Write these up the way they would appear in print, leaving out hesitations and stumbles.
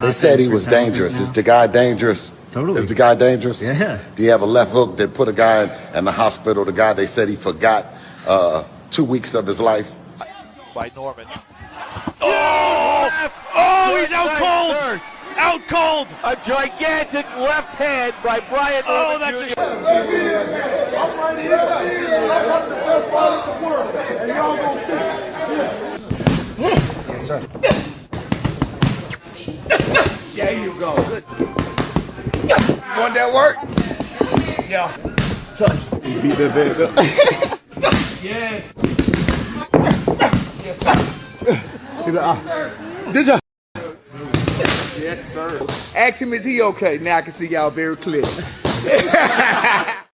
They said he was dangerous. Is the guy dangerous? Totally. Is the guy dangerous? Yeah. Do you have a left hook that put a guy in the hospital? The guy they said he forgot 2 weeks of his life. By Norman. Oh! Oh, he's out cold! Out cold! A gigantic left hand by Brian Norman. Oh, that's Jr. a... Let me in here. I'm right here. Let me in. I'm one of the best fighters in the world. And y'all gonna see. Yes, sir. There you go. Good. Want that work? Yeah. Touch. You beat that bad up. Yes. Yes, sir. Good job. Yes, sir. Ask him, is he okay? Now I can see y'all very clear. I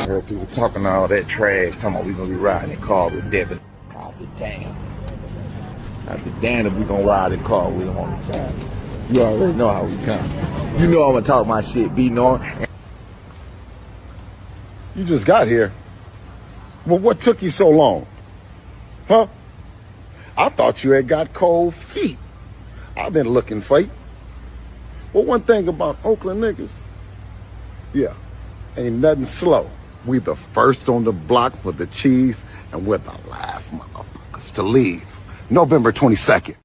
heard people talking all that trash, talking about we gonna be riding in car with Devin. I'll be damned. I'll be damned if we gonna ride in car with him on the side. You already know how we come. You know I'm gonna talk my shit, be known. You just got here. Well, what took you so long? Huh? I thought you had got cold feet. I've been looking for you. Well, one thing about Oakland niggas, yeah, ain't nothing slow. We the first on the block for the cheese, and we're the last motherfuckers to leave. November 22nd.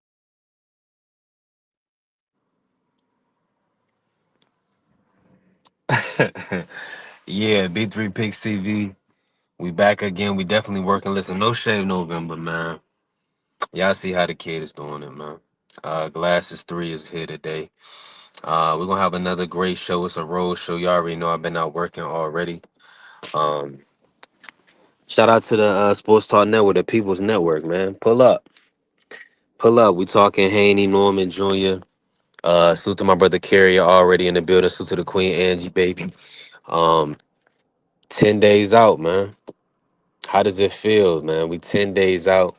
Yeah, B3 Picks TV. We back again. We definitely working. Listen, no shave November, man. Y'all see how the kid is doing it, man. Glasses 3 is here today. We're gonna have another great show. It's a road show. Y'all already know I've been out working already. Um, Shout out to the Sports Talk Network, the People's Network, man. Pull up. Pull up. We talking Haney, Norman Jr. Salute to my brother Carrier already in the building. Salute to the Queen Angie, baby. Um, 10 days out, man. How does it feel, man? We 10 days out.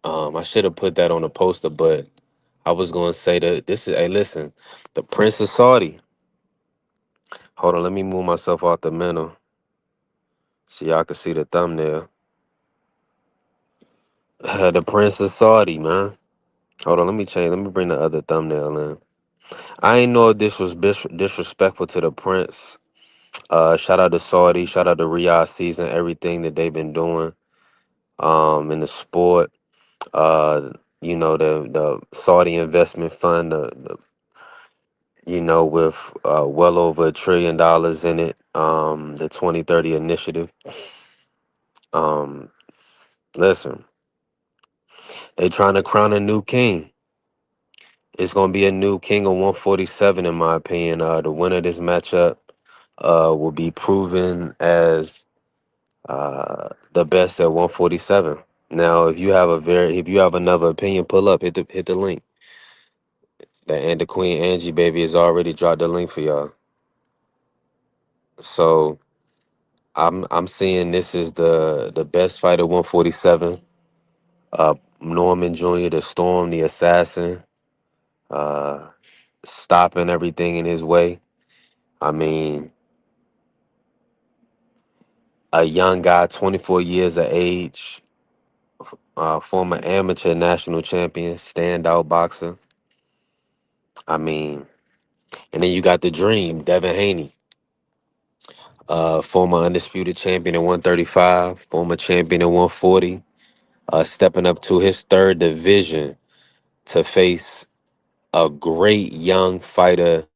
I should have put that on the poster, but I was gonna say that this is, hey, listen, the Prince of Saudi. Hold on, let me move myself off the menu so y'all can see the thumbnail. The Prince of Saudi, man. Hold on, let me change. Let me bring the other thumbnail in. I ain't know if this was disrespectful to the Prince. Shout out to Saudi, shout out to Riyadh season, everything that they've been doing in the sport. You know, the Saudi investment fund, with well over $1 trillion in it. The 2030 initiative. Um, Listen, they trying to crown a new king. It's gonna be a new king of 147, in my opinion. The winner of this matchup will be proven as the best at 147. Now, if you have another opinion, pull up, hit the link. And the Queen Angie baby has already dropped the link for y'all. So I'm seeing this is the best fight at 147. Norman Jr., the Storm, the Assassin, uh, stopping everything in his way. I mean, a young guy, 24 years of age, former amateur national champion, standout boxer. I mean, and then you got the Dream, Devin Haney, former undisputed champion at 135, former champion at 140, stepping up to his third division to face a great young fighter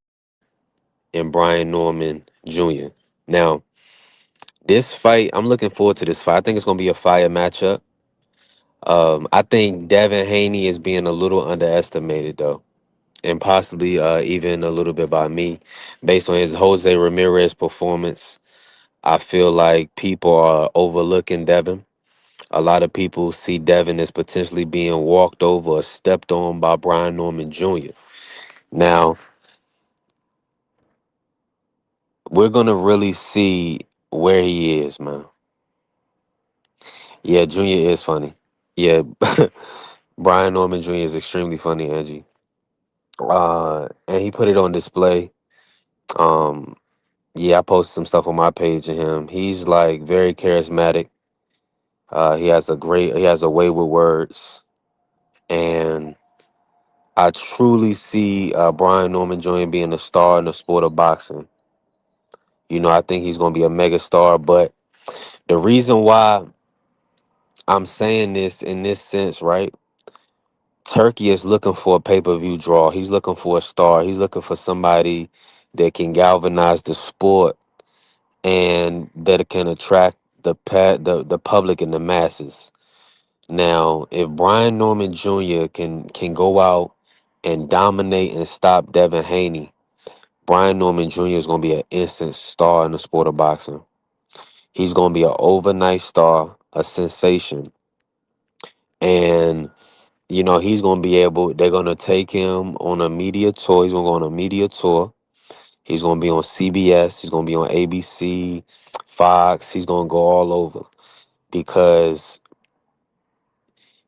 in Brian Norman Jr. Now, this fight, I'm looking forward to this fight. I think it's going to be a fire matchup. I think Devin Haney is being a little underestimated, though, and possibly even a little bit by me, based on his Jose Ramirez performance. I feel like people are overlooking Devin. A lot of people see Devin as potentially being walked over or stepped on by Brian Norman Jr. Now, we're going to really see where he is, man. Yeah, Junior is funny. Yeah, Brian Norman Jr. is extremely funny, Angie. And he put it on display. Um, yeah, I posted some stuff on my page of him. He's like very charismatic. He has a way with words, and I truly see Brian Norman Jr. being a star in the sport of boxing. You know, I think he's going to be a mega star. But the reason why I'm saying this in this sense, right? Turkey is looking for a pay-per-view draw. He's looking for a star. He's looking for somebody that can galvanize the sport and that can attract the public and the masses. Now, if Brian Norman Jr. can go out and dominate and stop Devin Haney, Brian Norman Jr. is going to be an instant star in the sport of boxing. He's going to be an overnight star, a sensation. And, you know, they're going to take him on a media tour. He's going to go on a media tour. He's going to be on CBS. He's going to be on ABC, Fox. He's going to go all over because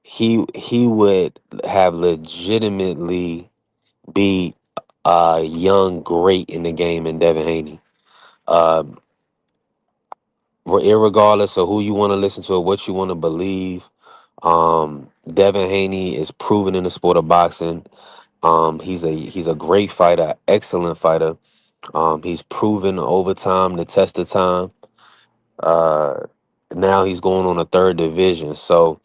he would have legitimately be a young great in the game in Devin Haney. Uh, Irregardless of who you want to listen to or what you want to believe, Devin Haney is proven in the sport of boxing. He's a great fighter, excellent fighter. He's proven over time, the test of time. Uh, Now he's going on a third division, so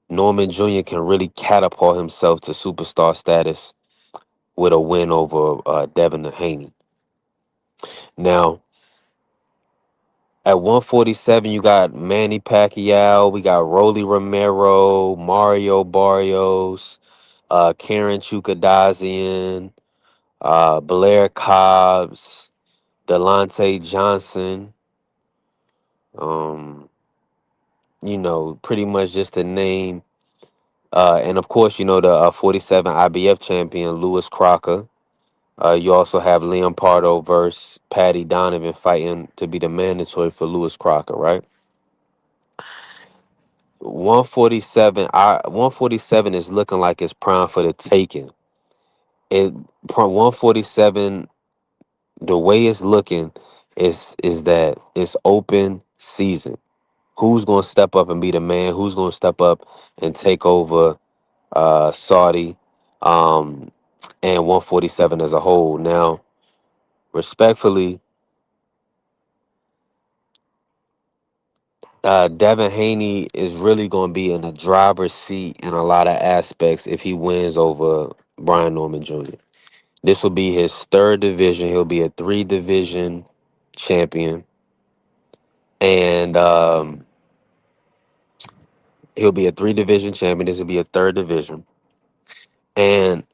Norman Jr. can really catapult himself to superstar status with a win over Devin Haney. Now, at 147, you got Manny Pacquiao, we got Rolly Romero, Mario Barrios, Karen Chukadazian, Blair Cobbs, Delonte Johnson. Um, you know, pretty much just to name. And of course, you know, the 47 IBF champion, Lewis Crocker. You also have Liam Pardo versus Patty Donovan fighting to be the mandatory for Lewis Crocker, right? 147 is looking like it's prime for the taking. 147, the way it's looking is that it's open season. Who's going to step up and be the man? Who's going to step up and take over Saudi and 147 as a whole? Now, respectfully, Devin Haney is really going to be in the driver's seat in a lot of aspects if he wins over Brian Norman Jr. This will be his third division. He'll be a 3-division champion. And he'll be a 3-division champion. This will be a third division. And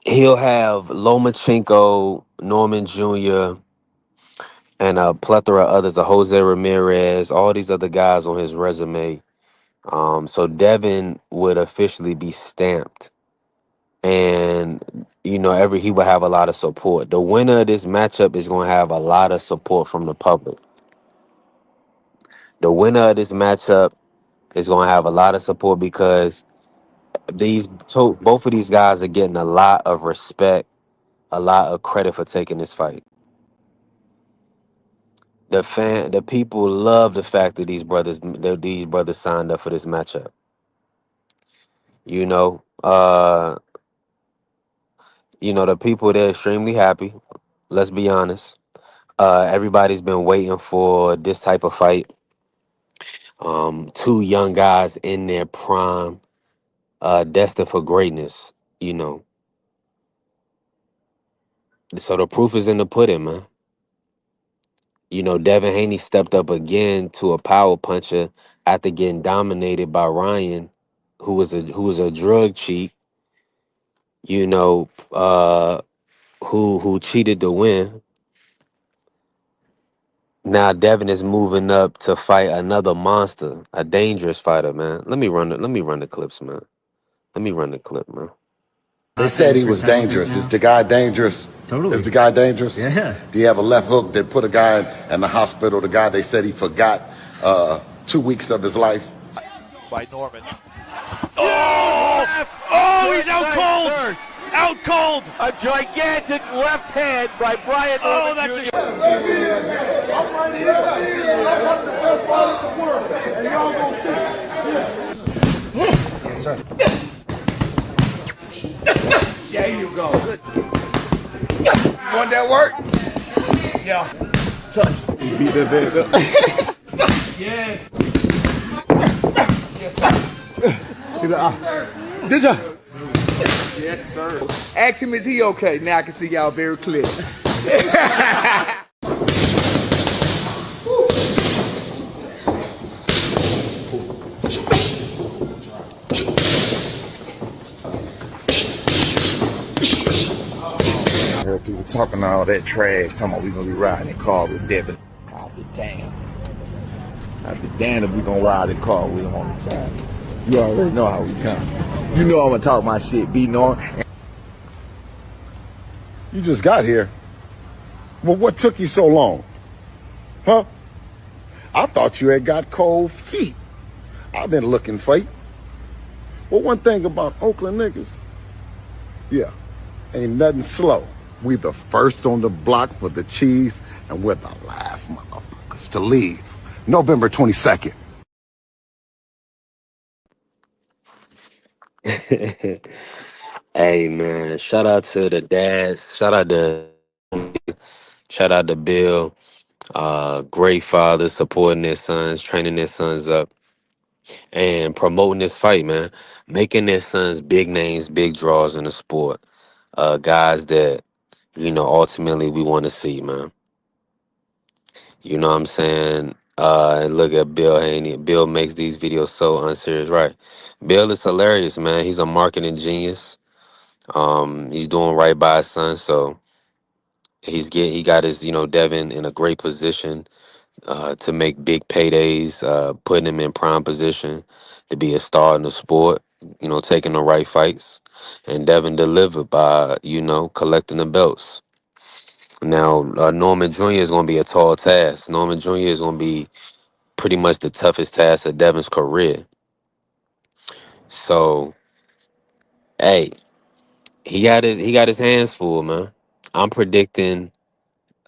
he'll have Lomachenko, Norman Jr., and a plethora of others, a Jose Ramirez, all these other guys on his resume. So Devin would officially be stamped. And, you know, he will have a lot of support. The winner of this matchup is going to have a lot of support from the public. The winner of this matchup is going to have a lot of support because both of these guys are getting a lot of respect, a lot of credit for taking this fight. The people love the fact that these brothers signed up for this matchup. You know, the people, they're extremely happy. Let's be honest. Everybody's been waiting for this type of fight. Two young guys in their prime, destined for greatness. You know, so the proof is in the pudding, man. You know, Devin Haney stepped up again to a power puncher after getting dominated by Ryan, who was a drug cheat. You know, who cheated to win. Now Devin is moving up to fight another monster, a dangerous fighter, man. Let me run the clips, man. Let me run the clip, man. They said he was dangerous. Is the guy dangerous? Totally. Is the guy dangerous? Yeah. Do you have a left hook that put a guy in the hospital? The guy they said he forgot 2 weeks of his life. By Norman. Oh, he's out cold. Out cold. A gigantic left hand by Brian Oh, Norman that's Jr. a I'm right here. I'm one of the best fighters in the world, and y'all gonna see. Yes, sir. There you go. Good. Want that work? Yeah. Touch. Beat that bad up. yes. Did ya? Yes, sir. Ask him, is he okay? Now I can see y'all very clear. I heard people talking all that trash, talking about we gonna be riding in car with Devin. I'll be damned. I'll be damned if we gonna ride in car with him on the side. You already know how we come. You know I'm gonna talk my shit, be known. You just got here. Well, what took you so long? Huh? I thought you had got cold feet. I've been looking for you. Well, one thing about Oakland niggas, yeah, ain't nothing slow. We the first on the block for the cheese, and we're the last motherfuckers to leave. November 22nd. Hey man, shout out to the dads. Shout out to Bill. Great fathers supporting their sons, training their sons up, and promoting this fight, man. Making their sons big names, big draws in the sport. Guys that, ultimately we want to see, man. You know what I'm saying? And look at Bill Haney. Bill makes these videos so unserious, right? Bill is hilarious, man. He's a marketing genius. He's doing right by his son, so he got his, Devin in a great position to make big paydays, putting him in prime position to be a star in the sport, taking the right fights. And Devin delivered by, collecting the belts. Now, Norman Jr. is going to be a tall task. Norman Jr. is going to be pretty much the toughest task of Devin's career. So, hey, he got his hands full, man. I'm predicting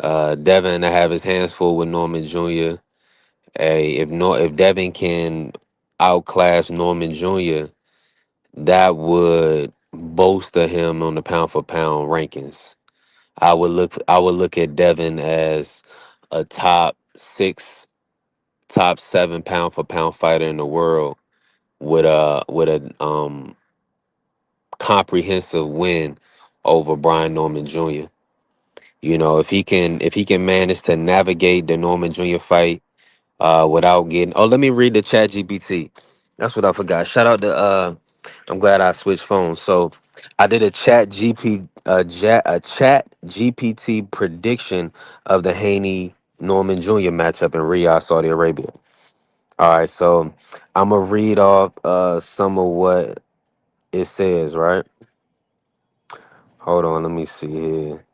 Devin to have his hands full with Norman Jr. Hey, if Devin can outclass Norman Jr., that would bolster him on the pound for pound rankings. I would look at Devin as a top 6, top 7 pound for pound fighter in the world with a comprehensive win over Brian Norman Jr. If he can manage to navigate the Norman Jr. fight without getting. Oh, let me read the chat GPT. That's what I forgot. Shout out to I'm glad I switched phones. So I did a chat GPT prediction of the Haney Norman Jr. matchup in Riyadh, Saudi Arabia. All right, so I'm gonna read off some of what it says, right? Hold on, let me see here.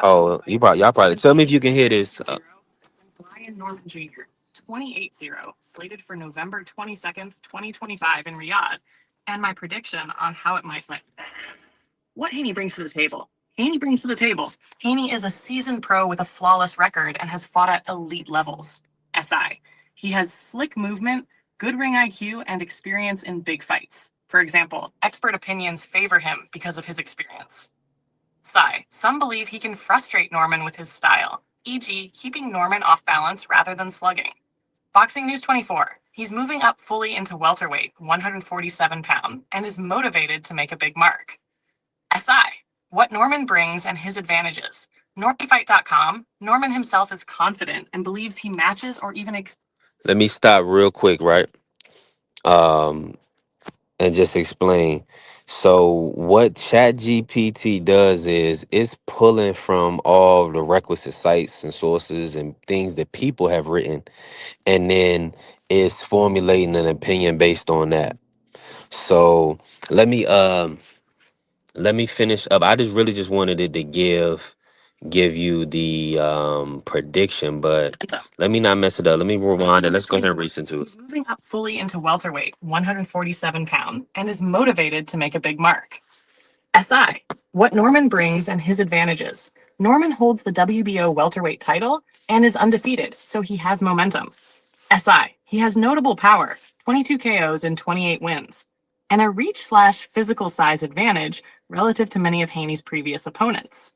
Oh, y'all probably tell me if you can hear this. Brian Norman Jr. 28-0, slated for November 22nd, 2025 in Riyadh, and my prediction on how it might win. What Haney brings to the table. Haney brings to the table. Haney is a seasoned pro with a flawless record and has fought at elite levels. SI. He has slick movement, good ring IQ, and experience in big fights. For example, expert opinions favor him because of his experience. Sai. Some believe he can frustrate Norman with his style, e.g., keeping Norman off balance rather than slugging. Boxing News 24. He's moving up fully into welterweight, 147 pound, and is motivated to make a big mark. SI. What Norman brings and his advantages. NormanFight.com. Norman himself is confident and believes he matches or even Let me stop real quick, right? Um, and just explain. So what ChatGPT does is it's pulling from all the requisite sites and sources and things that people have written, and then it's formulating an opinion based on that. So let me let me finish up. I just really just wanted it to give give you the prediction, but let me not mess it up. Let me rewind it. Let's go ahead and race into it. He's moving up fully into welterweight, 147 pound, and is motivated to make a big mark. SI, what Norman brings and his advantages. Norman holds the WBO welterweight title and is undefeated, so he has momentum. SI, he has notable power, 22 KOs and 28 wins, and a reach/physical size advantage relative to many of Haney's previous opponents.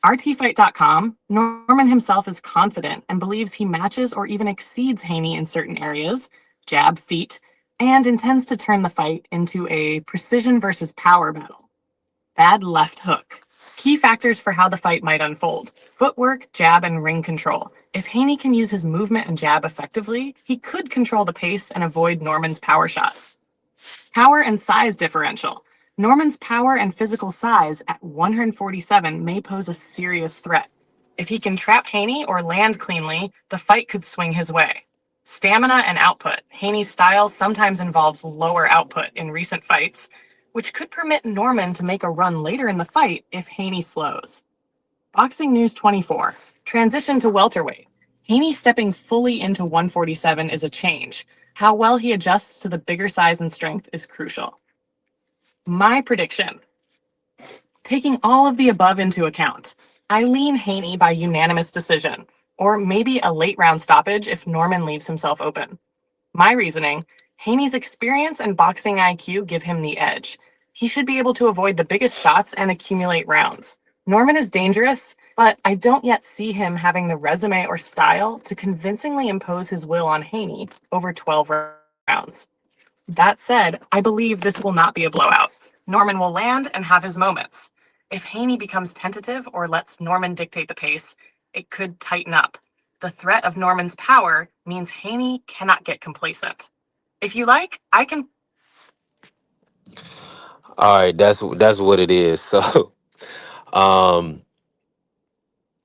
RTFight.com, Norman himself is confident and believes he matches or even exceeds Haney in certain areas, jab, feet, and intends to turn the fight into a precision versus power battle. Bad left hook. Key factors for how the fight might unfold: footwork, jab, and ring control. If Haney can use his movement and jab effectively, he could control the pace and avoid Norman's power shots. Power and size differential. Norman's power and physical size at 147 may pose a serious threat. If he can trap Haney or land cleanly, the fight could swing his way. Stamina and output. Haney's style sometimes involves lower output in recent fights, which could permit Norman to make a run later in the fight if Haney slows. Boxing News 24. Transition to welterweight. Haney stepping fully into 147 is a change. How well he adjusts to the bigger size and strength is crucial. My prediction. Taking all of the above into account, I lean Haney by unanimous decision, or maybe a late round stoppage if Norman leaves himself open. My reasoning, Haney's experience and boxing IQ give him the edge. He should be able to avoid the biggest shots and accumulate rounds. Norman is dangerous, but I don't yet see him having the resume or style to convincingly impose his will on Haney over 12 rounds. That said, I believe this will not be a blowout. Norman will land and have his moments. If Haney becomes tentative or lets Norman dictate the pace, it could tighten up. The threat of Norman's power means Haney cannot get complacent. If you like, I can. All right, that's what it is. So, um,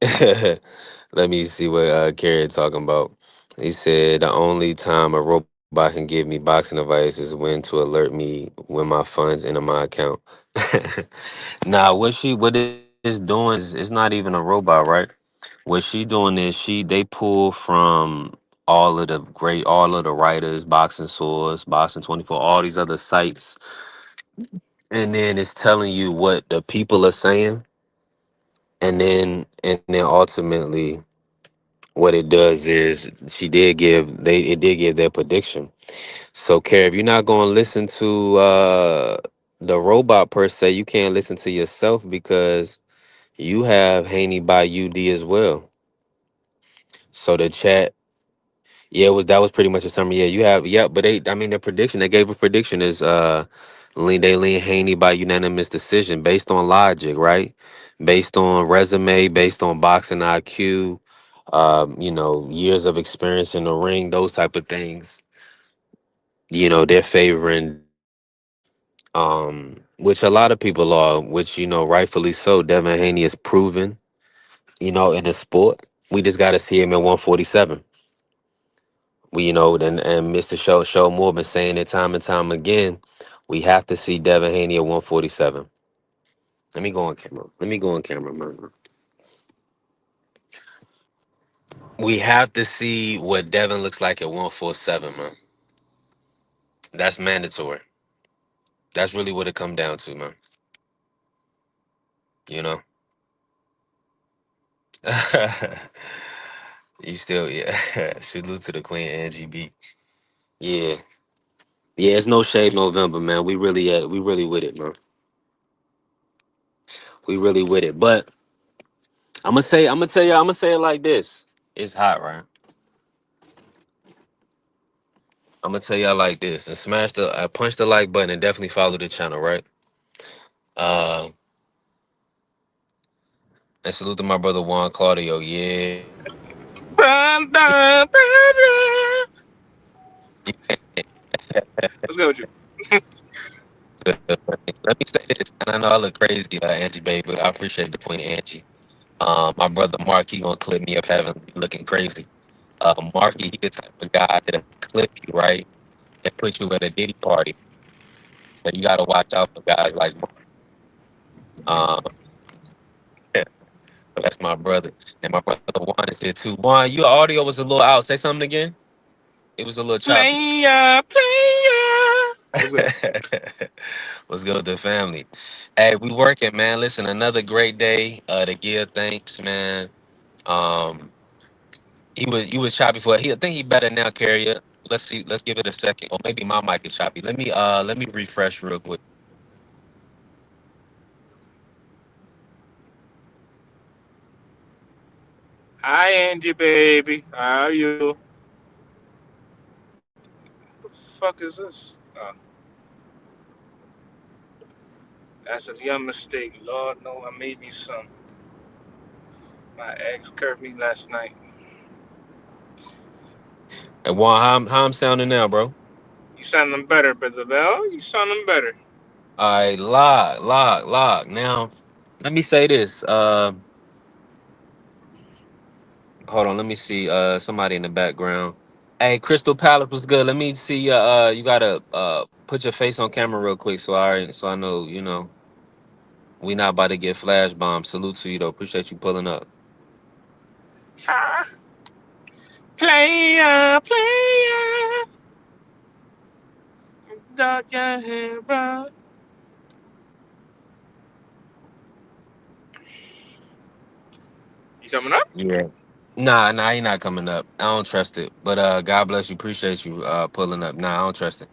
let me see what Carrie talking about. He said the only time a robot can give me boxing advice is when to alert me when my funds enter my account. Nah, what it's doing is it's not even a robot, right? What she doing is they pull from all of the writers, boxing source, boxing 24, all these other sites, and then it's telling you what the people are saying, and then ultimately what it does is it did give their prediction. So, Care, if you're not going to listen to the robot per se, you can't listen to yourself because you have Haney by UD as well. So the chat, yeah, that was pretty much a summary. Yeah, you have, yeah, but the prediction they gave a prediction is they lean Haney by unanimous decision based on logic, right? Based on resume, based on boxing IQ, years of experience in the ring, those type of things. They're favoring which a lot of people are, which rightfully so. Devin Haney is proven, in the sport. We just got to see him at 147. And Mr. Show Moore been saying it time and time again. We have to see Devin Haney at 147. Let me go on camera. Man. We have to see what Devin looks like at 147, man. That's mandatory. That's really what it come down to, man. You know. You still, yeah. Salute to the Queen Angie B. Yeah. Yeah, it's no shade November, man. We really with it, man. We really with it. But I'm gonna say it like this. It's hot, right? I'm gonna tell y'all like this and punch the like button and definitely follow the channel, right? Uh and salute to my brother Juan Claudio. Yeah. Bum, bum, bum, bum. What's good with you? Let me say this, and I know I look crazy, Angie baby, but I appreciate the point, Angie. My brother Mark, he gonna clip me up having looking crazy. Marky, he the type of guy that'll clip you, right? And put you at a Diddy party. So you gotta watch out for guys like Mark. Um, That's my brother. And my brother Juan is here too. Juan, your audio was a little out. Say something again. It was a little choppy. Player, player. What's good? What's good with the family? Hey, we working, man. Listen, another great day to give thanks, man. Um, he was choppy for I think he better now, Carrier. Let's see. Let's give it a second. Or maybe my mic is choppy. Let me refresh real quick. Hi, Angie, baby. How are you? What the fuck is this? Oh, that's a young mistake. Lord, no, I made me some. My ex curved me last night. Hey, Juan, how I'm sounding now, bro? You sounding better, Brother Bell. You sounding better. All right, lock. Now, let me say this. Hold on. Let me see. Somebody in the background. Hey, Crystal Palace was good. Let me see. You gotta put your face on camera real quick, so I know we not about to get flash bombed. Salute to you though. Appreciate you pulling up. Ha! Player, player. Dark your hair, bro. You coming up? Yeah. Nah, he not coming up. I don't trust it. But God bless you. Appreciate you pulling up. Nah, I don't trust it.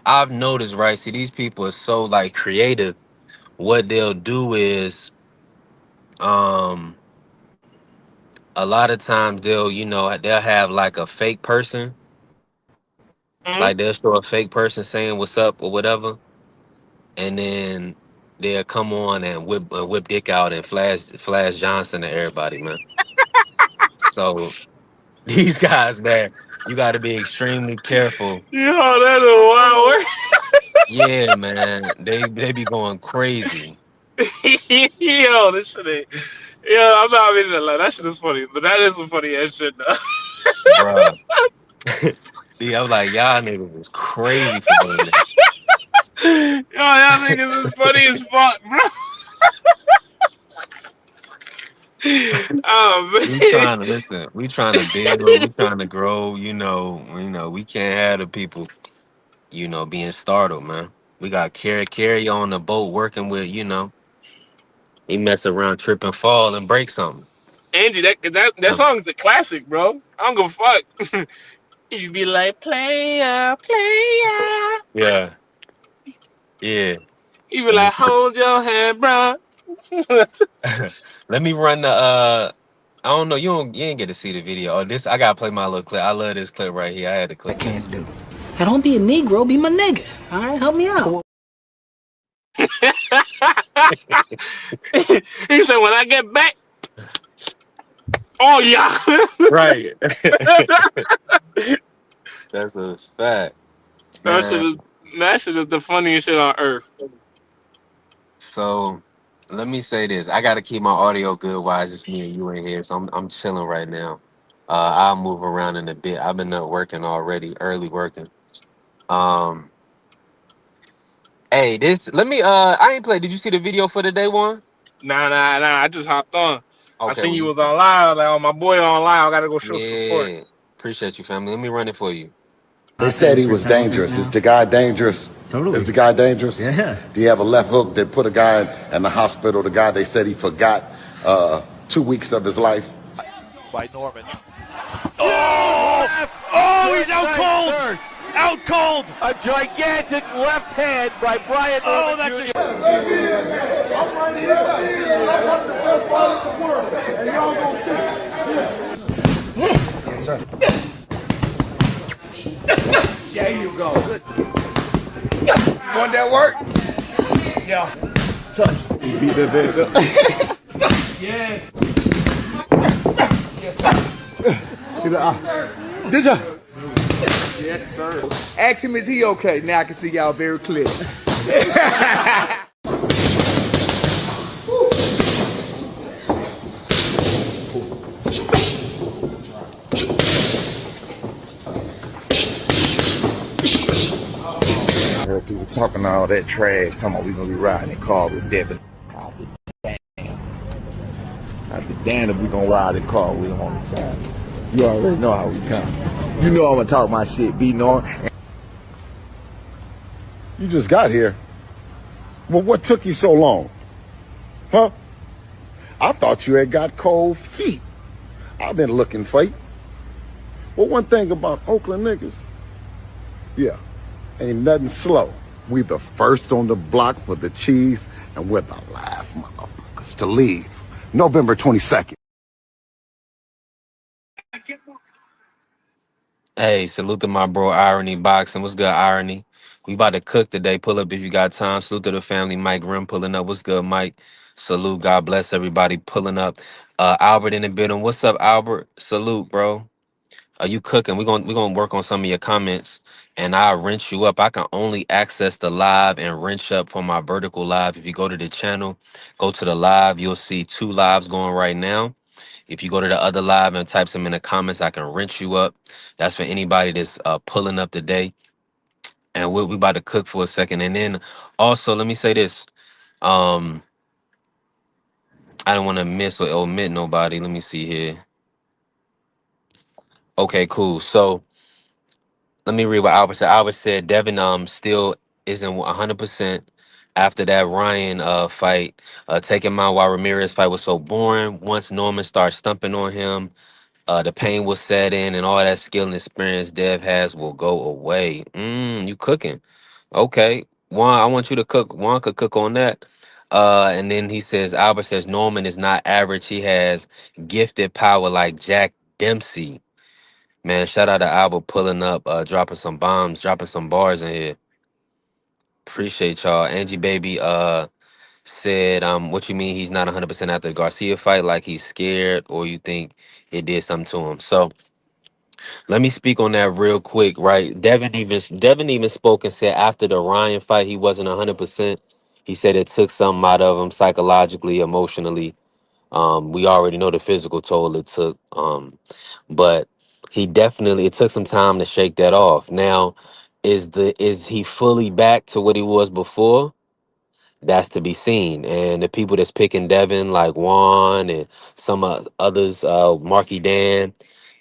I've noticed, right? See, these people are so like creative. What they'll do is um a lot of times they'll have like a fake person. Mm-hmm. Like they'll show a fake person saying what's up or whatever, and then they'll come on and whip dick out and flash Johnson to everybody, man. So these guys, man, you got to be extremely careful. Yo, that's a wild word. Yeah, man, they be going crazy, Yo, this shit ain't. Yo, I'm not meaning to lie. That shit is funny, but that is some funny ass shit, though. bruh. Yeah, I'm like y'all niggas is crazy for doing that. Yo, y'all niggas is funny as fuck, bro. Oh We man. trying to listen. We trying to build. We trying to grow. We can't have the people, being startled, man. We got carry on the boat working with, he mess around, trip and fall and break something. Angie, that Um, song is a classic, bro. I don't give a fuck. You be like, player, player. Yeah, yeah. You be like, hold your hand, bro. Let me run the I don't know, you ain't get to see the video. Oh, this I gotta play my little clip. I love this clip right here. I had to clip it. Hey, don't be a Negro, be my nigga. All right, help me out. He said, when I get back, oh yeah. Right. That's a fact. that shit Man. is that shit is the funniest shit on earth. So let me say this. I gotta keep my audio good while it's just me and you in here. So I'm chilling right now. I'll move around in a bit. I've been up working already, early working. Um Hey, this let me I ain't play. Did you see the video for the day one? Nah. I just hopped on. I Okay, seen well you was on live. Like, oh, my boy on live. I gotta go show support. yeah. Appreciate you, family. Let me run it for you. They said he was dangerous. Is the guy dangerous? Totally. Is the guy dangerous? Yeah. Do you have a left hook that put a guy in the hospital? The guy they said he forgot 2 weeks of his life. By Norman. Oh, he's out cold. Out cold. A gigantic left hand by Brian Norman. Oh, that's Jr. I'm right here. I'm one of the best fighters in the world, and y'all gonna see. Yes, sir. There you go. Good. Want that work? Yeah. Touch. You beat that bad up. Yes. Did ya? Yes, sir. Ask him, is he okay? Now I can see y'all very clear. Heard people talking all that trash. Come on, we gonna be riding in car with Devin. I'll be damn. I'd be damned if we gonna ride the car with him on the side. You already know how we come. You know I'm gonna talk my shit, be knowing. You just got here. Well, what took you so long? Huh? I thought you had got cold feet. I've been looking for you. Well, one thing about Oakland niggas, yeah, ain't nothing slow. We the first on the block for the cheese, and we're the last motherfuckers to leave. November 22nd. Hey, salute to my bro Irony Boxing. What's good, Irony? We about to cook today. Pull up if you got time. Salute to the family. Mike Rim pulling up. What's good, Mike? Salute. God bless everybody pulling up. Albert in the building. What's up, Albert? Salute, bro. Are you cooking? We're gonna work on some of your comments, and I'll wrench you up. I can only access the live and wrench up from my vertical live. If you go to the channel, go to the live, you'll see 2 lives going right now. If you go to the other live and type them in the comments, I can wrench you up. That's for anybody that's pulling up today. And we about to cook for a second. And then also, let me say this. Um, I don't want to miss or omit nobody. Let me see here. Okay, cool. So let me read what Albert said. Albert said Devin still isn't 100% after that Ryan fight. Taking my while Ramirez fight was so boring. Once Norman started stumping on him, the pain will set in, and all that skill and experience Dev has will go away. You cooking? Okay, Juan, I want you to cook. Juan could cook on that. And then he says Albert says Norman is not average. He has gifted power like Jack Dempsey. Man, shout out to Albert pulling up, dropping some bombs, dropping some bars in here. Appreciate y'all. Angie Baby said, what you mean he's not 100% after the Garcia fight? Like he's scared, or you think it did something to him? So let me speak on that real quick, right? Devin even spoke and said after the Ryan fight he wasn't 100%. He said it took something out of him psychologically, emotionally. We already know the physical toll it took. But it took some time to shake that off. Now, is he fully back to what he was before? That's to be seen. And the people that's picking Devin, like Juan and some others, Marky Dan,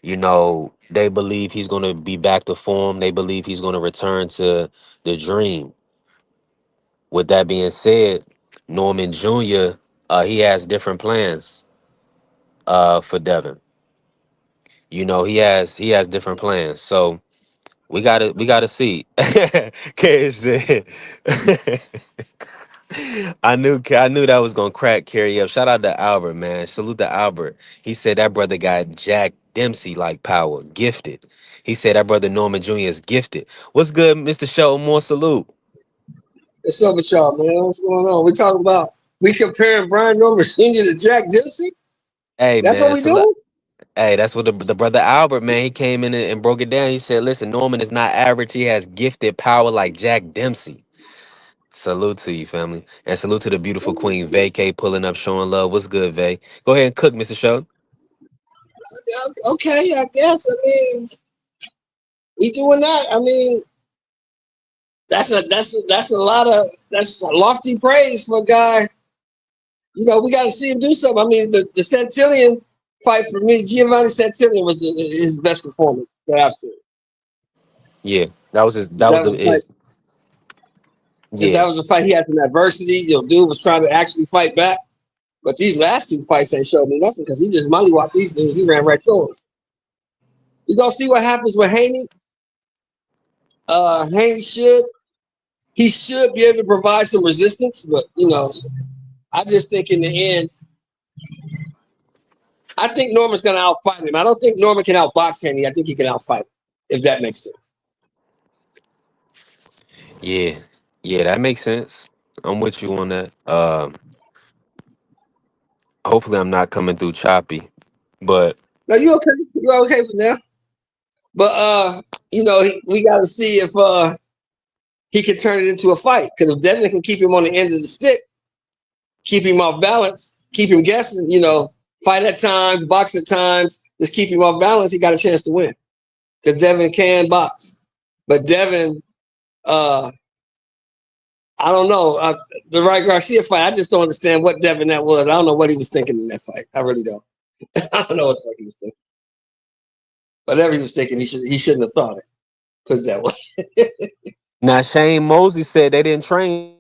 they believe he's going to be back to form. They believe he's going to return to the dream. With that being said, Norman Jr., he has different plans for Devin. He has different plans. So we gotta see. Kerry said, I knew that was gonna crack Kerry up. Shout out to Albert, man. Salute to Albert. He said that brother got Jack Dempsey like power, gifted. He said that brother Norman Jr. is gifted. What's good, Mr. Shelton? More salute. What's up with y'all, man? What's going on? We comparing Brian Norman Jr. to Jack Dempsey? Hey That's what man, we doing? hey, that's what the brother Albert, man, he came in and broke it down. He said, listen, Norman is not average. He has gifted power like Jack Dempsey. Salute to you, family. And salute to the beautiful queen, Vay K, pulling up, showing love. What's good, Vay? Go ahead and cook, Mr. Show. Okay, I guess. I mean, we doing that. I mean, that's a lofty praise for a guy. We got to see him do something. I mean, the Santillan fight for me, Giovanni Santillan was his best performance that I've seen. Yeah, that was That was a fight. yeah. That was a fight he had some adversity. Dude was trying to actually fight back. But these last 2 fights ain't showed me nothing because he just mollywhopped these dudes. He ran right through them. We're going to see what happens with Haney. Haney should be able to provide some resistance. But, I just think in the end, I think Norman's going to outfight him. I don't think Norman can outbox Haney. I think he can outfight him, if that makes sense. Yeah. Yeah, that makes sense. I'm with you on that. Hopefully I'm not coming through choppy. But No, you okay. You're okay for now. But, we got to see if he can turn it into a fight. Because if Devin can keep him on the end of the stick, keep him off balance, keep him guessing, fight at times, box at times, just keep him off balance, he got a chance to win. Because Devin can box. But Devin, I I don't know. The Ryan Garcia fight, I just don't understand what Devin that was. I don't know what he was thinking in that fight. I really don't. I don't know what the fuck he was thinking. Whatever he was thinking, he shouldn't have thought it. Put it that way. Now Shane Mosley said they didn't train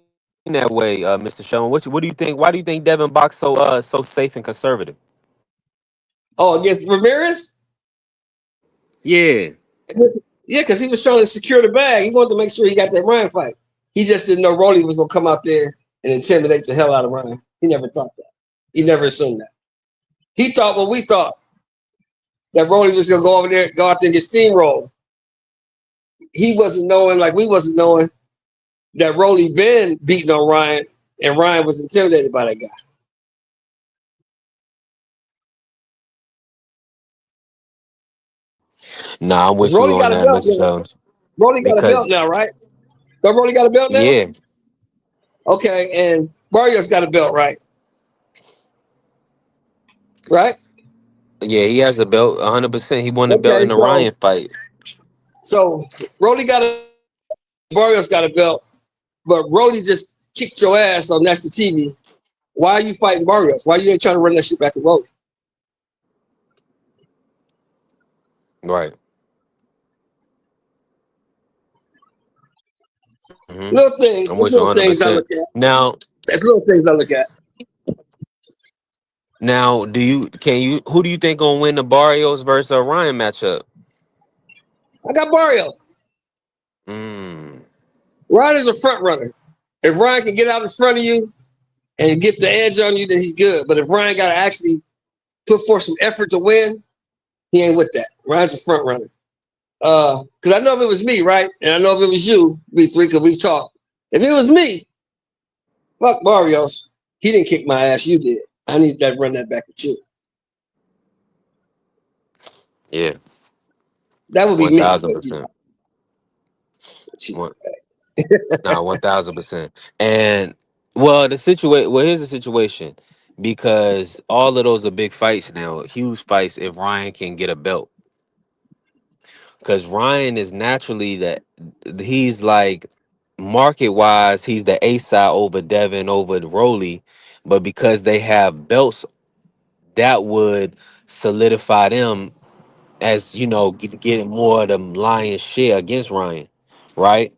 that way, Mr. Sean. What do you think? Why do you think Devin boxed so safe and conservative? Oh, against Ramirez? Yeah. Yeah, because he was trying to secure the bag. He wanted to make sure he got that Ryan fight. He just didn't know Rolly was going to come out there and intimidate the hell out of Ryan. He never thought that. He never assumed that. He thought what we thought, that Rolly was going to go out there and get steamrolled. He wasn't knowing, like we wasn't knowing, that Rolly been beating on Ryan, and Ryan was intimidated by that guy. Nah, I'm with Rolly you on got a that, belt Mr. now. Jones. Rolly got a belt Because now, right? Don't Rolly got a belt now? yeah, Okay, and Barrios got a belt, right? Right? yeah, he has a belt, 100%. He won the belt Okay, in the Ryan fight. so Rolly got a Barrios got a belt, but Rolly just kicked your ass on national TV. Why are you fighting Barrios? Why you ain't trying to run that shit back at Rolly? Right. hmm Little things. I'm There's with you little things I 100%. look at. Now, There's little things I look at. who do you think gonna win the Barrios versus Ryan matchup? I got Barrios. Mm, Ryan is a front runner. If Ryan can get out in front of you and get the edge on you, then he's good. But if Ryan got to actually put forth some effort to win, he ain't with that. Ryan's a front runner. Because I know if it was me, right? And I know if it was you, B3, because we've talked. If it was me, fuck Barrios. He didn't kick my ass, you did. I need to run that back with you. yeah, That would be me. But, 1,000%. you know, 1,000%. And here's the situation, because all of those are big fights now, huge fights. If Ryan can get a belt, because Ryan is naturally he's like market wise, he's the A side over Devin, over Rolly, but because they have belts, that would solidify them as getting more of the lion's share against Ryan, right?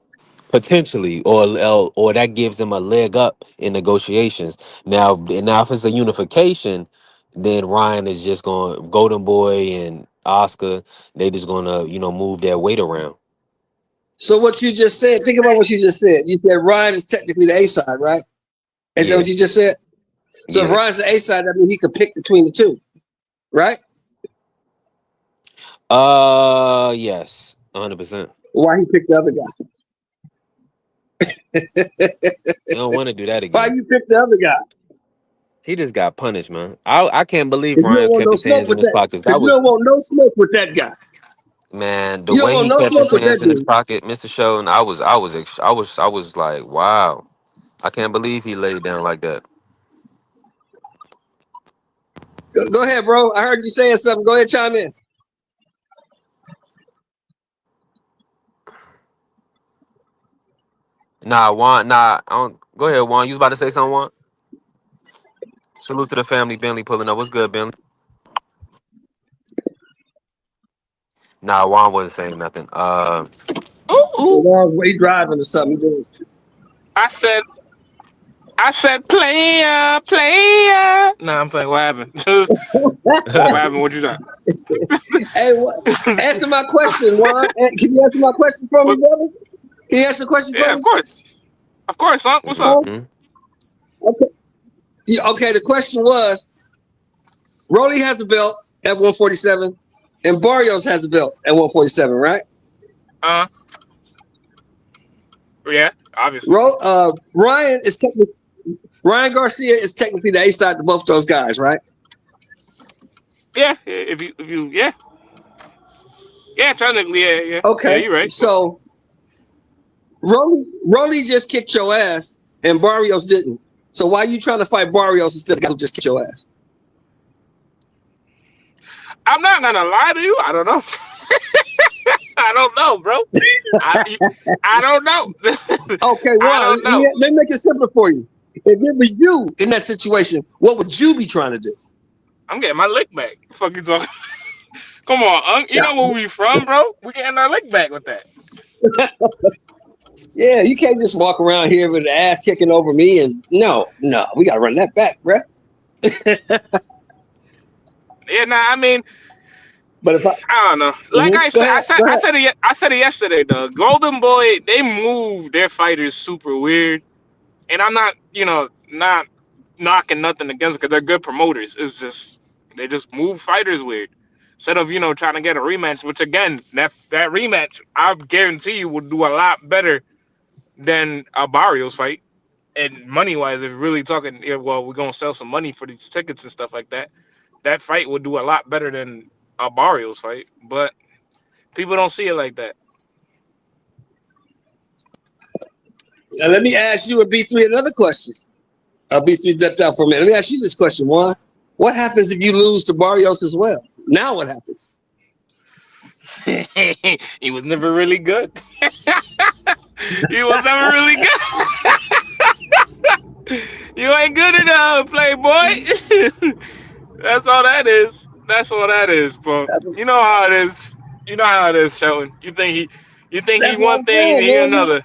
Potentially, or that gives them a leg up in negotiations. Now if it's a unification, then Ryan is just going Golden Boy and Oscar. They just gonna move their weight around. so what you just said, think about what you just said. You said Ryan is technically the A side, right? Is that Yeah, what you just said? So if yeah. Ryan's the A side, that means he could pick between the two, right? Yes, 100%. Why he picked the other guy? You don't want to do that Why again. you picked the other guy? He just got punished, man. I can't believe Because you don't Ryan want kept no his smoke hands in with his that. pockets. Because That you was don't want no smoke with that guy. Man, the You don't way want he no kept his smoke with that hands in his dude. pocket, Mr. Sheldon. I was like, wow. I can't believe he laid down like that. Go ahead, bro. I heard you saying something. Go ahead, chime in. Nah, Juan. Nah, I don't, go ahead, Juan. You was about to say something, Juan? Salute to the family. Bentley pulling up. What's good, Bentley? Nah, Juan wasn't saying nothing. Ooh. He driving or something. He doing I said, player. Nah, I'm playing. What happened? What happened? What you thought? Hey, answer my question, Juan. Can you answer my question for me, What? brother? Can you answer the question for Yeah, of me? course. Of course, son. What's up? Huh? Mhm. Okay. Yeah, okay, the question was, Rolly has a belt at 147, and Barrios has a belt at 147, right? Uh, yeah, obviously. Ryan Garcia is technically the A side to both those guys, right? Yeah, yeah, technically, yeah, Okay, you're right. so Rolly just kicked your ass, and Barrios didn't. So why are you trying to fight Barrios instead of the guy who just kicked your ass? I'm not gonna lie to you. I don't know. I don't know, bro. I don't know. Okay, I one. don't know. Let me make it simple for you. If it was you in that situation, what would you be trying to do? I'm getting my lick back. Fuck you talking. Come on, you know where we from, bro? We getting our lick back with that. Yeah, you can't just walk around here with the ass kicking over me and no, we gotta run that back, bruh. Yeah, nah. I mean, But if I don't know. Like I go said, ahead. I said it yesterday. The Golden Boy, they move their fighters super weird, and I'm not, not knocking nothing against because they're good promoters. It's just they just move fighters weird. Instead of trying to get a rematch, which again that rematch I guarantee you would do a lot better than a Barrios fight. And money wise, if you're really talking, yeah, well, we're gonna sell some money for these tickets and stuff like that. That fight would do a lot better than a Barrios fight, but people don't see it like that. Now let me ask you and B3 another question. B3 stepped out for a minute. Let me ask you this question, Juan. What happens if you lose to Barrios as well? Now what happens? He was never really good. He was never really good. You ain't good enough, Playboy. That's all that is. That's all that is, bro. You know how it is. You know how it is, Shelton. You think he That's what one I'm thing, saying, he man. another.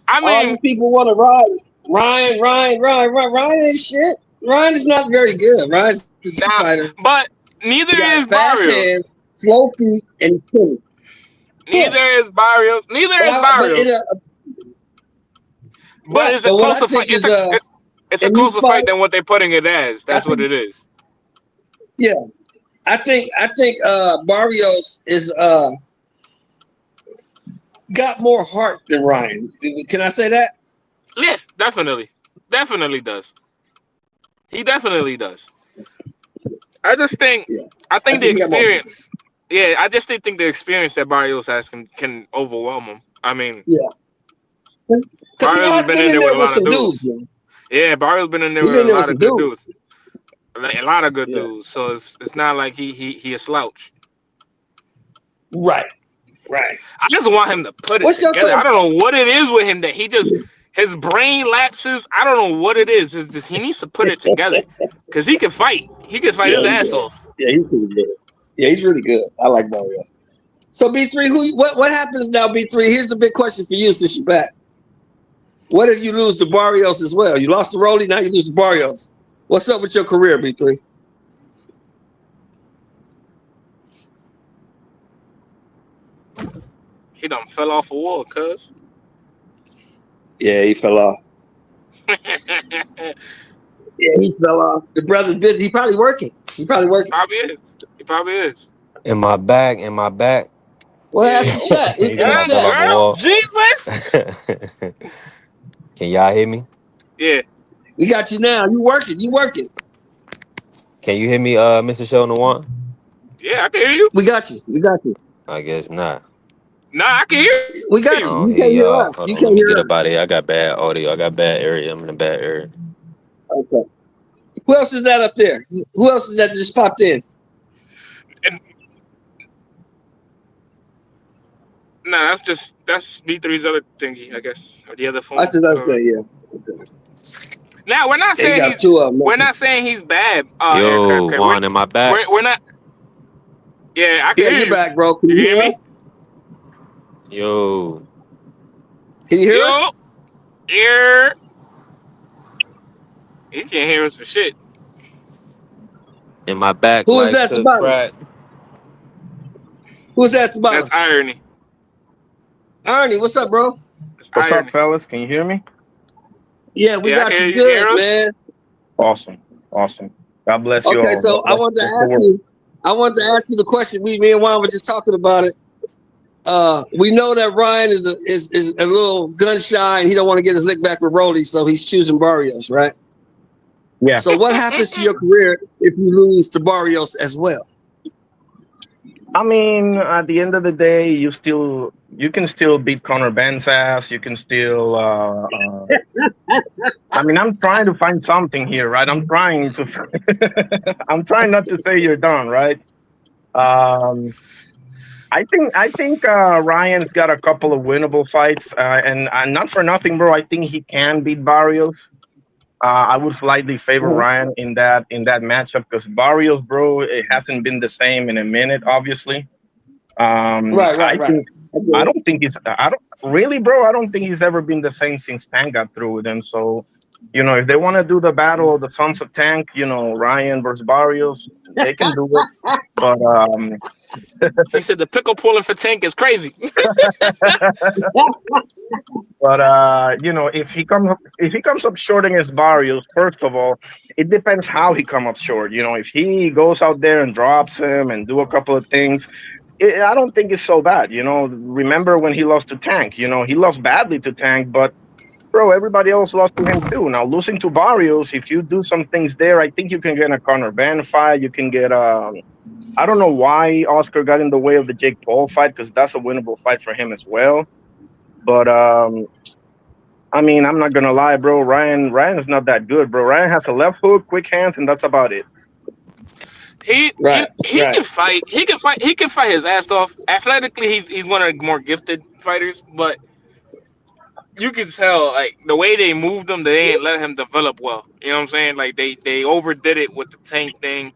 I All mean, these people want to ride Ryan ain't shit. Ryan is not very good. Ryan's a decent nah, fighter. but neither He got is fast Barrios. hands, slow feet, and he's killing. Yeah, Neither is Barrios. Neither is but Barrios. But right. it's a But what I closer fight. think is It's a in these closer fight fights, than what they're putting it as. I That's what think it is. yeah, I think Barrios is got more heart than Ryan. Can I say that? Yeah, definitely. Definitely does. He definitely does. I just think Yeah, I I think the think he got more. experience. Yeah, I just think the experience that Barrios has can overwhelm him. I mean, Yeah, because he Barrios has has been been in in there with there a with lot of some dudes, dudes. man. Yeah, Barrios been in there He with been a there with lot some of good dudes. dudes. A lot of good Yeah, dudes. So it's not like he a slouch. right. I just want him to put it What's your together. I thoughts? don't know what it is with him that his brain lapses. I don't know what it is. It's just he needs to put it together because he can fight. He can fight Yeah, his ass off. he's pretty good. Yeah, he's really good. I like Mario. So B3, what happens now? B3. Here's the big question for you since you're back. What if you lose to Barrios as well? You lost to Rolly, now you lose to Barrios. What's up with your career, B3? He done fell off a wall, cuz. Yeah, he fell off. Yeah, he fell off. The brother's busy. He probably working. Probably is. He probably is. In my back, in my back. Well, Yeah. ask the chat. It's He in said the I fell chat. off a Girl, wall. Jesus. Can y'all hear me? Yeah. We got you now. You working. Can you hear me, Mr. Sheldon One? Yeah, I can hear you. We got you. I guess not. Nah, I can hear We I got you. you. don't You hear can't hear y'all. us. Hold You on, let can't me hear get up us. out of here. I got bad audio. I got bad area. I'm in a bad area. Okay. Who else is that up there? Who else is that just popped in? And nah, that's B3's other thingy, I guess. Or the other I phone. said, Whatever. okay, yeah. Okay. Now Yeah, you got two of them. we're not saying he's bad. Eric. Yo, Okay. Juan, in my back. We're not. Yeah, I can Yeah, hear you're you. back, bro. Can You you can hear hear us? me? Yo, Can you hear Yo, us? here. He can't hear us for shit. in my back Who is like that at the cook bottom? crack. Who's that at the That's bottom? irony. Arnie, what's up, bro? That's What's up, irony. fellas? Can you hear me? Yeah, we Yeah, I can got hear you you. You hear good, us? man. Awesome. God bless you Okay, all. so That's the word. I wanted to ask you the question. Me and Juan were just talking about it. We know that Ryan is a little gun shy and he don't want to get his lick back with Rolly, so he's choosing Barrios, right? Yeah. So what happens to your career if you lose to Barrios as well? I mean, at the end of the day, you can still beat Conor Ben's ass. You can still. I mean, I'm trying to find something here, right? I'm trying not to say you're done, right? Um, I think Ryan's got a couple of winnable fights, and not for nothing, bro. I think he can beat Barrios. I would slightly favor Mhm. Ryan in that matchup because Barrios, bro, it hasn't been the same in a minute. Obviously, Right, right, I right. think I get I it. don't think he's I don't really, bro. I don't think he's ever been the same since Tank got through with him. So, if they want to do the battle of the Sons of Tank, Ryan versus Barrios, they can do it. But He said the pickle pulling for Tank is crazy. if he comes up short against Barrios, first of all, it depends how he come up short. If he goes out there and drops him and do a couple of things, I don't think it's so bad. Remember when he lost to Tank? He lost badly to Tank, but bro, everybody else lost to him too. Now losing to Barrios, if you do some things there, I think you can get a Conor Ben fight. You can get I don't know why Oscar got in the way of the Jake Paul fight because that's a winnable fight for him as well. But I mean, I'm not gonna lie, bro. Ryan is not that good, bro. Ryan has a left hook, quick hands, and that's about it. He Right, he right. can fight. He can fight his ass off. Athletically, he's one of the more gifted fighters, but you can tell like the way they moved him, they ain't let him develop well. You know what I'm saying? Like they overdid it with the Tank thing.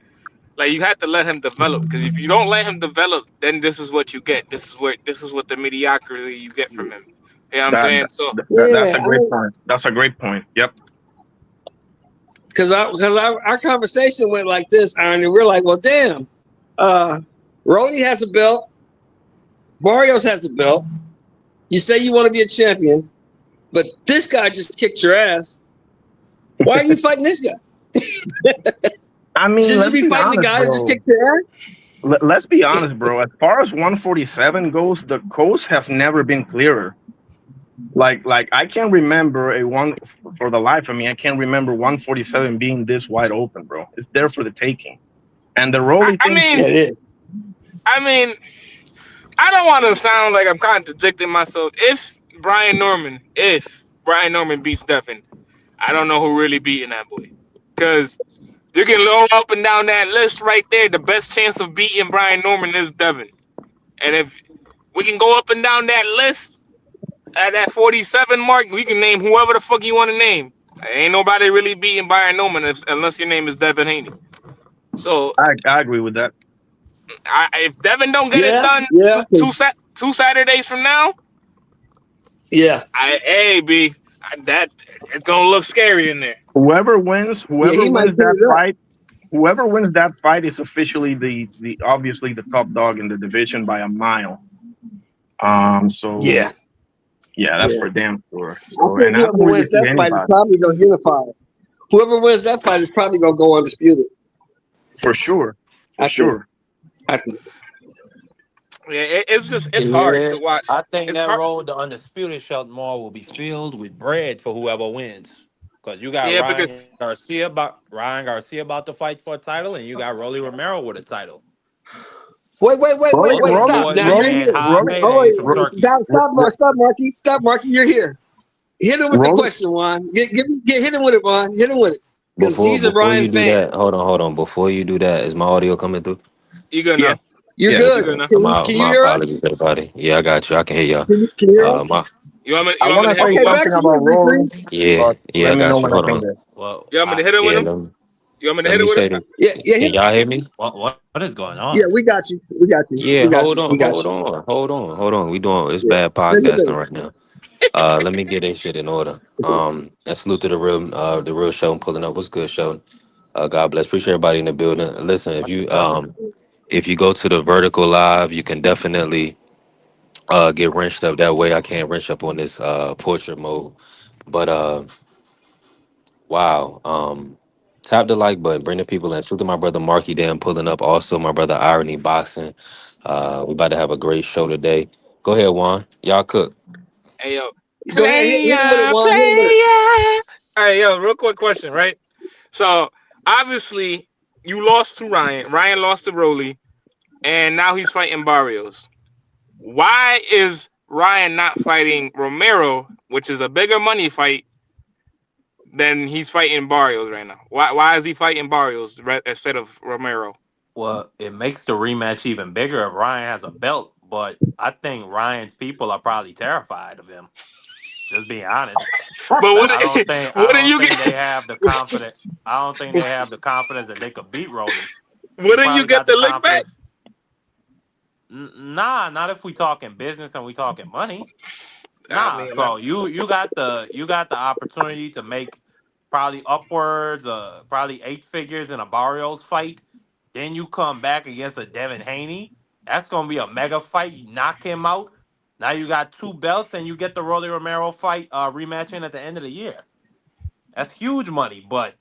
Like you have to let him develop because if you don't let him develop, then this is what you get. This is what the mediocrity you get from him. You know what I'm That, saying? So that's Yeah, a great point. That's a great point. Yep. because our conversation went like this, Aaron, and we're like, well, damn. Rody has a belt. Barrios has a belt. You say you want to be a champion, but this guy just kicked your ass. Why are you fighting this guy? I mean, Shouldn't you let's be be fighting the honest, guy that just bro. kicked your ass? Let's be honest, bro. As far as 147 goes, the coast has never been clearer. Like I can't remember a one for the life of me. I can't remember 147 being this wide open, bro. It's there for the taking. And the I, Rolly I thing mean, Yeah, it is. I mean, I don't want to sound like I'm contradicting myself. If Brian Norman beats Devin, I don't know who really beating that boy. Because you can go up and down that list right there. The best chance of beating Brian Norman is Devin. And if we can go up and down that list at that 47 mark, we can name whoever the fuck you want to name. Ain't nobody really beating Brian Norman unless your name is Devin Haney. So I agree with that. if Devin don't get it Yeah, done yeah, two Saturdays from now, yeah, that it's gonna look scary in there. Whoever wins, yeah. whoever He might wins put that it up. fight, whoever wins that fight is officially the obviously the top dog in the division by a mile. So Yeah, yeah, that's yeah. for damn sure. I So, think and I whoever don't really wins see that fight is anybody probably going to unify. Whoever wins that fight is probably going to go undisputed. for sure, for I think. sure. I think. Yeah, it's hard Yeah, to watch. I think It's that hard. road, the undisputed Shelton Mall, will be filled with bread for whoever wins. Because you got Yeah, because Ryan Garcia about to fight for a title, and you got Rolly Romero with a title. Rolly, Both Wait. them Rolly, Stop. boys Now been you're Rolly, getting here. high Rolly, Oh, paydays from wait. Turkey. Stop, Marky. Stop, Marky. You're here. Hit him with the Rolly. question, Juan. Hit him with it, Juan. Hit him with it. Because Before he's a before Ryan you do fan. that, hold on. Before you do that, is my audio coming through? you good Yeah, now. You're yeah, it's You good. good. good now. My Can you my hear us? apologies, everybody. Yeah, I got you. I can hear y'all. Can you hear us? My You I want me want to to hit him say with Okay, what? back something to about you, Big Rolly, Green. yeah, but yeah, let I me know got you. when I Hold can on. get. Well, You want me to hit him with Yeah, him? You want me to let hit me him with him? say this. Yeah, Can y'all hear me? what is going yeah. on? We got you. We got you. Yeah, We got hold you. on, We got hold you. on, hold on, hold on. We doing it's Yeah. bad Send the podcasting bill. right now. Let me get this shit in order. And salute to the real show pulling up. What's good, show? God bless. Appreciate everybody in the building. Listen, Much respect. if you go to the vertical live, you can definitely get wrenched up that way. I can't wrench up on this portrait mode. But wow. Tap the like button, bring the people in. Salute to my brother Marky Dan pulling up. Also my brother Irony Boxing. We about to have a great show today. Go ahead, Juan. Y'all cook. Hey yo, Go ahead. Hit him with it, player, Juan. Hit him with it. player. All right, yo, real quick question, right? So obviously you lost to Ryan. Ryan lost to Rolly, and now he's fighting Barrios. Why is Ryan not fighting Romero, which is a bigger money fight, than he's fighting Barrios right now? Why is he fighting Barrios instead of Romero? Well, it makes the rematch even bigger if Ryan has a belt, but I think Ryan's people are probably terrified of him. Just being honest. But what I what do don't you think they get? have the confidence. I don't think they have the confidence that they could beat Rolly. They What do you probably get got the the lick back? confidence. Nah, not if we talking business and we talking money. I Nah, mean, so you got the opportunity to make probably upwards, probably 8 figures in a Barrios fight. Then you come back against a Devin Haney. That's gonna be a mega fight. You knock him out. Now you got 2 belts, and you get the Rolly Romero fight rematch in at the end of the year. That's huge money, but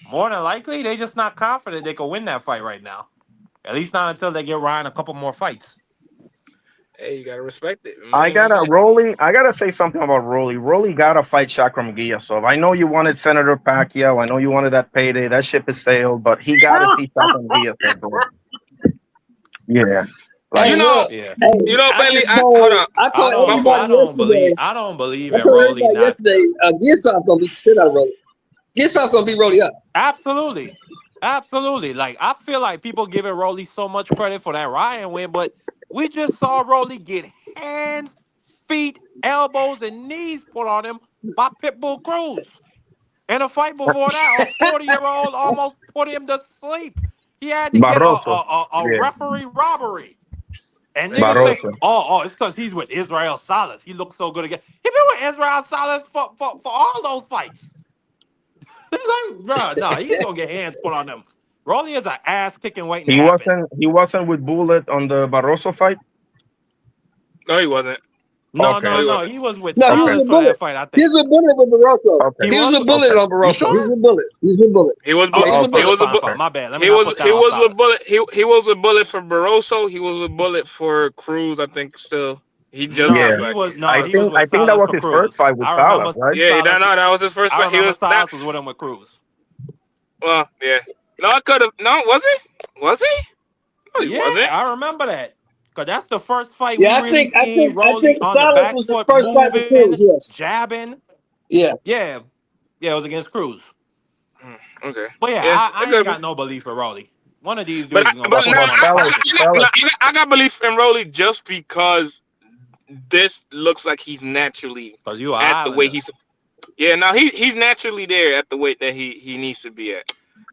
more than likely they just not confident they can win that fight right now. At least not until they get Ryan a couple more fights. hey, you gotta respect it. I Man, gotta Rolly. I gotta say something about Rolly. Rolly gotta fight Shakram Giyasov. I know you wanted Senator Pacquiao. I know you wanted that payday. That ship is sailed. But he gotta see Shakram Giyasov, bro. Yeah, Hey, you like know, look. Yeah. Hey, Belly. Hold on. I I told don't everybody I don't believe yesterday. I don't believe I in told Rolly everybody not yesterday. Gilsoft gonna beat the shit out of Rolly. Gilsoft gonna beat Rolly up. absolutely. Absolutely. Like I feel like people giving Rolly so much credit for that Ryan win, but we just saw Rolly get hands, feet, elbows, and knees put on him by Pitbull Cruz. In a fight before that, a 40-year-old almost put him to sleep. He had to get a, Barroso. a, a, a Yeah, referee robbery. And niggas Man, say, Barroso. it's because he's with Israel Salas. He looks so good again. He been with Israel Salas for all those fights. It's like, bro, no, he ain't gonna get hands put on him. Rolly is an ass kicking waiting to He happen. wasn't. He wasn't with Bullet on the Barroso fight. no, he wasn't. No, Okay. No, no, he no. wasn't. He was with No, he was Okay. Salas with for Bullet. that fight, I He was think. with Bullet with Barroso. Okay. He He was was. with Bullet Okay. on You Barroso. He was sure? with Bullet. He was with Bullet. He was. Yeah, he was with Okay, He Okay. Bullet. was. fine, fine. Okay. My bad. Let me He not was put that he on was Salas. with Bullet. He was with Bullet for Barroso. He was with Bullet for Cruz. I think still. He just No, got Yeah. he back. was I he was think. I with think that Salas was for his Cruz. first fight with I Salas, remember right? Yeah, Salas. that was his first I fight. He remember was that. Salas was with him with Cruz. Well, yeah. No, I could have. No, was he? Was he? No, he Yeah, wasn't. I remember that. Cause that's the first fight we Yeah, really seen I Rolly think on the Silas back was his foot, first fight with moving, Cruz. Yes. jabbing. Yeah. Yeah, yeah, it was against Cruz. Okay. But yeah, Yeah, it I ain't could be. got no belief in Rolly. One of these But dudes is gonna but Talking put now him about on the Salas. carpet. Salas. I got belief in Rolly just because this looks like he's naturally Cause you an at the weight Islander. he's. Yeah, now he's naturally there at the weight that he needs to be at.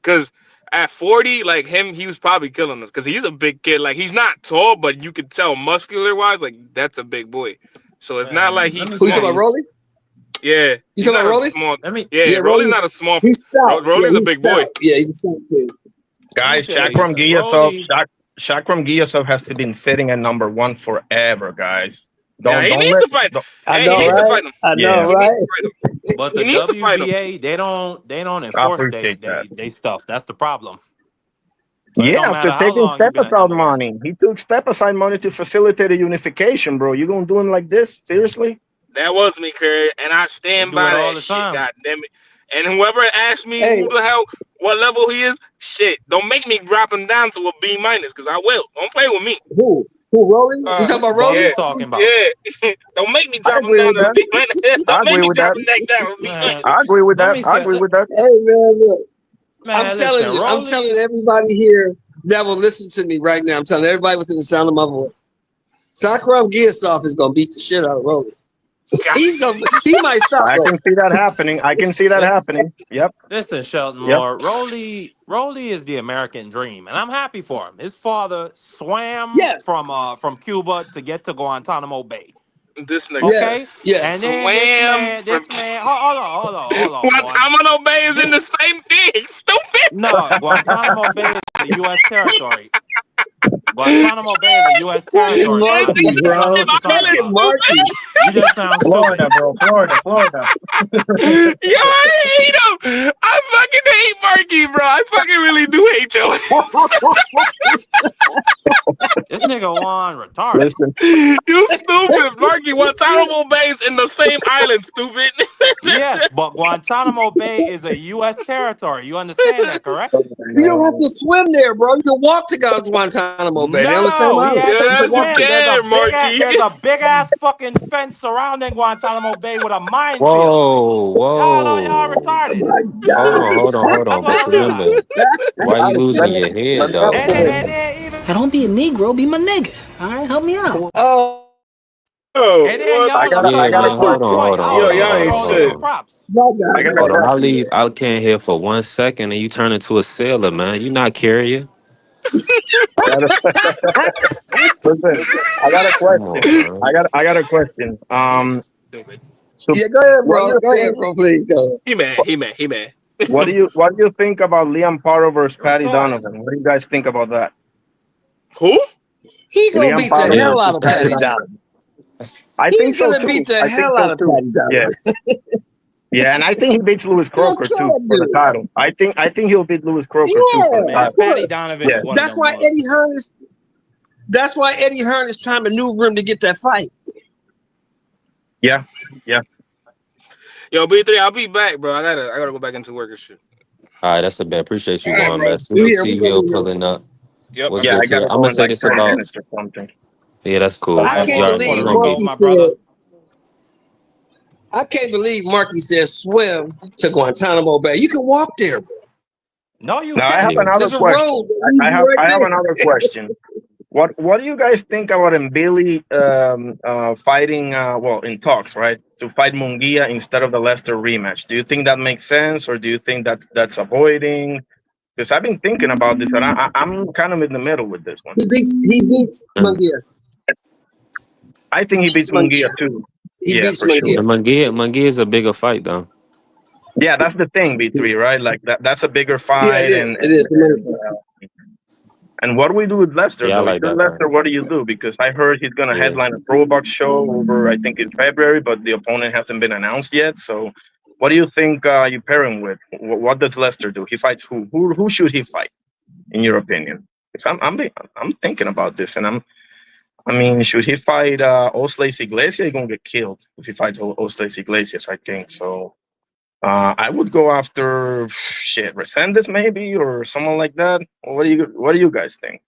Cause at 40, like him, he was probably killing us. Cause he's a big kid. Like he's not tall, but you could tell muscular wise, like that's a big boy. So it's not like Man, let he's me Who you tell talking small. about, you. Rolly? Yeah, You he's talking not about a Rolly? small. Let me Yeah, Yeah, Rolly's Rolly's not a small. he's stout. Yeah, Rolly's a he's big boy. stout. Yeah, he's a stout kid. let me Guys, tell you Shakram something. Giyasov. Rolly, Shakram Giyasov has been sitting at number one forever, guys. Yeah, he Don't needs let. to fight. Don't, I Hey, he know, needs yeah. to right? fight him. I know, Yeah. He needs right? to fight him. but He the needs to fight him. WBA they don't I enforce appreciate that. they stuff. That's the problem. So it Yeah, don't after matter how taking long step you've been at aside number one. money, he took step aside money to facilitate a unification, bro. You gonna do him like this? Seriously? That was me, Curry, and I They stand do by it all that the shit. time. God damn it! And whoever asks me Hey, who the hell, what level he is, shit, don't make me drop him down to a B minus, cause I will. Don't play with me. who? Who, Rolly? You talking Which about ball Rolly? you Yeah, talking about? yeah. Don't make me I drop him agree down with to a that. B minus. I Don't make agree me with drop that. him back down to a B Man, minus. I agree with let that. me I say agree with that. Hey man, look. I'm telling listen, you, I'm telling Rolly. everybody here that will listen to me right now. I'm telling everybody within the sound of my voice. Sakram Giyasov is gonna beat the shit out of Rolly. He might stop I Rolly. can see that happening. I can see that Listen, happening. Yep. listen, Shelton Yep. Moore. Rolly is the American dream, and I'm happy for him. His father swam Yes, from Cuba to get to Guantanamo Bay. This nigga Okay, yes, and yes. then swam from this man, hold on, Guantanamo Bay is in the This same thing. Stupid. no, Guantanamo Bay is a U.S. territory. Guantanamo Bay is a U.S. Fucking territory, It's son. Marky, in You the don't know bro. same what you're talking island. Fucking about. Marky. Stupid. You just sound Florida, stupid. bro. Florida. Yo, I hate him. I fucking hate Marky, bro. I fucking really do hate your ass. This nigga Juan retarded. Listen, You stupid, Marky. Guantanamo Bay's in the same island, stupid. Yes, but Guantanamo Bay is a U.S. territory. You understand that, correct? You don't have to swim there, bro. You can walk to Guantanamo Bay. They're on the same No, he island. had to You can Yes, you walk swim. there. can, Marky. There's a big ass fucking fence surrounding Guantanamo Bay with a minefield. Whoa, Y'all whoa. started. My Hold That's on. what But I realized. remember, why you Let losing me your let head me ask though? you this. And then even Now don't be a Negro, be my nigga. All right, help me out. Oh, Oh, and then what? I y'all got a, I Yeah, got a y'all man. on Hold on, question. point. hold on, I was Yo, hold on, giving y'all the hold ain't on, bros hold their shit. on. props. my God, I got a Hold on. question. I can't hear for 1 second, and you turn into a sailor, man. You not carrier. I got a, listen. I got a Come question. on, man. I got a question. That nigga's stupid. So yeah, go ahead, what do bro. you Go ahead, think? bro. Please go. He mad. He mad. He mad. What do you think about Liam Paro versus Patty Retarded. Donovan? What do you guys think about that? Who? He gonna Liam beat the Paro Liam, hell versus out of Patty Patty Donovan. Donovan. I think He's so gonna too. beat the I think hell so out of too. Patty Yeah, Donovan. yeah, and I think he beats Lewis He'll Croker kill too that for the dude. title. I think he'll beat Lewis Croker too for the Yeah, Man, title. of Patty course. Donovan Yeah, is one of That's them why Eddie mugs. Hearn is. That's why Eddie Hearn is trying to maneuver him to get that fight. yeah, yeah. Yo, B3, I'll be back, bro. I gotta go back into work and shit. all right, that's a bet. Appreciate you All right, going, bro. man. We Yep. Super here. We T gonna Hill be here. pulling up. Yep. What's Yeah, good I to you? gotta I'm go gonna in say like this 30 about. minutes or something. Yeah, that's cool. I I You got can't one already for you the believe gonna get. road, Marky my brother. said. I can't believe Marky said swim to Guantanamo Bay. You can walk there, bro. No, you Now I have can't. Yeah. another There's a road question. that leads you right I have another there. question. What do you guys think about Mbili fighting in talks, right? To fight Mungia instead of the Leicester rematch. Do you think that makes sense, or do you think that's avoiding? Because I've been thinking about this, and I'm kind of in the middle with this one. He beats And Munguia. I think he beats Mungia too. He Yeah, beats for sure. Munguia. the Mangia is a bigger fight though. Yeah, that's the thing, B3, right? Like that's a bigger Yeah, it fight, is. It is. and what do we do with Lester Yeah, I though? If like you're that fight. Lester, what do you do? Because I heard he's gonna Yeah. headline a Pro Box show over, I think, in February, but the opponent hasn't been announced yet. So, what do you think you pair him with? What does Lester do? He fights who? Who should he fight, in your opinion? 'Cause I'm thinking about this, and I mean, should he fight Osleis Iglesias? He's gonna get killed if he fights Osleis Iglesias, I think so. I would go after shit Resendez maybe or someone like that. What do you guys think?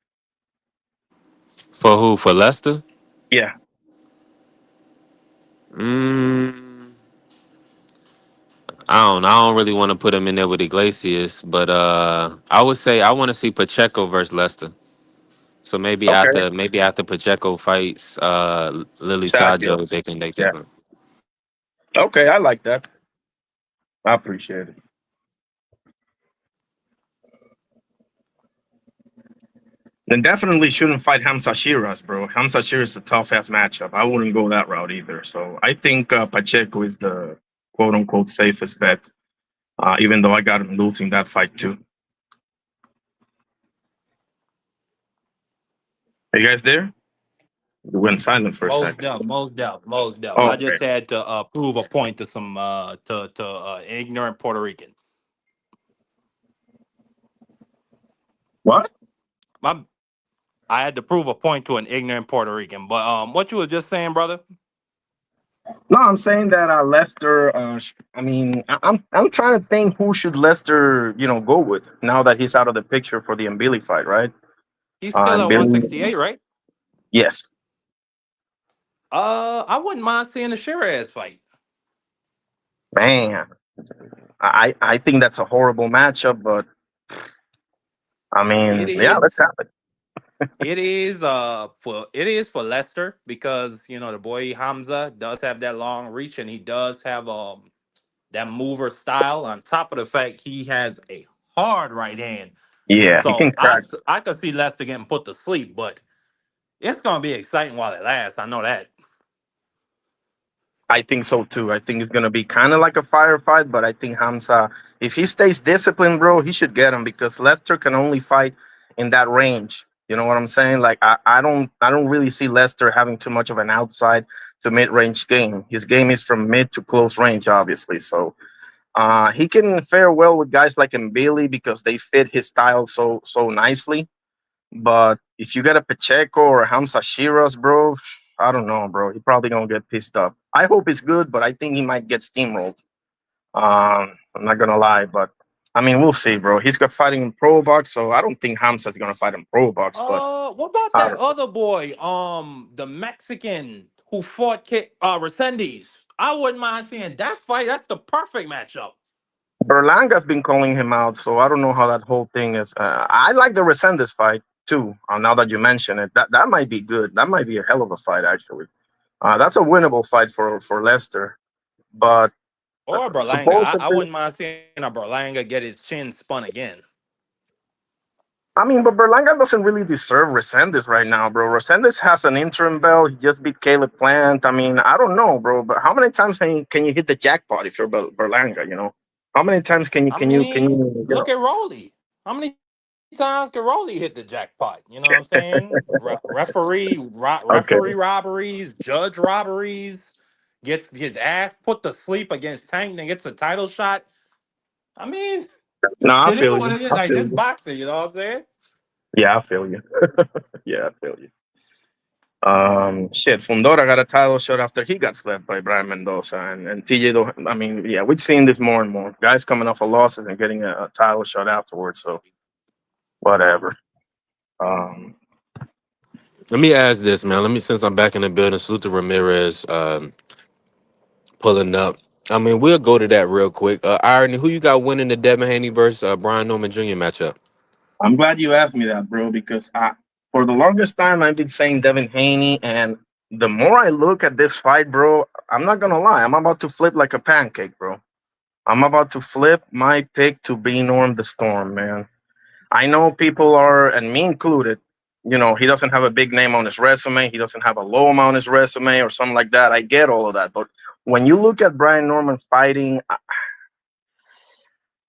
For who? For Leicester? Yeah. Mm, I don't know. I don't really want to put him in there with Iglesias, but I would say I want to see Pacheco versus Leicester. So Okay. maybe after Pacheco fights Lily Sadio. Sajo, they Yeah. can. Okay, I like that. I appreciate it. Then definitely shouldn't fight Hamza Shiraz, bro. Hamza Shiraz is a tough ass matchup. I wouldn't go that route either. So I think Pacheco is the quote unquote safest bet. Even though I got him losing that fight too. Are you guys there? You went silent for a Most second. deaf, most deaf, most deaf. Oh, I okay. just had to prove a point to some ignorant Puerto Rican. What? My, I had to prove a point to an ignorant Puerto Rican. But what you was just saying, brother? No, I'm saying that Lester. I mean, I'm trying to think who should Lester, go with now that he's out of the picture for the Mbili fight, right? He's still at Mbili, 168, right? yes, I wouldn't mind seeing a Shiraz fight. man. I think that's a horrible matchup, but I It mean, yeah, let's is. have it. It is for Leicester because the boy Hamza does have that long reach and he does have that mover style. On top of the fact he has a hard right hand, Yeah, he so can crack. I could see Leicester getting put to sleep. But it's gonna be exciting while it lasts. I know that. I think so too. I think it's gonna be kind of like a firefight, but I think Hamza, if he stays disciplined, bro, he should get him because Lester can only fight in that range. You know what I'm saying? Like I don't really see Lester having too much of an outside to mid range game. His game is from mid to close range, obviously. So he can fare well with guys like Mbili because they fit his style so nicely. But if you get a Pacheco or Hamza Shiraz, bro, I don't know, bro. He probably gonna get pissed off. I hope it's good, but I think he might get steamrolled. I'm not gonna lie, but I mean, we'll see, bro. He's got fighting in Pro Box, so I don't think Hamza's gonna fight in Pro Box. But What about I that don't know. other boy, the Mexican who fought Resendez? I wouldn't mind seeing that fight. That's the perfect matchup. Berlanga's been calling him out, so I don't know how that whole thing is. I like the Resendez fight too. Now that you mention it, that might be good. That might be a hell of a fight, actually. That's a winnable fight for Lester. But Or Berlanga. I supposedly, wouldn't mind seeing a Berlanga get his chin spun again. I mean, but Berlanga doesn't really deserve Resendez right now, bro. Resendez has an interim belt. He just beat Caleb Plant. I mean, I don't know, bro. But how many times can you hit the jackpot if you're Berlanga? You know, how many times can you I can you can mean, you? You look know? at Rolly. How many times can Rolly hit the jackpot? You know what I'm saying? Okay. Referee robberies, judge robberies, gets his ass put to sleep against Tank, then gets a title shot. I mean, No, I it is feel what you. it is. I Like feel this you. boxing, you know what I'm saying? Yeah, I feel you. Yeah, I feel you. Shit, Fundora got a title shot after he got slapped by Brian Mendoza and TJ. I mean, yeah, we're seeing this more and more. Guys coming off of losses and getting a title shot afterwards. So whatever. Um, Let me ask this, man. Let me, since I'm back in the building, salute to Ramirez pulling up. I mean, we'll go to that real quick. Irony, who you got winning the Devin Haney versus Brian Norman Jr. matchup? I'm glad you asked me that, bro, because for the longest time I've been saying Devin Haney, and the more I look at this fight, bro, I'm not gonna lie, I'm about to flip like a pancake, bro. I'm about to flip my pick to be Norm the Storm, man. I know people are, and me included, you know, he doesn't have a big name on his resume. He doesn't have a low amount on his resume or something like that. I get all of that. But when you look at Brian Norman fighting,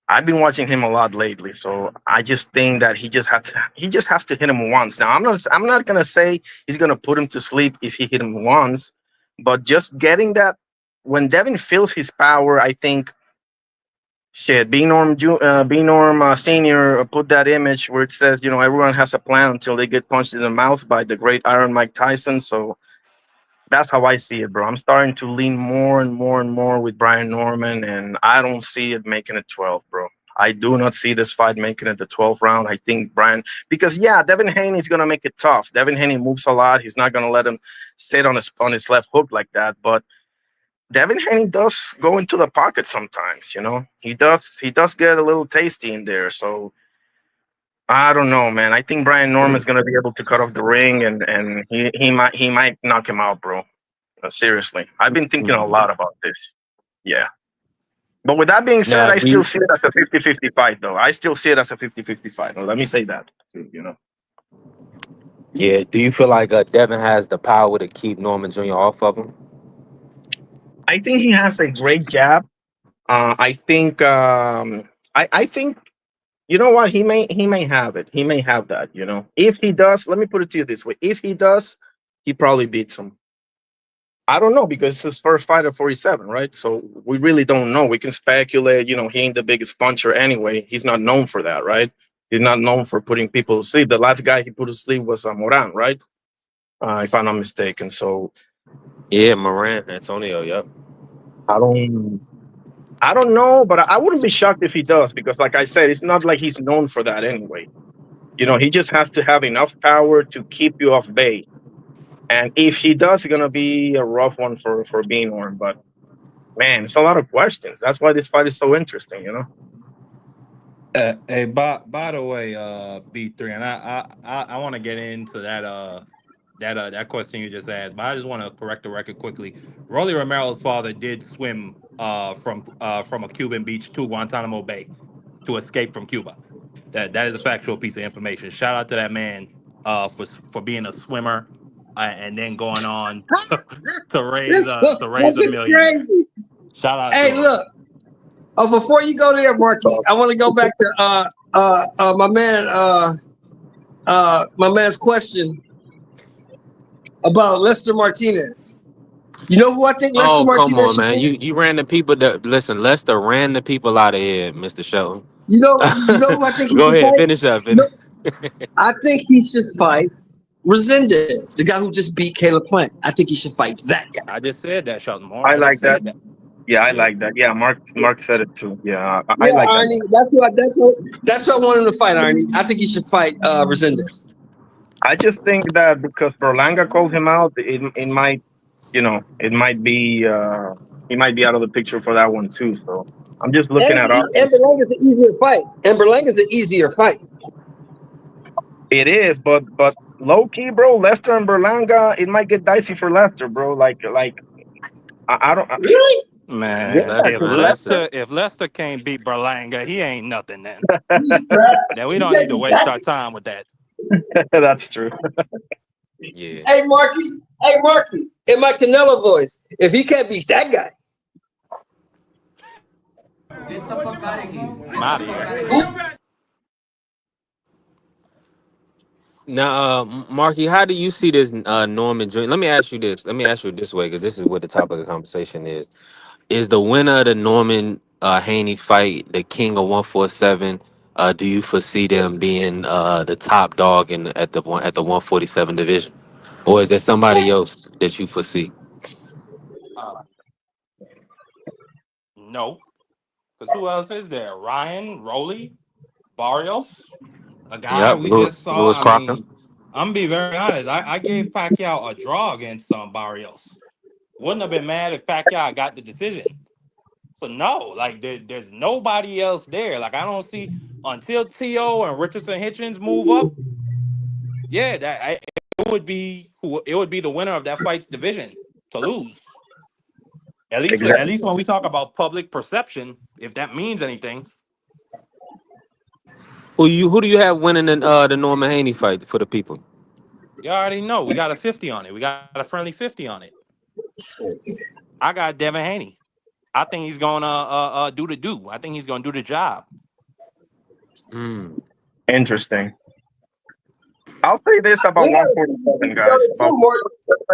I've been watching him a lot lately. So I just think that he just has to hit him once. Now I'm not gonna say he's gonna put him to sleep if he hit him once, but just getting that when Devin feels his power, I think shit, B Norm Senior put that image where it says, you know, everyone has a plan until they get punched in the mouth by the great Iron Mike Tyson. So that's how I see it, bro. I'm starting to lean more and more and more with Brian Norman, and I don't see it making it 12, bro. I do not see this fight making it the 12th round. I think because yeah, Devin Haney is gonna make it tough. Devin Haney moves a lot. He's not gonna let him sit on his left hook like that, but Devin Haney does go into the pocket sometimes, you know. He does get a little tasty in there. So I don't know, man. I think Brian Norman's gonna be able to cut off the ring, and he might knock him out, bro. Seriously, I've been thinking a lot about this. Yeah. But with that being said, Now, I do still you, see it as a 50-50 fight, though. I still see it as a 50-50 fight. Now, let me say that, you know. yeah, do you feel like Devin has the power to keep Norman Jr. off of him? I think he has a great jab. I think you know what, he may have it. He may have that. You know, if he does, let me put it to you this way: if he does, he probably beats him. I don't know because it's his first fight at 47, right? So we really don't know. We can speculate. You know, he ain't the biggest puncher anyway. He's not known for that, right? He's not known for putting people to sleep. The last guy he put to sleep was Moran, right? If I'm not mistaken. So Yeah, Moran, Antonio, yep. I don't. I don't know, but I wouldn't be shocked if he does because, like I said, it's not like he's known for that anyway. You know, he just has to have enough power to keep you off base. And if he does, it's gonna be a rough one for Beanhorn. But man, it's a lot of questions. That's why this fight is so interesting. You know. Hey, by the way, B3, and I want to get into that question you just asked, but I just want to correct the record quickly. Rolly Romero's father did swim from a Cuban beach to Guantanamo Bay to escape from Cuba. That is a factual piece of information. Shout out to that man for being a swimmer and then going on This to raise a fucking millionaire. crazy. Shout out Hey, to him. look. Oh, before you go there, Marquis, I want to go back to my man's question about Lester Martinez. You know who I think Lester Oh, come Martinez on, should man. fight? You ran the people that listen, Lester ran the people out of here, Mr. Shelton. You know who I think he Go should ahead, fight? finish up. You know, I think he should fight Resendez, the guy who just beat Caleb Plant. I think he should fight that guy. I just said that, Shelton Moore. I I just like that. said that. Yeah, I Yeah. like that. Yeah, Mark said it too. Yeah, I Yeah, like that. Arnie. That's what I want him to fight, Arnie. I think he should fight Resendez. I just think that because Berlanga called him out, it might, you know, it might be. he might be out of the picture for that one too. So I'm just looking And, at and options. Berlanga's an easier fight. And Berlanga's an easier fight. It is, but low key, bro, Lester and Berlanga, it might get dicey for Lester, bro. Like I don't. Really? Yeah, Man, Lester, if because man. Lester. Lester can't beat Berlanga, he ain't nothing then. Then we You don't need can't to be waste that. our time with that. That's true. Yeah. Hey, Marky. Hey, Marky. In my Canelo voice, if he can't beat that guy, I'm out of here. Now, Marky, how do you see this Norman Jr.? Let me ask you this. Let me ask you it this way, because this is what the topic of conversation is. Is the winner of the Norman Haney fight the king of 147? Do you foresee them being the top dog at the 147 division, or is there somebody else that you foresee? Uh, no, because who else is there? Ryan, Rowley, Barrios, a guy Yep, we just saw. Lewis I Crocker. mean, I'm gonna be very honest. I gave Pacquiao a draw against Barrios. Wouldn't have been mad if Pacquiao got the decision. So no, like there's nobody else there. Like I don't see until T.O. and Richardson Hitchens move up. Yeah, it would be the winner of that fight's division to lose. At Exactly. least when we talk about public perception, if that means anything. Who do you have winning the Norman Haney fight for the people? You already know we got a 50 on it. We got a friendly 50 on it. I got Devin Haney. I think he's gonna do the do. I think he's gonna do the job. Mm. Interesting. I'll say this about we got 147, guys. two About more.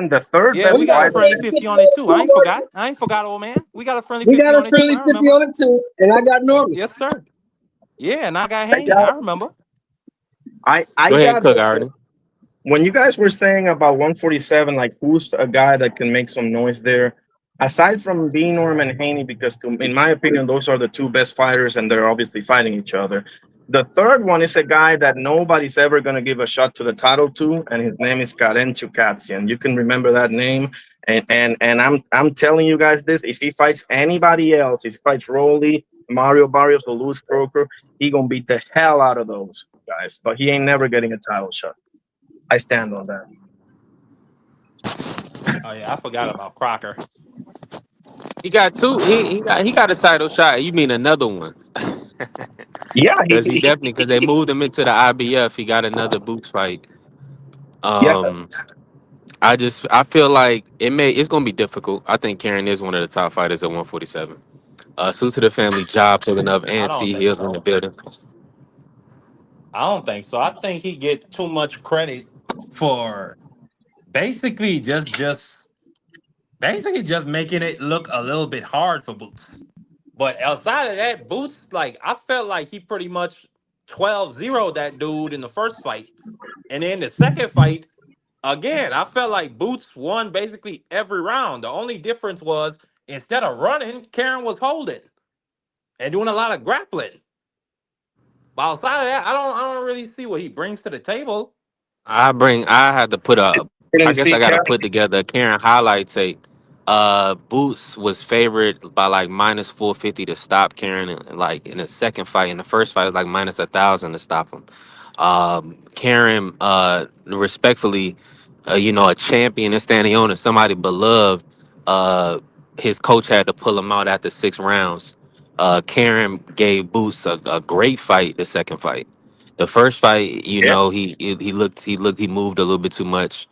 147, the third Yeah, best we We got got a a fighter. friendly friendly 50 50 on it on too. two more. I ain't forgot, old man. We got a friendly We 50 got on a it too. friendly I 50 remember. on it too. And I got Norman. Yes, sir. Yeah, and I got I Haney. got, I remember. I Go ahead, got Cook Arden. when you guys were saying about 147, like who's a guy that can make some noise there? Aside from being Norman Haney, because in my opinion, those are the two best fighters, and they're obviously fighting each other. The third one is a guy that nobody's ever going to give a shot to the title to, and his name is Karen Chukatsian. You can remember that name, and I'm telling you guys this: if he fights anybody else, if he fights Rolly, Mario Barrios, or Luis Croker, he gonna beat the hell out of those guys. But he ain't never getting a title shot. I stand on that. Oh yeah, I forgot about Crocker. He got two. He got a title shot. You mean another one? Yeah, Because they moved him into the IBF. He got another boots fight. yeah, Um, I feel like it's gonna be difficult. I think Karen is one of the top fighters at 147. Salute to the family, job pulling up, I and don't T think Hills in the so. building. I don't think so. I think he gets too much credit for basically just making it look a little bit hard for Boots. But outside of that, Boots, like I felt like he pretty much 12-0 that dude in the first fight. And then the second fight, again, I felt like Boots won basically every round. The only difference was instead of running, Karen was holding and doing a lot of grappling. But outside of that, I don't really see what he brings to the table. I had to put I didn't guess see I got to Cat. put together a Karen highlight tape. Boots was favored by like minus 450 to stop Karen, like in the second fight. In the first fight, it was like minus 1,000 to stop him. Karen, respectfully, a champion and standing on somebody beloved. Uh, his coach had to pull him out after 6 rounds. Karen gave Boots a great fight. The second fight. The first fight, Yeah, he moved a little bit too much.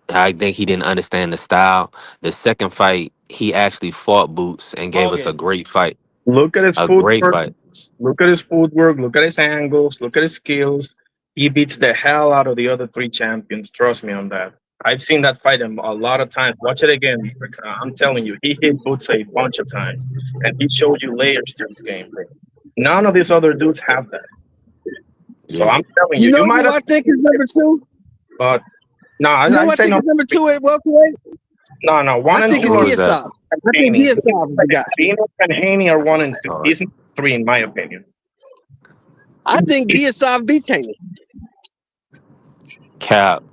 I think he didn't understand the style. The second fight, he actually fought Boots and gave us a Hogan, great fight. look at his A great footwork. fight. Look at his footwork. Look at his angles. Look at his skills. He beats the hell out of the other three champions. Trust me on that. I've seen that fight a lot of times. Watch it again. I'm telling you, he hit Boots a bunch of times, and he showed you layers to his game. None of these other dudes have that. So Yeah. I'm telling You you, you know might who have, I think is number two? but no, You know who I I say think no. is number two at welterweight? No, I one and think two it's Who are is that? Giasov. I think Haney. Giasov is the guy. Venus and Haney are 1 and 2. All right. He's not 3 in my opinion. I think Giasov beats Haney. Cap.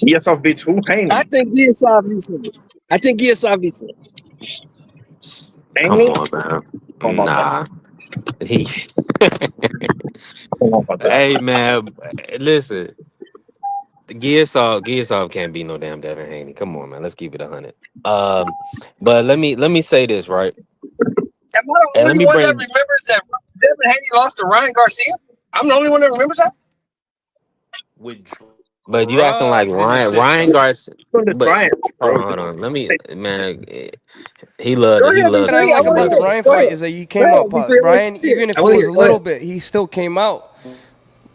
Yes, of beats who? I Haney. think Giasov beats Haney. I think Giasov beats him. Ain't Come he? on, man. How about that? Nah. He How about that? Hey man, listen. Gearsoft can't be no damn Devin Haney. Come on, man. Let's keep it 100. Um, but let me say this, right? Am I the And let only me one that bring remembers that Devin Haney lost to Ryan Garcia? I'm the only one that remembers that. with but you acting like drugs in his Ryan system. Garcia. From the But Triumphs, hold bro. on, hold on. Let me man, Go he ahead, loves What I to B3. I like keep it want about to the real. hear it. Ryan Go fight ahead. is that he Go came ahead, out. B3. I want Ryan, to hear it. even I if it want to was hear a it. Go little ahead. bit, he still came out.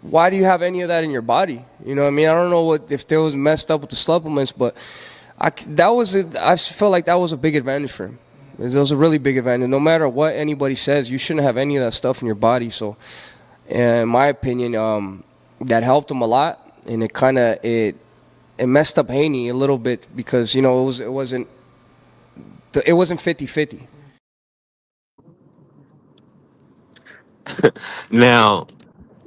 Why do you have any of that in your body? You know what I mean? I don't know if there was messed up with the supplements, but I feel like that was a big advantage for him. It was a really big advantage. No matter what anybody says, you shouldn't have any of that stuff in your body. So, in my opinion, that helped him a lot, and it messed up Haney a little bit because it wasn't 50-50. Now,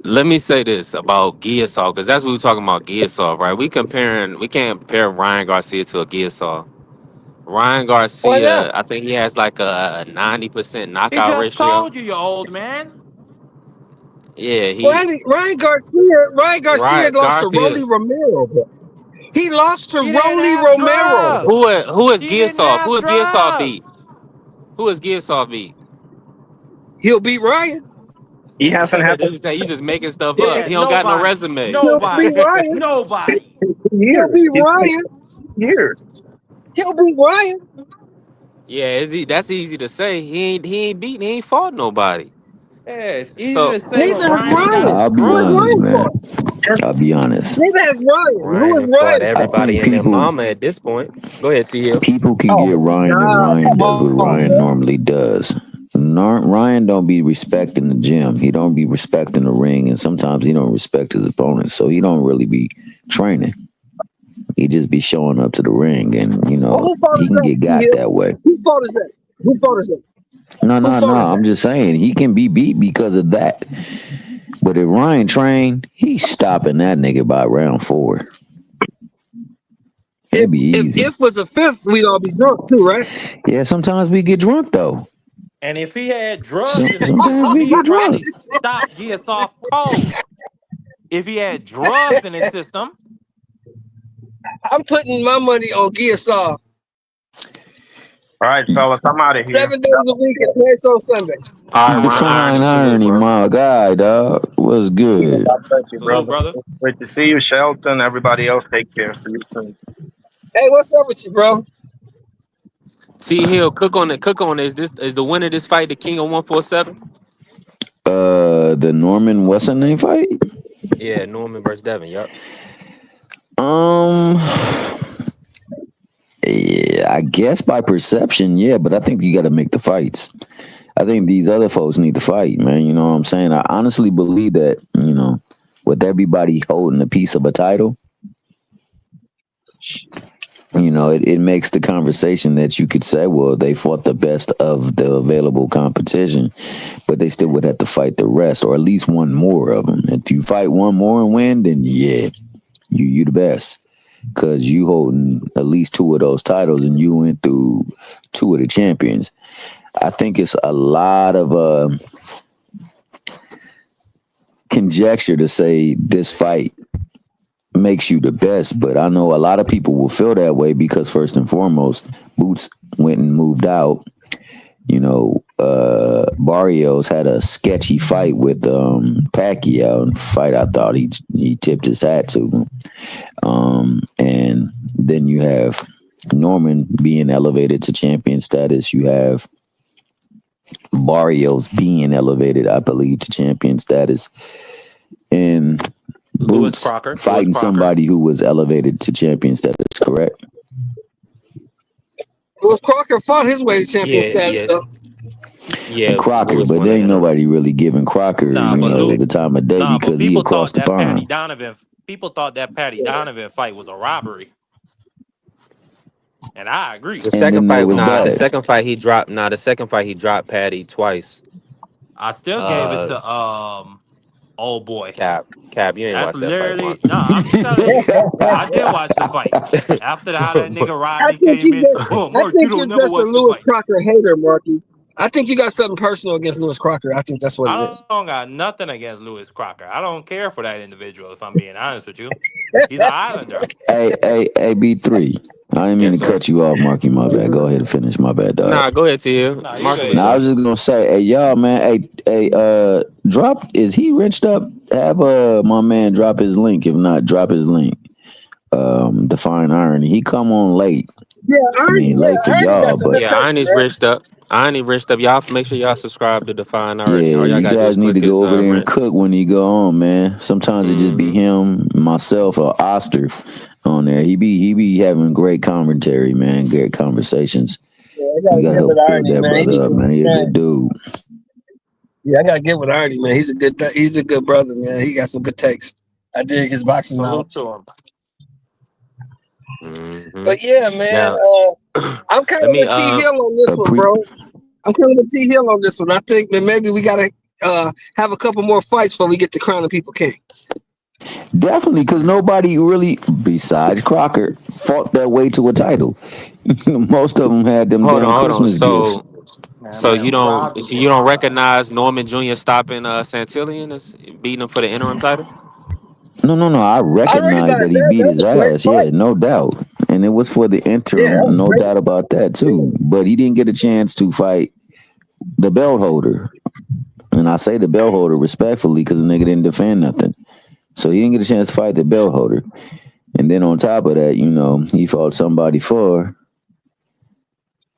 let me say this about Gearsaw, because that's what we're talking about, Gearsaw, right? We can't compare Ryan Garcia to a Gearsaw. Ryan Why not? Garcia, I think he has like a 90% He knockout just ratio. told you, old man. Yeah, he Ryan Garcia lost to Garcia. Rolly Romero. Bro. He lost to He didn't Rolly have Romero. Bro. drugs. Who is He didn't Gearsaw? have Who is Gearsaw beat? drugs. Who is Gearsaw beat? He'll beat Ryan. He hasn't had that You just making stuff up. Yeah, He don't got no nobody. resume. He'll beat Nobody. Ryan. Nobody. in He'll years. beat He's been Ryan. years. He'll beat Ryan. Yeah, that's easy to say. He ain't fought nobody. Yeah, it's easy So to say Neither when has Ryan ain't got Ryan. his I'll be Who has honest, Ryan drugs. man. fought? I'll be honest. Neither has Ryan. Who Ryan has and fought Ryan I fought? everybody think and their people mama at this point. Go ahead, T Hill. people can Oh give my Ryan if God. Ryan Come does what on, Ryan man. normally does. Ryan don't be respecting the gym. He don't be respecting the ring, and sometimes he don't respect his opponents. So he don't really be training. He just be showing up to the ring, and Well, who fought he us can that, get T got Hill? that way. Who fought us that? Who fought us that? No, Who no, no. fought us that? I'm just saying he can be beat because of that. But if Ryan trained, he's stopping that nigga by round 4. It'd If be if easy. if was a fifth, we'd all be drunk too, right? Yeah, sometimes we get drunk though. And if he had drugs in his Sometimes system, we he'd get probably drunk. stop Gearsoft cold. If he had drugs in his system, I'm putting my money on Gearsaw All right, fellas, I'm out of here. 7 days a week and twice on Sunday. All right, Ron Define Irony, salute, irony, bro. my guy, dog. What's Yeah, good? God bless you, salute, brother. brother. Great to see you, Shelton. Everybody else, take care. See you soon. Hey, what's up with you, bro? T Hill, cook on. Is the winner of this fight the King of 147? The Norman what's her name fight? Yeah, Norman versus Devin. Yup. Um, yeah, I guess by perception, yeah, but I think you got to make the fights. I think these other folks need to fight, man. You know what I'm saying? I honestly believe that, with everybody holding a piece of a title, it makes the conversation that you could say, well, they fought the best of the available competition, but they still would have to fight the rest, or at least one more of them. If you fight one more and win, then yeah, you the best, because you holding at least 2 of those titles, and you went through 2 of the champions. I think it's a lot of conjecture to say this fight makes you the best, but I know a lot of people will feel that way because first and foremost, Boots went and moved out. Barrios had a sketchy fight with Pacquiao, and fight I thought he tipped his hat to. And then you have Norman being elevated to champion status. You have Barrios being elevated, I believe, to champion status, and Lewis Boots Crocker. fighting somebody who was elevated to champion status, correct? Well, Crocker fought his way to champion Yeah, status, yeah, though. yeah. And Crocker, Lewis but went there ain't ahead of him. nobody really giving Crocker, Nah, but Yeah. Lou, the time of day nah, but because he people across thought the that Patty pond. Donovan. People thought that Patty Donovan fight was a robbery, and I agree. The And second then fight, they was the bad. second fight he dropped. The second fight he dropped Patty twice. I still gave it Uh, to Oh boy, Cap, you ain't that's watched that fight, literally Mark. no. I'm telling you, I did watch the fight. After how that nigga I Rodney think came you in, just, oh I Mark, you think you're don't never just a watch the Lewis fight. Crocker hater, Marky. I think you got something personal against Lewis Crocker. I think that's what it I is. don't got nothing against Lewis Crocker. I don't care for that individual. If I'm being honest with you, he's an Islander. Hey, B3. I didn't mean Yes, to sir. cut you off, Marky. My bad. Go ahead and finish. My bad, dog. Nah, go ahead, Tia. No, you Market good, was Now I King. was done. just gonna say, hey y'all, man, drop. Is he rinched up? Have my man drop his link. If not, drop his link. Define irony. He come on late. Yeah, I Ernie. mean, late for Yeah, Ernie's got y'all, some but good Yeah, takes, Iron is man. rich up. Iron is rich up. Y'all make sure y'all subscribe to Define Irony. yeah, All y'all you gotta do is guys need click to his go over there and rent. cook when he go on, man. Sometimes it just be Mm-hmm. him, myself, or Oster on there. He be having great commentary, man. Great conversations. Yeah, I We gotta gotta get with help build Ernie, that man. brother up, man. He a Man. good dude. Yeah, I gotta get with Ernie, man. He's a good brother, man. He got some good takes. I dig his boxing Salute knowledge. to him. Mm-hmm. But yeah, man, Now, I'm kind let of me with T Hill on this one, Pre- bro. I'm kind of with T Hill on this one. I think that maybe we gotta have a couple more fights before we get to crowning people king. Definitely, because nobody really, besides Crocker, fought their way to a title. Most of them had them hold damn on, hold on. Christmas gifts. Man, So man, Robbie you don't was recognize Norman Jr. stopping Santillion as beating him for the interim title? No. I I recognize that recognize he that. beat That was his a great ass. Yeah, fight. no doubt. And it was for the Yeah, that interim. was No great. doubt about that, too. But he didn't get a chance to fight the belt holder. And I say the belt holder respectfully because the nigga didn't defend nothing. So he didn't get a chance to fight the belt holder. And then on top of that, he fought somebody for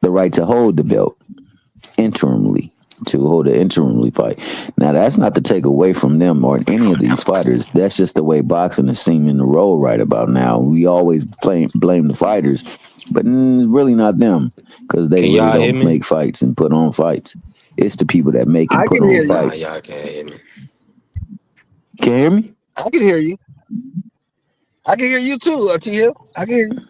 the right to hold the belt interimly, to hold an interimly fight. Now, that's not to take away from them or any of these fighters. That's just the way boxing is seeming to roll right about now. We always blame the fighters, but it's really not them because they Can really y'all hear don't me? make fights and put on fights. It's the people that make and I put can on hear you. Nah, fights. y'all can't hear me. Can you hear me? I can hear you. I can hear you too, T Hill. I can hear you.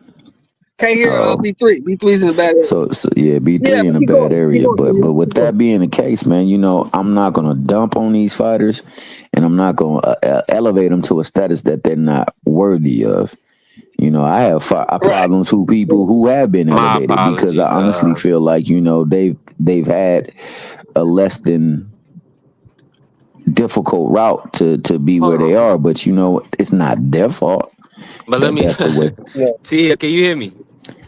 Can't hear Oh, B3. B3's in a bad area. so yeah, Yeah, B3 in but a keep bad going. Keep area. going, T But Hill. with Keep going. that being the case, man, I'm not gonna dump on these fighters, and I'm not gonna elevate them to a status that they're not worthy of. I have Right. problems with people who have been My elevated because I apologies. honestly feel like they've had a less than difficult route to be Hold where they on. are. But it's not their fault But let that me that's the way. Yeah. Tia, can you hear me?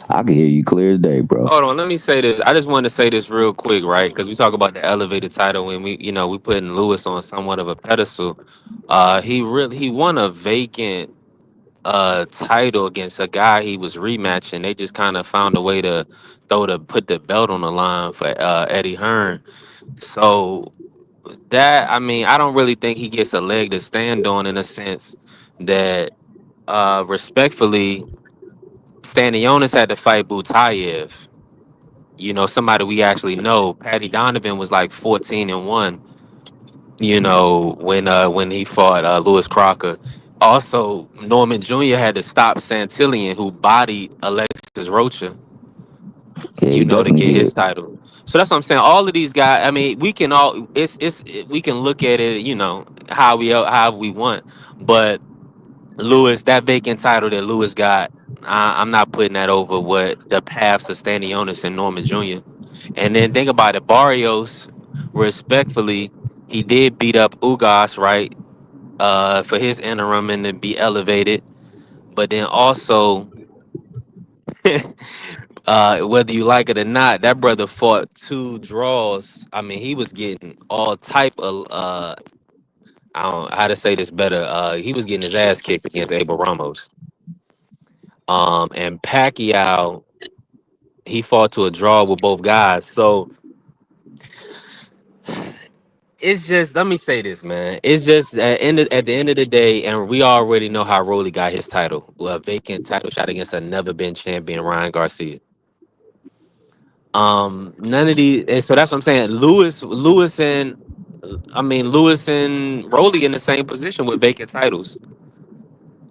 I can hear you clear as day, bro. Hold on, let me say this. I just wanted to say this real quick, right? Because we talk about the elevated title when we putting Lewis on somewhat of a pedestal. He won a vacant title against a guy he was rematching. They just kind of found a way to put the belt on the line for Eddie Hearn. So that, I mean, I don't really think he gets a leg to stand on in a sense that respectfully, Stanionis had to fight Butayev. Somebody we actually know. Patty Donovan was like 14-1, when he fought Lewis Crocker. Also, Norman Jr. had to stop Santillion, who bodied Alexis Rocha, Yeah, he to definitely get his did. title. So that's what I'm saying. All of these guys, I mean, we can all we can look at it, how we want. But Lewis, that vacant title that Lewis got, I'm not putting that over what the paths of Stanionis and Norman Jr. And then think about it, Barrios, respectfully, he did beat up Ugas, right? For his interim and to be elevated. But then also, whether you like it or not, that brother fought 2 draws. I mean, he was getting all type of I don't know how to say this better. He was getting his ass kicked against Abel Ramos. And Pacquiao, he fought to a draw with both guys. So it's just, let me say this, man. It's just at the end of the day, and we already know how Rolly got his title, a vacant title shot against a never been champion Ryan Garcia. None of these, and so that's what I'm saying. Lewis and Rolly in the same position with vacant titles.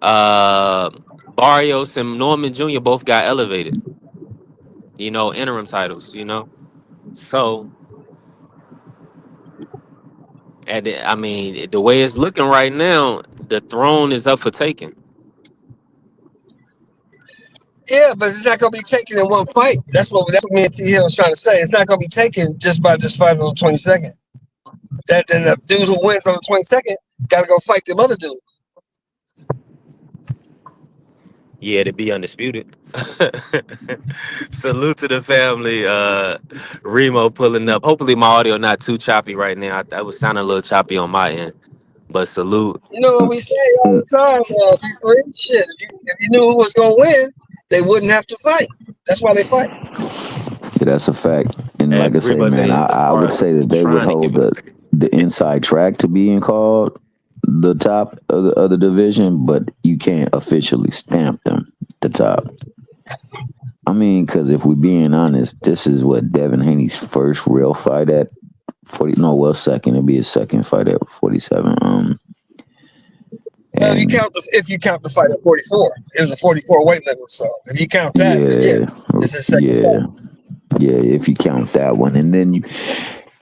Uh, Barrios and Norman Jr. both got elevated, interim titles. So I mean, the way it's looking right now, the throne is up for taking. Yeah, but it's not gonna be taken in one fight. That's what me and T Hill was trying to say. It's not gonna be taken just by just fighting on the 22nd. That then the dude who wins on the 22nd gotta go fight them other dudes. Yeah, to be undisputed. Salute to the family. Remo pulling up. Hopefully my audio not too choppy right now. That was sounding a little choppy on my end. But salute. You know what we say all the time, B3? Shit, if you knew who was gonna win, they wouldn't have to fight. That's why they fight. Yeah, that's a fact. And like I And say, Remo said man, he's I would say that they would trying to hold give it. the inside track to being called the top of the division, but you can't officially stamp them the top. I mean, because if we're being honest, this is what Devin Haney's first real fight at 40. No, well, second. It'd be his second fight at 47. Well, if you count the fight at 44, it was a 44 weight limit. So if you count that, then yeah, this is second fight. Yeah, if you count that one, and then you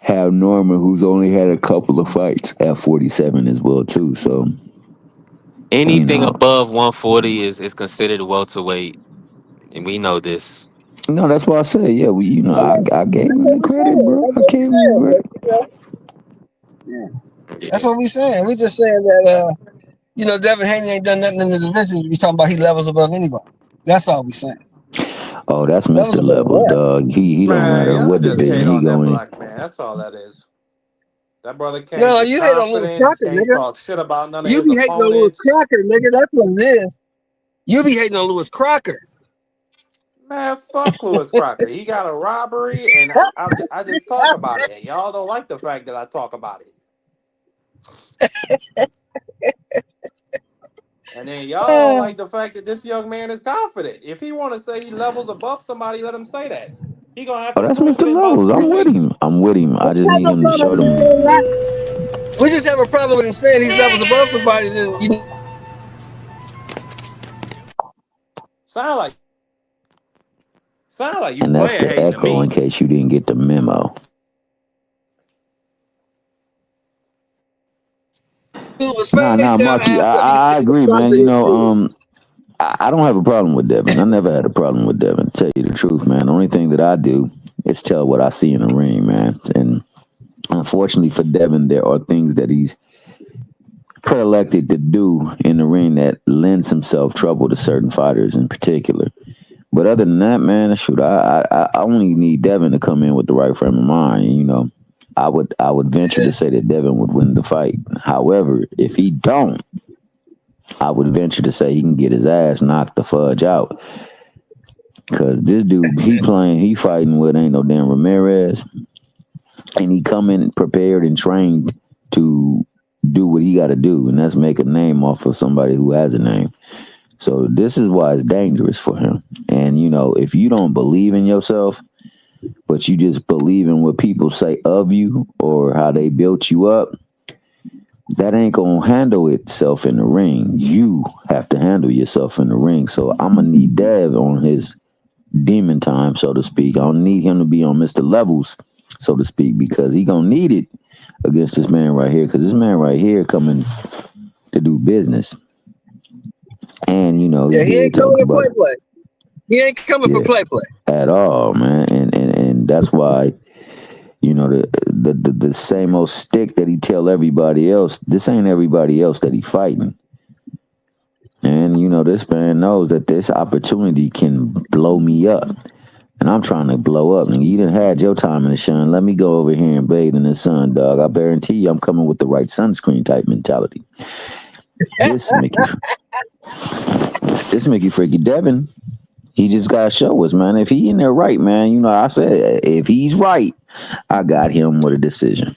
have Norman, who's only had a couple of fights at 47 as well too. So Anything above 140 is considered welterweight. And we know this. no, that's why I said, yeah, I gave him the credit, bro. I gave him the credit. Yeah. That's what we saying. We just saying that Devin Haney ain't done nothing in the division. We talking about he levels above anybody. That's all we saying. Oh, that's Mr. Level, dog. He don't matter what division he going. Black man. That's all that is. That brother can't. No, you hate on Lewis Crocker, nigga. Talk shit about none of you his be hating on Lewis Crocker, nigga. That's what it is. You be hating on Lewis Crocker. Man, fuck Lewis Crocker. He got a robbery, and I just talk about it. And y'all don't like the fact that I talk about it. And then y'all don't like the fact that this young man is confident. If he want to say he levels above somebody, let him say that. He gonna have to that's prove Mr. it in Levels. I'm with him. I just need him to show them. We just have a problem with him saying he levels above somebody. Then sound like you. And that's the echo in case you didn't get the memo. Nah, Marky, I agree, man. I don't have a problem with Devin. I never had a problem with Devin, to tell you the truth, man. The only thing that I do is tell what I see in the ring, man. And unfortunately for Devin, there are things that he's predilected to do in the ring that lends himself trouble to certain fighters in particular. But other than that, man, shoot, I only need Devin to come in with the right frame of mind. I would venture to say that Devin would win the fight. However, if he don't, I would venture to say he can get his ass knocked the fudge out. Because this dude, he fighting with ain't no damn Ramirez. And he coming prepared and trained to do what he got to do. And that's make a name off of somebody who has a name. So this is why it's dangerous for him. And, if you don't believe in yourself, but you just believe in what people say of you or how they built you up, that ain't going to handle itself in the ring. You have to handle yourself in the ring. So I'm going to need Dev on his demon time, so to speak. I don't need him to be on Mr. Levels, so to speak, because he going to need it against this man right here, because this man right here coming to do business. And, he ain't coming to play. He ain't coming for play at all, man. And that's why, the same old stick that he tell everybody else, this ain't everybody else that he fighting. And, this man knows that this opportunity can blow me up. And I'm trying to blow up. And you done had your time in the sun. Let me go over here and bathe in the sun, dog. I guarantee you I'm coming with the right sunscreen type mentality. This Mickey Freaky Devin, he just got to show us, man. If he in there right, man, I said, if he's right, I got him with a decision.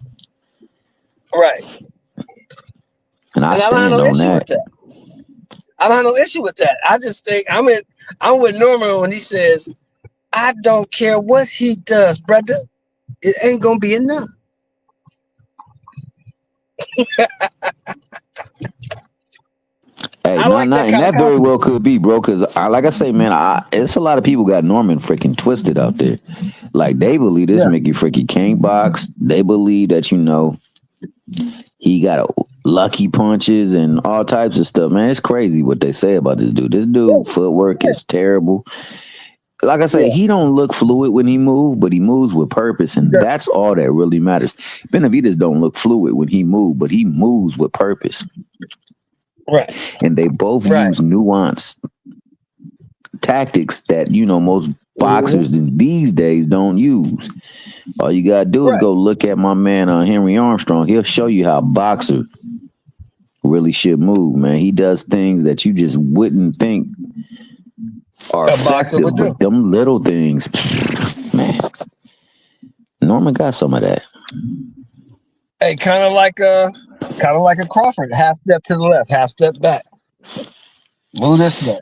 Right. And I stand on that. I don't have no issue with that. I just think I'm with Norman when he says, I don't care what he does, brother. It ain't going to be enough. Hey, and that very well could be, bro. Because, like I say, man, it's a lot of people got Norman freaking twisted out there. Like, they believe this Mickey freaking King box. They believe that, He got lucky punches and all types of stuff, man. It's crazy what they say about this dude. This dude footwork is terrible. Like I say, he don't look fluid when he moves, but he moves with purpose, and that's all that really matters. Benavidez don't look fluid when he moves, but he moves with purpose. Right. And they both use nuanced tactics that, you know, most boxers these days don't use. All you gotta do is go look at my man Henry Armstrong. He'll show you how a boxer really should move, man. He does things that you just wouldn't think are effective, but them little things, man. Norman got some of that. Hey, kind of like a Crawford, half step to the left, half step back. Move this way.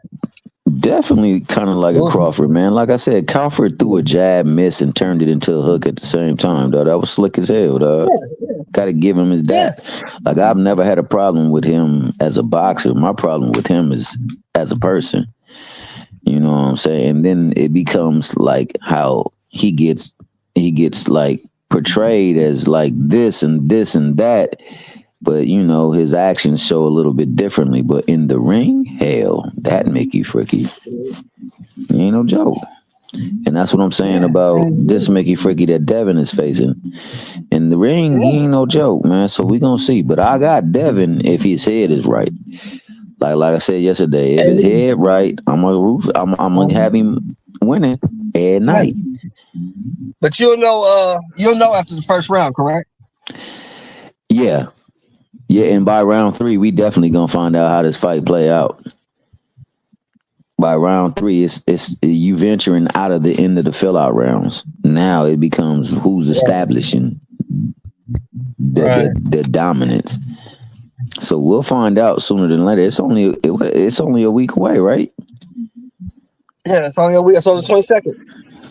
Definitely kind of like a Crawford, man. Like I said, Crawford threw a jab, miss, and turned it into a hook at the same time, though. That was slick as hell, dog. Gotta give him his dap. Like, I've never had a problem with him as a boxer. My problem with him is as a person. You know what I'm saying? And then it becomes like how he gets like portrayed as like this and this and that. But, you know, his actions show a little bit differently. But in the ring, hell, that Mickey Fricky, he ain't no joke. And that's what I'm saying about this Mickey Fricky that Devin is facing. In the ring, he ain't no joke, man. So we gonna see. But I got Devin if his head is right. Like I said yesterday, if his head right, I'm gonna have him winning at night. But you'll know after the first round, correct? Yeah. Yeah, and by round 3, we definitely gonna find out how this fight play out. By round 3, it's you venturing out of the end of the fill out rounds. Now it becomes who's establishing the dominance. So we'll find out sooner than later. It's only a week away, right? Yeah, it's only a week. It's on the 22nd.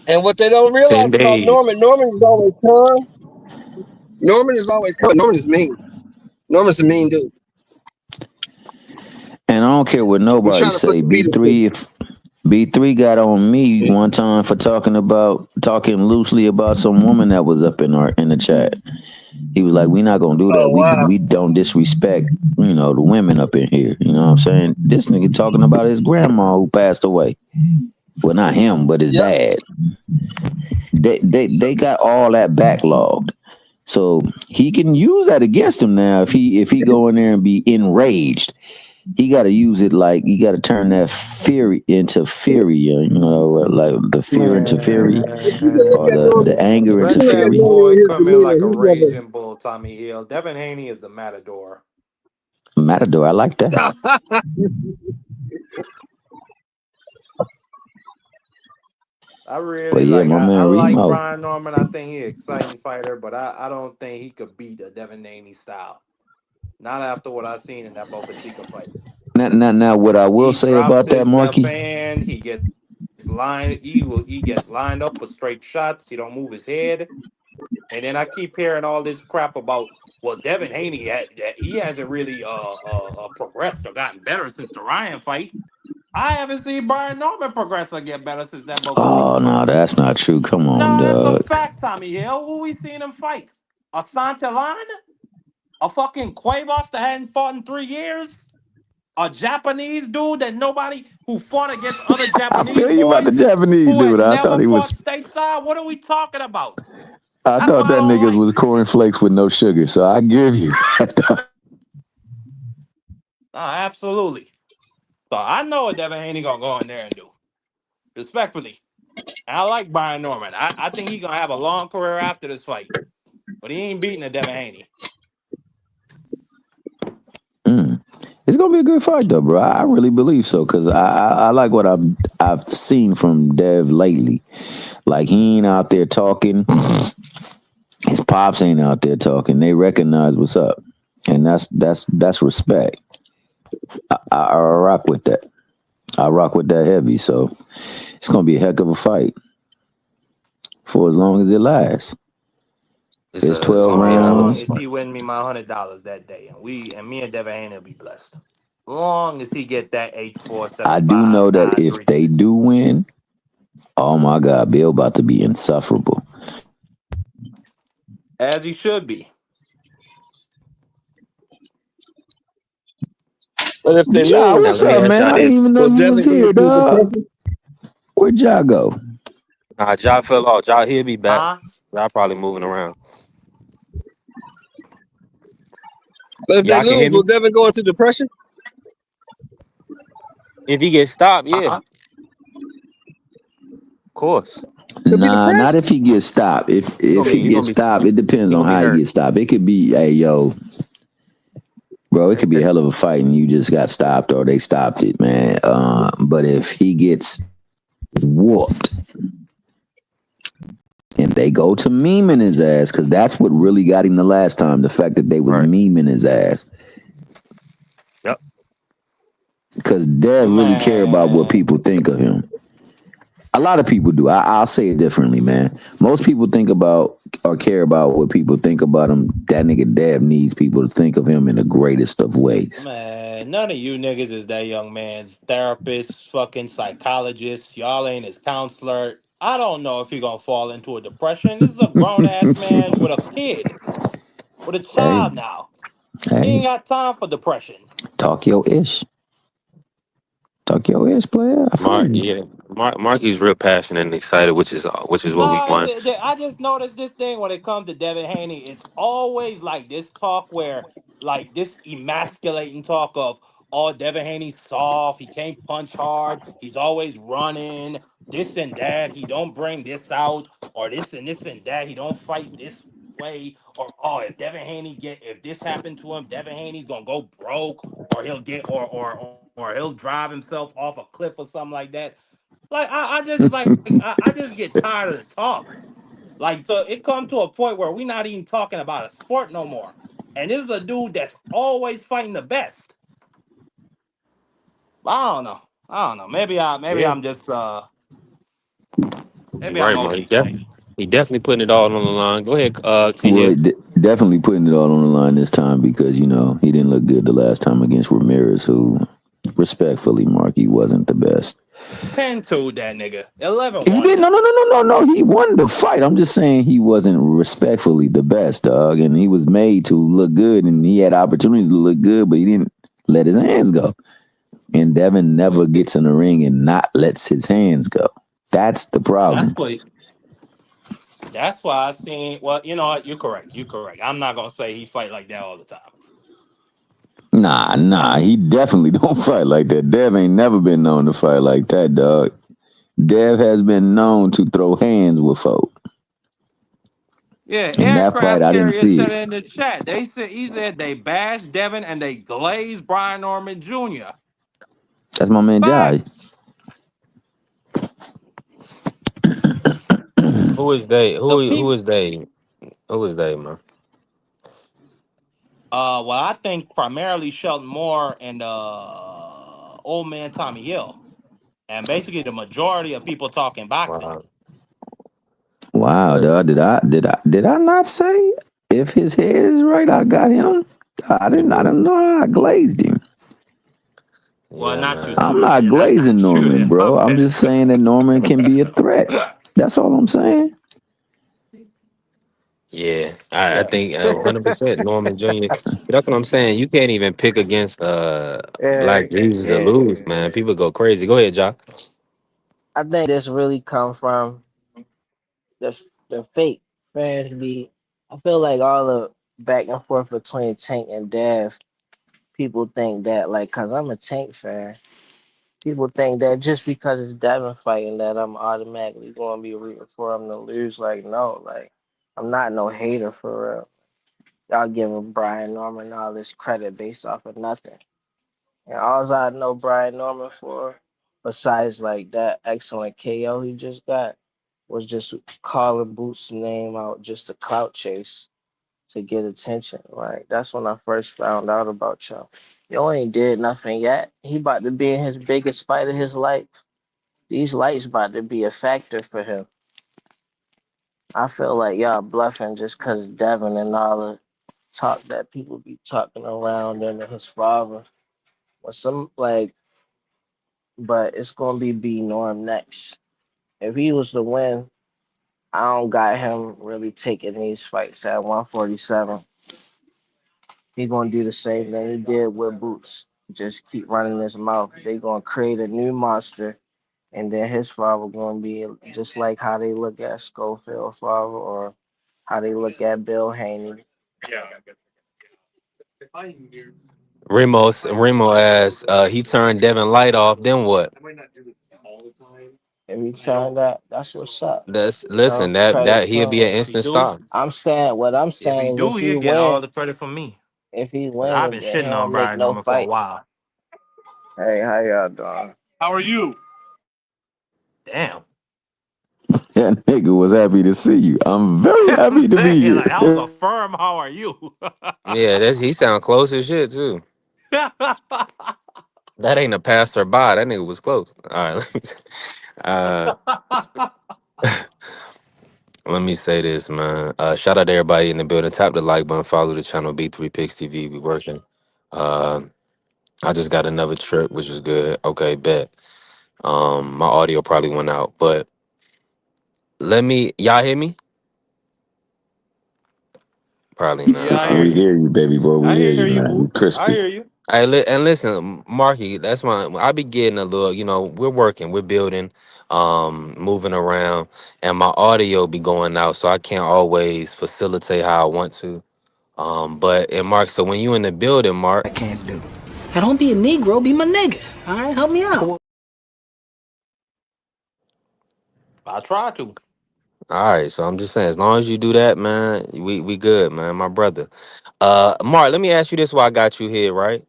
And what they don't realize about Norman is always calm. Norman is always calm. Norman is mean. Norman's a mean dude. And I don't care what nobody say. B3 got on me one time for talking loosely about some woman that was up in the chat. He was like, "We not gonna do that. We don't disrespect, you know, the women up in here." You know what I'm saying? This nigga talking about his grandma who passed away. Well, not him, but his dad. They got all that backlogged. So he can use that against him now if he go in there and be enraged. He got to use it like he got to turn that fury into fury, you know, like the fear into fury, or the anger into Let that fury. boy come in like a raging bull, Tommy Hill. Devin Haney is the matador. Matador, I like that. I really my man I like Remo. Brian Norman. I think he's an exciting fighter, but I don't think he could beat a Devin Haney style. Not after what I've seen in that Boca Chica fight. Now, what I will He say drops about that, his left Marky, hand. He gets lined. He gets lined up for straight shots. He don't move his head. And then I keep hearing all this crap about Devin Haney. He hasn't really progressed or gotten better since the Ryan fight. I haven't seen Brian Norman progress or get better since that Boca Chica fight. no, that's not true. Come on, No, that's a dog. fact, Tommy Hill. Who we seen him fight? A Santillana? A fucking Cuevas that hadn't fought in 3 years? A Japanese dude who fought against other I Japanese feel you about the boys Japanese who had dude. I never thought he fought was. stateside? What are we talking about? I That's thought what I that don't niggas like. was cornflakes with no sugar. So I give you that. Absolutely. So I know what Devin Haney gonna go in there and do. Respectfully. And I like Brian Norman. I think he's gonna have a long career after this fight. But he ain't beating a Devin Haney. It's gonna be a good fight, though, bro. I really believe so because I like what I've seen from Dev lately. Like he ain't out there talking. His pops ain't out there talking. They recognize what's up, and that's respect. I rock with that. I rock with that heavy. So it's gonna be a heck of a fight for as long as it lasts. It's 12 rounds. As long as he win me my $100 that day, and me and Devin Haney will be blessed. Long as he get that 8-4-7-5. I do know that if they do win, oh my God, Bill about to be insufferable. As he should be. But if they Ja, lose, Now what's let me up, ask man? y'all I didn't this. even know will you was Devin go here, through dog. depression? Where'd Ja go? Nah, Ja fell off. Ja, he'll be back. Huh? Ja probably moving around. But if they Y'all can lose, hear will me? Devin go into depression? If he gets stopped, yeah, Uh-huh. of course. He'll be Nah, not if depressed. he gets stopped. He If gonna he be he gets gonna be stopped, it depends he on gonna be how he hurt. gets stopped. It could be, hey, yo, bro, it could be a It's, hell of a fight and you just got stopped or they stopped it, man. But if he gets whooped and they go to memeing his ass, because that's what really got him the last time, the fact that they was right. memeing his ass. Yep. Because Dev really care about what Man. people think of him. A lot of people do. I'll say it differently, man. Most people think about or care about what people think about him. That nigga Dev needs people to think of him in the greatest of ways. Man, none of you niggas is that young man's therapist, fucking psychologist. Y'all ain't his counselor. I don't know if he gonna fall into a depression. This is a grown ass man with a kid, with a Hey, child now. He hey, ain't got time for depression. talk your ish. Talk your ish, player. I feel Mark, you. yeah. Marky's real passionate and excited, which is what we want. I just noticed this thing when it comes to Devin Haney. It's always like this talk where, like, this emasculating talk of, oh, Devin Haney's soft. He can't punch hard. He's always running. This and that. He don't bring this out, or this and that. He don't fight this way. Or oh, if this happened to him, Devin Haney's gonna go broke, or he'll get, or he'll drive himself off a cliff or something like that. Like I just get tired of the talk. Like so it come to a point where we're not even talking about a sport no more. And this is a dude that's always fighting the best. I don't know. I don't know. Maybe Yeah, I'm just you're maybe I'm right, Mark. OD. He definitely putting it all on the line. Go ahead, T Well, Hill. definitely putting it all on the line this time because, he didn't look good the last time against Ramirez, who, respectfully, Marky, wasn't the best. 10-2 that nigga. 11 He one did. No, though. no, no, no, no, no. He won the fight. I'm just saying he wasn't respectfully the best, dog. And he was made to look good, and he had opportunities to look good, but he didn't let his hands go. And Devin never Wait, gets in the ring and not lets his hands go. That's the that's problem. what that's why I seen well, you know what, you're correct. You're correct. I'm not gonna say he fight like that all the time. Nah. He definitely don't fight like that. Dev ain't never been known to fight like that, dog. Dev has been known to throw hands with folk. Yeah, In that fight, aircraft I didn't carrier see said it. it in the chat. He said they bashed Devin and they glazed Brian Norman Jr. That's my man Jai. Facts. Who is they? The Who people. is they? Who is they, man? Well, I think primarily Shelton Moore and old man Tommy Hill, and basically the majority of people talking boxing. Wow. Wow, Listen, dog. Did I not say if his head is right, I got him? I mhm. didn't know how I glazed him. Well, Yeah, not you, man. I'm Tommy, not man. Not glazing you. Norman, My bro. I'm bad. just saying that Norman can be a threat. That's all I'm saying. Yeah, I think 100% Norman Jr. That's what I'm saying. You can't even pick against Yeah, Black Jesus to yeah. lose, man. People go crazy. Go ahead, Jock. I think this really come from the fake fans be. I feel like all the back and forth between Tank and Dev, people think that like, cause I'm a Tank fan, people think that just because it's Devin fighting that I'm automatically going to be rooting for him to lose. Like, no, like I'm not no hater for real. Y'all giving Brian Norman all this credit based off of nothing. And all I know Brian Norman for, besides like that excellent KO he just got, was just calling Boots' name out just to clout chase to get attention. Like that's when I first found out about y'all. Yo ain't did nothing yet. He about to be in his biggest fight of his life. These lights about to be a factor for him. I feel like y'all bluffing just cause Devin and all the talk that people be talking around him and his father. Or some like but it's gonna be B Norm next. If he was to win, I don't got him really taking these fights at 147. He gonna do the same thing he did with Boots. Just keep running his mouth. They gonna create a new monster, and then his father gonna be just like how they look at Schofield father or how they look at Bill Haney. Remo as he turned Devin Light off. Then what? Every time that's what's up. That's You listen. know, That credit that he'll to be an him. If he instant do, star. I'm saying what I'm if he saying is do, if he he'll get all win, the credit from me. if he 'Cause I've been win, then he shitting on don't make Brian no Norman for a fights. while. Hey, how y'all doing? How are you? Damn. That nigga was happy to see you. I'm very I'm happy to be saying, like, that was here. a firm how are you? Yeah, he sound close as shit too. That ain't a passer by. That nigga was close. All right. uh, let me say this, man. Shout out to everybody in the building. Tap the like button. Follow the channel B3 Picks TV. We working. Uh, I just got another trip, which is good. Okay, bet. My audio probably went out, but y'all hear me? Probably Yeah, not. I All hear We right. you. hear you, baby boy. We I hear hear you, you, man. You Whoop. I crispy. hear you. Hey, and listen, Marky, that's why I be getting a little, we're working, we're building, moving around, and my audio be going out, so I can't always facilitate how I want to. But Mark, so when you in the building, Mark, Now don't be a Negro, be my nigga. All right, help me out. I try to. all right, so I'm just saying, as long as you do that, man, we good, man, my brother. Mark, let me ask you this while I got you here, right?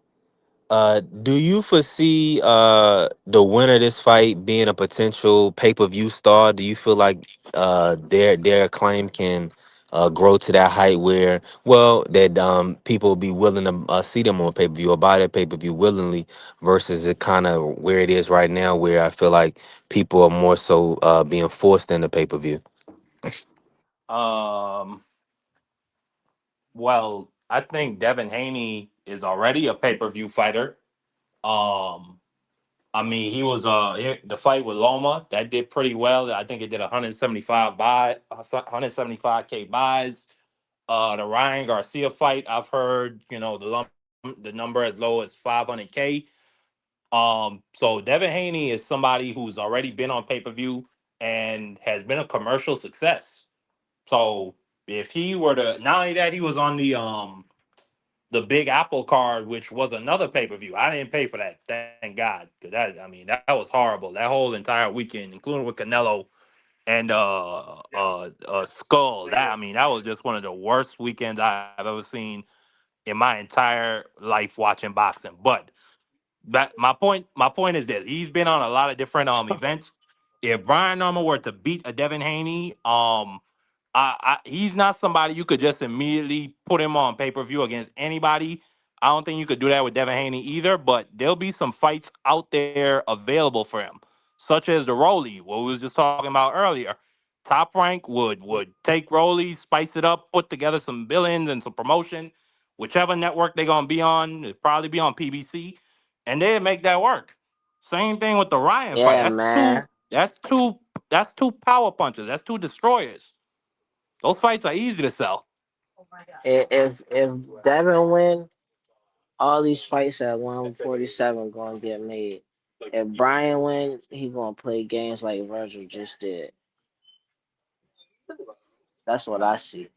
Do you foresee the winner of this fight being a potential pay-per-view star? Do you feel like their claim can grow to that height where, well, that people will be willing to see them on pay-per-view or buy their pay-per-view willingly versus it kind of where it is right now where I feel like people are more so being forced into pay-per-view? Um, well, I think Devin Haney is already a pay-per-view fighter. Um, I mean, the fight with Loma that did pretty well. I think it did 175k buys. The Ryan Garcia fight, I've heard, the number as low as 500k. So Devin Haney is somebody who's already been on pay-per-view and has been a commercial success. So if he were to, not only that, he was on the Big Apple card, which was another pay-per-view. I didn't pay for that, thank God. 'Cause that was horrible. That whole entire weekend, including with Canelo and Skull. That was just one of the worst weekends I've ever seen in my entire life watching boxing. But my point is this: he's been on a lot of different events. If Brian Norman were to beat a Devin Haney, he's not somebody you could just immediately put him on pay per view against anybody. I don't think you could do that with Devin Haney either. But there'll be some fights out there available for him, such as the Rolly, what we was just talking about earlier. Top Rank would take Rolly, spice it up, put together some billings and some promotion, whichever network they're gonna be on. It'd probably be on PBC, and they'd make that work. Same thing with the Ryan fight. Yeah, That's two. man. That's two. That's two power punches. That's two destroyers. Those fights are easy to sell. If Devin win, all these fights at 147 gonna get made. If Brian wins, he gonna play games like Virgil just did. That's what I see.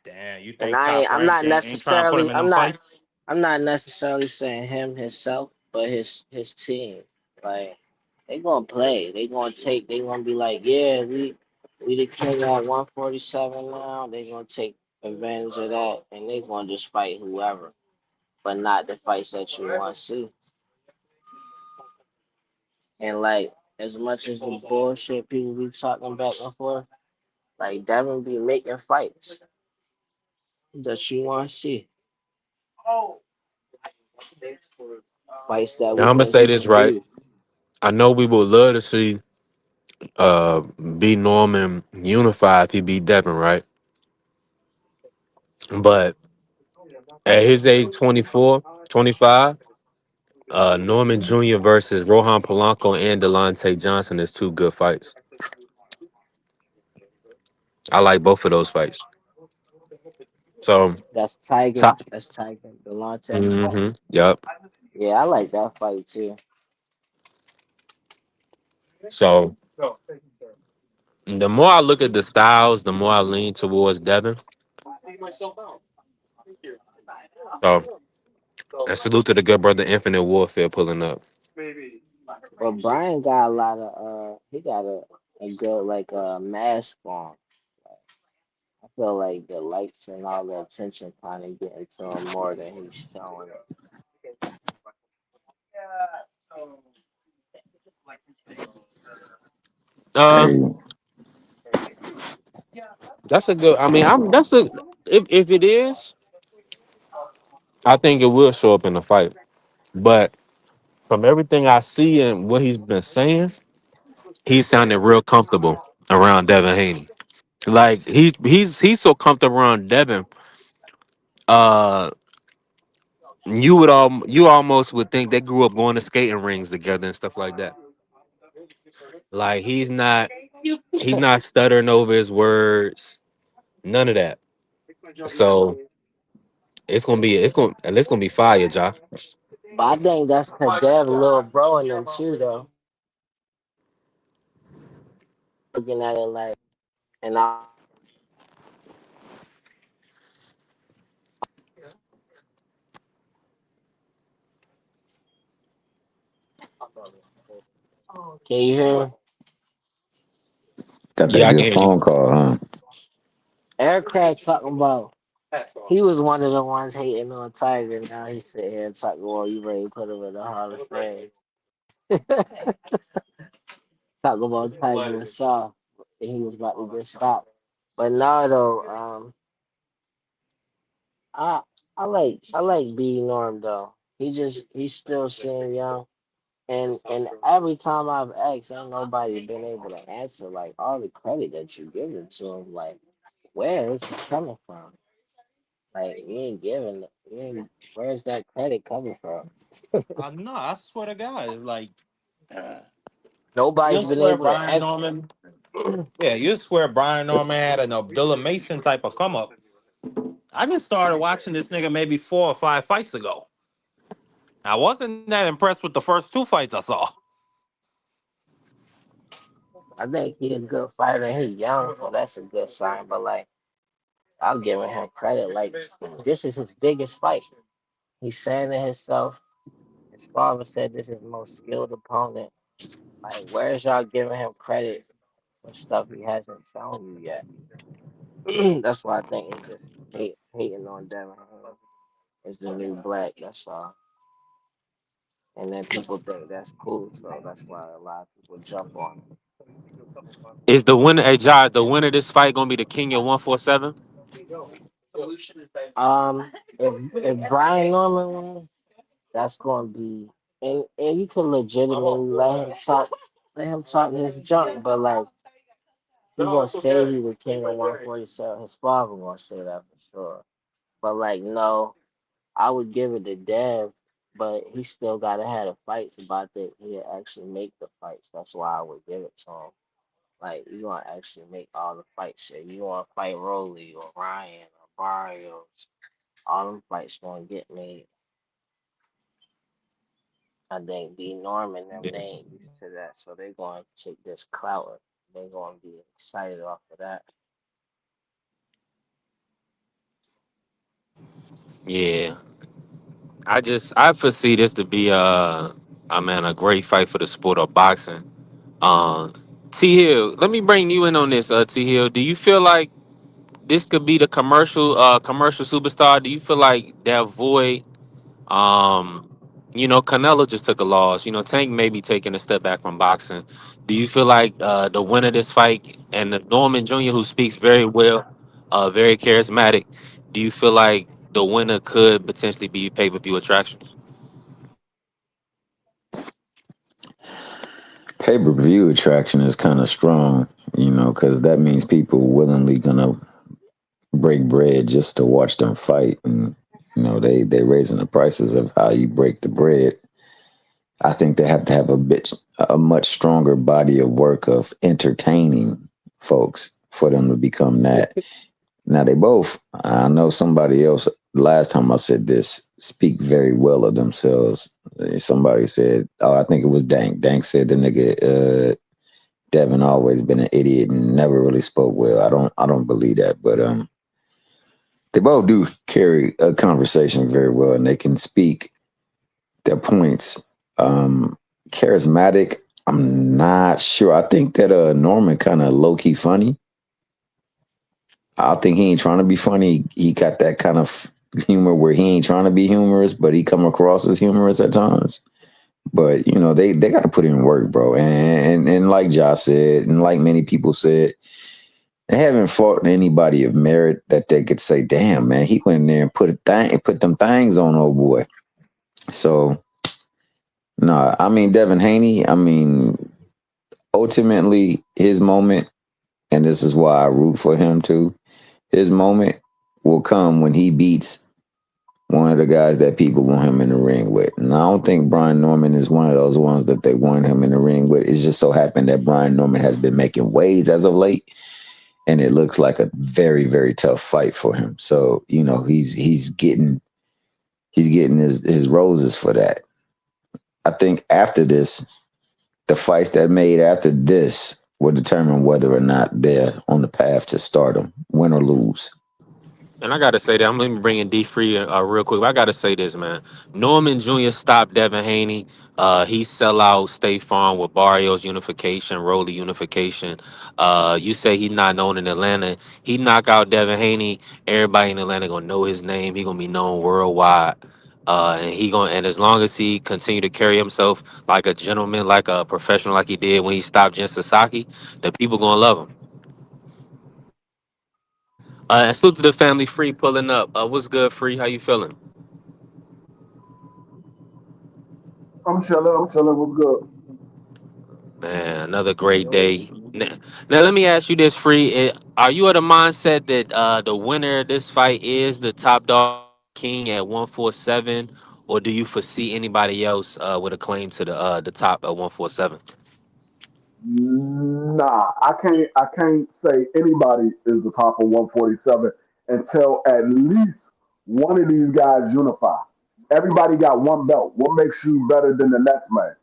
Damn, you And think Top I'm Rank not ain't trying to put him necessarily in them fights? I'm not necessarily saying him himself, but his team. Like they gonna play. They gonna be like, yeah, we the king at 147 now. They gonna take advantage of that and they gonna just fight whoever, but not the fights that you want to see. And like as much as the bullshit people be talking back and forth, like Devin be making fights that you want to see. Fights that Now we I'm gonna think say he this can right. do. I know we would love to see uh B Norman unified if he beat Devin, right? But at his age 24, 25, Norman Jr. versus Rohan Polanco and Delonte Johnson is two good fights. I like both of those fights. So That's Tiger. top. That's Tiger. Delonte. Mm-hmm. Yep. Yeah, I like that fight too. So the more I look at the styles, the more I lean towards Devin. So and salute to the good brother Infinite Warfare pulling up. But Brian got a lot of he got a good like mask on. I feel like the lights and all the attention kind of getting to him more than he's showing. Uh, Hey, that's a good. I mean, I'm that's a if it is, I think it will show up in the fight. But from everything I see and what he's been saying, he's sounding real comfortable around Devin Haney. Like he's so comfortable around Devin. Uh, you almost would think they grew up going to skating rings together and stuff like that. Like he's not stuttering over his words, none of that. So it's gonna be fire, Josh. But I think that's because Dev little bro in them too though. Looking at it like, and I can you hear me? got that Yeah, I good can hear you. phone call, huh? Aircraft talking about he was one of the ones hating on Tiger. Now he's sitting here talking, well, you ready to put him in the Hall of Fame. Talking about Tiger and Shaw. And he was about to get stopped. But now though, I I like B Norm though. He's still seeing young. And every time I've asked, ain't nobody been able to answer like all the credit that you giving to him. Like, where is it coming from? Like, you ain't, where's that credit coming from? No, I swear to God, it's like Nobody's you'll been swear able to Brian answer. Norman. Yeah, you swear Brian Norman had an Abdullah Mason type of come up. I just started watching this nigga maybe 4 or 5 fights ago. I wasn't that impressed with the first 2 fights I saw. I think he's a good fighter. He's young, so that's a good sign. But like, I'm giving him credit. Like, this is his biggest fight. He's saying to himself, his father said this is the most skilled opponent. Like, where's y'all giving him credit for stuff he hasn't shown you yet? That's why I think it's just hating on Devin. It's the new black. That's all. And then people think that's cool, so that's why a lot of people jump on it. Is the winner, hey Josh, the winner of this fight gonna be the King at 147? If Brian Norman wins, that's going to be, and you can legitimately let him talk his junk, but like he gonna say he the king of 147. His father gonna say that for sure. But like no, I would give it to Dev, but he still gotta have the fights about that he actually make the fights. That's why I would give it to him. Like you gonna actually make all the fights shit. You wanna fight Rolly or Ryan or Barrios, all them fights gonna get made. I think B Norman them they ain't used to that, so they gonna take this clout. They gonna be excited off of that. Yeah, I foresee this to be I mean a great fight for the sport of boxing. Uh, T Hill, let me bring you in on this. T Hill, do you feel like this could be the commercial superstar? Do you feel like that void? Um, Canelo just took a loss. Tank may be taking a step back from boxing. Do you feel like the winner of this fight and the Norman Jr., who speaks very well, very charismatic, do you feel like the winner could potentially be pay-per-view attraction? Pay-per-view attraction is kind of strong, because that means people willingly gonna break bread just to watch them fight, and they raising the prices of how you break the bread. I think they have to have a much stronger body of work of entertaining folks for them to become that. Now they both, I know somebody else, last time I said this, speak very well of themselves. Somebody said, oh, I think it was Dank. Dank said the nigga Devin always been an idiot and never really spoke well. I don't believe that, but they both do carry a conversation very well, and they can speak their points. Charismatic, I'm not sure. I think that Norman kind of low key funny. I think he ain't trying to be funny. He got that kind of humor where he ain't trying to be humorous, but he come across as humorous at times. But you know, they got to put in work, bro. And like Josh said, and like many people said, they haven't fought anybody of merit that they could say, "Damn, man, he went in there and put them things on old boy." So, no, I mean Devin Haney. I mean, ultimately, his moment, and this is why I root for him too. His moment will come when he beats one of the guys that people want him in the ring with. And I don't think Brian Norman is one of those ones that they want him in the ring with. It's just so happened that Brian Norman has been making waves as of late, and it looks like a very, very tough fight for him. So, you know, he's getting his roses for that. I think after this, the fights that made after this will determine whether or not they're on the path to stardom, win or lose. And I gotta say that I'm even bringing D Free real quick. But I gotta say this, man. Norman Jr. stopped Devin Haney. He sell out State Farm with Barrios unification, Rolly unification. You say he's not known in Atlanta. He knock out Devin Haney. Everybody in Atlanta gonna know his name. He gonna be known worldwide. And as long as he continue to carry himself like a gentleman, like a professional, like he did when he stopped Jen Sasaki, the people gonna love him. And salute to the family. Free pulling up. What's good, Free? How you feeling? I'm chilling. I'm chilling. What's good? Man, another great day. Now, let me ask you this, Free. Are you of the mindset that the winner of this fight is the top dog king at 147, or do you foresee anybody else with a claim to the top at 147? Nah, I can't. I can't say anybody is the top of 147 until at least one of these guys unify. Everybody got one belt. What makes you better than the next man?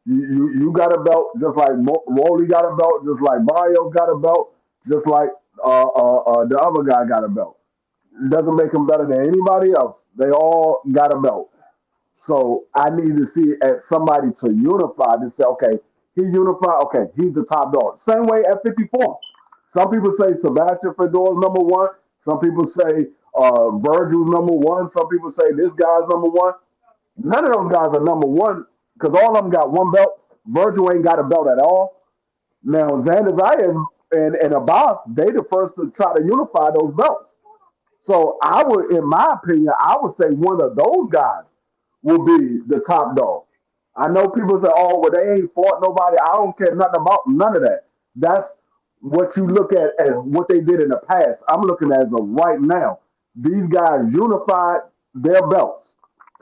You got a belt just like Rolly got a belt, just like Mario got a belt, just like the other guy got a belt. It doesn't make him better than anybody else. They all got a belt. So I need to see somebody to unify to say, okay, he unified, okay, he's the top dog. Same way at 54. Some people say Sebastian Fedor's number one. Some people say Virgil's number one. Some people say this guy's number one. None of those guys are number one because all of them got one belt. Virgil ain't got a belt at all. Now, Xander Zayas and Abbas, they the first to try to unify those belts. So I would, in my opinion, I would say one of those guys will be the top dog. I know people say, "Oh, well, they ain't fought nobody." I don't care nothing about none of that. That's what you look at as what they did in the past. I'm looking at as of right now. These guys unified their belts,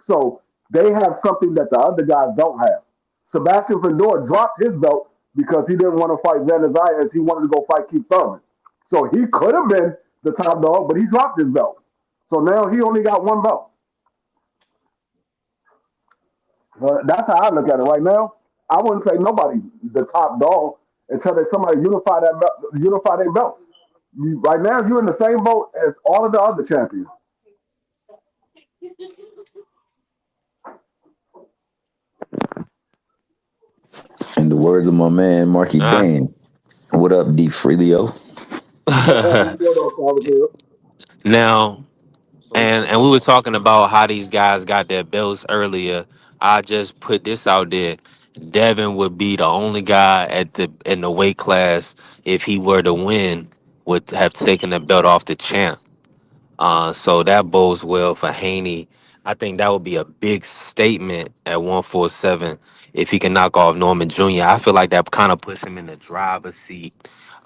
so they have something that the other guys don't have. Sebastian Fedor dropped his belt because he didn't want to fight Xander Zayas. He wanted to go fight Keith Thurman. So he could have been the top dog, but he dropped his belt. So now he only got one belt. That's how I look at it right now. I wouldn't say nobody the top dog until they somebody unify that belt, unify their belt. Right now, you're in the same boat as all of the other champions. In the words of my man Marky Uh, Dan, what up, D Freelio? What's going on, Father? now, and we were talking about how these guys got their belts earlier. I just put this out there. Devin would be the only guy in the weight class if he were to win would have taken the belt off the champ. So that bodes well for Haney. I think that would be a big statement at 147 if he can knock off Norman Jr. I feel like that kind of puts him in the driver's seat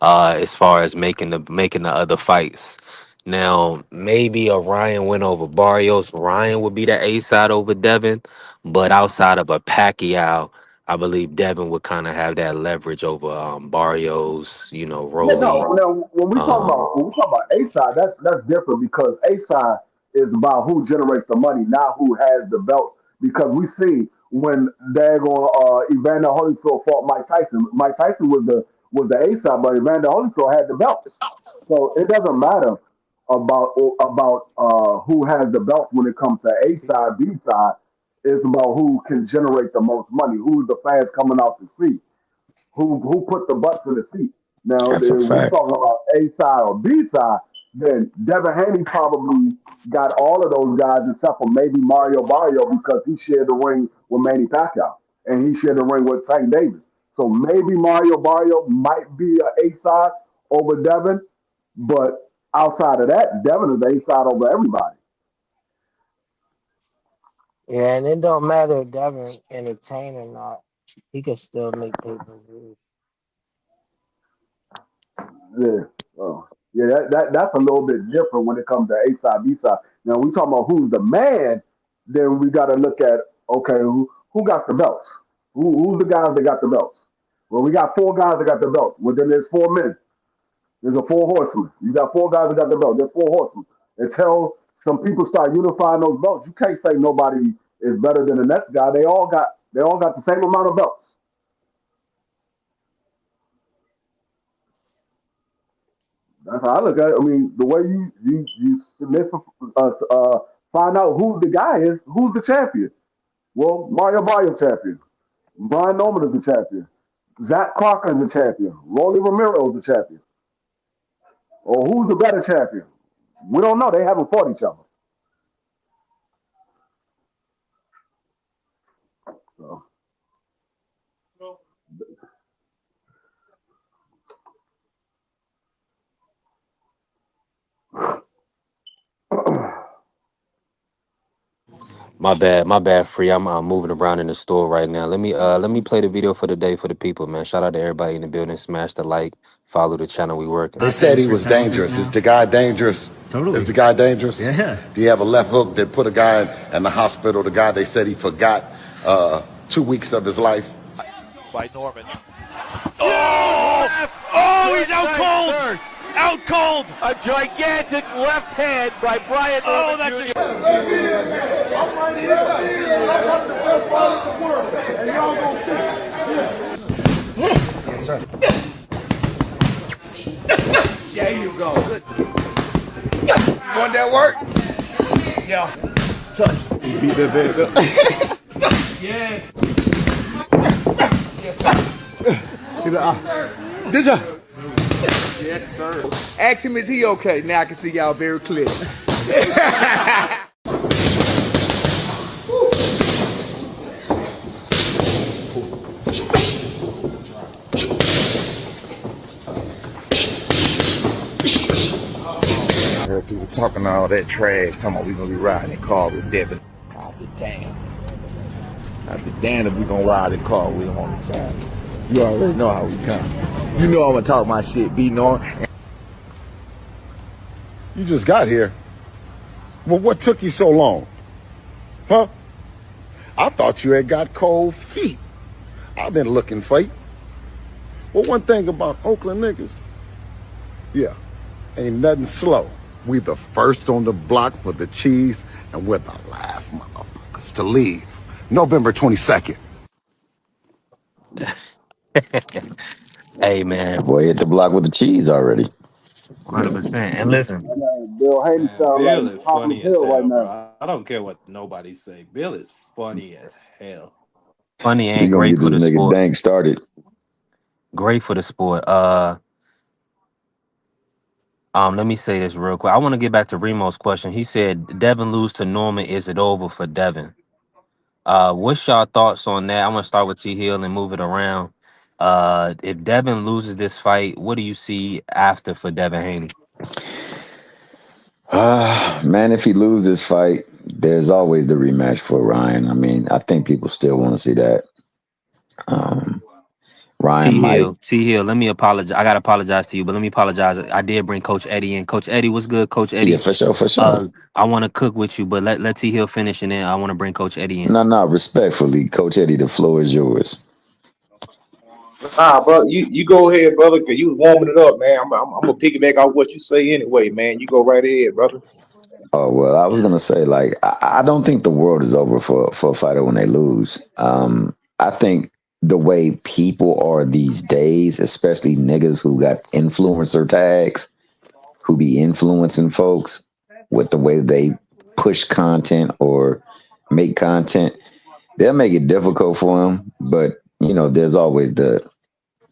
as far as making the other fights. Now, maybe a Ryan win over Barrios. Ryan would be the A side over Devin, but outside of a Pacquiao, I believe Devin would kind of have that leverage over Barrios, Yeah, Rolly. no. Now, Um, when we talk about A side, that's different because A side is about who generates the money, not who has the belt. Because we see when Evander Holyfield fought Mike Tyson. Mike Tyson was the A side, but Evander Holyfield had the belts. So it doesn't matter about who has the belts when it comes to A side, B side. It's about who can generate the most money, who's the fans coming out to see, who put the butts in the seat. Now, That's a if we fact. talking about A side or B side, then Devin Haney probably got all of those guys except for maybe Mario Barrio because he shared the ring with Manny Pacquiao and he shared the ring with Tank Davis. So maybe Mario Barrio might be a A side over Devin, but outside of that, Devin is A side over everybody. Yeah, and it don't matter if Devin entertain or not. He can still make pay-per-view. Yeah. Yeah, that's a little bit different when it comes to A side, B side. Now we talking about who's the man, then we gotta look at okay, who got the belts? Who's the guys that got the belts? Well, we got four guys that got the belts. Well, then there's 4 men. There's a four horsemen. You got four guys that got the belt. There's four horsemen. Until some people start unifying those belts, you can't say nobody is better than the next guy. They all got the same amount of belts. That's how I look at it. I mean, the way you submit for find out who the guy is, who's the champion. Well, Mario Barrio champion. Brian Norman is the champion. Zach Crocker is the champion. Rolly Romero is the champion. Or who's the better champion? We don't know. They haven't fought each other. So. My bad, free. I'm moving around in the store right now. Let me play the video for the day for the people, man. Shout out to everybody in the building. Smash the like, follow the channel. We working. They said he was dangerous. Is the guy dangerous? Totally. Is the guy dangerous? Yeah. Do you have a left hook that put a guy in the hospital? The guy they said he forgot 2 weeks of his life. By Norman. Oh! Oh, he's out cold! Out cold! A gigantic left hand by Brian Norman. Oh, that's Jr. I'm right here. I got the best fight in the world, and y'all gonna see. Yes, sir. There you go. Good. Want that work? Yeah. Touch. You beat that bad up. Yes. Yes, sir. Did ya? Yes, sir. Ask him, is he okay? Now I can see y'all very clear. Heard people talking all that trash, talking about we gonna be riding in car with Devin. I'll be damned. I'll be damned if we gonna ride in car with him on the side. You already know how we come. You know I'm gonna talk my shit, beating on. You just got here. Well, what took you so long? Huh? I thought you had got cold feet. I've been looking for you. Well, one thing about Oakland niggas, yeah, ain't nothing slow. We the first on the block for the cheese, and we're the last motherfuckers to leave. November 22nd. Hey, man, Boy, hit the block with the cheese already. 100%. And listen, Bill Haney Man, sound Bill like is Poplar funny as Bill right hell, now. bro. I don't care what nobody say. Bill is funny as hell. funny We and gonna great get for this the nigga sport. Dank started. Great for the sport. Let me say this real quick. I want to get back to Remo's question. He said, Devin lose to Norman. Is it over for Devin? What's y'all thoughts on that? I'm gonna start with T Hill and move it around. If Devin loses this fight, what do you see after for Devin Haney? Man, if he loses this fight, there's always the rematch for Ryan. I mean, I think people still want to see that. Ryan might. T Hill, let me apologize. I gotta apologize to you, but let me apologize. I did bring Coach Eddie in. Coach Eddie, what's good, Coach Yeah, Eddie? for sure, for sure. I want to cook with you, but let T Hill finish, and then I want to bring Coach Eddie in. No, respectfully, Coach Eddie, the floor is yours. Nah, bro, you go ahead, brother, because you was warming it up, man. I'm gonna piggyback off what you say anyway, man. You go right ahead, brother. Oh well, I was gonna say like I don't think the world is over for a fighter when they lose. I think the way people are these days, especially niggas who got influencer tags, who be influencing folks with the way they push content or make content, they'll make it difficult for them. But you know, there's always the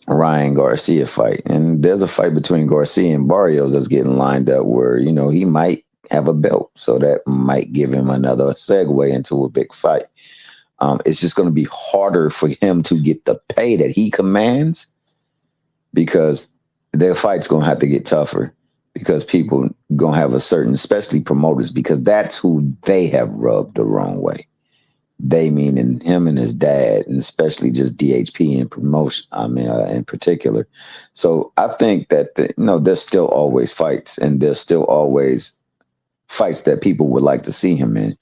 Ryan Garcia fight, and there's a fight between Garcia and Barrios that's getting lined up where you know he might have a belt, so that might give him another segue into a big fight. It's just going to be harder for him to get the pay that he commands because their fight's going to have to get tougher because people going to have a certain, especially promoters, because that's who they have rubbed the wrong way. They meaning him and his dad, and especially just DHP in promotion. I mean, in particular. So I think that there's still always fights, and there's still always fights that people would like to see him in.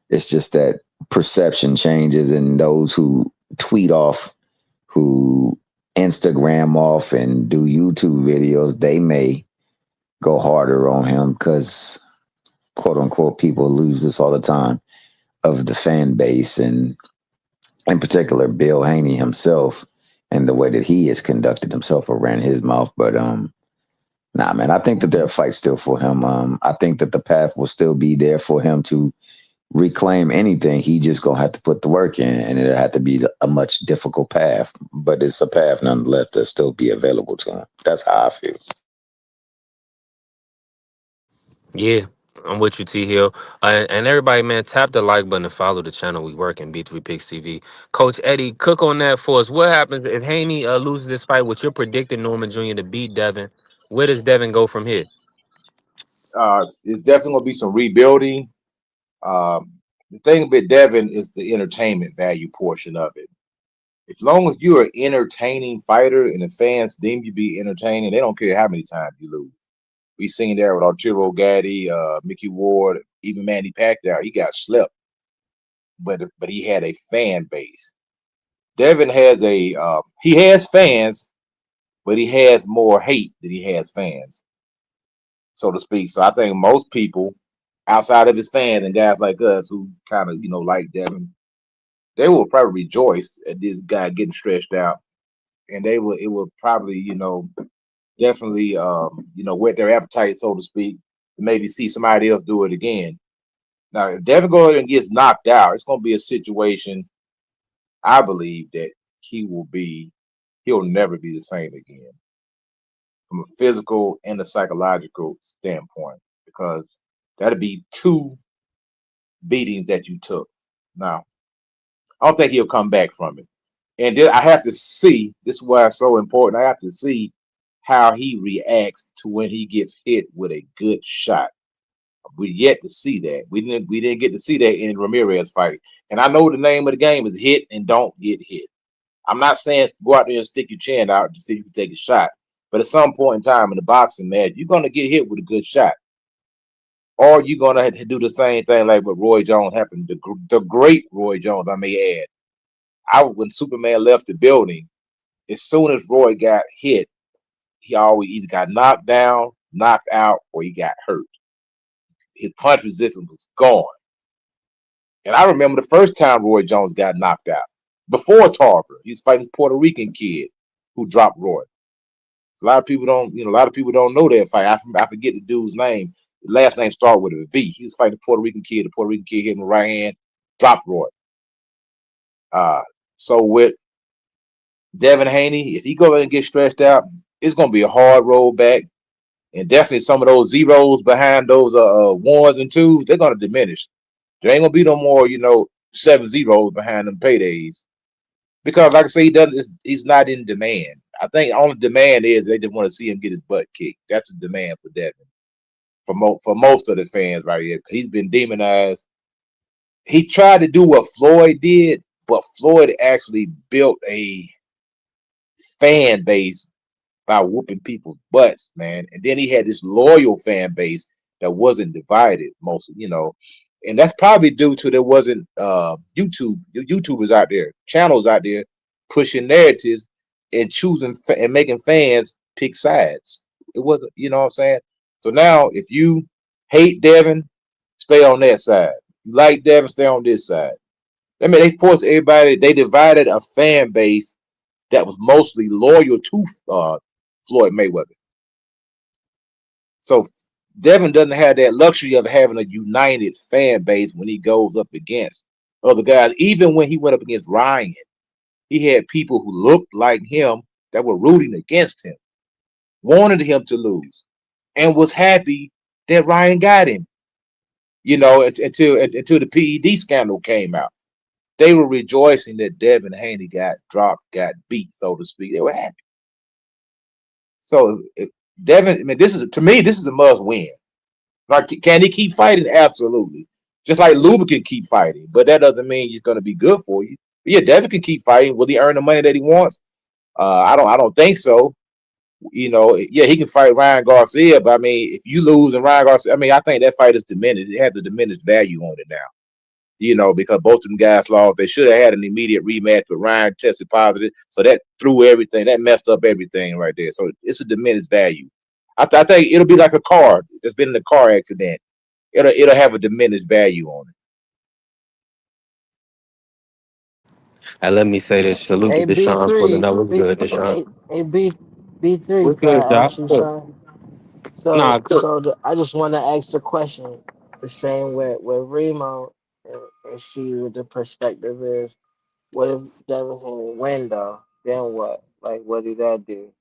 It's just that perception changes, and those who tweet off, who Instagram off, and do YouTube videos, they may go harder on him because, quote unquote, people lose this all the time of the fan base, and in particular, Bill Haney himself and the way that he has conducted himself around his mouth. But nah, man, I think that there are fights still for him. I think that the path will still be there for him to reclaim anything. He just gonna have to put the work in, and it'll have to be a much difficult path. But it's a path nonetheless that still be available to him. That's how I feel. Yeah, I'm with you, T Hill. And everybody, man, tap the like button and follow the channel. We work in B3 Picks TV. Coach Eddie, cook on that for us. What happens if Haney loses this fight? What you're predicting Norman Jr. to beat Devin? Where does Devin go from here? It's definitely gonna be some rebuilding. The thing with Devin is the entertainment value portion of it. As long as you're an entertaining fighter and the fans deem you be entertaining, they don't care how many times you lose. We seen there with Arturo Gatti, Mickey Ward, even Manny Pacquiao. He got slept, but he had a fan base. Devin has he has fans, but he has more hate than he has fans, so to speak. So I think most people outside of his fans and guys like us who kind of like Devin, they will probably rejoice at this guy getting stretched out, and it will probably definitely whet their appetite, so to speak, to maybe see somebody else do it again. Now, if Devin goes and gets knocked out, it's going to be a situation. I believe that he'll never be the same again from a physical and a psychological standpoint, because that'd be two beatings that you took. Now, I don't think he'll come back from it. And then I have to see, this is why it's so important, I have to see how he reacts to when he gets hit with a good shot. We yet to see that. We didn't get to see that in Ramirez fight. And I know the name of the game is hit and don't get hit. I'm not saying go out there and stick your chin out to see if you can take a shot. But at some point in time in the boxing match, you're going to get hit with a good shot. Or you're going to do the same thing like what Roy Jones happened. The great Roy Jones, I may add. When Superman left the building, as soon as Roy got hit, he always either got knocked down, knocked out, or he got hurt. His punch resistance was gone. And I remember the first time Roy Jones got knocked out. Before Tarver, he was fighting this Puerto Rican kid who dropped Roy. A lot of people don't know that fight. I forget the dude's name. The last name started with a V. He was fighting a Puerto Rican kid. The Puerto Rican kid hit him with the right hand, dropped Roy. So with Devin Haney, if he goes in and gets stretched out, it's going to be a hard road back. And definitely some of those zeros behind those ones and twos, they're going to diminish. There ain't going to be no more, 7 zeros behind them paydays. Because, like I say, he's not in demand. I think the only demand is they just want to see him get his butt kicked. That's a demand for Devin. For most of the fans right here. He's been demonized. He tried to do what Floyd did, but Floyd actually built a fan base by whooping people's butts, man. And then he had this loyal fan base that wasn't divided, and that's probably due to there wasn't YouTubers out there, channels out there pushing narratives and choosing and making fans pick sides. It wasn't, you know what I'm saying? So now if you hate Devin, stay on that side. You like Devin, stay on this side. I mean, they forced everybody. They divided a fan base that was mostly loyal to Floyd Mayweather. So Devin doesn't have that luxury of having a united fan base when he goes up against other guys. Even when he went up against Ryan, he had people who looked like him that were rooting against him, wanted him to lose, and was happy that Ryan got him. You know, until the PED scandal came out. They were rejoicing that Devin Haney got dropped, got beat, so to speak. They were happy. So if Devin, I mean, this is a must win. Like, can he keep fighting? Absolutely. Just like Luba can keep fighting, but that doesn't mean it's going to be good for you. But yeah, Devin can keep fighting. Will he earn the money that he wants? I don't think so. You know, yeah, he can fight Ryan Garcia, but I mean, if you lose and Ryan Garcia, I mean, I think that fight is diminished. It has a diminished value on it now. You know, because both of them guys lost. They should have had an immediate rematch, but Ryan tested positive. So that threw everything. That messed up everything right there. So it's a diminished value. I think it'll be like a car that's been in a car accident. It'll have a diminished value on it. And let me say this. Salute to Hey, B Deshaun for the three, number. What's B, good, Deshaun? hey, B three. What's Can good, I Josh? ask you Good. something? Nah, So, good. I just want to ask the question the same way with Remo and see what the perspective is. What if Devin Haney win though? Then what? Like, what did that do?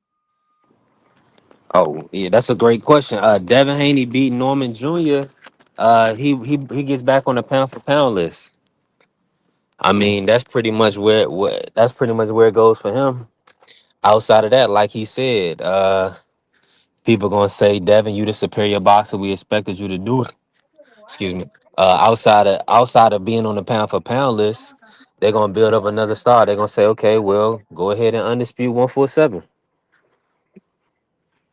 Oh, yeah, that's a great question. Devin Haney beat Norman Jr. He gets back on the pound for pound list. I mean, that's pretty much that's pretty much where it goes for him. Outside of that, like he said, people gonna say, Devin, you the superior boxer. We expected you to do it. Excuse me. Outside of being on the pound for pound list, they're gonna build up another star. They're gonna say, okay, well, go ahead and undispute 147.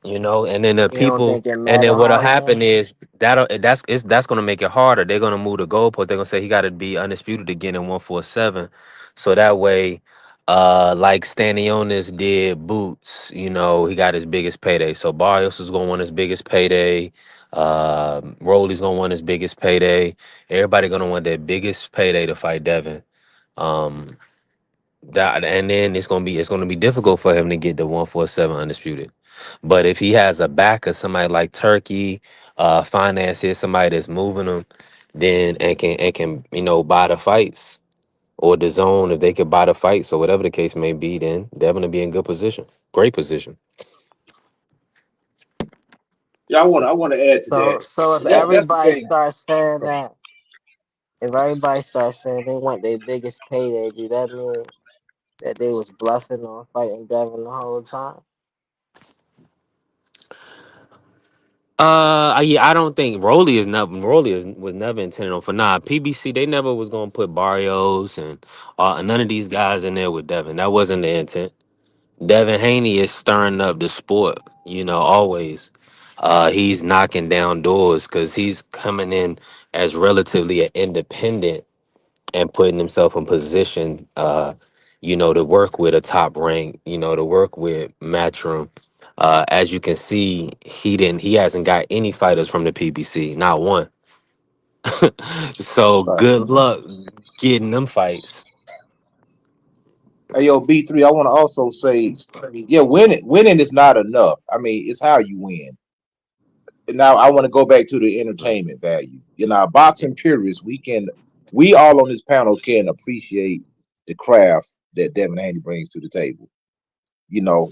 You know, and then the You don't people, think it and matter then what'll how he happen won? is that's gonna make it harder. They're gonna move the goalpost. They're gonna say he got to be undisputed again in 147, so that way, like Stanionis did Boots. You know, he got his biggest payday. So Barrios is gonna want his biggest payday. Rolly's gonna want his biggest payday. Everybody gonna want their biggest payday to fight Devin. Um, that and then it's gonna be difficult for him to get the 147 undisputed. But if he has a back of somebody like Turkey, finances, somebody that's moving him, then and can buy the fights or the zone if they could buy the fights or whatever the case may be, then they're gonna be in good position, great position. Yeah, I want to add to that. So if That's the everybody thing. starts saying that, if everybody starts saying they want their biggest payday, do that mean that they was bluffing on fighting Devin the whole time? Yeah, I don't think Rolly was never intended on for PBC. They never was gonna put Barrios and none of these guys in there with Devin. That wasn't the intent. Devin Haney is stirring up the sport, always. He's knocking down doors because he's coming in as relatively an independent and putting himself in position, to work with a top rank, to work with Matchroom. As you can see, he hasn't got any fighters from the PBC, not one. So Right. good luck getting them fights. Hey, yo, B3, I want to also say, yeah, winning is not enough. I mean, it's how you win. And now I want to go back to the entertainment value. Boxing purists, we all on this panel can appreciate the craft that Devin Haney brings to the table.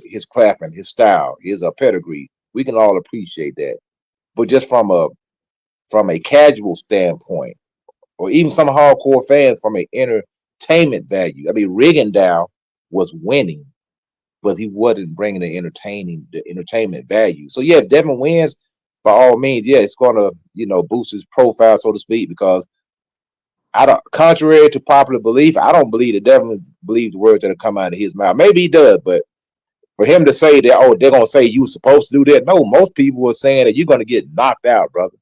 His craft and his style, his pedigree. We can all appreciate that. But just from a casual standpoint, or even some hardcore fans from an entertainment value. I mean, Rigondeaux was winning, but he wasn't bringing the entertainment value. So yeah, if Devin wins, by all means, yeah, it's gonna boost his profile, so to speak, because contrary to popular belief, I don't believe that Devin believes the words that are come out of his mouth. Maybe he does, but for him to say that, oh, they're gonna say you were supposed to do that. No, most people are saying that you're gonna get knocked out, brother.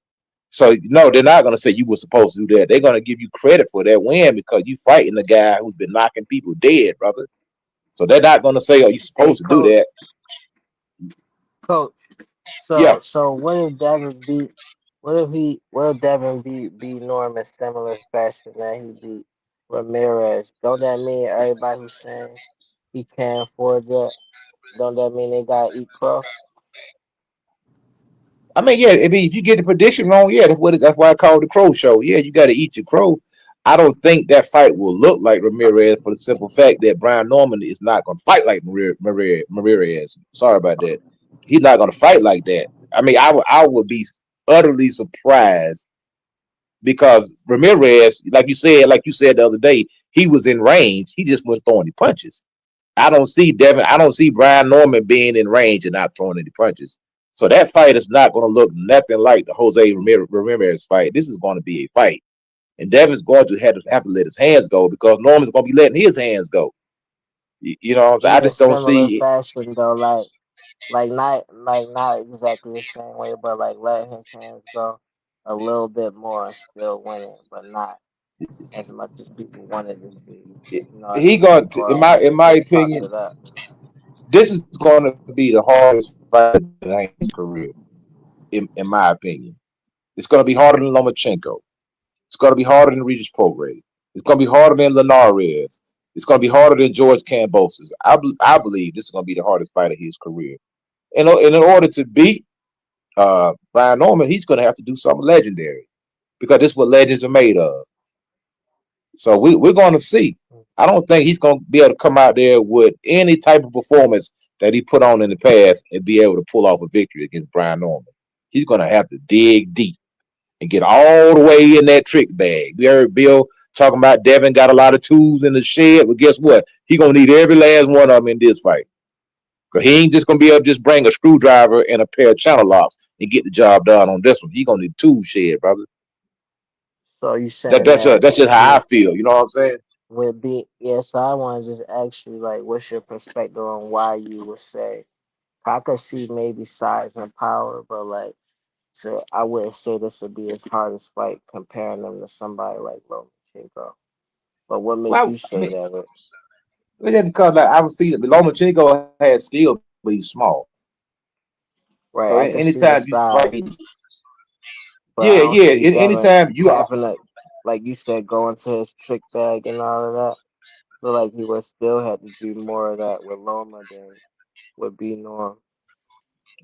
So no, they're not gonna say you were supposed to do that. They're gonna give you credit for that win because you fighting the guy who's been knocking people dead, brother. So they're not gonna say, "Oh, you Hey, supposed to do that." coach. Yeah, So what if will Devin be Norm in similar fashion that he beat Ramirez? Don't that mean everybody who's saying he can't afford that? Don't that mean they gotta eat crow? I mean, yeah. I mean, if you get the prediction wrong, yeah, that's why I call it the crow show. Yeah, you got to eat your crow. I don't think that fight will look like Ramirez for the simple fact that Brian Norman is not going to fight like Ramirez. Sorry about that. He's not going to fight like that. I mean, I would be utterly surprised because Ramirez, like you said the other day, he was in range. He just wasn't throwing any punches. I don't see Devin. I don't see Brian Norman being in range and not throwing any punches. So that fight is not going to look nothing like the Jose Ramirez fight. This is going to be a fight, and Devin's going to have to let his hands go because Norman's going to be letting his hands go. You know what I'm saying? I Yeah, just don't similar see. fashion though, not exactly the same way, but like letting his hands go a little bit more and still winning, but not as much as people wanted to see. You know what I He mean? going to, Or in my they talked opinion, it up. this is going to be the hardest fight in his career. In my opinion, it's going to be harder than Lomachenko. It's going to be harder than Regis Prograis. It's going to be harder than Linares. It's going to be harder than George Kambosos. I believe this is going to be the hardest fight of his career. And in order to beat Brian Norman, he's going to have to do something legendary because this is what legends are made of. So we're going to see. I don't think he's going to be able to come out there with any type of performance that he put on in the past and be able to pull off a victory against Brian Norman. He's going to have to dig deep and get all the way in that trick bag. We heard Bill talking about Devin got a lot of tools in the shed, but guess what? He gonna need every last one of them in this fight. Cause he ain't just gonna be able to just bring a screwdriver and a pair of channel locks and get the job done on this one. He gonna need a tool shed, brother. So you saying That's just how I feel. You know what I'm saying? would be yes, I want to just ask you like what's your perspective on why you would say I could see maybe size and power, but like so I wouldn't say this would be his hardest fight comparing them to somebody like Lomachenko. But what make you Well, I say mean, that? it's just because like I would see that Lomachenko has skill, but he's small. Right, So I can see the anytime you fight, size, but I yeah, don't yeah. see Devin Anytime you are, having a like you said, go into his trick bag and all of that. Feel like he would still have to do more of that with Loma than would be Norm.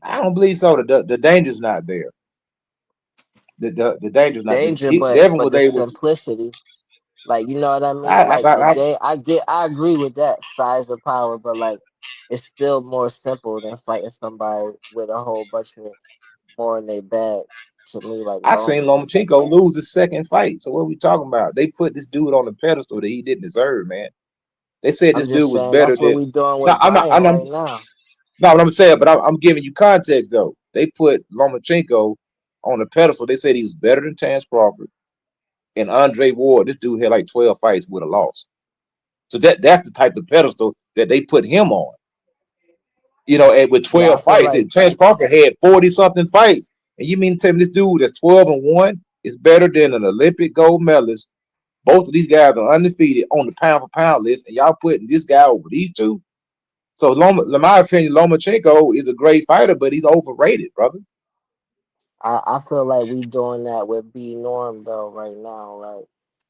I don't believe so. The danger's not there. The danger's not there. Danger, Devin but was the able to. simplicity, like you know what I mean. I, Like the I, I, game, I agree with that size of power, but like it's still more simple than fighting somebody with a whole bunch of more in their bag. To me, like I seen Loma. Lomachenko lose his second fight. So what are we talking about? They put this dude on the pedestal that he didn't deserve, man. They said I'm this dude just was saying better that's what than. we doing No, with I'm not. Brian I'm not. right now. No, what I'm saying, but I'm giving you context though. They put Lomachenko on the pedestal. They said he was better than Terence Crawford and Andre Ward. This dude had like 12 fights with a loss. So that's the type of pedestal that they put him on. You know, and with Yeah, I 12 feel fights, like and Terence Crawford had 40 something fights. And you mean to tell me this dude that's 12-1 is better than an Olympic gold medalist? Both of these guys are undefeated on the pound for pound list, and y'all putting this guy over these two. So, in my opinion, Lomachenko is a great fighter, but he's overrated, brother. I feel like we doing that with B Norm though right now, like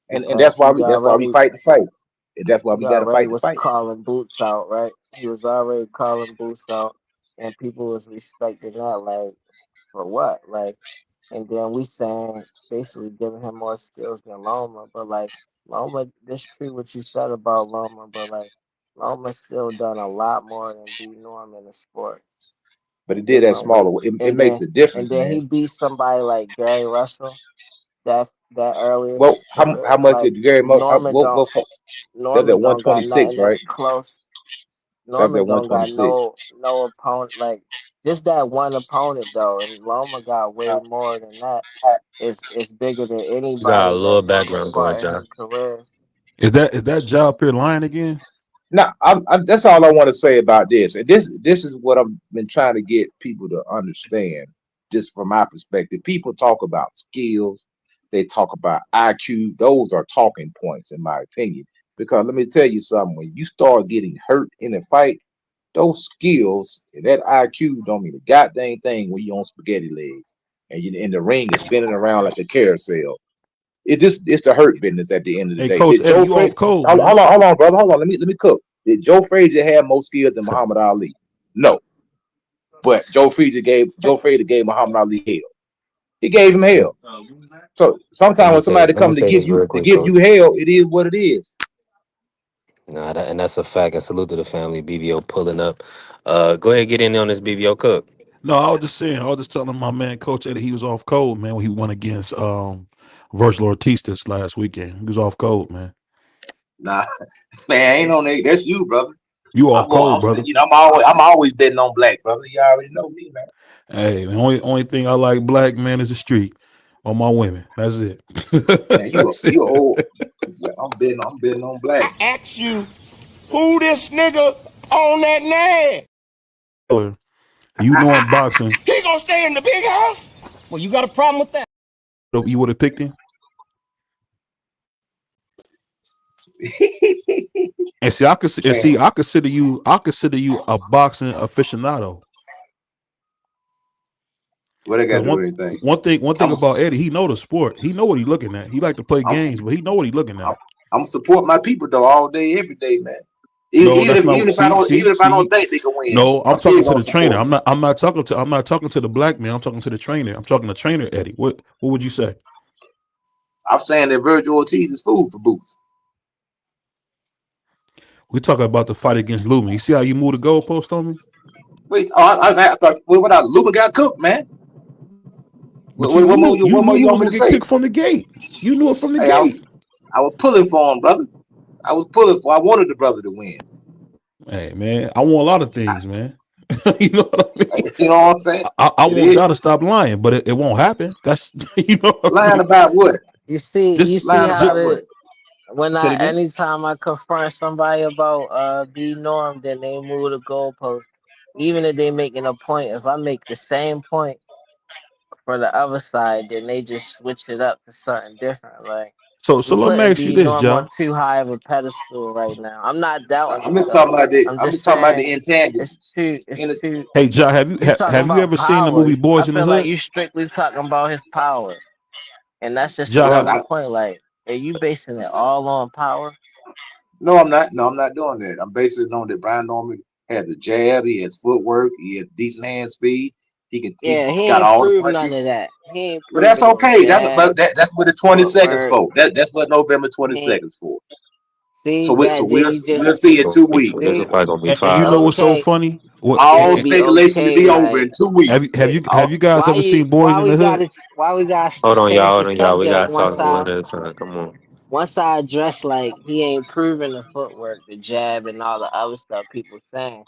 And because that's why we fight the fight. And that's why he we got to already fight the was fight. calling boots out, right? He was already calling boots out, and people was respecting that, like for what, like, and then we saying basically giving him more skills than Loma, but like Loma, this true what you said about Loma, but like Loma still done a lot more than B Norm in the sport, But it did that different way, smaller. It and makes then a difference, he man. beat somebody like Gary Russell that early in Well, his how career, much like did Gary? Norman don't. That's at Norman don't got 126, nothing right? that's close. That's at Norman don't got 126. no opponent like just that one opponent though, and Loma got way more than that. It's bigger than You got a anybody little that Loma background fought noise, in his John. career. Is that job here lying again? Now, that's all I want to say about this. And this is what I've been trying to get people to understand, just from my perspective. People talk about skills, they talk about IQ. Those are talking points, in my opinion. Because let me tell you something: when you start getting hurt in a fight, those skills and that IQ don't mean a goddamn thing when you're on spaghetti legs. and you in the ring is spinning around like a carousel. It's the hurt business at the end of the Hey, day. Coach Did Eddie, Joe you Frazier off cold, hold man. on, brother. Hold on. Let me cook. Did Joe Frazier have more skills than Muhammad Ali? No. But Joe Frazier gave Muhammad Ali hell. He gave him hell. So sometimes when somebody Let me come to say give this you real quick, Coach. hell, it is what it is. Nah, and that's a fact. And salute to the family. BVO pulling up. Go ahead, get in on this BVO Cook. No, I was just saying. I was just telling my man, Coach Eddie, he was off cold, man, when he went against Virgil Ortiz this last weekend. He was off cold, man. Nah, man, ain't on that. That's you, brother. You off cold, brother. I'm always betting on black, brother. You already know me, man. Hey, the only thing I like black, man, is the street on my women. That's it. Man, you old. I'm betting on black. Ask you who this nigga on that name. You know I'm boxing. He gonna stay in the big house? Well, you got a problem with that? You would have picked him. And see, I consider you a boxing aficionado. What I got to do with anything? One thing about Eddie, he know the sport. He know what he looking at. He like to play games, but he know what he looking at. I'm support my people though all day, every day, man. Even If I don't think they can win. No, I'm talking to the trainer. I'm not talking to the black man. I'm talking to the trainer. I'm talking to trainer Eddie. What would you say? I'm saying that Virgil Ortiz is food for boots. We talking about the fight against Luma. You see how you move the goalpost on me? Wait, I thought Luma got cooked, man. But you knew he was gonna get kicked from the gate. You knew it from the gate. I was pulling for him, brother. I wanted the brother to win. Hey, man, I want a lot of things, man. You know what I mean? You know what I'm saying? I want y'all to stop lying, but it won't happen. That's you know. Lying about what? You see how again? anytime I confront somebody about B norm, then they move the goalpost. Even if they making a point, if I make the same point for the other side, then they just switch it up to something different. Like So you let me putting ask you B this, norm on Ja. too high of a pedestal right now. I'm not doubting I'm it just though. talking about the. I'm I'm just just talking about saying the intangibles. it's too. Hey, Ja, have You talking you about ever seen the power? movie Boys I in the feel like Hood? you strictly talking about his power, and that's just Ja, another point. Like, are you basing it all on power? No, I'm not. No, I'm not doing that. I'm basing it on that Brian Norman had the jab. He has footwork. He has decent hand speed. He Yeah, he got ain't all the proved punches. none of that. He ain't But that's proven no okay. jab, That's what the 20 seconds footwork. for. That's what November 20 He ain't seconds for. see So that. Then you we'll just see in 2 weeks. This see. probably gonna be It's and you know fire. what's so okay. funny? All It'll be speculation to okay. be over in Like 2 weeks. Have you guys ever seen Boys in the Hood? why we gotta Hold on, change the y'all. We subject gotta talk once one I at a time. Come on. once I address like he ain't proven the footwork, the jab, and all the other stuff people saying,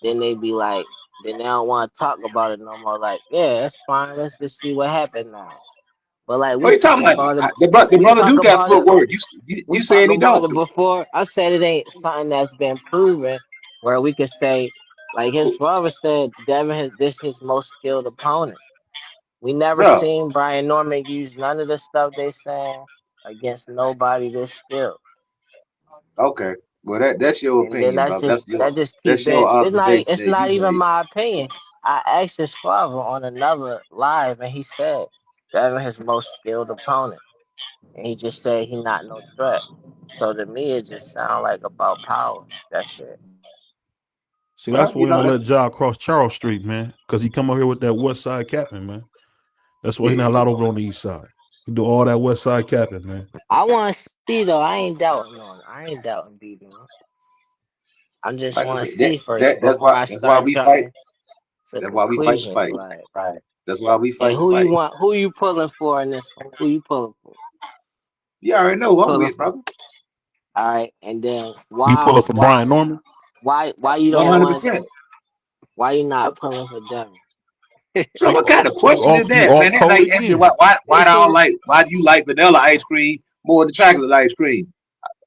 then they be like, then they don't want to talk about it no more. Like, yeah, that's fine. Let's just see what happened now. But like What we are you talking talk about? about it, The we brother talk do got about it. footwork. We You talk saying he about don't? it before. I said it ain't something that's been proven where we could say, like his father said, Devin his most skilled opponent. We never Bro, seen Brian Norman use none of the stuff they saying against nobody this skilled. okay. Well, that's your And then opinion, that's brother. just that just keep That's your being observation it's that you not even made. my opinion. I asked his father on another live and he said Devin his most skilled opponent. And he just said he not no threat. So to me it just sound like about power. That's it. See, Well, that's why we don't let Ja cross Charles Street, man, because he come over here with that West Side capping, man. That's why he not allowed over on the East Side. He do all that West Side capping, man. I wanna see though. I ain't doubting on it. I ain't doubting beating him. I just like I wanna said, see first before I that's why start we fight. jumping to That's why we fight the conclusions. fights. Like That's why we and fight the fights. who you pulling for in this one? Who you pulling for? You already know who I'm Pulling with, for. brother. All right, and then You pull up for Brian Norman? why you don't want 100%. why you not pulling for Devin? So what kind of So question is you that, man? off That's code like asking again. why do you like vanilla ice cream more than chocolate ice cream?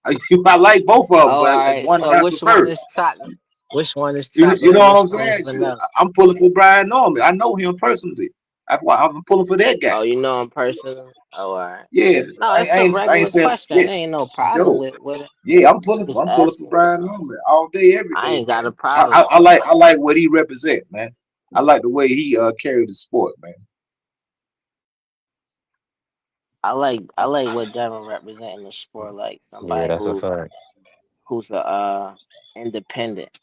I like both of them, Oh, all but right. one So I which one prefer. is chocolate? Which one is You chocolate know and what which I'm one is saying? Shoot, vanilla? I'm pulling for Brian Norman. I know him personally. That's why I'm pulling for that guy. Oh, you know him personally? Oh, all right. Yeah, No, I, it's I a ain't I ain't regular saying question. yeah, There ain't no for problem sure. with it. Yeah, Just I'm pulling for asking. Brian Norman all day, every I day, ain't got a man. problem. I like what he represent, man. I like the way he carried the sport, man. I like what Devin represent in the sport, like Yeah, somebody that's a fact. who's a independent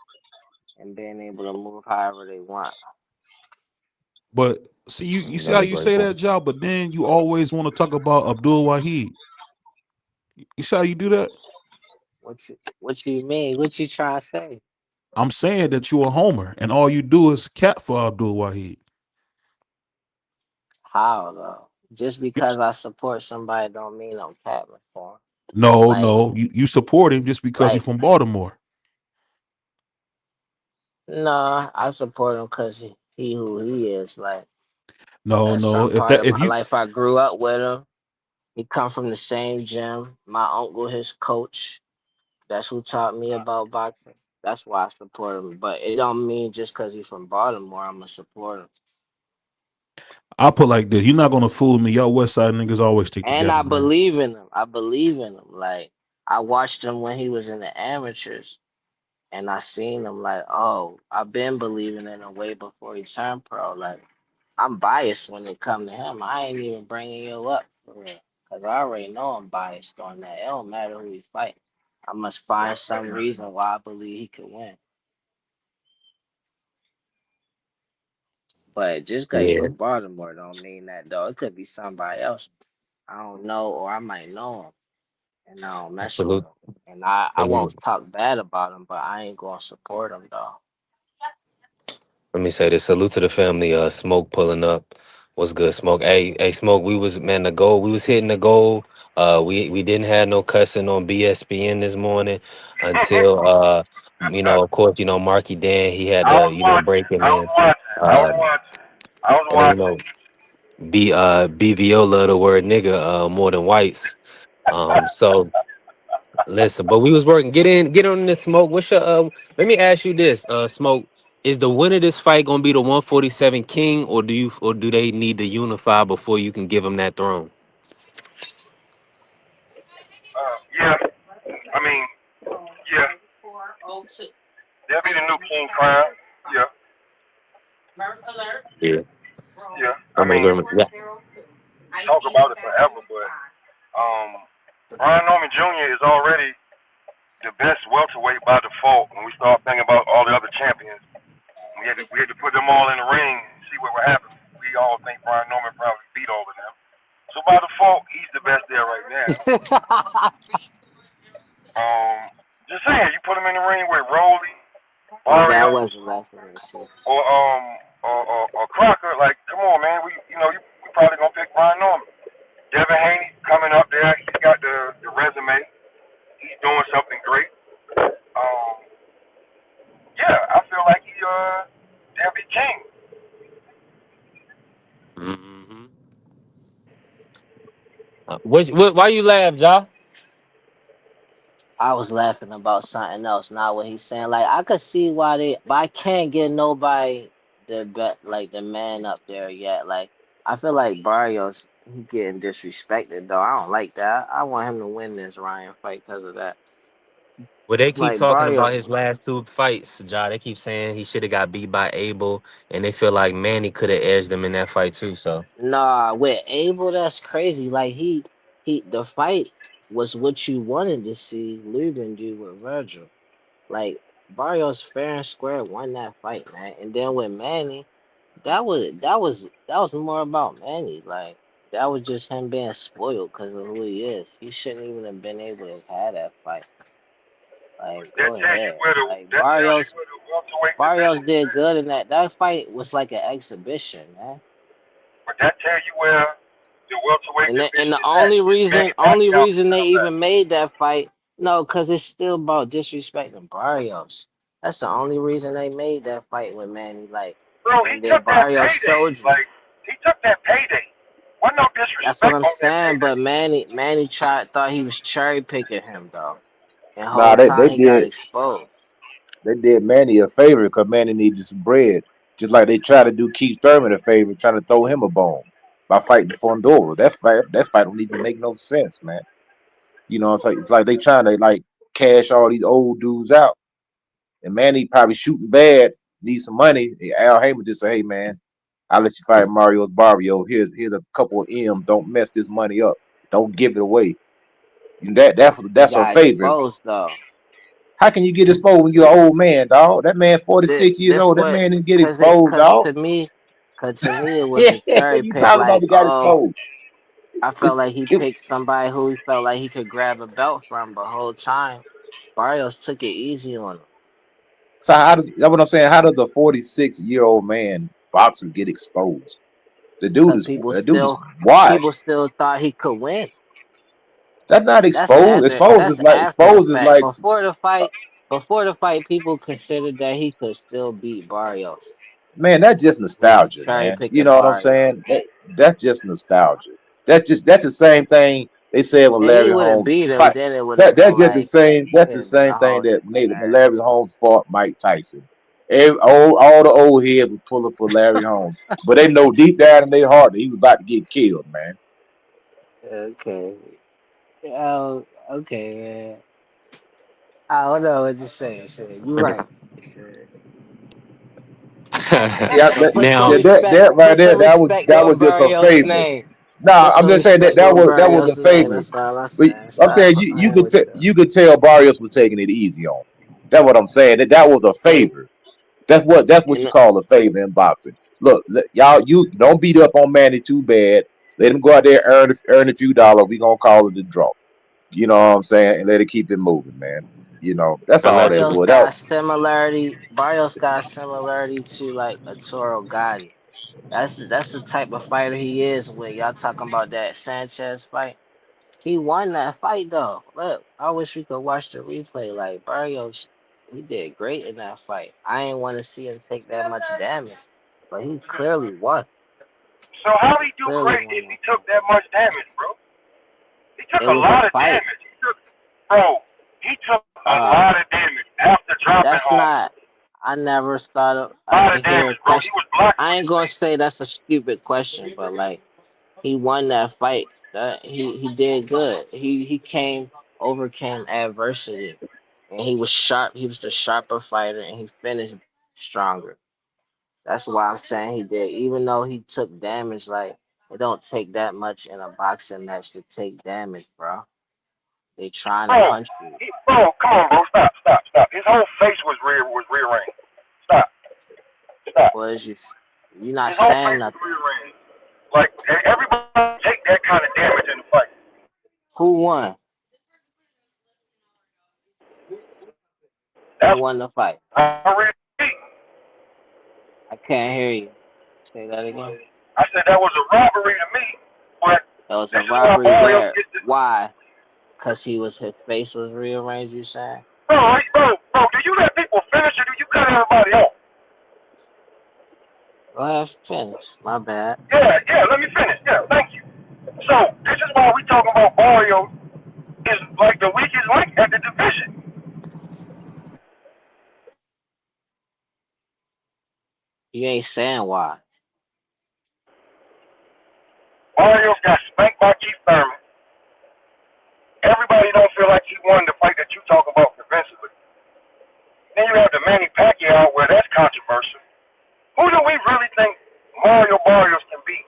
and being able to move however they want. But see, you see how Another you great say point. that, job, but then you always want to talk about Abdul Wahid. You see how you do that? What you mean? What you trying to say? I'm saying that you're a homer, and all you do is cap for Abdul Wahid. How though? Just because I support somebody don't mean I'm capping for 'em. No, Like no, you support him just because he's like from Baltimore. no, I support him because he who he is. Like No, at no. some part of If my you, life, I grew up with him. He come from the same gym. My uncle, his coach. That's who taught me about boxing. That's why I support him. But it don't mean just because he's from Baltimore, I'm gonna support him. I put like this, you're not gonna fool me. Y'all West Side niggas always stick And I together, man. believe in him. I believe in him. Like I watched him when he was in the amateurs, and I seen him like, oh, I've been believing in him way before he turned pro. Like I'm biased when it come to him. I ain't even bringing you up for real, cause I already know I'm biased on that. It don't matter who he fight. I must find some reason why I believe he could win. But just cause he Yeah, from Baltimore don't mean that though. It could be somebody else I don't know, or I might know him and I don't mess with salute, him. And I salute. won't talk bad about him, but I ain't gonna support him though. Let me say this. Salute to the family. Smoke pulling up. What's good, Smoke? Hey, Smoke. We was man the goal. We was hitting the goal. We didn't have no cussing on BSPN this morning until of course, Marky Dan. He had I to was watching. break him I was in. watching. I was Uh, watching. I was and then watching. BVO love the word nigga more than whites. So listen, but we was working. Get on this, Smoke. What's your let me ask you this, Smoke. Is the winner of this fight gonna be the 147 King, or do they need to unify before you can give him that throne? Yeah. I mean, yeah. They'll be the new king crown. Yeah. Yeah. Yeah. I I'm in mean, agreement. Yeah. talk about it forever, but Brian Norman Jr. is already the best welterweight by default. When we start thinking about all the other champions, we had to put them all in the ring and see what would happen. We all think Brian Norman probably beat all of them. So by default, he's the best there right now. Just saying, you put him in the ring with Rolly, That Barrios, wasn't laughing at shit. or Crocker. Like, come on, man. We probably gonna pick Brian Norman. Devin Haney coming up there. He's got the resume. He's doing something great. Yeah, I feel like they'll be king. Hmm. Why you laugh, Ja? I was laughing about something else, not what he's saying. Like I could see why but I can't get nobody like the man up there yet. Like I feel like Barrios he getting disrespected though. I don't like that. I want him to win this Ryan fight because of that. Well, they keep Like talking about Barrios, his last two fights, Ja. They keep saying he should have got beat by Abel, and they feel like Manny could have edged him in that fight too. So nah, with Abel, that's crazy. Like the fight was what you wanted to see Lubin do with Virgil. Like Barrios fair and square won that fight, man. And then with Manny. That was more about Manny. Like that was just him being spoiled because of who he is. He shouldn't even have been able to have that fight. Like That go tells you ahead. where the Like that tells you where the welterweight Barrios division is did at. good in that. That fight was like an exhibition, man. But that tells you where the welterweight And division the is at. only Is reason Manny only Pacquiao reason they still even left? made that fight, no, because it's still about disrespecting Barrios. That's the only reason they made that fight with Manny. Like, Bro, he and then took that Barrios payday. sold you. Like he took that payday. Wasn't no That's what disrespect I'm on that saying. payday. But Manny thought he was cherry picking him though, and the Nah, whole they time he got did exposed. they did Manny a favor because Manny needed some bread. Just like they tried to do Keith Thurman a favor, trying to throw him a bone by fighting Fondora. That fight don't even make no sense, man. You know what I'm saying? It's like they trying to like cash all these old dudes out. And Manny probably shooting bad, needs some money. And Al Heyman just say, hey man, I'll let you fight Mario's Barrio. Here's a couple of M's. Don't mess this money up. Don't give it away. He That's her got favorite. exposed though. How can you get exposed when you're an old man, dog? That man 46 years This old. That what man didn't get cause exposed, dog. to me it was a What cherry you pick. talking about? Like, He got oh, exposed. I It's, felt like he it, picked somebody who he felt like he could grab a belt from, but whole time Barrios took it easy on him. so how does that's what I'm saying? How does a 46-year-old man boxer get exposed? The dude Cause is washed. people still thought he could win. That's not That's exposed. after Exposed that's is like after the exposed is fact. like Before the fight, people considered that he could still beat Barrios. man, that's just We was nostalgia, cherry man. You picking know what I'm Barrios. saying? That's just nostalgia. That's the same thing they said when If he Larry would have Holmes beat him, fight. then it would have That's been just the like same. it That's would the have been same a thing whole that different when narrative. Larry Holmes fought Mike Tyson. All the old heads were pulling for Larry Holmes, but they know deep down in their heart that he was about to get killed, man. Okay. Oh, okay, man. I don't know what to say. Shit, you right. Shit. Yeah, But yeah, that right put there, some respect that on was just a Barrios' favor. name. Nah, Put I'm some just saying that respect on that was a Barrios' name. favor. That's all I'm But saying. I'm Stop saying you playing with stuff. you could tell Barrios was taking it easy on him. That's what I'm saying. That was a And favor. That's what you and call a favor in boxing. Look, y'all, you don't beat up on Manny too bad. Let him go out there earn a few dollars. We gonna call it a draw. You know what I'm saying? And let it keep it moving, man. You know that's all that Barrios was. got similarity. Barrios got similarity to like a Toro Gotti. That's the type of fighter he is. When y'all talking about that Sanchez fight, he won that fight though. Look, I wish we could watch the replay. Like Barrios, he did great in that fight. I ain't want to see him take that much damage, but he clearly won. So how he do Clearly great won if he that took fight. that much damage, bro? He took It a was a lot of fight. damage. He took a Uh, lot of damage after dropping that's home. not. I never thought of. A lot of To hear a damage, bro. He question. was blocked I with ain't his gonna feet. say that's a stupid question, but like he won that fight. That he did good. He overcame adversity, and he was sharp. He was the sharper fighter, and he finished stronger. That's why I'm saying he did. Even though he took damage, like it don't take that much in a boxing match to take damage, bro. They trying to Bro, punch you. come on, bro. Stop. His whole face was rearranged. Stop. Was you not His whole saying face was nothing? rearranged. Like everybody take that kind of damage in the fight. Who won? Who That's won the fight? I really. I can't hear you. Say that again. I said that was a robbery to me, but It was this a is why robbery Barrios where gets this. why? Cause his face was rearranged, you saying? Bro, do you let people finish or do you cut everybody off? Go ahead, finish. My bad. Yeah, let me finish. Yeah, thank you. So, this is why we talking about Barrios is like the weakest link at the division. You ain't saying why. Barrios got spanked by Keith Thurman. Everybody don't feel like he won the fight that you talk about convincingly. Then you have the Manny Pacquiao where that's controversial. Who do we really think Mario Barrios can beat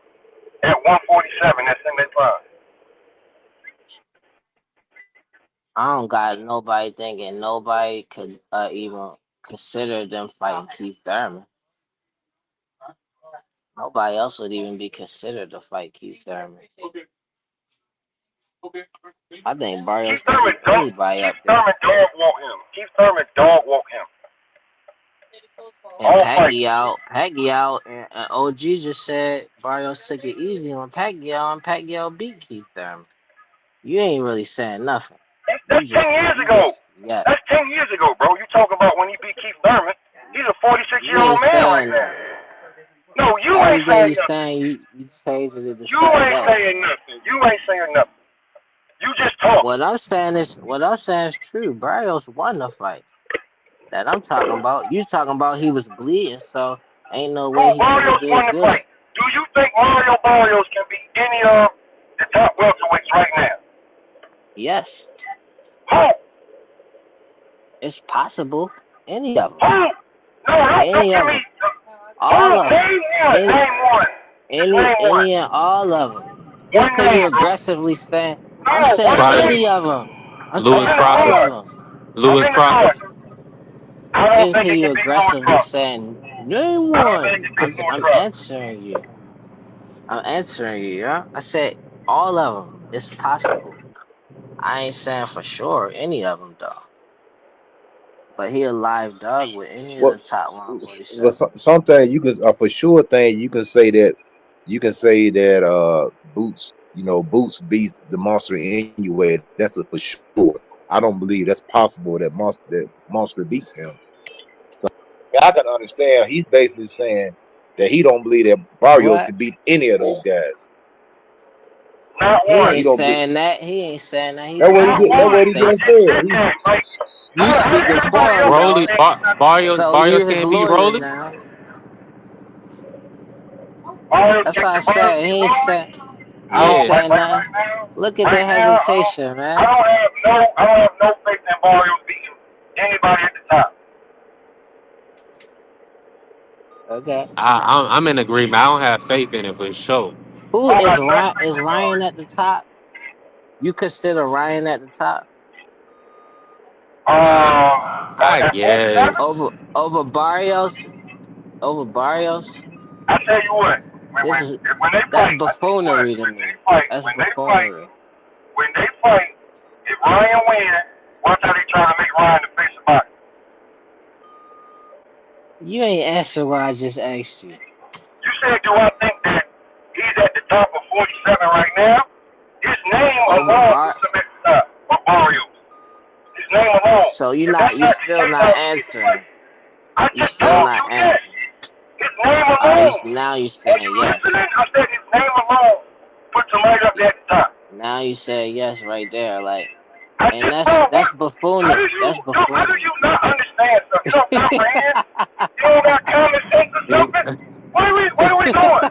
at 147 that's in their prime? I don't got nobody thinking nobody could even consider them fighting Keith Thurman. Nobody else would even be considered to fight Keith Thurman. I think Barrios Keith can Thurman beat anybody up there. dog walk him. Keith Thurman dog walk him. And All fight. Pacquiao, and OG just said Barrios took it easy on Pacquiao, and Pacquiao beat Keith Thurman. You ain't really saying nothing. That's 10 years You ago. just yeah. That's 10 years ago, bro. You talking about when he beat Keith Thurman. He's a You 46-year-old ain't man right saying now. nothing. No, you ain't Everything saying you nothing. saying, you changing it to You something ain't else. saying nothing. You ain't saying nothing. You just talk. What I'm saying is true. Barrios won the fight that I'm talking about. You talking about he was bleeding, so ain't no way Bro, he could have Barrios won did the good. fight. Do you think Mario Barrios can beat any of the top welterweights right now? Yes, Who? it's possible. Any of them. Who? No, don't Any give of me. them. Who? All of them. Name one. Any Name one. Just name one. any and all of them. just One because name, you bro. aggressively saying, I'm No, saying one Probably name. any of them. I'm Lewis saying I'm in the all Crawford. of North. them. I'm Lewis in the Crawford. North. I don't Just think because it you can beat Lewis aggressively Crawford. saying, name I don't think it one. can beat Lewis I'm Crawford. answering you. I'm answering you, yeah? I said all of them. It's possible. I ain't saying for sure any of them, though. But he a live dog with any of Well, the top well, 147. something you can for sure thing you can say that Boots, Boots beats the monster anyway. That's a for sure. I don't believe that's possible that monster beats him. So I can understand. He's basically saying that he don't believe that Barrios What? can beat any of those guys. Not He one. He ain't don't believe. saying that. He ain't saying that. He That's what he Not telling did. me That's he one. what he I think just just said. said He's that. Like, you speaking everybody for him else is though. Rolly saying he's not the best. Barrios So you Barrios his can't beat lawyer Rolly. now. Barrios, That's can why I Barrios said he beat ain't Rolly? said I he ain't don't Yeah. like saying right nothing. right now. Look at the Right now, hesitation, I man. don't have no faith in Barrios beating anybody at the top. Okay. I'm in agreement. I don't have faith in it for sure. Who I don't is got no Ryan? faith Is in Ryan Barrios. at the top? You consider Ryan at the top I At 47, guess. over Barrios? Over Barrios? I tell you what, This is when they that's fight, I tell you what, buffoonery to when they me. fight, That's when they fight, buffoonery. when they fight, if Ryan wins, watch how they try to make Ryan the face of boxing. You ain't answer what I just asked you. You said, do I think that he's at the top of 47 right now? His name Over alone Bar. puts him at the top of Barrios. His name alone. So you If not that's you not the still case, not I'll see the fight. answering. I You just still told you not yes. answering. His name All right. alone. Now you Were you saying yes. listening? I said his name alone puts him right up there at the top. Now you said yes right there. Like, I and just told what? that's How buffoonery. do you That's how do buffoonery. you not understand stuff? You don't comprehend? You don't got common sense or something? What are we doing?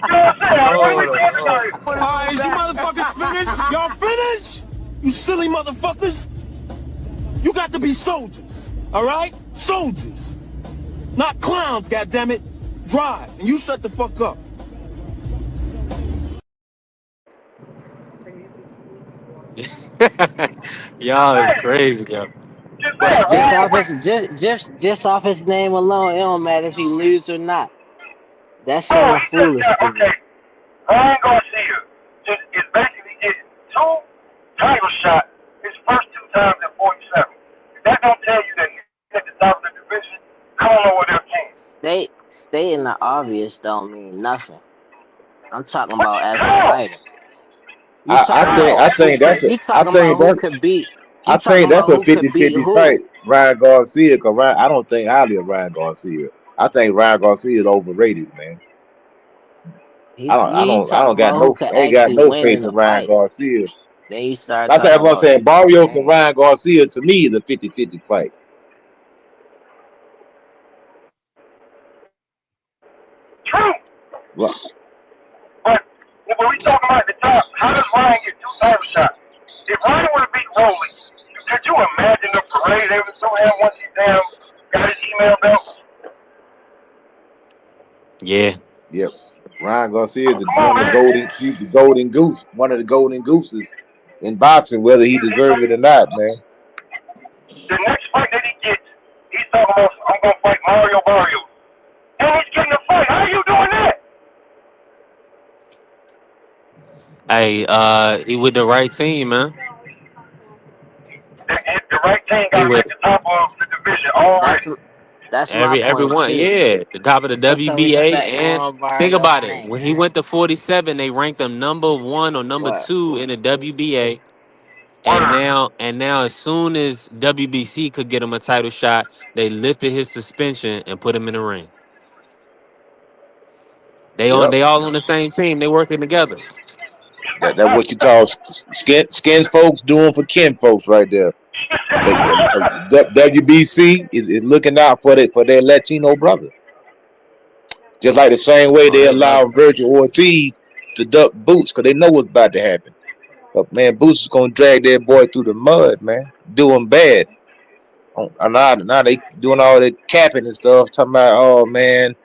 You know what I'm saying? Like, what are we Hold doing on. tonight? Alright, is you motherfuckers finished? Y'all finished? You silly motherfuckers? You got to be soldiers, alright? Soldiers. Not clowns, goddammit. Drive, and you shut the fuck up. Y'all is Hey, crazy, yo. just But that. just Ryan off went. his just off his name alone, it don't matter if he lose or not. That's Oh, sound he just foolish got to okay. me. Ryan Garcia is basically getting two title shots his first two times in 47. If that don't tell you that he's at the top of the division, I don't know what else can. Stating the obvious don't mean nothing. I'm talking But about you as a how? fighter. You I talking think How? about I who think that's a you I talking about think who that could beat you I talking think that's about a who could beat 50-50 who. fight. Ryan Garcia, cause I don't think highly of Ryan Garcia. I think Ryan Garcia is overrated, man. I You don't I talking don't got about who no could ain't got actually no win faith in in the Ryan fight. Garcia. Then you start That's talking what I'm about saying. Barrios and name. Ryan Garcia to me is a 50-50 fight. True. Right. But when we talking about the top, how does Ryan get two title shots? If Ryan would have beat Rolly, could you imagine the parade they would throw him once he damn got his email belt? yeah. Yep. Ryan Garcia is Come on, one of the man. golden. He's the golden goose. One of the golden gooses in boxing, whether he deserves it or not, man. The next fight that he gets, he's talking about, I'm going to fight Mario Barrios. And he's getting a fight. How are you doing that? Hey, he with the right team, man. The right team He got him with at the top of the division already. That's my point everyone. too. Yeah, the top of the Put some WBA. respect And on think Barrios' about it. name. When he went to 47, they ranked him number 1 or number What? 2 in the WBA. And Word. now, as soon as WBC could get him a title shot, they lifted his suspension and put him in the ring. Yep. They all on the same team. They working together. That's what you call skins folks doing for kin folks right there. WBC is looking out for their Latino brother. Just like the same way Oh, they they love allow him. Virgil Ortiz to duck Boots because they know what's about to happen. But man, Boots is gonna drag that boy through the mud, man. Doing bad. Now they doing all that capping and stuff, talking about, oh man,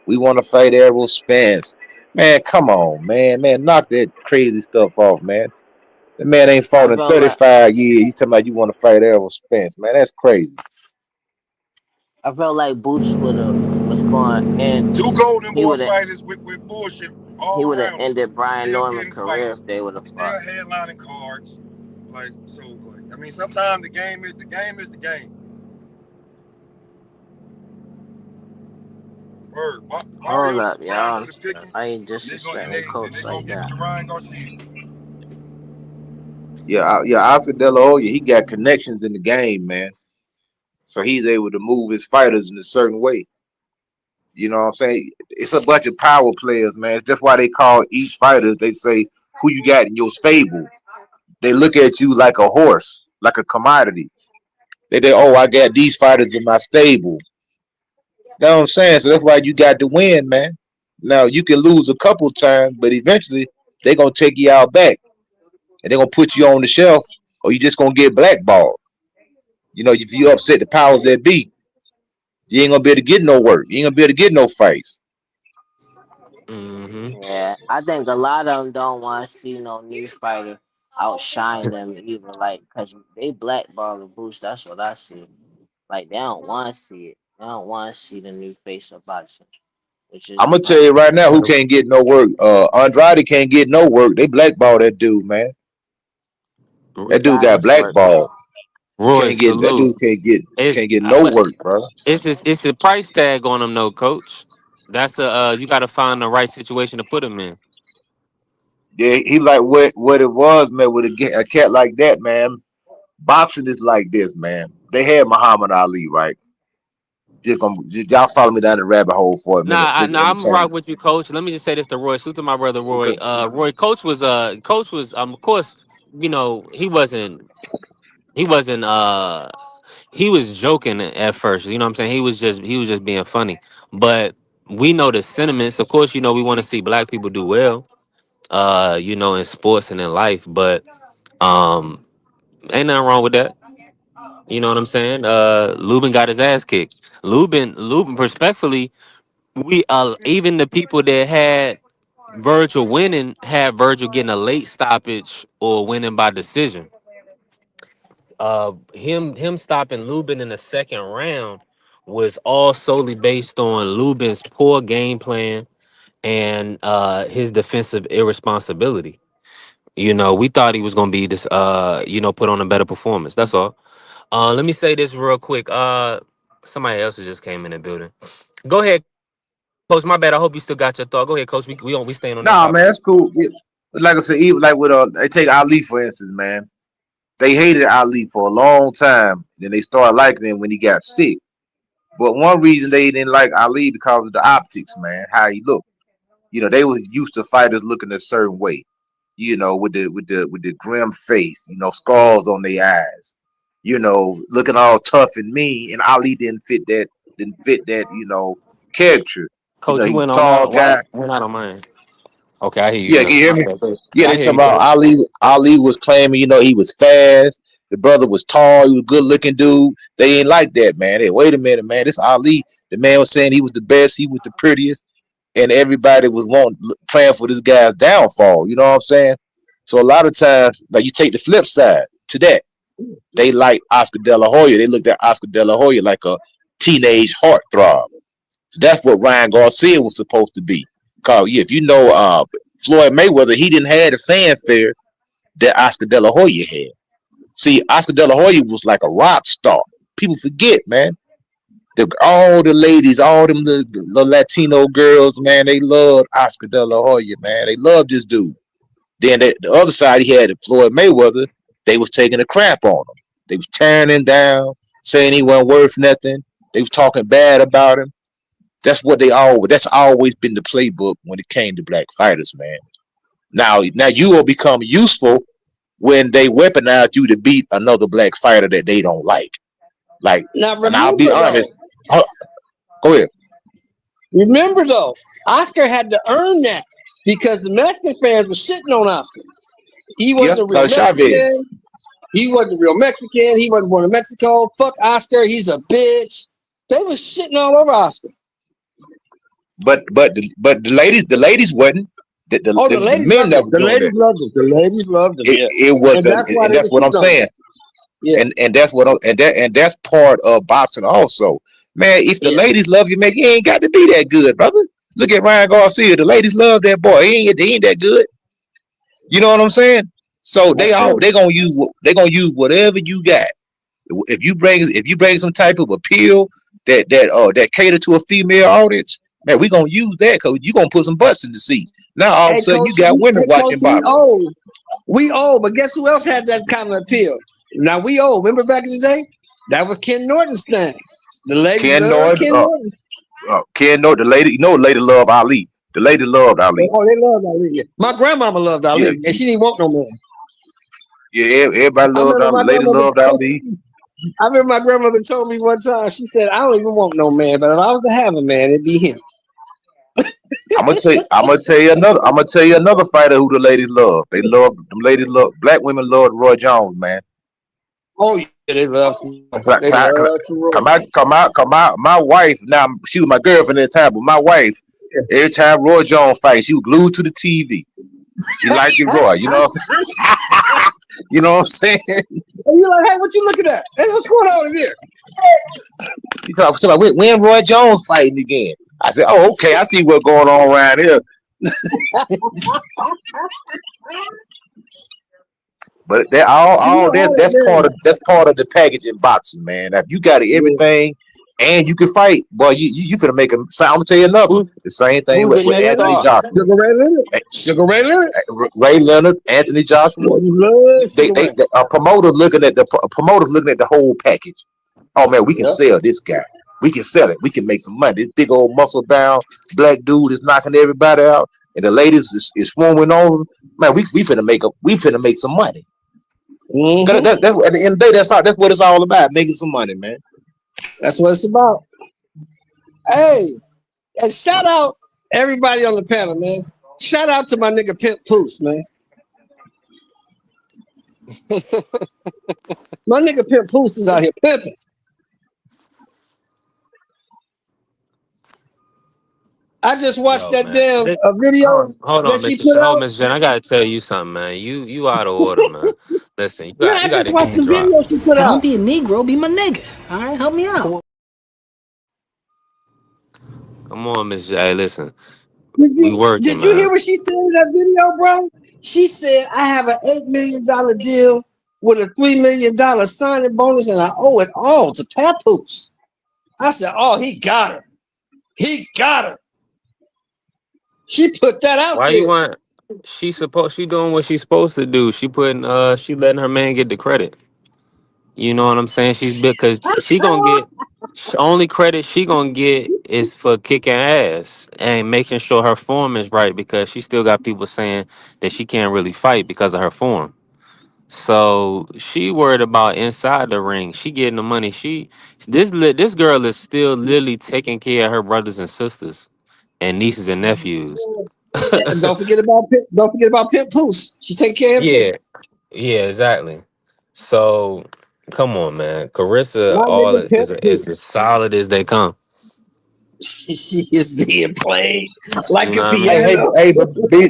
we want to fight Errol Spence. Man, come on, man. Man, knock that crazy stuff off, man. The man ain't fought I in felt like 35 years. You talking about you want to fight Errol Spence, man? That's crazy. Boots was going and Two Golden he Boy would have fighters with bullshit he all would have around him. ended Brian Still Norman's getting career fights. if they would have Still fought. headlining cards. Like so. Like, I mean, sometimes the game is the game. Word. Hold Barrios up, was primed y'all. for the picking. I ain't And disrespecting they coach gonna like give it that. to Ryan Garcia. Yeah, Oscar De La Hoya, he got connections in the game, man. So he's able to move his fighters in a certain way. You know what I'm saying? It's a bunch of power players, man. That's why they call each fighter, they say, who you got in your stable. They look at you like a horse, like a commodity. Oh, I got these fighters in my stable. You know what I'm saying? So that's why you got to win, man. Now, you can lose a couple times, but eventually they're going to take you out back and they're going to put you on the shelf or you just going to get blackballed. You know, if you upset the powers that be, you ain't going to be able to get no work. You ain't going to be able to get no fights. Mm-hmm. Yeah, I think a lot of them don't want to see no new fighter outshine them either. Like, cause they blackball the Boots. That's what I see. Like, they don't want to see it. They don't want to see the new face of boxing, which is I'm going to tell you right now who understandable. can't get no work. Andrade can't get no work. They blackball that dude, man. He That dude got got his work blackballed. though. Roy, That salute. dude can't It's get no but work, bro. it's a price tag on him, though, Coach. That's a you got to find the right situation to put him in. Yeah, he like what it was, man. With a cat like that, man. Boxing is like this, man. They had Muhammad Ali, right? Y'all follow me down the rabbit hole for a minute. This is I'm entertainment. rock with you, Coach. Let me just say this to Roy. Salute to my brother Roy. Okay. Roy, Coach was of course, you know, he wasn't he was joking at first. You know what I'm saying? He was just being funny. But we know the sentiments. Of course, you know, we want to see black people do well, you know, in sports and in life, but um ain't nothing wrong with that. You know what I'm saying? Lubin got his ass kicked. Lubin, respectfully, we even the people that had Virgil winning had Virgil getting a late stoppage or winning by decision. Him stopping Lubin in the second round was all solely based on Lubin's poor game plan and his defensive irresponsibility. You know, we thought he was gonna be this you know, put on a better performance. That's all. Let me say this real quick. Somebody else just came in the building. Go ahead, Coach. My bad. I hope you still got your thought. Go ahead, Coach. We staying on that Nah, man, topic. that's cool. Yeah. But like I said, even like with they take Ali for instance, man. They hated Ali for a long time. Then they started liking him when he got sick. But one reason they didn't like Ali because of the optics, man, how he looked. You know, they was used to fighters looking a certain way. You know, with the grim face, you know, scars on their eyes, you know, looking all tough and mean. And Ali didn't fit that, you know, character. You know, Coach, you he was went a on tall out. Why guy. went out on mine? Okay, I hear you Yeah, can now. you hear My me? bad. Yeah, Yeah, I they hear talking you, about Coach. Ali. Ali was claiming, you know, he was fast. The brother was tall. He was a good looking dude. They ain't like that, man. Hey, wait a minute, man. This Ali. The man was saying he was the best. He was the prettiest, and everybody was praying for this guy's downfall. You know what I'm saying? So a lot of times, like you take the flip side to that, they like Oscar De La Hoya. They looked at Oscar De La Hoya like a teenage heartthrob. So that's what Ryan Garcia was supposed to be. Cause yeah, if you know Floyd Mayweather, he didn't have the fanfare that Oscar De La Hoya had. See, Oscar De La Hoya was like a rock star. People forget, man. All the ladies, all them the Latino girls, man, they loved Oscar De La Hoya, man. They loved this dude. Then the other side, he had Floyd Mayweather. They was taking a crap on him. They was tearing him down, saying he wasn't worth nothing. They was talking bad about him. That's always been the playbook when it came to black fighters, man. Now you will become useful when they weaponize you to beat another black fighter that they don't like. Like, Now and I'll be remember though, honest. Go ahead. remember though, Oscar had to earn that because the Mexican fans were shitting on Oscar. He Yeah, wasn't a real because Chavez. Mexican. He wasn't a real Mexican. He wasn't born in Mexico. Fuck Oscar. He's a bitch. They was shitting all over Oscar. but the ladies wasn't. Oh, the It was the ladies men loved that him. was The doing ladies that. loved him. The ladies loved him. Yeah, It was and that's why and they that's were what I'm shooting on him. saying. Yeah, And that's what and that's part of boxing also. Man, if the yeah. ladies love you, man, you ain't got to be that good, brother. Look at Ryan Garcia. The ladies love that boy. He ain't that good. You know what I'm saying? So That's true. they gonna use whatever you got. If you bring some type of appeal that cater to a female audience, man, we gonna use that because you gonna put some butts in the seats. Now all of a Hey, sudden you coach. got women Hey, coach. watching boxing. We old, but guess who else had that kind of appeal? Now we old. Remember back in the day? That was Ken Norton's thing. The ladies Ken love Norton, Ken Norton. Ken Norton, the lady, the lady loved Ali. The lady loved Ali. Oh, they loved Ali. Yeah. My grandmama loved Yeah, Ali, and she didn't want no man. yeah, everybody I loved remember Ali. my The lady grandmother. loved Ali. I remember my grandmother told me one time. She said, "I don't even want no man, but if I was to have a man, it'd be him." I'm gonna tell you another fighter who the ladies love. They love them ladies love black women love Roy Jones, man. Oh yeah, they love. Cla- They cla- cla- love Roy. come out. My wife, now she was my girlfriend at the time, but my wife, every time Roy Jones fight, she was glued to the TV. She liked it Roy. You know what I'm saying? You know what I'm saying? And you're like, "Hey, what you looking at? Hey, what's going on in here?" You talk about when Roy Jones fighting again. I said, oh, okay, I see what's going on around here. But that So you all know all that, that's man. that's part of the package in boxing, man. If you got Yeah. everything and you can fight, boy, you finna make a. So I'm gonna tell you another. The same thing Who's the with next Anthony star? Joshua, Sugar Ray Leonard. Sugar Ray Leonard. Ray Leonard, Anthony Joshua. Ladies love Sugar Ray. Promoters looking at the whole package. Oh man, we can Yeah. sell this guy. We can sell it. We can make some money. This big old muscle bound black dude is knocking everybody out, and the ladies is swarming over. Man, we finna make some money. Mm-hmm. That's at the end of the day, that's what it's all about, making some money, man. That's what it's about. Hey, and shout out everybody on the panel, man. Shout out to my nigga Pimp Poos, man. My nigga Pimp Poos is out here pimping. I just watched Yo, that man. damn video Hold that on, she Mr. put Hold, out. Mr. Jen. I gotta tell you something, man. You out of order, man. Listen, Man, you I just gotta watched get the video dropped. she put Don't out. be a Negro, be my nigga. All right, help me out. Come on, Miss J. Hey, listen, Did we you working, did you hear man. what she said in that video, bro? She said, "I have an $8 million deal with a $3 million signing bonus, and I owe it all to Papoose." I said, "Oh, he got her. He got her." She put that out Why you there. want? She doing what she's supposed to do. She letting her man get the credit. You know what I'm saying? She's because she gonna get only credit she gonna get is for kicking ass and making sure her form is right because she still got people saying that she can't really fight because of her form. So she worried about inside the ring. She getting the money. This girl is still literally taking care of her brothers and sisters and nieces and nephews. And don't forget about Pimp Poos. She take care of him too. Yeah, yeah, exactly. So come on, man. Carissa, My all nigga Pimp is Poos. as solid as they come. She is being played like You a know what I mean? piano.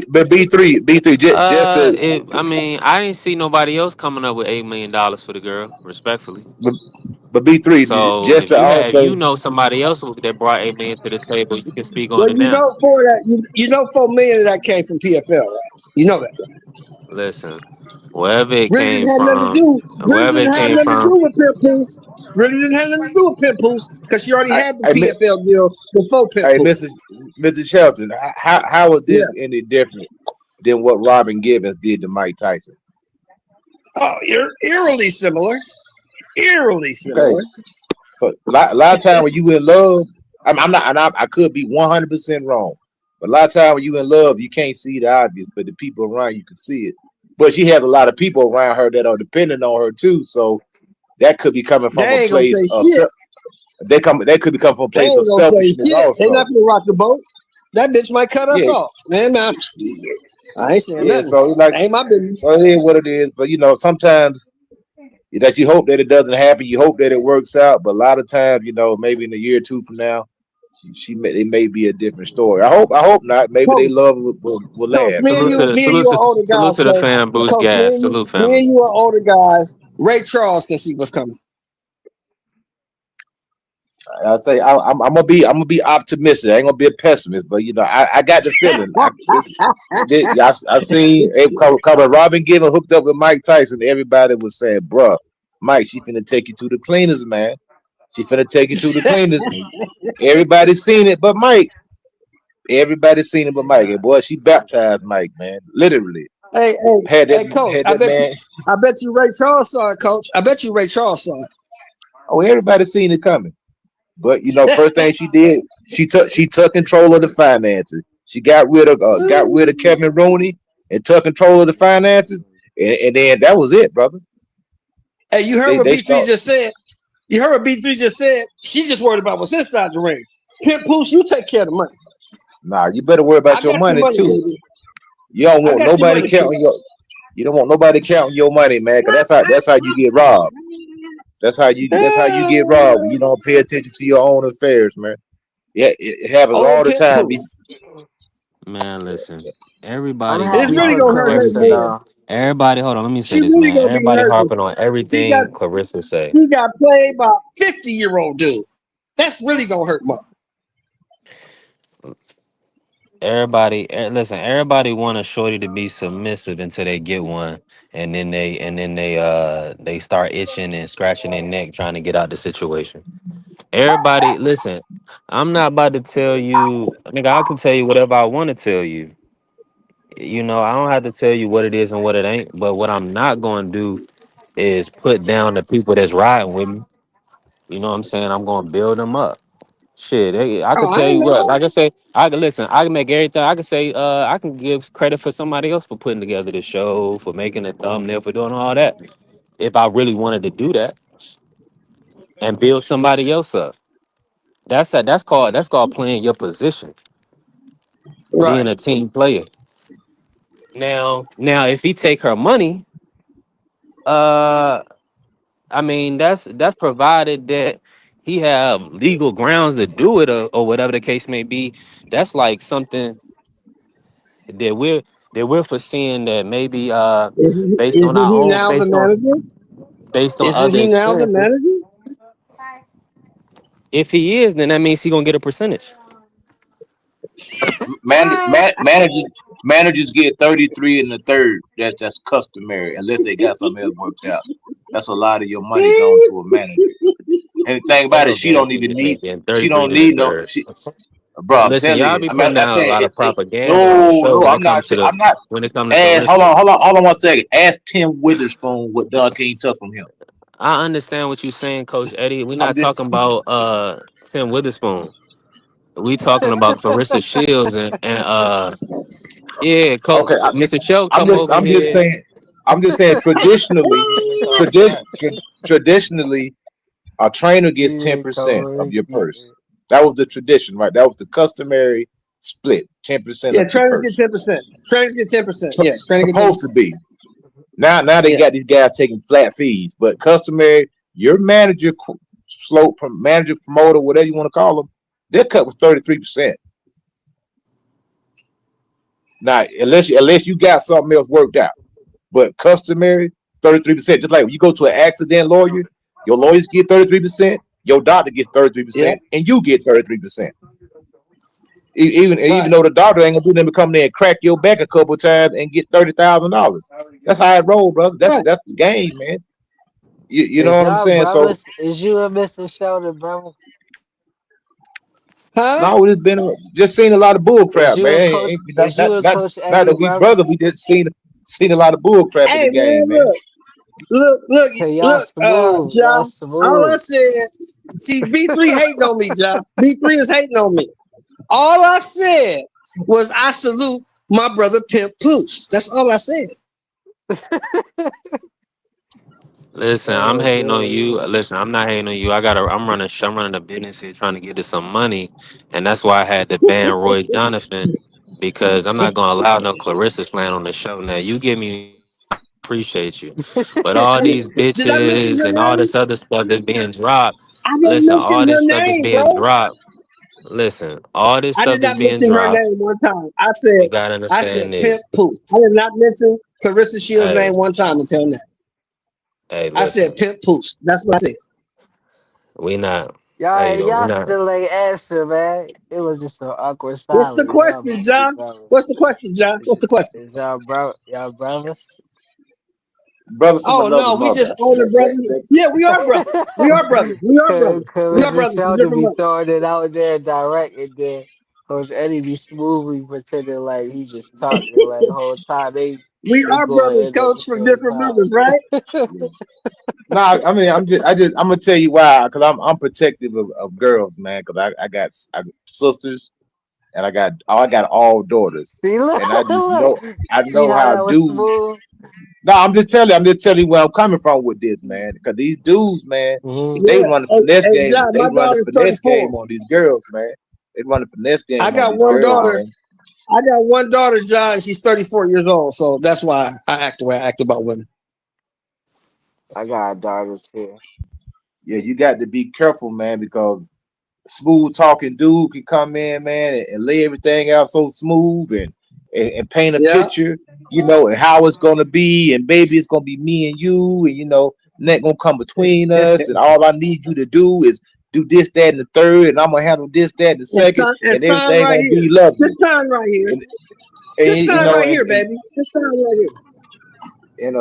But B3 just to I mean, I didn't see nobody else coming up with $8 million for the girl, respectfully. but B3 So just to if you also know somebody else that brought 8 million to the table, you can speak on Well, it you now. know, for that, you know, 4 million of that came from PFL, right? You know that. Listen, wherever it Really didn't came have nothing to from, do. Really wherever didn't it have came nothing to from, do with Pimp Poos. Really didn't have nothing to do with Pimp Poos because she already I, had the I mi- PFL deal before Pimp hey Poos. Mr. Shelton, how is Yeah. this any different than what Robin Givens did to Mike Tyson? Oh, you're eerily similar. Eerily Okay. similar. So a lot of time when you in love, I'm not, and I could be 100% wrong, but a lot of time when you in love, you can't see the obvious, but the people around you can see it. But she has a lot of people around her that are dependent on her too, so that could be coming from a They ain't gonna place say of shit. they could be coming from a They place of ain't gonna say selfishness shit. They not also. gonna rock the boat. That bitch might cut us Yeah, off, man. I ain't saying yeah. nothing. So like, That ain't my business. so it is what it is. But sometimes that you hope that it doesn't happen, you hope that it works out, but a lot of times, maybe in a year or two from now, it may be a different story. I hope not. Maybe they Coach, love will Coach, last. You know. me and you are older Salute guys, to the Coach. fan, Bruce Coach, Gas. Salute, me family. and you are older guys. Ray Charles can see what's coming. I say I'm gonna be optimistic. I ain't gonna be a pessimist, but I got the feeling. I seen cover Robin Given hooked up with Mike Tyson. Everybody was saying, "Bruh, Mike, she finna take you to the cleaners, man. She finna take you to the cleaners." Everybody seen it, but Mike. Everybody seen it, but Mike. And boy, she baptized Mike, man. Literally Coach. had that man. I bet you Ray Charles saw it, Coach. I bet you Ray Charles saw Oh, everybody seen it coming. But first thing she did, she took control of the finances. She got rid of Kevin Rooney and took control of the finances, and then that was it, brother. Hey, you heard what They B3 start. just said? You heard what B3 just said? She's just worried about what's inside the ring. Pimp Poos, you take care of the money. Nah, you better worry I about your got your money money, too. baby. You don't I want got your nobody money, Pimp. counting your. You don't want nobody counting your money, man. Cause that's how you get robbed. That's how you get robbed when you don't pay attention to your own affairs, man. Yeah, it happens Oh, all the Pimp time. Poos. Man, listen. I'm Everybody It's be happy really for harping gonna on hurt her Clarissa everything. more. though. Everybody, hold on. Let me say She this, really man. gonna be Everybody hurting. harping on She got everything Clarissa say. she got played by a 50-year-old dude. That's really gonna hurt more. Listen. Everybody want a shorty to be submissive until they get one, and then they start itching and scratching their neck trying to get out the situation. Everybody, listen. I'm not about to tell you, nigga. I can tell you whatever I want to tell you. I don't have to tell you what it is and what it ain't. But what I'm not going to do is put down the people that's riding with me. You know what I'm saying? I'm going to build them up. Shit, I Oh, could I tell ain't you what. know. Like I say, I can listen. I can make everything. I can say, I can give credit for somebody else for putting together the show, for making a thumbnail, for doing all that. If I really wanted to do that and build somebody else up, that's called playing your position, Right. being a team player. Now, if he take her money, uh, I mean, that's provided that he have legal grounds to do it, or whatever the case may be. That's like something that we're foreseeing that maybe based on Isn't our he own now the based on manager? based on Isn't other he now the experiences. manager? If he is, then that means he gonna get a percentage. Managers get 33 in the third. That's customary unless they got something else worked out. That's a lot of your money going to a manager. And the thing about it, Hell, getting she 33 don't to the need no third. bro. I'm Listen, telling y'all you. be I mean, putting I out tell a lot you, of propaganda on the no, show no, when it comes to I'm not. And Clarissa. hold on 1 second. Ask Tim Witherspoon what Don King took from him. I understand what you're saying, Coach Eddie. We're I'm not talking just about Tim Witherspoon. We talking about Clarissa Shields and yeah, okay. Mr. Cho I'm come just, over I'm just here. saying, I'm just saying. Traditionally, Getting us off tradi- track. traditionally, a trainer gets Yeah, 10% of Corey. your purse. That was the tradition, right? That was the customary split, 10% Yeah, of your trainers get purse. 10%. Trainers get 10%. Yeah, trainers get Supposed 10%. to be. Now they Yeah. got these guys taking flat fees, but customary, your manager, manager, promoter, whatever you want to call them, their cut was 33%. Now, unless you got something else worked out, but customary 33%. Just like when you go to an accident lawyer, your lawyers get 33%, your doctor gets Yeah. 33%, and you get 33%. Even Right. though the doctor ain't gonna do nothing but come there and crack your back a couple of times and get $30,000. That's how it rolls, brother. That's Right. that's the game, man. You know Is what I'm y'all saying? So brothers? Is you and Mr. Sheldon brothers? Huh? no, it's been just seen a lot of bull Is crap, you and man. Coach? Not, Is not, you and not, Coach not Eddie that we brothers? brother, we just seen a lot of bull crap in Hey the man, game, man. Cause y'all smooth. Y'all Ja. All I smooth. said, see, B3 hating on me, Ja. B3 is hating on me. All I said was I salute my brother Pimp Poos. That's all I said. Listen, I'm Oh hating on you. man. Listen, I'm not hating on you. I'm running a business here trying to get to some money. And that's why I had to ban Roy Jonathan, because I'm not gonna allow no Clarissa slang on the show. Now you give me appreciate you. But all these Did I mention bitches your and all name? this other stuff that's being dropped. I didn't Listen, mention all this your stuff that's name, being bro. dropped. Listen, all this I did stuff is not being mention her dropped. name one time. We gotta I said understand Pimp this. Pooch. I did not mention Clarissa Shields' Hey, name one time until now. hey, I said listen. Pimp Pooch. That's what I said. We not. Hey, Y'all, you know, we y'all not. still ain't answer, man. It was just an awkward What's the silence. Y'all question, must be John? brothers. What's the question, John? What's the question? Is y'all brothers? Brother from Oh another no, we mother. just older brothers. Yeah, we are brothers. We are brothers. We are brothers. We are Clarissa brothers from Shelton different be mothers. throwing it out there direct, and then Coach Eddie be smoothly pretending like he just talking like the whole time. We They are going brothers, in at coach, the from same different mothers, right? time. Nah, I mean, I'm gonna tell you why. Because I'm protective of girls, man. Because I got sisters, and I got all daughters, See, look, and I just look. I See know how how that was dudes. smooth? No, I'm just telling you where I'm coming from with this, man. Because these dudes, man, Mm-hmm. they Yeah. run the Hey, finesse hey, game. John, They my run the daughter's finesse 34. game on these girls, man. They run the finesse I game on got these one girls, daughter. man. I got one daughter, John. She's 34 years old, so that's why I act the way I act about women. I got daughters too. Yeah, you got to be careful, man, because smooth talking dude can come in, man, and lay everything out so smooth and paint a Yeah. picture, and how it's gonna be, and baby, it's gonna be me and you, and nothing gonna come between us, and all I need you to do is do this, that, and the third, and I'm gonna handle this, that, and the second, And and sign everything right gonna here. be lovely. Just sign right here. And Just and sign right here, and baby. Just sign right here.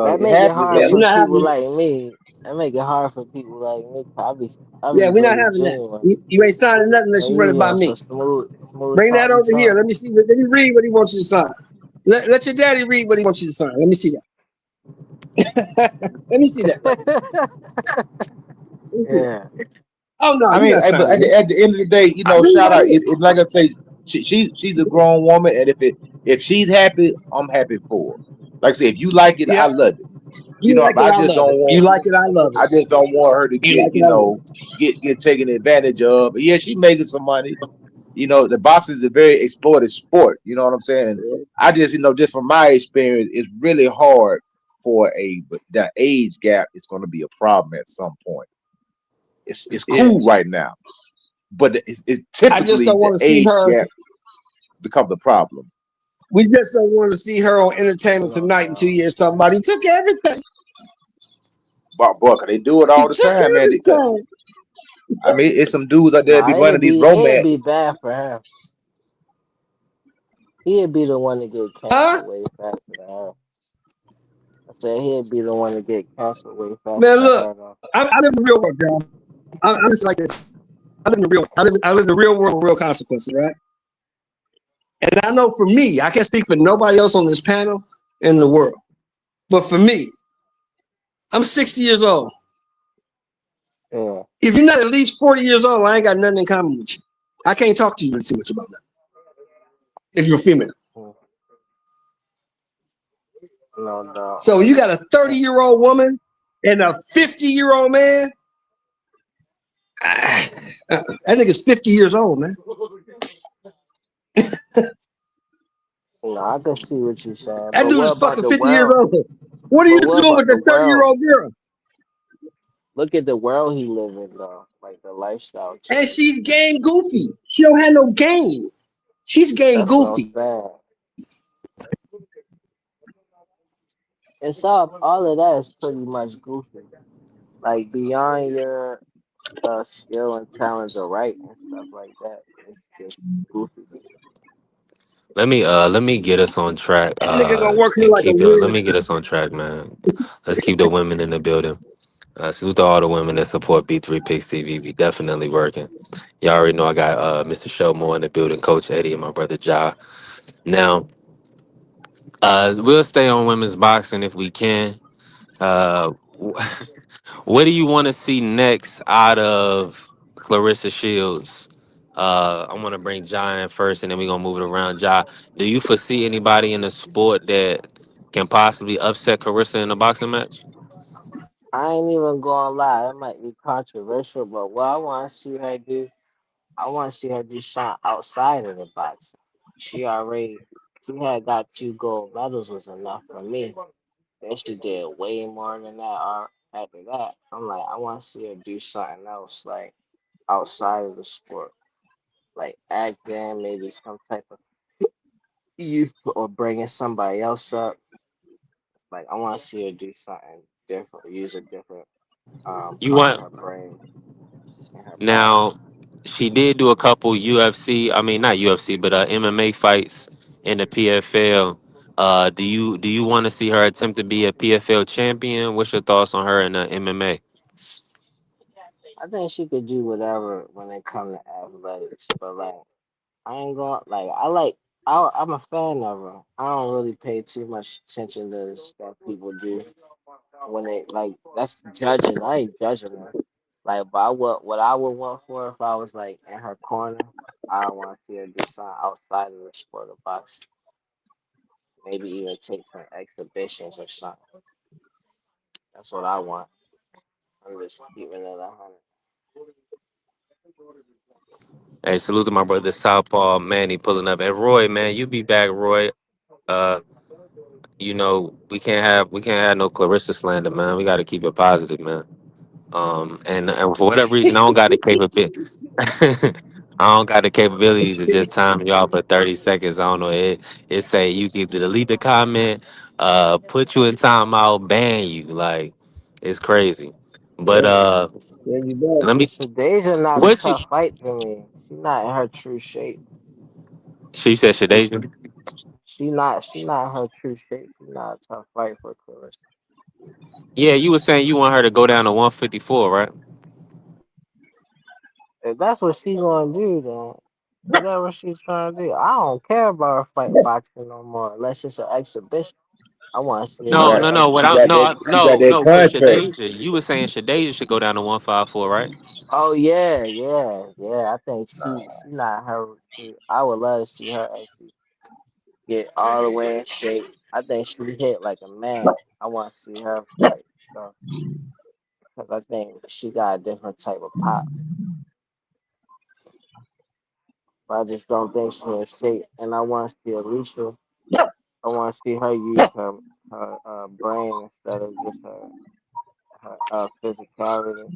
That it make it happens, hard Yeah, man. we're for not people having that. like me. That make it hard for people like me. I be Yeah, we're not really having that. genuine. You ain't signing nothing unless you And run you it by want me. some smooth Bring that talky over here. talk. Let me see. Let me read what he wants you to sign. Let your daddy read what he wants you to sign. Let me see that. Let me see that. Let me see that. Yeah. Oh no, I you're mean, not but signing this. at the end of the day, Read shout right out. here. Like I say, she's a grown woman, and if she's happy, I'm happy for her. Like I say, if you like it, I Yep. love it. You like it, I I just love don't it. You want like it, I love it. I just don't want her to You get like it, I love get taken advantage of. But yeah, she making some money. The boxing is a very exploited sport. You know what I'm saying? And it. I just just from my experience, it's really hard for but that age gap is going to be a problem at some point. It's Yeah. cool right now, but it's I just typically don't the want to see age her. gap becomes the problem. We just don't want to see her on Entertainment No Tonight in 2 doubt. years talking about he took everything. But boy, 'cause they do it He all the took time, man. everything. I mean, it's some dudes out there that be Nah, running these it'd romance. be bad for him. He'd be the one to get Huh? canceled way faster than her. I said he'd be the one to get canceled way faster Man, than look, her though. I live in the real world, John. I'm just like this. I live in the real world with real consequences, right? And I know for me, I can't speak for nobody else on this panel in the world. But for me, I'm 60 years old. Yeah. If you're not at least 40 years old, I ain't got nothing in common with you. I can't talk to you too much about that. If you're female. Mm, no doubt. So you got a 30-year-old woman and a 50-year-old man. That nigga's 50 years old, man. No, I can see what you're saying, That but dude what is about fucking the 50 years world? old. What are you But what doing with about the a world? 30-year-old girl? Look at the world he live in though, like the lifestyle And change. she's game goofy. She don't have no game. She's game That's what I'm goofy. saying. It's all of that is pretty much goofy. Like beyond your skill and talent to write and stuff like that. It's just goofy. Let me get us on track. That nigga gonna work her And like a keep the. Let weird. me get us on track, man. Let's keep the women in the building. Salute to all the women that support B3 Picks TV. We definitely working. Y'all already know I got Mr. Showmore in the building, Coach Eddie, and my brother Ja. Now, we'll stay on women's boxing if we can. Uh, what do you want to see next out of Clarissa Shields? I want to bring Ja in first, and then we're gonna move it around. Ja, do you foresee anybody in the sport that can possibly upset Clarissa in a boxing match? I ain't even gonna lie, it might be controversial, but what I wanna see her do, I wanna see her do something outside of the boxing. She had got 2 gold medals was enough for me. Then she did way more than that after that. I'm like, I wanna see her do something else, like outside of the sport. like acting, maybe some type of youth or bringing somebody else up. Like I want to see her do something different, use a different You part of want her brain and her body. now? She did do a couple UFC. I mean, not UFC, but MMA fights in the PFL. Do you want to see her attempt to be a PFL champion? What's your thoughts on her in the MMA? I think she could do whatever when it comes to athletics, but like I ain't going like I'm a fan of her. I don't really pay too much attention to the stuff people do when they like that's judging. I ain't judging her. Like, but what I would want for her if I was like in her corner, I want to see her do something outside of the sport of boxing. Maybe even take some exhibitions or something. That's what I want. I'm just keeping it 100. Hey, salute to my brother Southpaw Manny pulling up. And Roy, man, you be back, Roy. We can't have no Clarissa slander, man. We got to keep it positive, man. And for whatever reason, I don't got the capability. I don't got the capabilities to just time y'all for 30 seconds. I don't know. It say you can either delete the comment, put you in timeout, ban you. Like it's crazy. But Yeah, Reggie Bush. let me. Deja not a What's she? tough fight for me. She's not in her true shape. She said Shadeja. She not her true shape. She's not a tough fight for Clarissa. Yeah, you were saying you want her to go down to 154, right? If that's what she gonna do, then whatever she's trying to do, I don't care about her fight boxing no more. Unless it's an exhibition. I want to see her She No, do got no, an no. What she I got exhibition. that no, she got no, that no. For contract. Shadeja, you were saying Shadeja should go down to 154, right? Oh yeah, yeah, yeah. I think she not her. I would love to see her actually get all the way in shape. I think she hit like a man. I want to see her fight stuff because I think she got a different type of pop. But I just don't think she's in shape. And I want to see Alicia. I want to see her use her brain instead of just her physicality.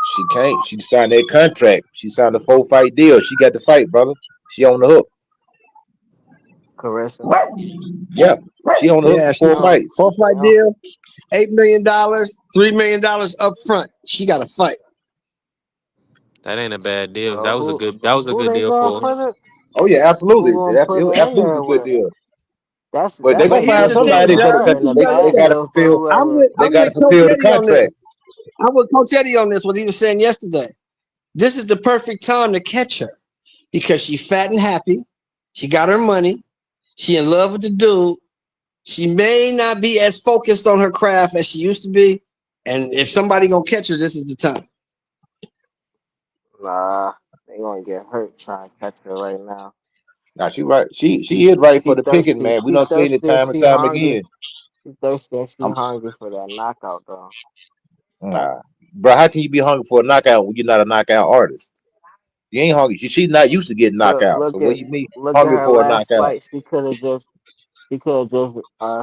She can't. She signed that contract. She signed a 4-fight deal. She got the fight, brother. She on the hook. Carissa. Yeah, she on the hook Yeah, for she four Oh, fights. 4-fight oh, deal, $8 million, $3 million up front. She got to fight. That ain't a bad deal. so That was a who good they deal gonna for her. put it? Oh yeah, absolutely. Who gonna put It her in absolutely there a good with? deal. But they're That's But gonna a here's find good the deal thing, somebody, for but Josh. her and a they got they bad got to deal for fulfill whoever. they I'm got to with Coach fulfill the Eddie on contract. this. I'm with Coach Eddie on this. What he was saying yesterday. This is the perfect time to catch her because she fat and happy. She got her money. She in love with the dude. She may not be as focused on her craft as she used to be. And if somebody gonna catch her, this is the time. Nah, they gonna get hurt trying to catch her right now. Now she right. She She is right for she the picking, thirsty. man. We She don't see it thirsty and time and she time hungry. again. She thirsty and she I'm, hungry for that knockout though. nah, bro. How can you be hungry for a knockout when you're not a knockout artist? You ain't hungry. She's not used to getting knocked Look out. So look what at do you mean look at hungry her for a last knockout? fight. She could have just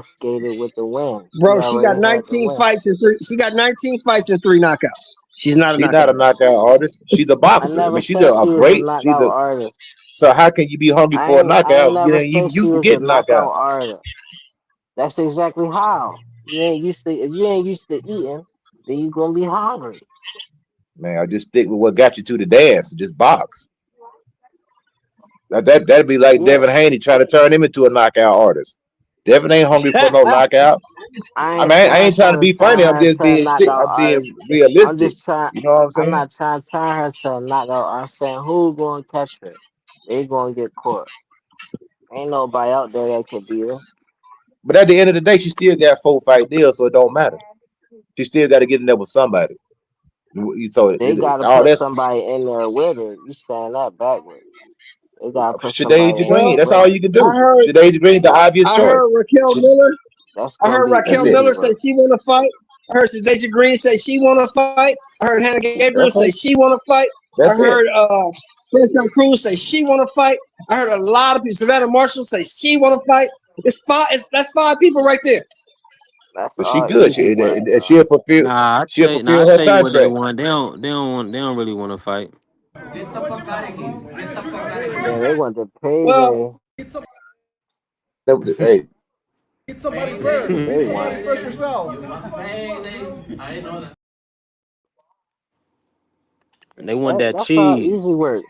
skated with the win. She Bro, she got already had the 19 win. fights and three. She got 19 fights and 3 knockouts. She's not a She's not knockout a artist. knockout artist. She's a I boxer. I never mean, she's said a she was a great. She's knockout a. artist. So how can you be hungry for a I ain't knockout? You never know, you said she used to was a getting knockout knockouts. artist. That's exactly how. You ain't used to if you ain't used to eating, then you gonna be hungry. Man, I just stick with what got you to the dance. Just box. That'd be like Yeah. Devin Haney trying to turn him into a knockout artist. Devin ain't hungry for no knockout. I mean, I I ain't ain't trying to trying to be turn funny. I'm her just to a being sick. knockout I'm being artist. I'm realistic. just trying. You know what I'm I'm saying? not trying to turn her to a knockout. I'm saying who gonna catch her? They gonna get caught. Ain't nobody out there that could beat her. But at the end of the day, she still got 4-fight deal, so it don't matter. She still got to get in there with somebody. So They gotta all put that's somebody in there with her. You saying that backwards? They gotta put somebody Shadeja in Green. there Well, That's with all her. you can I do. heard Shadeja Green, the obvious I heard choice. Raquel She, Miller. That's I gonna heard be that's Raquel it. easy Miller say work. she want to fight. I heard Deja Green say she want to fight. I heard Hannah Gabriel say Okay, she want to fight. I that's it. heard Franchon Cruz say she want to fight. I heard a lot of people. Savannah Marshall say she want to fight. It's five. That's 5 people right there. That's So she all good. easy work And though. She'll fulfill Nah, I she'll tell you, nah, I fulfill her tell you what they contract. want. They don't really want to fight. Get the fuck out of here. Get the fuck out of Yeah, here. they want the Well, payday. Hey, Get somebody first. Get They somebody want. first yourself. I ain't know. They want that That's all cheese. easy work.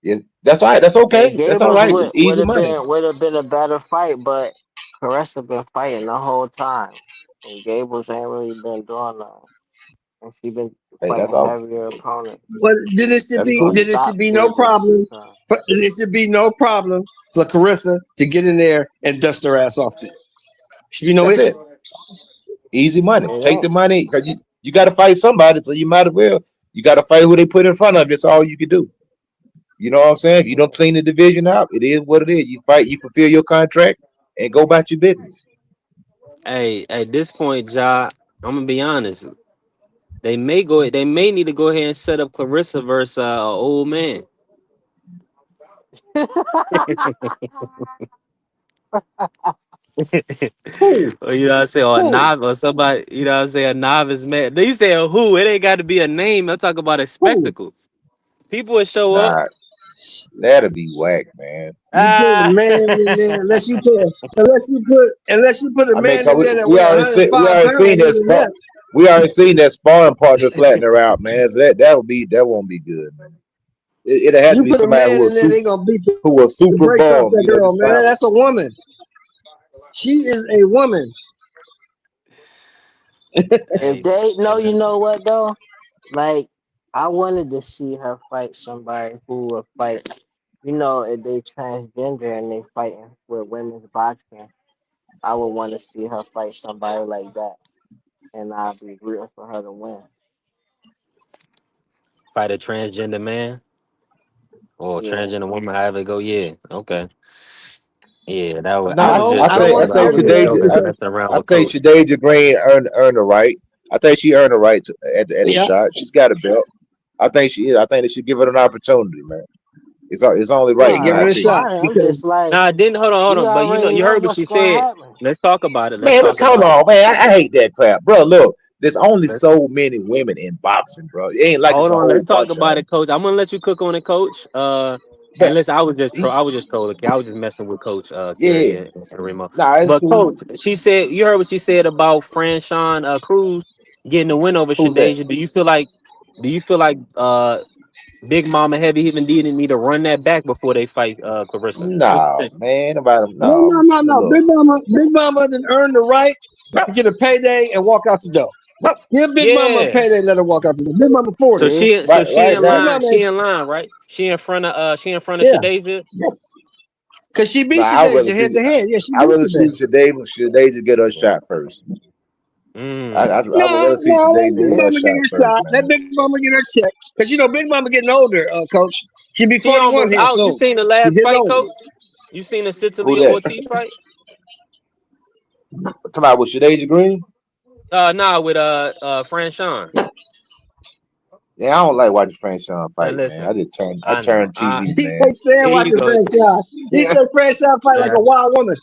yeah, that's all right. That's And okay. That's all Gables right. It's would easy have money. been a better fight, but Caressa been fighting the whole time, and Gables ain't really been doing nothing. And she been Hey, that's fighting all. heavier opponents. but then it should That's be Or cool. then it should stop be no striking a few problem. times. It should be no problem for Carissa to get in there and dust her ass off. There should be no That's issue. it. Easy money. It Take the ain't. money because you got to fight somebody, so you might as well. You got to fight who they put in front of you. That's all you can do. You know what I'm saying? If you don't clean the division out, it is what it is. You fight, you fulfill your contract, and go about your business. Hey, at this point, Ja, I'm gonna be honest. They may go. They may need to go ahead and set up Clarissa versus an old man. Who? Or, you know what I'm saying? Or a Who? novice, or somebody. You know what I'm saying? A novice man. They say a who? It ain't got to be a name. I'm talking about a Who? spectacle. People will show up. Nah, that'll be whack, man. You put a Ah. man in there unless you put a I mean, man 'cause in there that we weigh already we 105 already pounds. seen that Other than spot. that, We already seen that sparring partner flatten her out, man. So that won't be good, man. It'll have to you be put a somebody man in there, they gonna beat who was the super brakes off bum. that You know, girl, just man. fight. That's a woman. She is a woman. If Hey, they no, you man. know what though? Like I wanted to see her fight somebody who would fight. You know, if they transgender and they fighting with women's boxing, I would want to see her fight somebody like that, and I'd be rooting for her to win. Fight a transgender man or Yeah, transgender woman, however it go. Yeah, okay. Yeah, that would. I Nah, was No, just I don't trolling. I want to Bro. see I think her was do just that trolling, because messing around I with think Coach. Shadeja Green earned the right. I think she earned the right at the yeah, shot. She's got a belt. I think she is. I think they should give it an opportunity, man. It's only yeah, right, in nah, give my it a that's opinion. shot fine. I'm because just like, Nah, didn't hold we on. But already you know heard what what's she gonna said. happen. Let's talk about it. Let's Man, talk come about it. on, man. I hate that crap, bro. Look, there's only Let's so many women in boxing, bro. It ain't like it's hold a on. whole Let's talk bunch of about them. it, Coach. I'm gonna let you cook on it, Coach. And But listen, I was just trolling. I was just messing with Coach yeah, Terry and San Remo. nah, it's But cool. Coach, she said you heard what she said about Franchon Cruz getting the win over Who's that? Shadeja. Do you feel like Big Mama Heavy even need to run that back before they fight Clarissa? What you No, think? man. About them. no, No. no, no, no. Look, Big Mama didn't earn the right to get a payday and walk out the door. Give Big Mama a Yeah. payday and let her walk out the door. Big Mama 40. So See, right Big now. Mama, she in line, right? She in front of yeah, Shadeja. because she No, beat I'd rather Shadeja see. head to head. Yeah, she I'd beat rather see Shadeja. Shadeja get her shot first. Mm. I would rather see No, let Shadeja Big get see, her Mama get shot her first, shot. Let man. Big Mama get her check. Because, Big Mama getting older, Coach. She'll be She 41 almost here out. You soon. seen the She's last getting fight, older. Coach? You seen the Who Citalia that? Ortiz fight? Talking about with Shadeja Green? Nah, with Franchon. Yeah, I don't like watching Frank Sean Man, fight, man. listen, I I know. turn TV, He man. can't stand Here you watching go. franchise. He Yeah. said franchise fight like Yeah. a wild woman.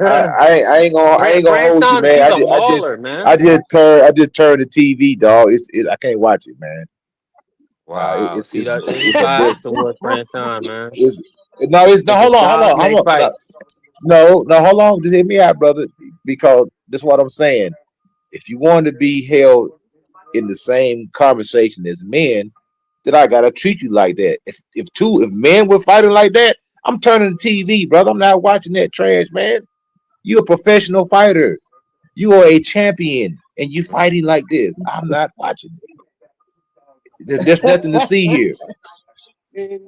I ain't gonna hold you, Franchon, man. she's a mauler, man. I just turned the TV, dog. I can't watch it, man. Wow. See that you It's a bit. biased towards Franchon, man. It's no, it's no. Make a Hold on, job, make No, fights. no, hold on. Just hear me out, brother. Because this is what I'm saying. If you want to be held in the same conversation as men, then I gotta treat you like that. If men were fighting like that, I'm turning the TV, brother. I'm not watching that trash, man. You're a professional fighter. You are a champion, and you fighting like this. I'm not watching it. There's nothing to see here.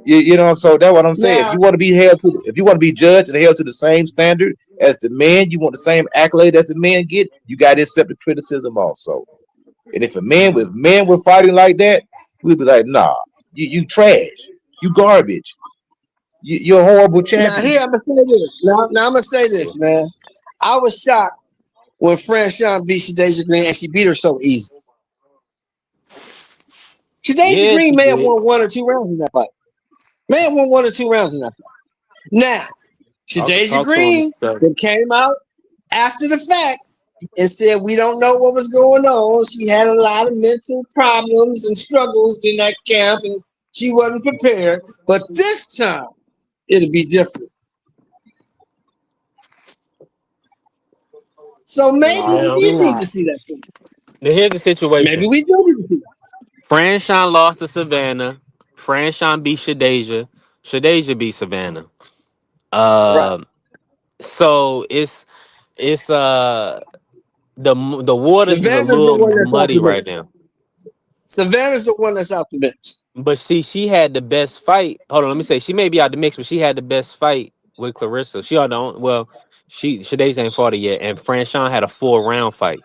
You know, so that's what I'm saying. If Now, you want to be if you want to be judged and held to the same standard as the men, you want the same accolade as the men get, you got to accept the criticism also. And if men were fighting like that, we'd be like, nah, you trash, you garbage, you're a horrible here champion. I'm gonna say this. Now I'm gonna say Yeah. this, man. I was shocked when Franchon beat Shadeja Green, and she beat her so easy. Shadeja Yeah, Green she may have did. won 1 or 2 rounds in that fight. May have won 1 or 2 rounds in that fight. Now, Shadeja Talk to him, Green Mr. that came out after the fact and said we don't know what was going on. She had a lot of mental problems and struggles in that camp, and she wasn't prepared. But this time, it'll be different. So maybe we No, we did need to not. see that film. Now, here's the Maybe situation. we do need to see that. Franshawn lost to Savannah. Franshawn beat Shadeja. Shadeja beat Savannah. Right. So it's the waters is a Savannah's the little one that's out muddy the mix. right now. Savannah's the one that's out the mix. But see, she had the best fight. Hold on, let me say she may be out the mix, but she had the best fight with Clarissa. She on the well, Shadeja ain't fought it yet, and Franshawn had a 4 round fight.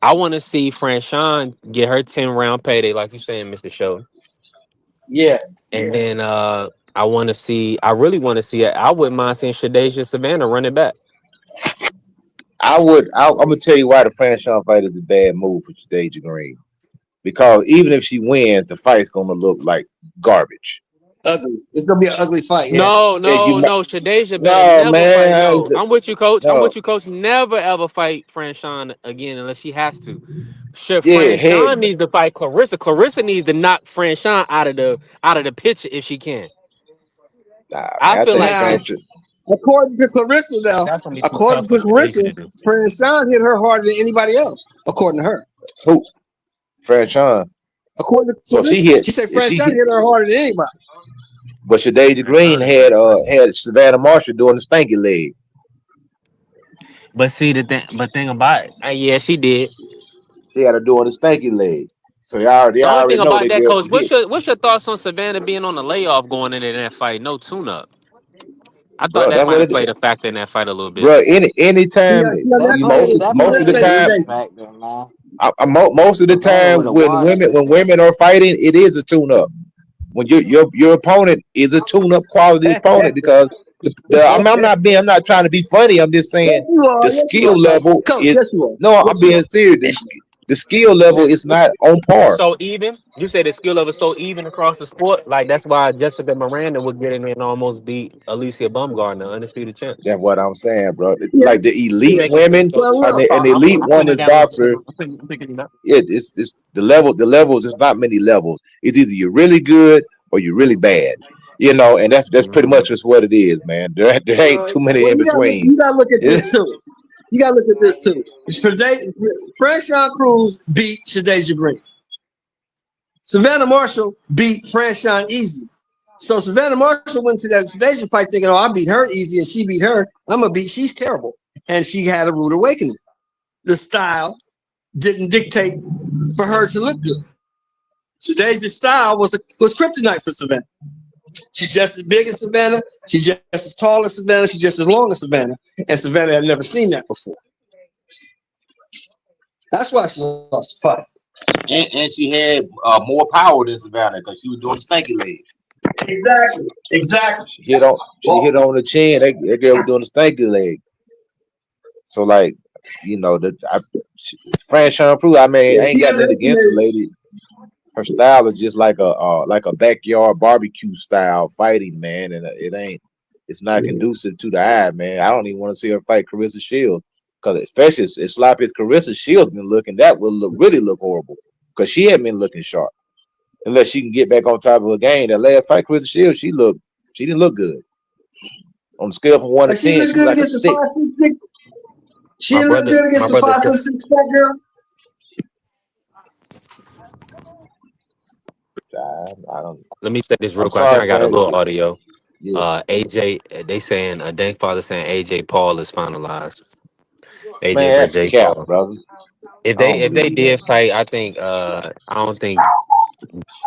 I want to see Franshawn get her 10 round payday, like you saying, Mr. Show. Yeah. And then I really want to see it. I wouldn't mind seeing Shadeja Savannah run it back. I'm gonna tell you why the Franchon fight is a bad move for Deja Green. Because even if she wins, the fight's gonna look like garbage. Ugly. It's gonna be an ugly fight. Yeah. No, And no, no. Shadeja better no never fight. man, No, I'm with you, coach. I'm no, with you, coach. Never ever fight Franchon again unless she has to. Sure, yeah, heck, Franchon needs to fight Clarissa. Clarissa needs to knock Franchon out of the picture if she can. nah, I man. I feel think like Now, Franchon. according to Clarissa, now, that's gonna be too according tough for to Clarissa, Shadeja to do. Franchon hit her harder than anybody else. According to her. Who? Franchon. According to So she Clarissa, hit. she said She Franchon hit. hit her harder than anybody. But Shadeja Green had Savannah Marshall doing the stanky leg. But see thing about it, yeah, she did. She had her doing the stanky leg. So they The only thing already know about they that, girls coach, can hit. what's your thoughts on Savannah being on the layoff going into that fight? No tune up. I thought Bro, that that's might what have it. played a factor in that fight a little bit. Bro, anytime See on That that fight, played she that most did of played the a say time. huge today. factor, man. Most of the Savannah time would have when won that fight. women are fighting, it is a tune up. When your opponent is a tune up quality yes, opponent because I'm not trying to be funny. I'm just saying you are. the Yes, you skill are, Coach. level Coach, is yes, you are. no. I'm Yes, you being are. serious. The skill level is not on par. So even you say the skill level so even across the sport, like that's why Jessica Miranda would get in there and almost beat Alicia Baumgardner, undisputed champ. That's what I'm saying, bro. Yeah. Like the You elite making sense, women, coach? Well, look. an elite I'm putting it woman's down. boxer. I'm picking it up. It's the levels. There's not many levels. It's either you're really good or you're really bad. And that's pretty much just what it is, man. There ain't too many Well, in between. you gotta look at this too. You gotta look at this too. Franchon Cruz beat Shadeja Green. Savannah Marshall beat Franchon easy. So Savannah Marshall went to that Shadeja fight thinking, "Oh, I beat her easy, and she beat her. I'm gonna beat. She's terrible." And she had a rude awakening. The style didn't dictate for her to look good. Shadeja's style was kryptonite for Savannah. She's just as big as Savannah. She's just as tall as Savannah. She's just as long as Savannah. And Savannah had never seen that before. That's why she lost the fight. And she had more power than Savannah because she was doing stanky leg. Exactly. She hit on the chin. That girl was doing the stanky leg. So like, Franchon Prue. I mean, Yeah, I ain't she got nothing against the underestimated. lady. Her style is just like a backyard barbecue style fighting, man, and it's not conducive to the eye, man. I don't even want to see her fight Carissa Shields because especially as sloppy as Carissa Shields been looking, that will really look horrible because she hadn't been looking sharp unless she can get back on top of her game. That last fight, Carissa Shields, she didn't look good on the scale from 1 to She 10. looked She was good like a against the 6. 5'6". She My looked brother, good my against the brother, 5'6" fat girl. I don't. let me say this real I'm quick. I think sorry I for got a that. little audio. Yeah, AJ, they saying Dank Father saying AJ Paul is finalized. AJ man, versus that's Jake cap, Paul. brother. If I don't they believe that. did fight, I don't think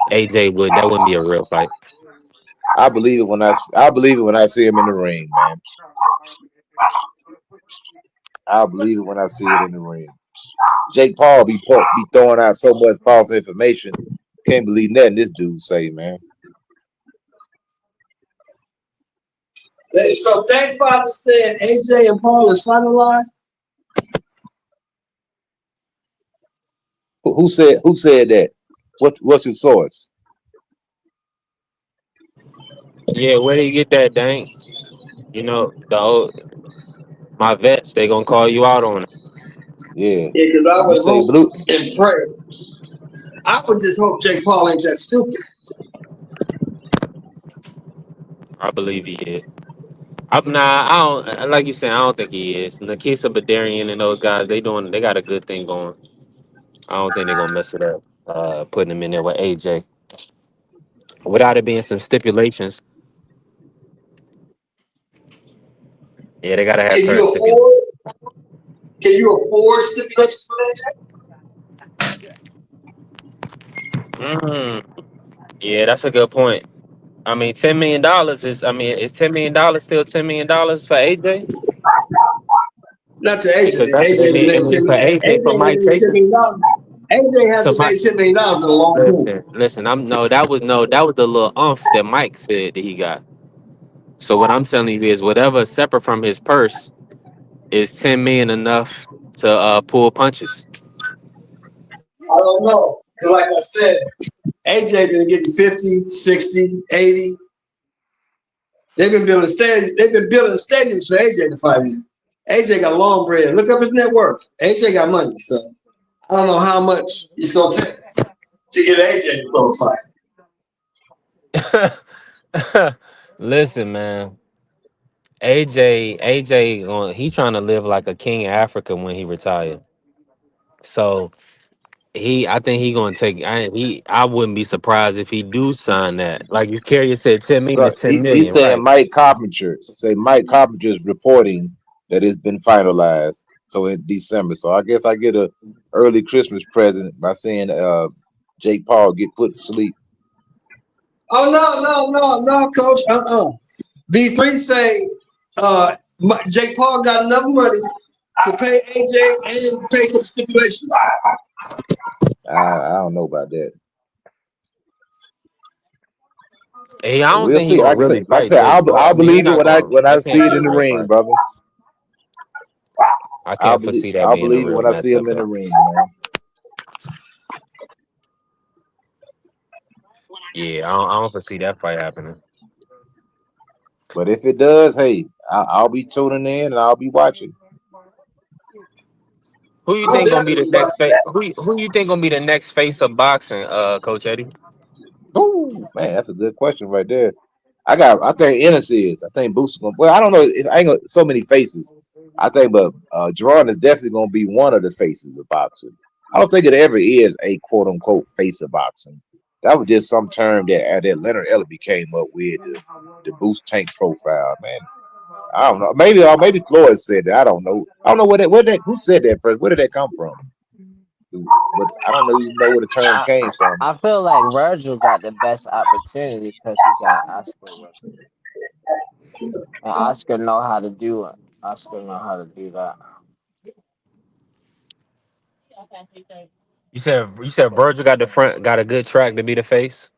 AJ would. That wouldn't be a real fight. I believe it when I see him in the ring, man. I believe it when I see it in the ring. Jake Paul be throwing out so much false information. Can't believe nothing this dude say, man. So thank Father said AJ and Paul is finalized. Who said that? What's your source? Yeah, where do you get that, Dank? The old, my vets, they gonna call you out on it. Yeah. Yeah, because I If you would say hope blue, and pray. I would just hope Jake Paul ain't that stupid. I believe he is. Nah, I don't like you saying. I don't think he is. Nikisa Badarian and those guys, they got a good thing going. I don't think they're gonna mess it up. Putting him in there with AJ without it being some stipulations. Yeah, they gotta have Can certain you stipulations. afford? Can you afford stipulations for that? Mm, yeah, that's a good point. I mean, $10 million is. I mean, is $10 million still $10 million for AJ? Not to AJ. Because that's what AJ they done need. I made mean, 10 for million. AJ, AJ for done Mike made $10 Tyson. million. AJ So hasn't my made $10 million in a long time. listen. I'm no. That was no. That was the little that Mike said that he got. So what I'm telling you is, whatever separate from his purse is 10 million enough to pull punches. I don't know. Because like I said, AJ been getting 50, 60, 80. They've been building stadiums. They've been building stadiums for AJ to fight in. AJ got long bread. Look up his net worth. AJ got money. So I don't know how much it's gonna take to get AJ to go fight. Listen, man. AJ, he trying to live like a king in Africa when he retired. So I think he gonna take. I wouldn't be surprised if he do sign that. Like you Carrier said, 10 million so is 10 million, he's saying right? Mike Carpenter. Say Mike Carpenter is reporting that it's been finalized. So in December. So I guess I get a early Christmas present by seeing Jake Paul get put to sleep. Oh no, coach. B3 say Jake Paul got enough money to pay AJ and pay for the stipulations. I don't know about that. Hey, I But don't we'll think he see. gonna really Like I fight said, Jake Paul. I'll I mean, he believe it not gonna. when I They see can't it get a in the real ring, fight. brother. I can't foresee that I'll being a believe it real when I see him matchup in the though. ring, man. Yeah, I don't foresee that fight happening. But if it does, hey, I'll be tuning in and I'll be watching. Who you I'm think gonna be the definitely next watching face? that. Who you think gonna be the next face of boxing, Coach Eddie? Oh man, that's a good question right there. I think Ennis is. I think Boots is gonna. Well, I don't know. I ain't gonna, so many faces. I think, but Jordan is definitely gonna be one of the faces of boxing. I don't think it ever is a quote unquote face of boxing. That was just some term that Leonard Ellerby came up with the boost tank profile, man. I don't know. Maybe Floyd said that. I don't know. I don't know who said that first. Where did that come from? But I don't even know where the term I, came from. I feel like Virgil got the best opportunity because he got Oscar with him. And Oscar know how to do it. Oscar know how to do that. You said Virgil got a good track to be the face.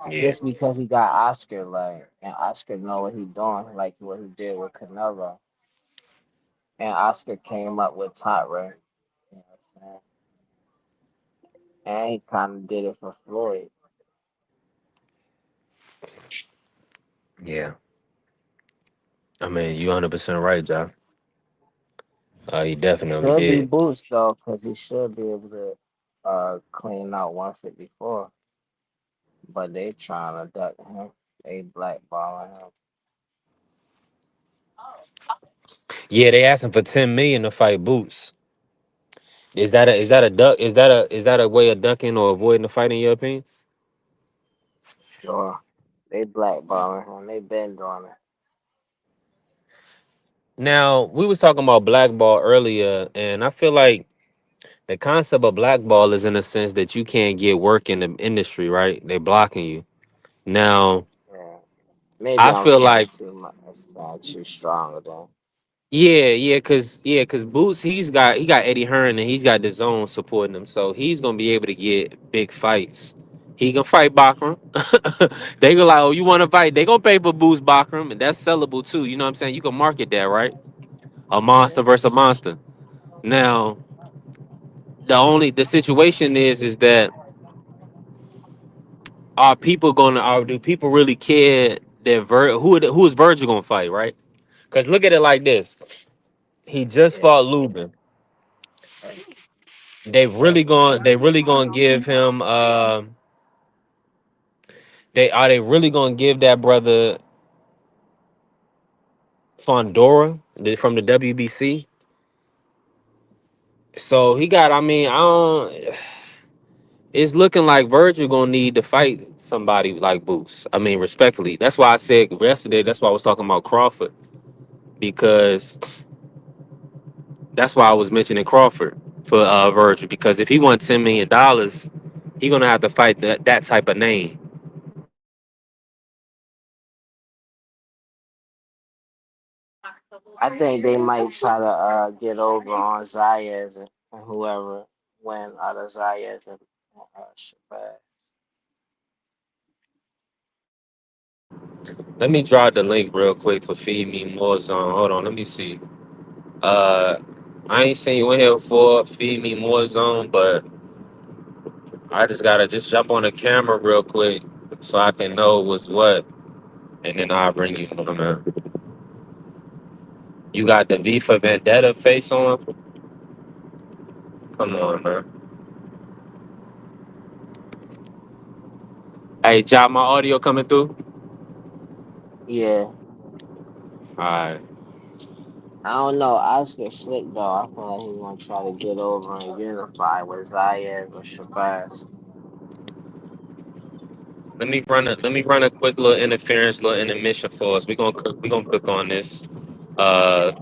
Yeah, Just because he got Oscar, like, and Oscar know what he doing, like what he did with Canelo. And Oscar came up with Top Ray. You know what I'm saying? And he kind of did it for Floyd. yeah. I mean, you 100% right, Josh. He definitely Could be did. Boots, though, because he should be able to clean out 154. But they trying to duck him. They blackballing him. Yeah, they asking for 10 million to fight Boots. Is that a duck? Is that a way of ducking or avoiding the fight in your opinion? Sure. They blackballing him. They been doing it. Now we was talking about blackball earlier, and I feel like the concept of blackball is in a sense that you can't get work in the industry, right? They blocking you. Now Yeah. Maybe I I'm feel saying like too much. Too strong with them. yeah, cause Boots he got Eddie Hearn and he's got the zone supporting him, so he's gonna be able to get big fights. He gonna fight Bachram. They go like, oh, you want to fight? They gonna pay for Boots Bachram, and that's sellable too. You know what I'm saying? You can market that, right? A monster versus a monster. Now, the situation is that do people really care that who is Virgil gonna fight, right? Because look at it like this: he just fought Lubin. They really going to give him they really going to give that brother Fondora from the WBC. So he got, I mean, I don't, it's looking like Virgil gonna need to fight somebody like Boots. I mean, respectfully. That's why I said yesterday, that's why I was talking about Crawford, because that's why I was mentioning Crawford for Virgil. Because if he won $10 million, he gonna have to fight that type of name. I think they might try to get over on Zayas and whoever win out of Zayas and Shabazz. Let me drop the link real quick for Feed Me More Zone. Hold on, let me see. Uh I ain't seen you in here for Feed Me More Zone, but I just gotta just jump on the camera real quick so I can know what's what, and then I'll bring you on, man. You got the V for Vendetta face on? Come on, man. Hey, Job, my audio coming through? Yeah, Alright. I don't know. Oscar Slick though, I feel like he's gonna try to get over and unify with Zayas or Shabazz. Let me run a quick little interference, little intermission for us. We gonna cook on this. Uh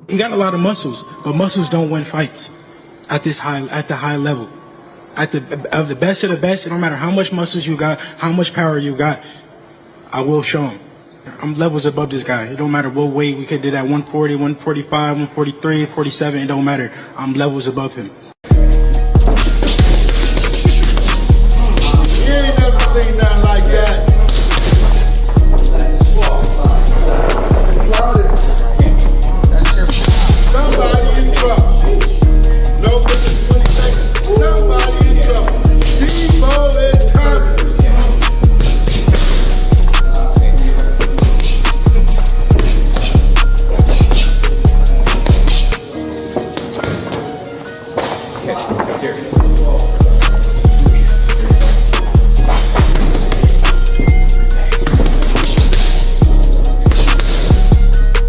He got a lot of muscles, but muscles don't win fights at the high level. At the best of the best, it don't matter how much muscles you got, how much power you got. I will show him. I'm levels above this guy. It don't matter what weight we could do that 140, 145, 143, 47. It don't matter. I'm levels above him. You ain't never seen nothing like that. Somebody in trouble. No business 20 seconds. Somebody in trouble. Debo is coming.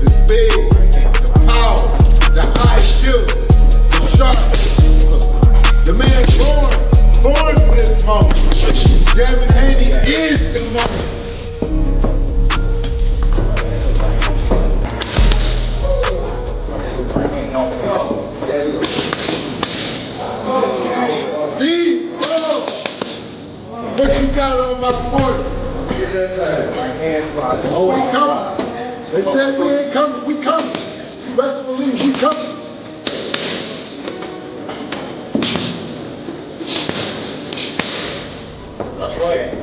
The speed, the power, the IQ, the sharpness. The man born for this moment. Devin Haney is the moment. Debo, what you got on my board? Oh, we coming. They said we ain't coming. We coming. Best believe we coming. That's right.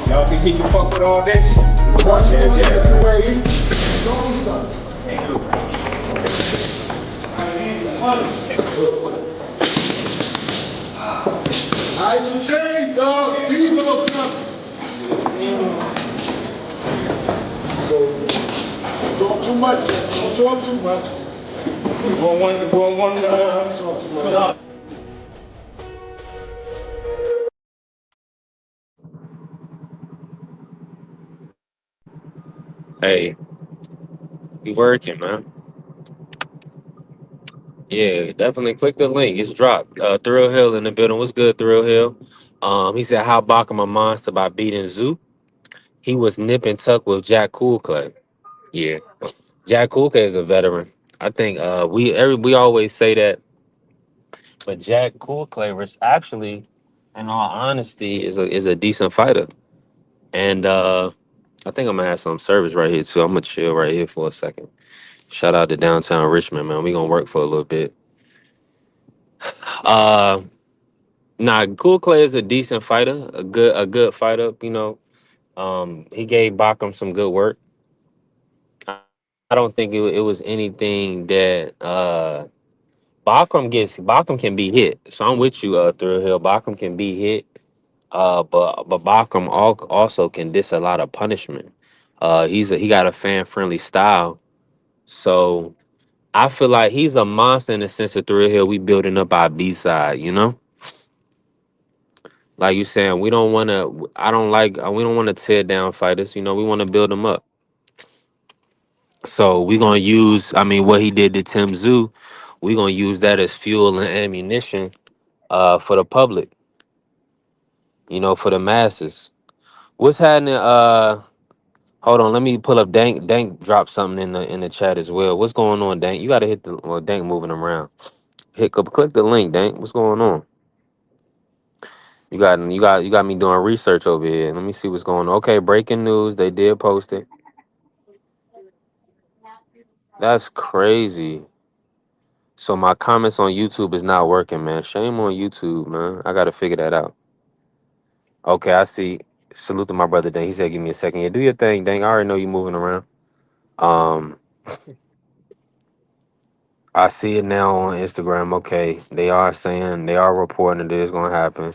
Y'all think he can fuck with all this? Watch it, yeah. Wait. Show me something. Nice and change, dog. Debo coming. Talk too much. Don't talk too much. Going one. hey, we working, man. Yeah, definitely click the link. It's dropped. Thrill Hill in the building. What's good, Thrill Hill? He said, how Bacham a monster by beating Zoo. He was nip and tuck with Jack Coolclay. Yeah. Jack Coolclay is a veteran. I think we always say that, but Jack Coolclay was actually, in all honesty, is a decent fighter. And I think I'm gonna have some service right here too. I'm gonna chill right here for a second. Shout out to downtown Richmond, man. We gonna work for a little bit. Uh Nah, Cool Clay is a decent fighter, a good fighter. He gave Bacham some good work. I don't think it was anything that Bacham can be hit. So I'm with you, Thrill Hill. Bacham can be hit. But Bacham also can dish a lot of punishment. He got a fan friendly style. So I feel like he's a monster in the sense of Thrill Hill. We building up our B side, you know. Like you saying, we don't want to. I don't like. We don't want to tear down fighters. You know, we want to build them up. So we gonna use. I mean, what he did to Tim Zoo, we gonna use that as fuel and ammunition, for the public. You know, for the masses. What's happening? Hold on. Let me pull up. Dank. Dank dropped something in the chat as well. What's going on, Dank? You gotta hit the. Well, Dank moving around. Click the link, Dank. What's going on? You got me doing research over here. Let me see what's going on. Okay, breaking news. They did post it. That's crazy. So my comments on YouTube is not working, man. Shame on YouTube, man. I gotta figure that out. Okay, I see. Salute to my brother Dang. He said, "Give me a second. Yeah, do your thing, Dang. I already know you moving around." Um, I see it now on Instagram. Okay, they are reporting that it's gonna happen.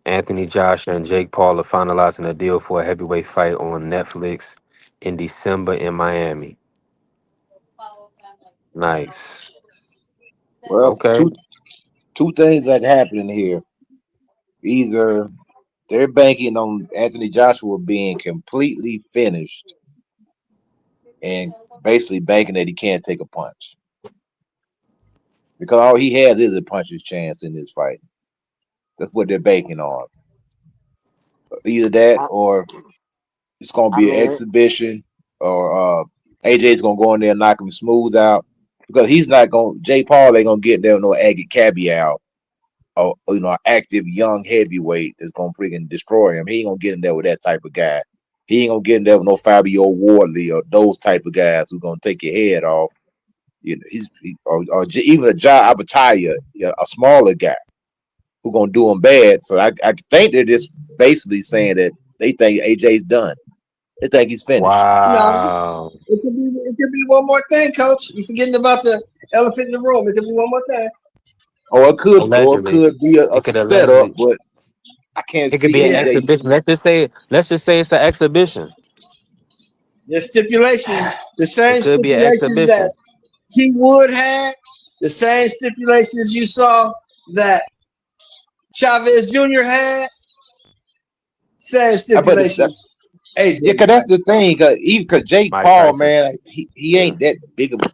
Anthony Joshua and Jake Paul are finalizing a deal for a heavyweight fight on Netflix in December in Miami. Nice. Well, Okay. two things that happening here. Either they're banking on Anthony Joshua being completely finished and basically banking that he can't take a punch. Because all he has is a puncher's chance in this fight. That's what they're banking on. Either that or it's gonna I be an mean, exhibition or AJ's gonna go in there and knock him smooth out. Because he's not gonna Jay Paul ain't gonna get there with no agate caveat or active young heavyweight that's gonna freaking destroy him. He ain't gonna get in there with that type of guy. He ain't gonna get in there with no Fabio Wardley or those type of guys who's gonna take your head off. Or even a Ja Abataya, a smaller guy who gonna do him bad. So I think they're just basically saying that they think AJ's done. They think he's finished. No, Wow. it could be one more thing, Coach. You're forgetting about the elephant in the room. It could be one more thing. Or it Allegedly. could be a It could setup, allegedly. but I can't It could see be an AJ. Yes, exhibition. Let's just say it's an exhibition. there's stipulations, the It same could be an stipulations exhibition. that T Wood had, the same stipulations you saw that Chavez Jr. had, same But stipulations. AJ, yeah, cause that's the thing. Cause Jake Mike Paul, Tyson. man, he Yeah. ain't that big of a.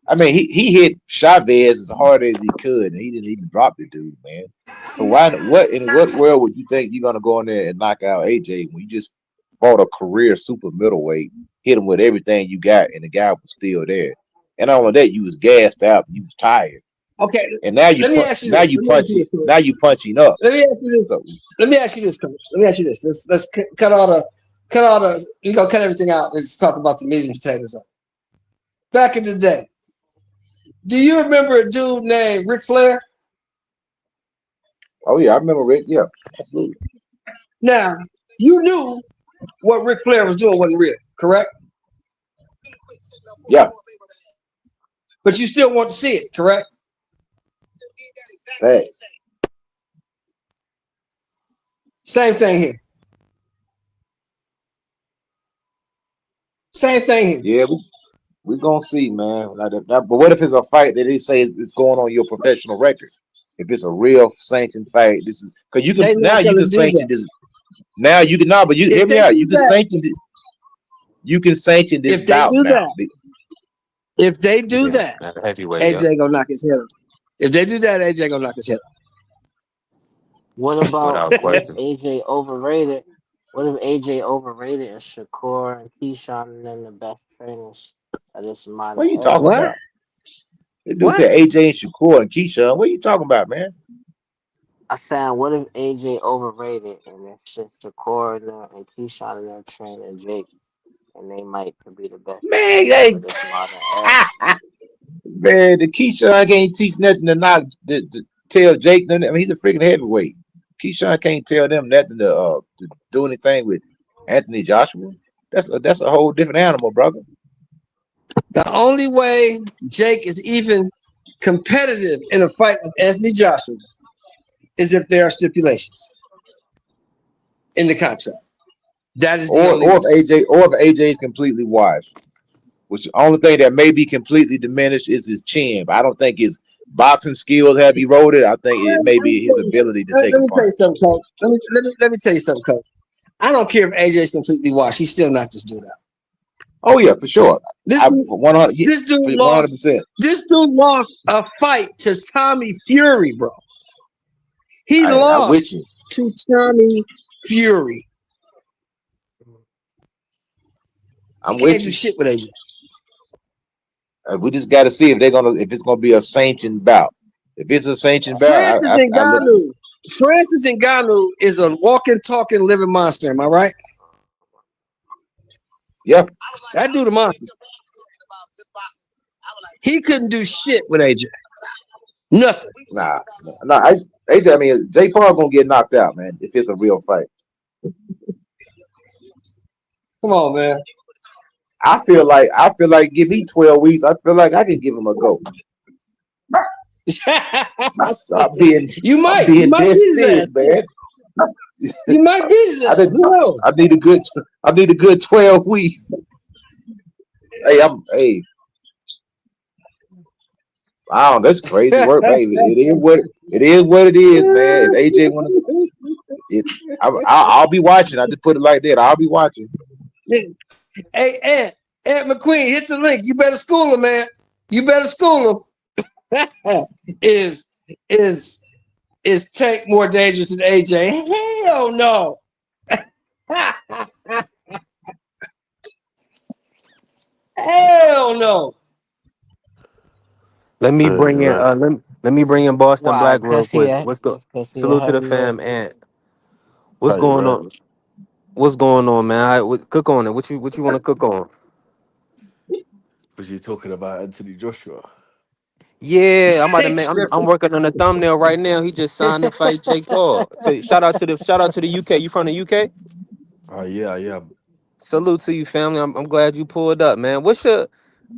I mean, he hit Chavez as hard as he could, and he didn't even drop the dude, man. So what in what world would you think you're gonna go in there and knock out AJ when you just fought a career super middleweight, hit him with everything you got, and the guy was still there? And not only that, you was gassed out, you was tired, okay, and now you let me ask you now this. you Let me ask you punching this, Coach. now you punching up. Let me ask you this. So Let me ask you this, Coach. Let me ask you this. Let's cut all the we gonna cut everything out. Let's talk about the meat and potatoes. Back in the day, do you remember a dude named Ric Flair? oh yeah, I remember Rick. Yeah, absolutely. Now, you knew what Ric Flair was doing wasn't real, correct? Yeah, But you still want to see it, correct? facts. Same thing here. Same thing here. Yeah, we gonna see, man. But what if it's a fight that they say it's going on your professional record? If it's a real sanctioned fight, this is because you can They're now not you gonna can do sanction that. this. Now you can but you If hear me they out. do You can that, sanction it. You can sanction this if they bout do now. that, if they do Yeah. that, At heavyweight, yeah. AJ gonna knock his head off. If they do that, AJ gonna knock his head off. what about Without if question. AJ overrated? What if AJ overrated and Shakur and Keyshawn and them the best trainers of this What are modern you era? talking What? about? The dude What? said AJ and Shakur and Keisha. What are you talking about, man? I said, what if AJ overrated and if Shakur and Keyshawn and them training Jake and they might could be the best Man, trainers hey, of this modern era? man, the Keyshawn can't teach nothing to tell Jake nothing. I mean, he's a freaking heavyweight. Keyshawn can't tell them nothing to do anything with Anthony Joshua. That's a whole different animal, brother. The only way Jake is even competitive in a fight with Anthony Joshua is if there are stipulations in the contract. That is the Or only way. if AJ is completely washed. Which the only thing that may be completely diminished is his chin. But I don't think his boxing skills have eroded. I think it may be his ability to take Let a me tell you punch. something, coach. Let me tell you something, coach. I don't care if AJ's completely washed. He still knocked this dude out. Oh yeah, for sure. This I dude, for 100, this dude for lost. 100%. This dude lost a fight to Tommy Fury, bro. He I with lost you. to Tommy Fury. He I'm can't with do you. shit with AJ. We just got to see if it's gonna be a sanctioned bout. If it's a sanctioned bout, Francis I look. Ngannou. Francis Ngannou is a walking, talking, living monster. Am I right? Yep. That dude a monster. He couldn't do shit with AJ. Nothing. Nah. AJ. I mean, Jake Paul gonna get knocked out, man. If it's a real fight. Come on, man. I feel like give me 12 weeks. I feel like I can give him a go. I'm being might dead beat his serious, ass. man. You might beat his ass. I need a good 12 weeks. Hey. Wow, that's crazy work, baby. It is what it is, man. If AJ wanna, I'll be watching. I just put it like that. I'll be watching. Hey, Ant McQueen, hit the link. You better school him, man. You better school him. is Tank more dangerous than AJ? Hell no. Hell no. Let me bring in let me bring in Boston Why? Black real Cause he quick. a cause he a Salute to the heavyweight. fam, and what's going on? What's going on, man? Cook on it. What you want to cook on? Was you talking about Anthony Joshua? Yeah, I'm working on a thumbnail right now. He just signed to fight Jake Paul. So shout out to the UK. You from the UK? Yeah, I am. Salute to you, family. I'm glad you pulled up, man. What's your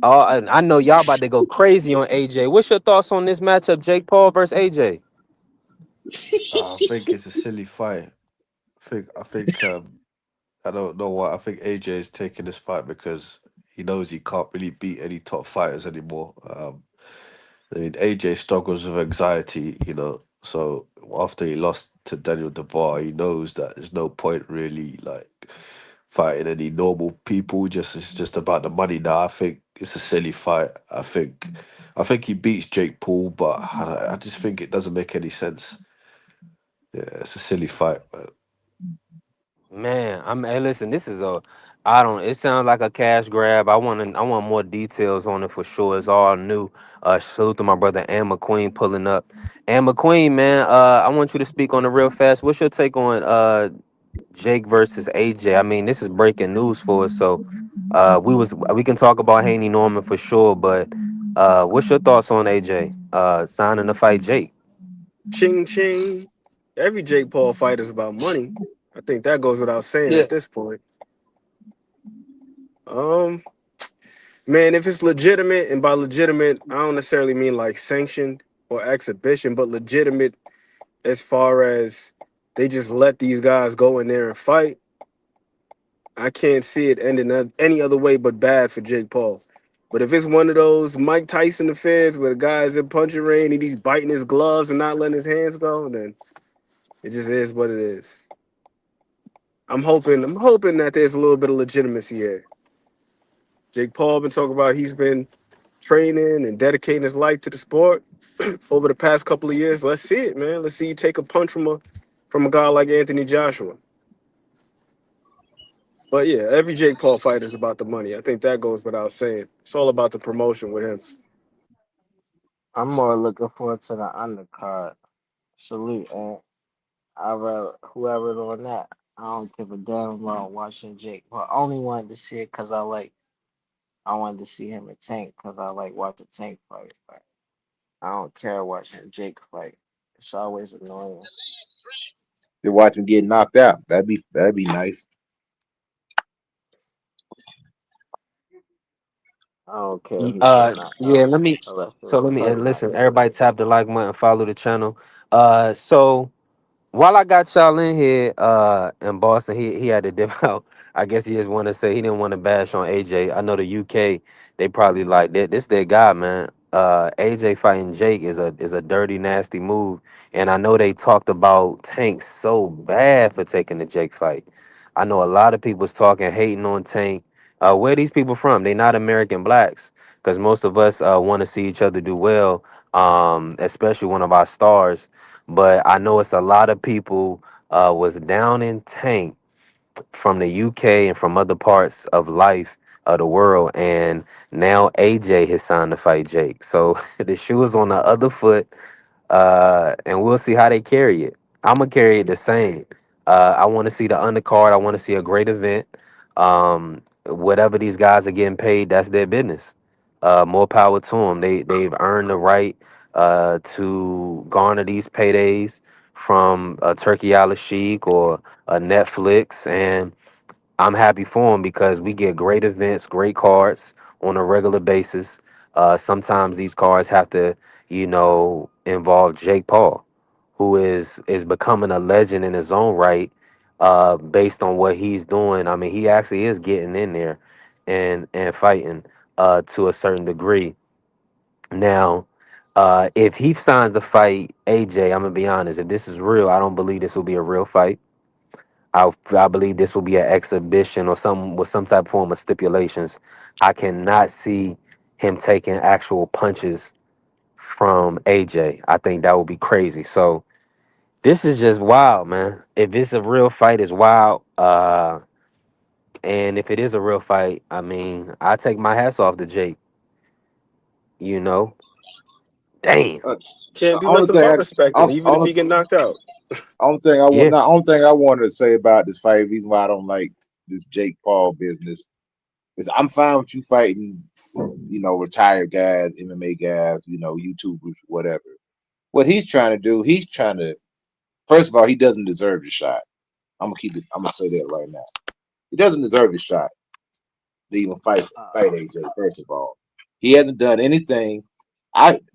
I know y'all about to go crazy on AJ. What's your thoughts on this matchup, Jake Paul versus AJ? I think it's a silly fight. I think I don't know why. I think AJ is taking this fight because he knows he can't really beat any top fighters anymore. I mean, AJ struggles with anxiety, So after he lost to Daniel Dubois, he knows that there's no point really like fighting any normal people. It's just about the money now. I think it's a silly fight. I think he beats Jake Paul, but I just think it doesn't make any sense. Yeah, it's a silly fight, man. Man, hey, listen, this is I don't. It sounds like a cash grab. I want more details on it for sure. It's all new. Salute to my brother Ann McQueen pulling up. Ann McQueen, man. I want you to speak on it real fast. What's your take on Jake versus AJ? I mean, this is breaking news for us. So, we can talk about Haney Norman for sure. But, what's your thoughts on AJ signing to fight Jake? Ching ching. Every Jake Paul fight is about money. I think that goes without saying Yeah. at this point. Um, Man, if it's legitimate, and by legitimate, I don't necessarily mean like sanctioned or exhibition, but legitimate as far as they just let these guys go in there and fight. I can't see it ending any other way but bad for Jake Paul. But if it's one of those Mike Tyson affairs where the guy's in punching range and he's biting his gloves and not letting his hands go, then it just is what it is. I'm hoping that there's a little bit of legitimacy here. Jake Paul been talking about he's been training and dedicating his life to the sport over the past couple of years. Let's see it, man. Let's see you take a punch from a guy like Anthony Joshua. But yeah, every Jake Paul fight is about the money. I think that goes without saying. It's all about the promotion with him. I'm more looking forward to the undercard. Salute, and I rather whoever's on that. I don't give a damn about watching Jake. But I only wanted to see it because I wanted to see him and Tank because I like watching Tank fight. But I don't care watching Jake fight. It's always annoying. You watch him get knocked out. That'd be nice. I don't care if he get knocked Yeah. out Let me. unless So the let me fight listen. happens. Everybody tap the like button and follow the channel. So while I got y'all in here, in Boston, he had to dip out. I guess he just want to say he didn't want to bash on AJ. I know the UK, they probably like that. This their guy, man. AJ fighting Jake is a dirty, nasty move, and I know they talked about Tank so bad for taking the Jake fight. I know a lot of people's talking, hating on Tank. Where these people from? They not American blacks, because most of us want to see each other do well. Especially one of our stars, but I know it's a lot of people was down in Tank from the UK and from other parts of life of the world, and now AJ has signed to fight Jake. So the shoe is on the other foot, and we'll see how they carry it. I'm gonna carry it the same. I want to see the undercard. I want to see a great event. Whatever these guys are getting paid, that's their business. More power to them. They've earned the right to garner these paydays from a Turkey Al Sheik or a Netflix, and I'm happy for them because we get great events, great cards on a regular basis. Sometimes these cards have to, involve Jake Paul, who is becoming a legend in his own right, based on what he's doing. I mean, he actually is getting in there and fighting to a certain degree. Now, if he signs the fight, AJ, I'm gonna be honest. If this is real, I don't believe this will be a real fight. I believe this will be an exhibition or some with some type of form of stipulations. I cannot see him taking actual punches from AJ. I think that would be crazy. So this is just wild, man. If it's a real fight, it's wild. And if it is a real fight, I mean, I take my hats off to Jake. You know, damn. Uh, Can't the do only nothing thing but respect him, even if only he get knocked out. Yeah. only thing I wanted to say about this fight, reason why I don't like this Jake Paul business is I'm fine with you fighting, retired guys, MMA guys, YouTubers, whatever. What he's trying to do, first of all, he doesn't deserve the shot. I'm gonna say that right now. He doesn't deserve the shot to even fight AJ. First of all, he hasn't done anything.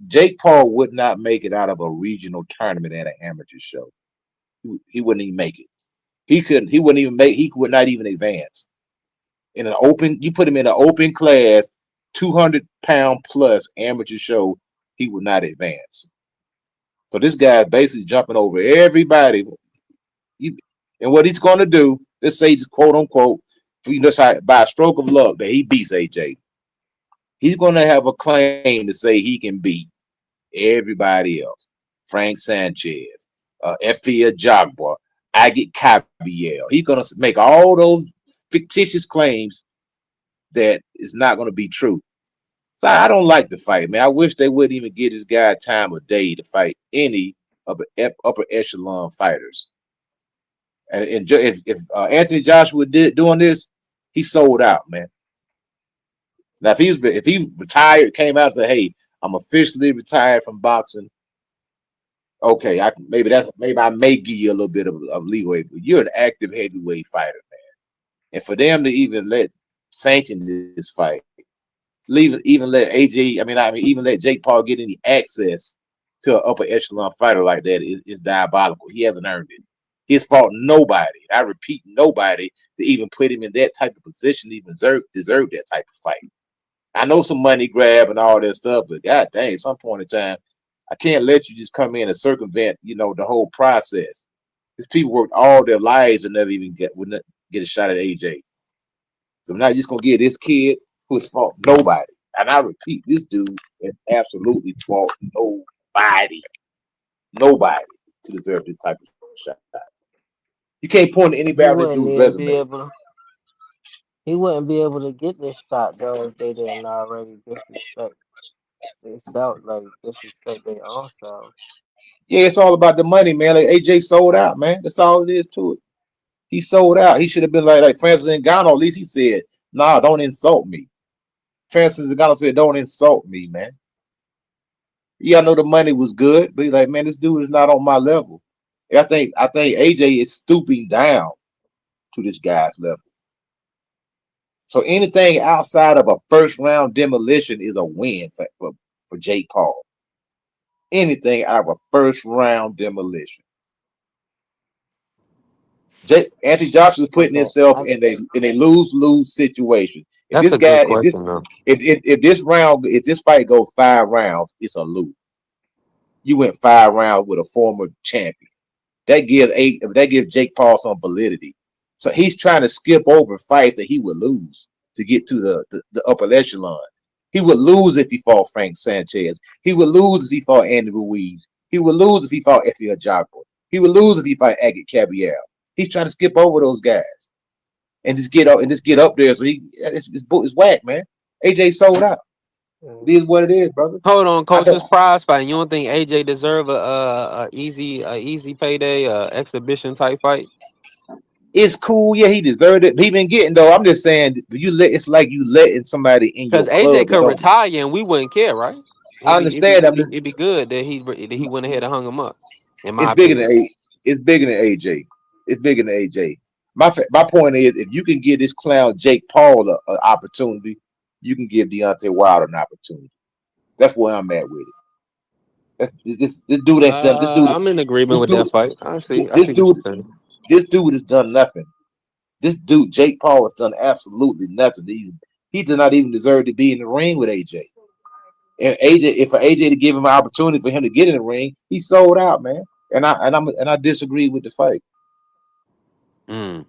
Jake Paul would not make it out of a regional tournament at an amateur show. He wouldn't even make it. He couldn't. He wouldn't even make. He would not even advance in an open. You put him in an open class, 200-pound plus amateur show. He would not advance. So this guy is basically jumping over everybody. And what he's going to do, let's say, quote unquote, by a stroke of luck that he beats AJ, he's going to have a claim to say he can beat everybody else. Frank Sanchez, Efia Jagba, Agit Kabiel. He's going to make all those fictitious claims that is not going to be true. So I don't like the fight, man. I wish they wouldn't even give this guy time of day to fight any of the upper echelon fighters. And if Anthony Joshua doing this, he sold out, man. Now if he retired, came out and said, "Hey, I'm officially retired from boxing," okay, maybe I may give you a little bit of leeway, but you're an active heavyweight fighter, man. And for them to even sanction this fight, even let AJ, even let Jake Paul get any access to an upper echelon fighter like that is diabolical. He hasn't earned it. He's fought nobody. I repeat, nobody to even put him in that type of position, even deserve that type of fight. I know some money grab and all that stuff, but god dang, at some point in time, I can't let you just come in and circumvent, the whole process. These people worked all their lives and never even would not get a shot at AJ. So now you're just gonna give this kid who has fought nobody. And I repeat, this dude has absolutely fought nobody to deserve this type of shot. You can't point to He anybody on this wouldn't dude's even be resume. able. He wouldn't be able to get this shot though if they didn't already disrespect themselves, like disrespect their own selves. Yeah, it's all about the money, man. Like AJ sold out, man. That's all it is to it. He sold out. He should have been like Francis Ngannou. At least he said, "Nah, don't insult me." Francis Ngannou said, "Don't insult me, man." Yeah, I know the money was good, but he's like, "Man, this dude is not on my level." And I think AJ is stooping down to this guy's level. So anything outside of a first round demolition is a win for Jake Paul. Anything out of a first round demolition. Anthony Joshua's I putting think himself in a lose situation. If That's this a good guy, question though. if this fight goes 5 rounds, it's a lose. You went 5 rounds with a former champion. That gives Jake Paul some validity. So he's trying to skip over fights that he would lose to get to the upper echelon. He would lose if he fought Frank Sanchez. He would lose if he fought Andy Ruiz. He would lose if he fought Efe Ajagba. He would lose if he fought Agate Cabriel. He's trying to skip over those guys and just get up there. So it's whack, man. AJ sold out. It is what it is, brother. Hold on, I coach. don't. This prize fight. You don't think AJ deserve a easy payday, exhibition type fight? It's cool. Yeah, he deserved it. He been getting though. I'm just saying, it's like you letting somebody in Because your AJ club that could don't. retire and we wouldn't care, right? I understand. It'd be good that he went ahead and hung him up, in It's my bigger than opinion. A. It's bigger than AJ. It's bigger than AJ. My point is, if you can give this clown Jake Paul an opportunity, you can give Deontay Wilder an opportunity. That's where I'm at with it. This dude ain't done. This dude. I'm in agreement This with dude. that fight. Honestly, I This see what dude. you're saying. This dude has done nothing. This dude, Jake Paul, has done absolutely nothing. He did not even deserve to be in the ring with AJ. And AJ, if for AJ to give him an opportunity for him to get in the ring, he sold out, man. And I disagree with the fight. Mm.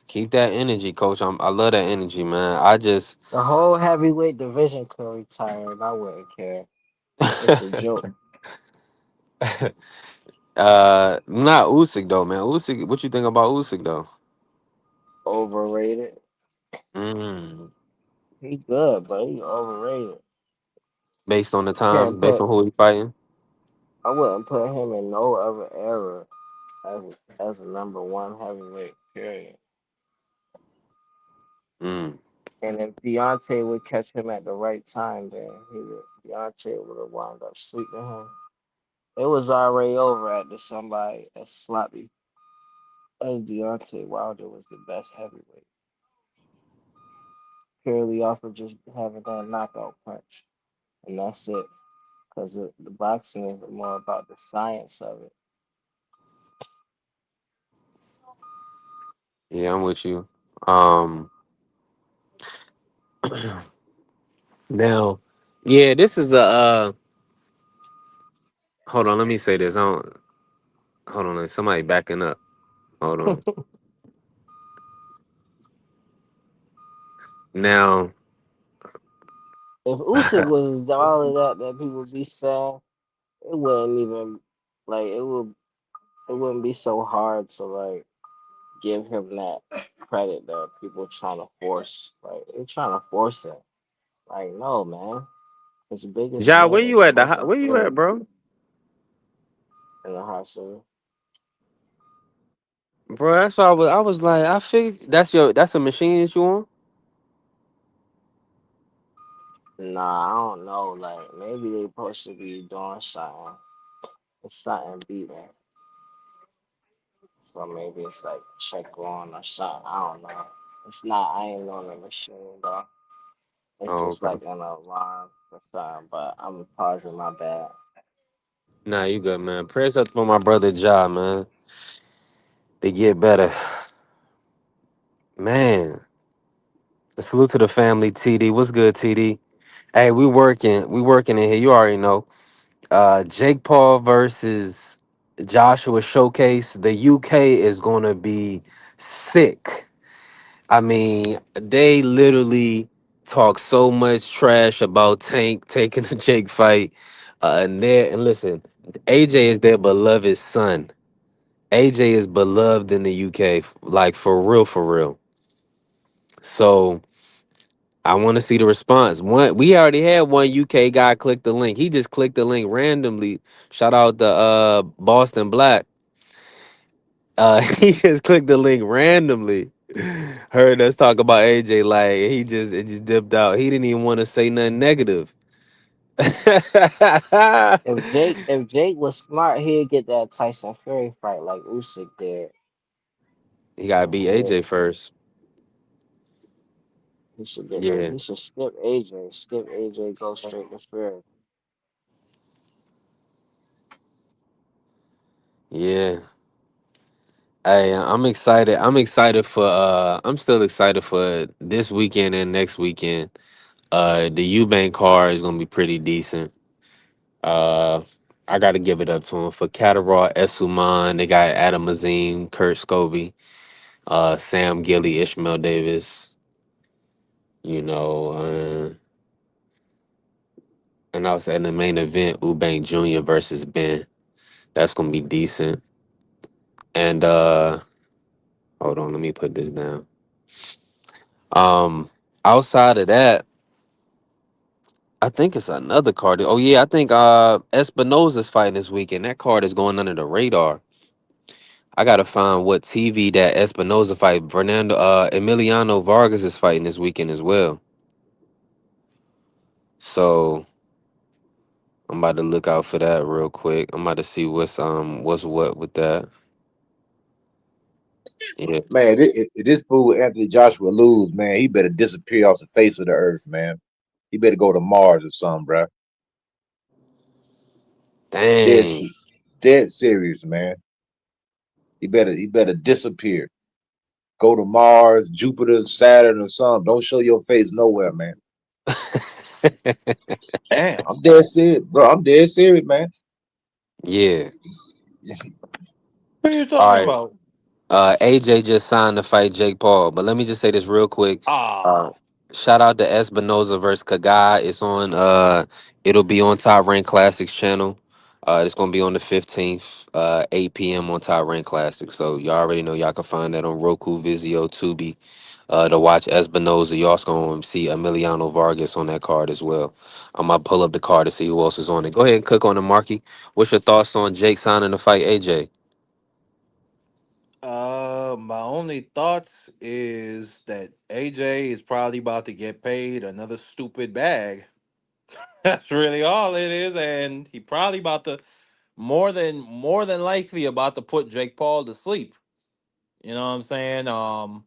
Keep that energy, coach. I love that energy, man. I just the whole heavyweight division could retire, and I wouldn't care. It's a joke. not Usyk though, man. Usyk, what you think about Usyk though? Overrated. Mm. He good, but he overrated. Based on the time, Can't based put. on who he fighting. I wouldn't put him in no other era as a number one heavyweight. Period. Mm. And if Deontay would catch him at the right time, then Deontay would have wound up sleeping him. It was already over at the somebody as sloppy as Deontay Wilder was the best heavyweight, purely off of just having that knockout punch, and that's it. Because the boxing is more about the science of it. Yeah, I'm with you. Um, now, yeah, this is a. Hold on, let me say this. I don't. Hold on, somebody backing up. Hold on. Now, If Usyk was all of that people be saying, it wouldn't even like it wouldn't be so hard to like give him that credit that people trying to force. Like they're trying to force it. Like no man, his biggest Ja, where name, you his at? most Where you at, important bro? in the hospital. Bro, that's what I was like, I figured that's a machine that you on? Nah, I don't know. Like maybe they supposed to be doing something. It's something beating. So maybe it's like check on or something. I don't know. It's not. I ain't on the machine though. It's Oh, just okay. like an alarm or something. But I'm pausing my bad. Nah, you good, man. Prayers up for my brother Ja, man. They get better. Man. Salute to the family, TD. What's good, TD? Hey, we working in here. You already know. Jake Paul versus Joshua Showcase. The UK is gonna be sick. I mean, they literally talk so much trash about Tank taking the Jake fight. And listen, AJ is their beloved son. AJ is beloved in the UK, like for real, for real. So I want to see the response. We already had one UK guy click the link. He just clicked the link randomly. Shout out to Boston Black. He just clicked the link randomly. Heard us talk about AJ, like it just dipped out. He didn't even want to say nothing negative. If Jake was smart, he'd get that Tyson Fury fight like Usyk did. He gotta And beat AJ first. he should get that. Yeah, He should skip AJ. Skip AJ. Go straight to Fury. yeah. I'm excited. I'm excited for. I'm still excited for this weekend and next weekend. The Eubank card is gonna be pretty decent. Uh, I got to give it up to him for Catterall, Essuman. They got Adam Azim, Kurt Scobie, Sam Gilly, Ishmael Davis. You know, and I was in the main event, Eubank Jr. versus Ben. That's gonna be decent. And hold on, let me put this down. Um, outside of that, I think it's another card. Oh yeah, I think Espinoza's fighting this weekend. That card is going under the radar. I gotta find what TV that Espinoza fight. Fernando Emiliano Vargas is fighting this weekend as well. So I'm about to look out for that real quick. I'm about to see what's what with that. Yeah. Man, if this fool Anthony Joshua lose, man, he better disappear off the face of the earth, man. He better go to Mars or something, bro. Dead, Dang. dead serious, man. He better disappear. Go to Mars, Jupiter, Saturn, or something. Don't show your face nowhere, man. Damn. I'm dead serious, bro. I'm dead serious, man. Yeah. What are you All talking right. about? AJ just signed to fight Jake Paul, but let me just say this real quick. Uh, Ah, Shout out to Espinoza versus Kagai. It's on. It'll be on Top Rank Classics channel. It's gonna be on the 15th, 8 p.m. on Top Rank Classics. So y'all already know y'all can find that on Roku, Vizio, Tubi. To watch Espinoza, you also gonna see Emiliano Vargas on that card as well. I'm gonna pull up the card to see who else is on it. Go ahead and click on the marquee. What's your thoughts on Jake signing to fight AJ? my only thoughts is that AJ is probably about to get paid another stupid bag. That's really all it is, and he probably about to more than likely about to put Jake Paul to sleep. You know what I'm saying?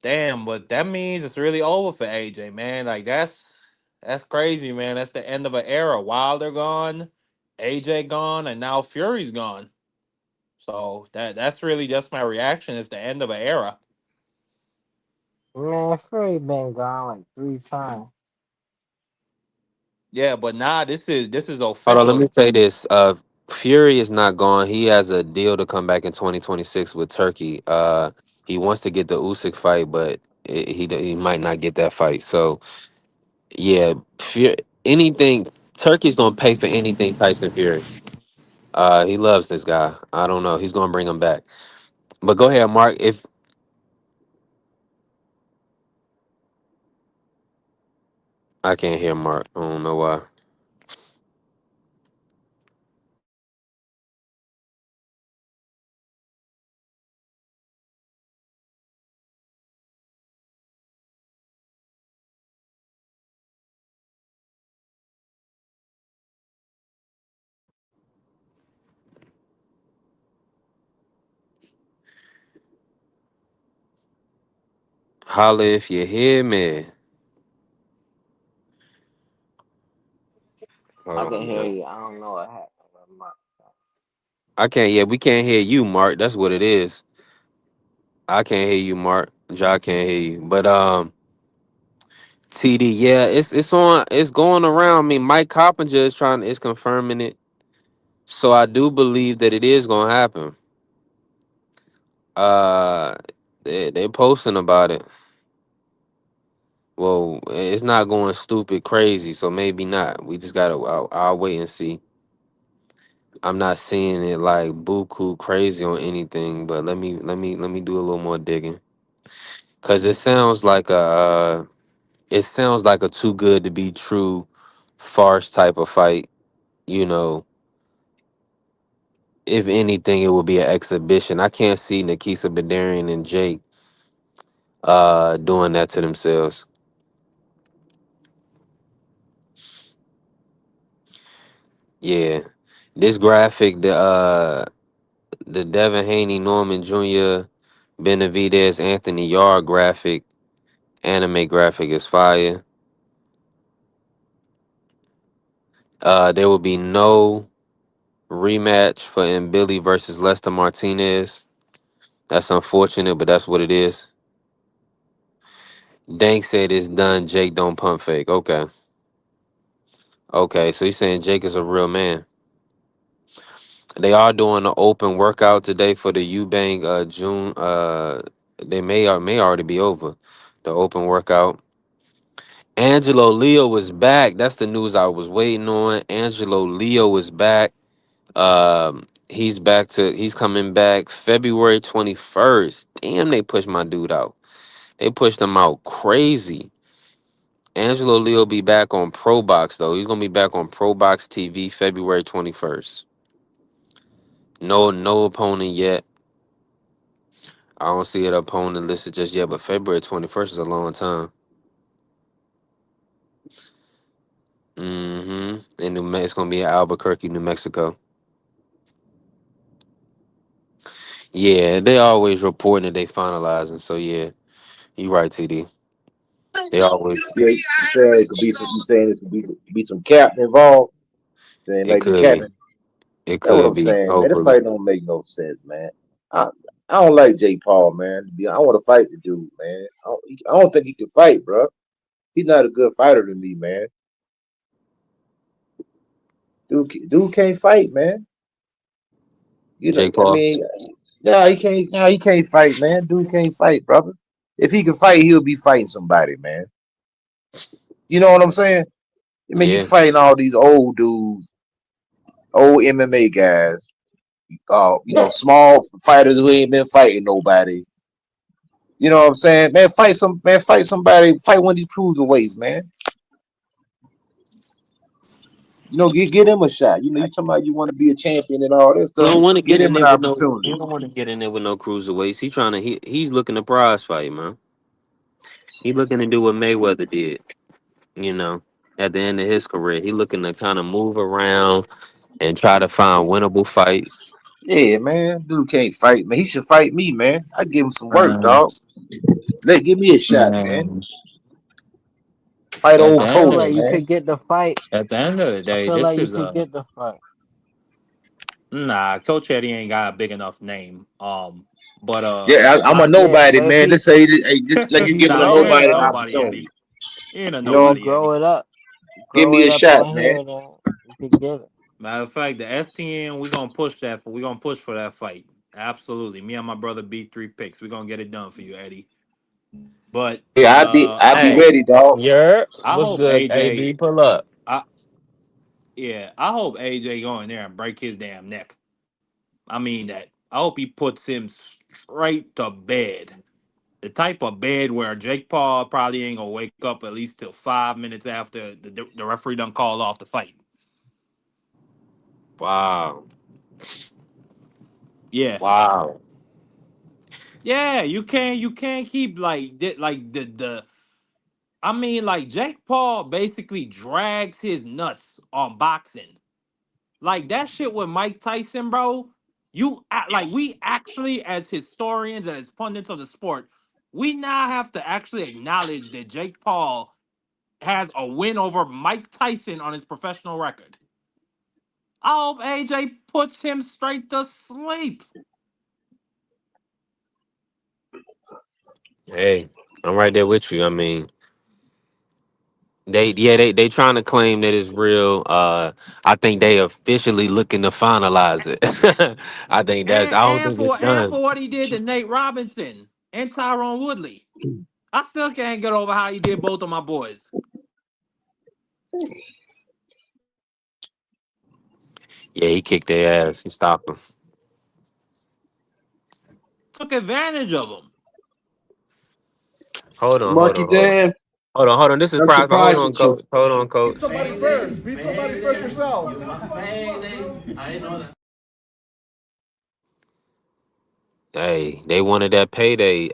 Damn, but that means it's really over for AJ, man. Like that's crazy, man. That's the end of an era. Wilder gone, AJ gone, and now Fury's gone. So that's really just my reaction. It's the end of an era. Man, Fury been gone like 3 times. Yeah, but nah, this is Hold on, let official. me say this. Fury is not gone. He has a deal to come back in 2026 with Turkey. He wants to get the Usyk fight, but he might not get that fight. So yeah, anything Turkey's gonna pay for anything Tyson Fury. He loves this guy. I don't know. He's gonna bring him back. But go ahead, Mark. If I can't hear Mark, I don't know why. Holla if you hear me. I Hold can on. hear you. I don't know what happened with my. I can't. Yeah, we can't hear you, Mark. That's what it is. I can't hear you, Mark. Ja can't hear you. But TD, yeah, it's on. It's going around. I mean, Mike Coppinger is confirming it. So I do believe that it is gonna happen. Uh, they posting about it. Well, it's not going stupid crazy, so maybe not. We just gotta. I'll wait and see. I'm not seeing it like buku crazy on anything, but let me do a little more digging, cause it sounds like a too good to be true farce type of fight. You know, if anything, it would be an exhibition. I can't see Nikisa Bedarian and Jake doing that to themselves. Yeah, this graphic, the Devin Haney, Norman Jr., Benavidez, Anthony Yard graphic, anime graphic is fire. There will be no Rematch for Billy versus Lester Martinez. That's unfortunate, but that's what it is. Dank said it's done. Jake don't pump fake. Okay. Okay. So he's saying Jake is a real man. They are doing an open workout today for the Eubank June. They may already be over. The open workout. Angelo Leo is back. That's the news I was waiting on. Angelo Leo is back. He's coming back February 21st. Damn, they pushed my dude out. They pushed him out crazy. Angelo Leo be back on Pro Box though. He's gonna be back on Pro Box TV February 21st. No opponent yet. I don't see an opponent listed just yet, but February 21st is a long time. And it's gonna be in Albuquerque, New Mexico. Yeah, they always reporting that they finalizing. So yeah, you right, TD. They always Yeah, you saying it could be some. You saying it could be some cap involved. Saying it like the could be. captain. It That's what could I'm be. saying, man. This Hopefully. fight don't make no sense, man. I I don't like Jake Paul, man. I want to fight the dude, man. I don't think he can fight, bro. He's not a good fighter to me, man. Dude can't fight, man. You know, Jake I Paul. mean, yeah, he can't. Nah, he can't fight, man. Dude can't fight, brother. If he can fight, he'll be fighting somebody, man. You know what I'm saying? I mean, you Yeah. fighting all these old dudes, old MMA guys. Small fighters who ain't been fighting nobody. You know what I'm saying? Man, fight somebody, fight one of these cruiserweights, man. Get him a shot. You talking about you want to be a champion and all that You stuff. don't want to Get get in him an there with no. opportunity. You don't want to get in there with no cruiserweights. He's looking to prize fight, man. He looking to do what Mayweather did. You know, at the end of his career, he looking to kind of move around and try to find winnable fights. Yeah, man. Dude can't fight, man. He should fight me, man. I give him some work, Man, dog. Give me a shot, man. man. Fight At the old I end feel of Cody, like the you man. could get the fight. at the end of the I day, feel this like you is could a get the fight. nah. Coach Eddie ain't got a big enough name. But Yeah, I'm a Yeah, nobody, but if man. he Just say, hey, just like you giving a nah, you ain't nobody a an nobody, opportunity. Eddie. You ain't a You if you know, nobody, Eddie. grow it up, give grow me it a up shot, on man. here, then you could get it. Matter of fact, the STN, we gonna push for that fight. Absolutely. Me and my brother beat 3 picks. We're gonna get it done for you, Eddie. But Yeah, I'll be Hey, ready, dog. you're I what's hope good, AJ AB? Pull up. I yeah, I hope AJ go in there and break his damn neck. I mean that. I hope he puts him straight to bed. The type of bed where Jake Paul probably ain't gonna wake up at least till 5 minutes after the referee done called off the fight. Wow. Yeah. Wow. Yeah, you can't keep like the I mean, like Jake Paul basically drags his nuts on boxing. Like that shit with Mike Tyson, bro. Like we actually, as historians and as pundits of the sport, we now have to actually acknowledge that Jake Paul has a win over Mike Tyson on his professional record. I hope AJ puts him straight to sleep. Hey, I'm right there with you. I mean, they trying to claim that it's real. I think they officially looking to finalize it. I don't And think it's for done. what he did to Nate Robinson and Tyrone Woodley. I still can't get over how he did both of my boys. Yeah, he kicked their ass. He stopped them. Took advantage of him. Hold on, hold Monkey on, hold on. Dan, Hold on. This is I'm private. Hold surprised on, at you. coach. Hold on, coach. Somebody first. Beat somebody first yourself. Hey, they wanted that payday.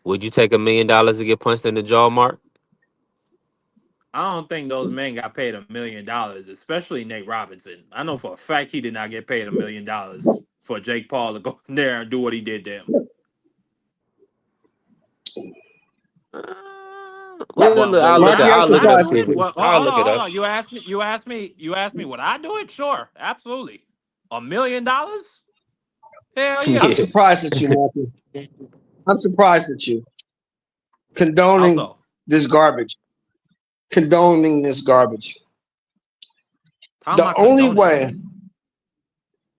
Would you take $1 million to get punched in the jaw, Mark? I don't think those men got paid $1 million, especially Nate Robinson. I know for a fact he did not get paid $1 million for Jake Paul to go in there and do what he did to him. Well, But look, but I'll would look I at. Marky, I'm I'll would look it I up, do surprised at it? you. TV. Well, I'll hold look on, it hold up. on. You asked me would I do it? Sure, absolutely. $1 million? Hell I'm yeah. Yeah. surprised at you, Marky. I'm surprised at you How condoning so? this garbage. Condoning this garbage. How am The I only condoning it? way,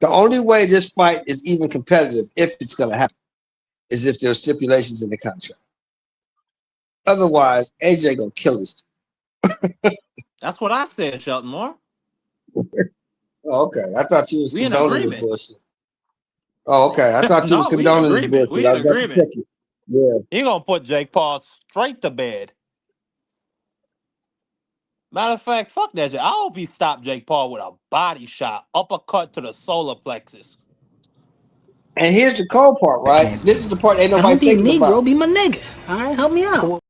the only way this fight is even competitive, if it's going to happen, is if there are stipulations in the contract. Otherwise, AJ gonna kill us. That's what I said, Shelton Moore. Oh, okay. I thought you was We in condoning this agreement. bullshit. Oh, okay. I thought you was No, we in condoning this agreement. bullshit. We I in was about to agreement. check it. Yeah. He gonna put Jake Paul straight to bed. Matter of fact, fuck that shit. I hope he stopped Jake Paul with a body shot, uppercut to the solar plexus. And here's the cold part, right? This is the part ain't nobody Don't be thinking about. Negro, be my nigga. All right, help me out.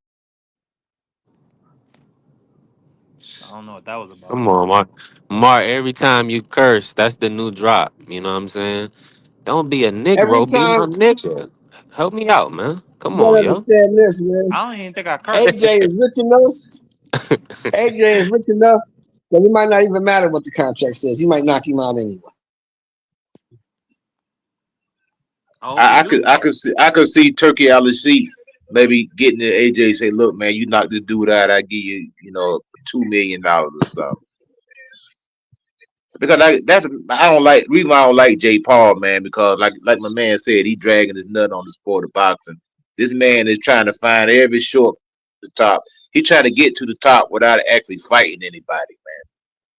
I don't know what that was about. Come on, Mark. Mark, every time you curse, that's the new drop. You know what I'm saying? Don't be a Every Negro, be my time nigga. Help me out, man. Come you on, gotta yo. understand this, man. I don't even think I cursed. AJ is rich enough. AJ is rich enough that it might not even matter what the contract says. He might knock him out anyway. I hope he do. I could see Turkey Al-Sheikh maybe getting the AJ say, look, man, you knock this dude out, I give you, $2 million or something. Because I don't like reason why I don't like Jay Paul, man, because like my man said, he dragging his nut on the sport of boxing. This man is trying to find every short to the top. He trying to get to the top without actually fighting anybody, man.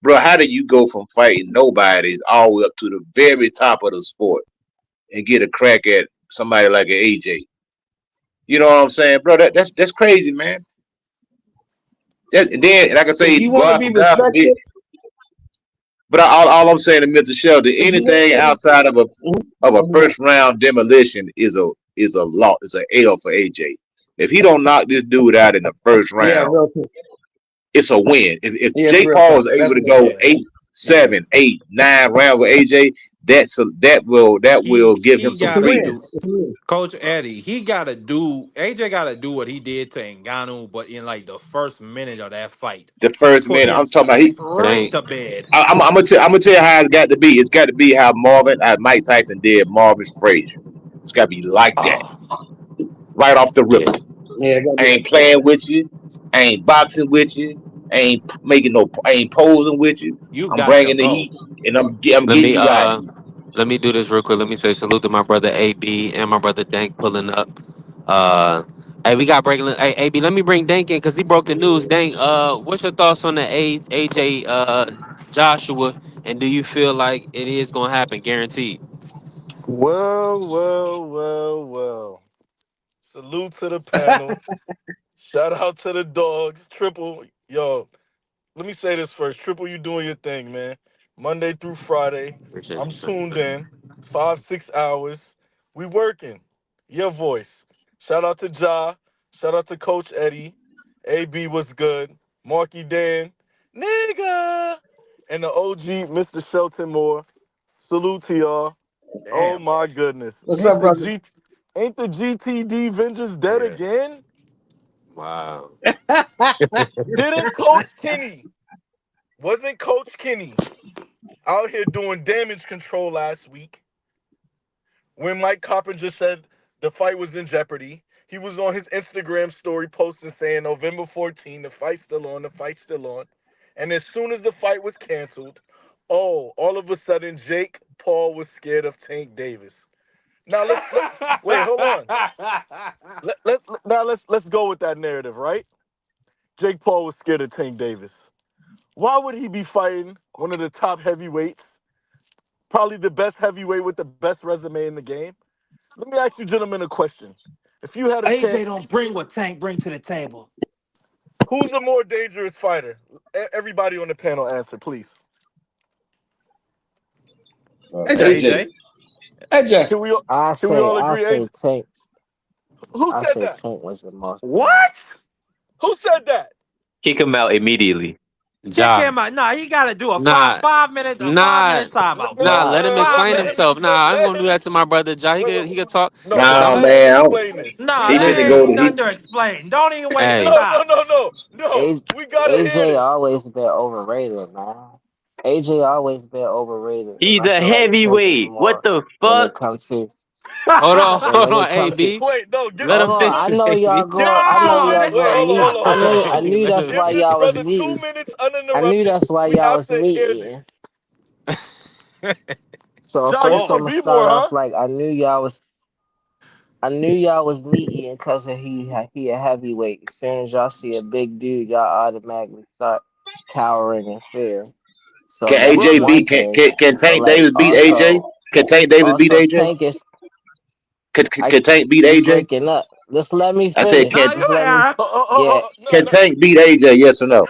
Bro, how do you go from fighting nobody all the way up to the very top of the sport and get a crack at somebody like an AJ? You know what I'm saying, bro? That's crazy, man. And then, like I If say, you want to be God forbid. respected, But all I'm saying to Mr. Shelton, if you want anything to outside of a be, first round demolition is a loss. It's an L for AJ. If he don't knock this dude out in the first yeah, round, real talk. it's a win. If Yeah, it's Jake real Paul talk. is able That's to real go talk. Yeah, 8, yeah. 7, 8, 9 rounds with AJ, that will give him He some It's a gotta win. do, credence. It's a win. Coach Eddie. He gotta do. AJ gotta do what he did to Ngannou, but in like the first minute of that fight, The first put minute, him I'm talking about It straight ain't. to bed. I'm gonna tell you how it's got to be. It's got to be how Mike Tyson did Marvin Frazier. It's got to be like that, Oh, right off the rip. yeah. Yeah, it gotta I be ain't playing with you. I ain't boxing with you. I ain't posing with you. You I'm got to bringing the go. heat, and I'm Let getting me you out of here. let me do this real quick. Let me say salute to my brother AB and my brother Dank pulling up. Uh, hey, we got breaking. Hey, AB, let me bring Dank in because he broke the news. Dank, what's your thoughts on the AJ Joshua, and do you feel like it is gonna happen, guaranteed? Well. Salute to the panel. Shout out to the dogs. Triple, yo, let me say this first. Triple, you doing your thing, man. Monday through Friday. Appreciate I'm you, sir. tuned in. 5, 6 hours. We working. Your voice. Shout out to Ja. Shout out to Coach Eddie. AB was good. Marky Dan. Nigga. And the OG, Mr. Shelton Moore. Salute to y'all. Oh Damn. my goodness. What's up, brother? Ain't the GTD Vengeance dead Yeah. again? Wow. Didn't Coach Kenny, wasn't Coach Kenny out here doing damage control last week when Mike Coppinger said the fight was in jeopardy? He was on his Instagram story posting saying November 14, the fight's still on, the fight's still on. And as soon as the fight was canceled, all of a sudden Jake Paul was scared of Tank Davis. Now wait, hold on. Let's go with that narrative, right? Jake Paul was scared of Tank Davis. Why would he be fighting one of the top heavyweights, probably the best heavyweight with the best resume in the game? Let me ask you gentlemen a question. If you had a AJ chance, don't bring what Tank bring to the table. who's the more dangerous fighter? Everybody on the panel answer, please. AJ. AJ. AJ. AJ. Can we I can we say all I agree? say AJ? Tank. Who I said say that? Tank was the most What? Who said that? Kick him out immediately. Kick Ja. him out. Nah, he got to do a five Nah, five minute a five nah, minute timeout. let him Five explain minutes. himself. Nah, I ain't gonna do that to my brother Ja. Wait, He could talk, no, cause Nah, I'm. let him man, explain this. Nah, he We that finna gotta go ain't to hear. he. under explain. Don't even waste the Hey, No, time. no. We gotta hear AJ this. always been overrated, man. AJ always been overrated, and He's I a feel like Tank is heavyweight. What more the when it fuck? comes to Hold when on, it comes to. AB. Wait, no, Let Hold him on, finish, I wait. know y'all baby. Give going. him I know 2 y'all minutes. Wait, going hold on, meat. hold on, hold on, hold I on. knew Let that's him why Give this y'all finish. was brother 2 meeting. minutes I knew uninterrupted. that's why We y'all have was to air meeting. this. So John, you first, I'm from gonna B start more, huh? off like I knew y'all was. I knew y'all was meat eating because he a heavyweight. As soon as y'all see a big dude, y'all automatically start cowering in fear. So Can that's AJ Brother. one beat thing. can But Tank like Davis beat AJ? also Can Tank Davis beat also AJ? Tank is I Can Tank beat you AJ? breaking up. Just let me I said finish. can Nah, you Just let me. Aaron. Yeah. No, can no. Tank beat AJ? Yes or no?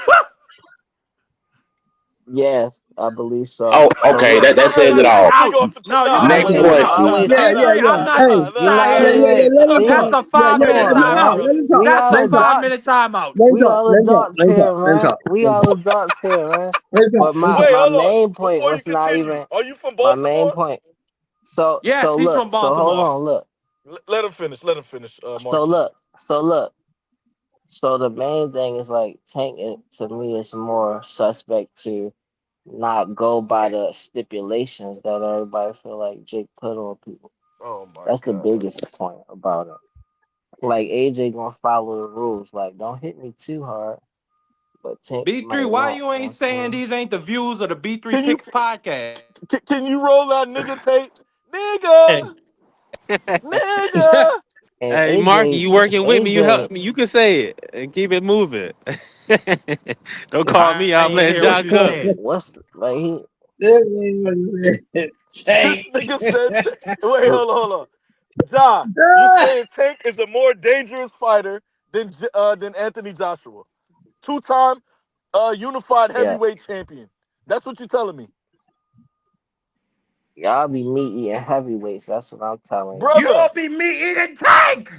Yes, I believe so. Oh, So okay. look. That says Nah, it this all. nigga Out. off the No, you nah, I'll Next need wait. to. nah, question. I'll nah, wait. nah, AB, nah, I'm nah, not. nah. You're Let's Nah, not not here, do letting. this. here. See, That's a come 5 minute on, man. timeout. We That's all a 5 minute adults. timeout. We all adults here, man. We all adults here, man. But my Wait, my hold on. main point Before you was not continue, even are you from my main Baltimore? point. So Yes, he's look. from So hold Baltimore. on. Look. Let him finish. Let him finish, So Marky. look. So look. So the main thing is like Tank to me is more suspect to not go by the stipulations that everybody feel like Jake put on people. Oh my That's the God. biggest point about it. Like AJ gonna follow the rules. Like don't hit me too hard, but Tank B3, might why not. you You know ain't what saying I'm saying? these ain't the views of the B3 Can you Picks podcast? can you roll that nigga tape? Hey, Nigga! Nigga! And hey, Marky, you working with me? You AJ, help me. You can say it and keep it moving. Don't call me. I I'm ain't letting hear what John you cook. said. what's like he This Tank. nigga said wait, hold on. Ja, you saying Tank is a more dangerous fighter than Anthony Joshua. 2-time unified yeah. heavyweight champion. That's what you're telling me. Y'all be meat eating heavyweights. That's what I'm telling y'all. Brother, You'll be me eating Tank.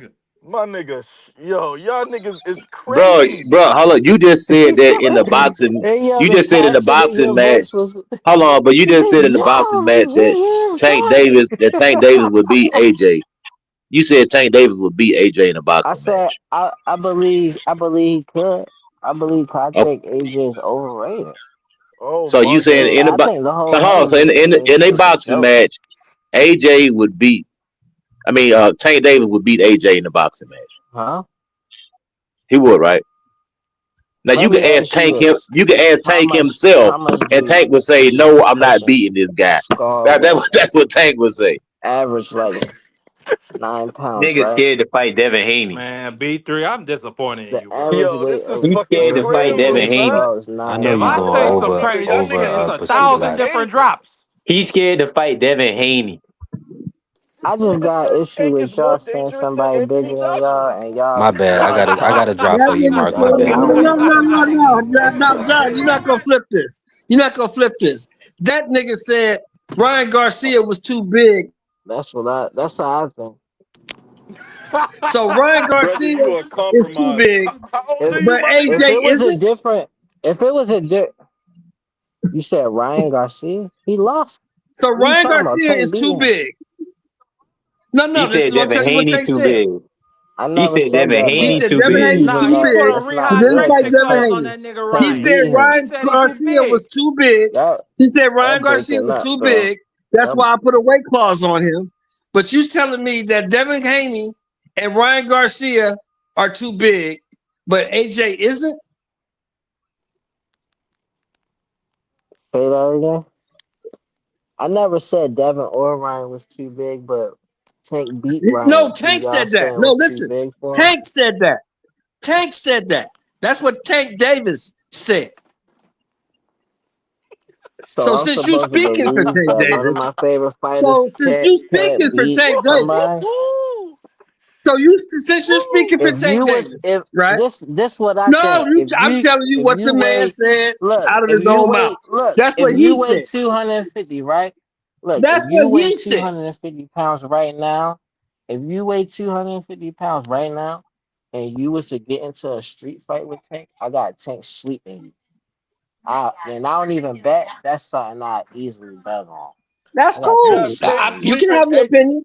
my nigga, yo, y'all niggas is crazy. Bro, hold on. You just said that in the boxing. And yo, You the just said in the passion in boxing your match. voice was Hold on, but you just said in the boxing yo, match that Tank Davis would beat AJ. You said Tank Davis would beat AJ in a I boxing said match. I believe he could. I Okay. think AJ is overrated. Oh So you my saying God. in the I think the so whole hold on, so heavyweight thing in a was a boxing joke. match, AJ would beat. I mean, Tank Davis would beat AJ in a boxing match. Huh? He would, right? Now Let you can me ask ask you Tank him. this. You can ask Tank himself, How much and do Tank would say, "No, I'm not person beating this guy." scar weight? That's what Tank would say. Average like 9 pounds, Nigga right? scared to fight Devin Haney. Man, B3, I'm disappointed in The you, bro. average Yo, weight this is of He's fucking scared to Devin fight Haney Devin crazy, is Haney. son. I know If you I going say Yo, some over brother, y'all crazy over shit, niggas it's is 1,000 pussy. different crazy. drops. He's scared to fight Devin Haney. I This just nigga got said issue Tank with is more y'all saying dangerous than somebody bigger Anthony than Joshua. y'all, and My bad. I got a drop That for you, nigga Mark. My said, bad, no, my no, bad. no, no, no, no, John, you're not gonna flip this. You're not gonna flip this. That nigga said Ryan Garcia was too big, that's how I think. so Ryan Brother, Garcia you are is too compromised. big, How old are If you, but my if nigga? AJ it was a isn't. different, if it was a you said Ryan Garcia, he lost. So What are you Ryan talking about? Garcia Tank is too beating him. big. No, He no, this said is what I'm Devin telling you what Haney Tank too said. big. I He never said said Devin that, He Haney but said too Devin big. Haney's Nah, too he put big. a that's not He didn't good. fight rehydration Devin clause Tank on Haney. that nigga He Tank Ryan. said beating him. He Ryan said he too Garcia big. was too big. Y'all He said Ryan Garcia breaking was up too though. big. That's Y'all, why I put a weight clause on him. But you telling me that Devin Haney and Ryan Garcia are too big, but AJ isn't? say that again. I never said Devin or Ryan was too big, but Tank beat No, Ryan, who Tank y'all said that. saying No, was too listen. big for him. Tank said that. Tank said that. That's what Tank Davis said. So So I'm since you supposed to speaking for believe Tank that one of Davis, my favorite so fighters since you speaking can't for beat Tank Davis, somebody. so you since you're speaking for If Tank you was Davis, if right? this what I No, think. I'm telling you If what you the man weigh said out of his own mouth. That's if what he you weigh said. 250, right? Look, if That's you what weigh he said. 250 pounds right now, if you weigh 250 pounds right now, and you was to get into a street fight with Tank, I got Tank sleeping you. I don't even bet. That's something I easily bet on. That's I got You Tank cool. have Tank sleeping You you. can sleeping. have an Hey, opinion.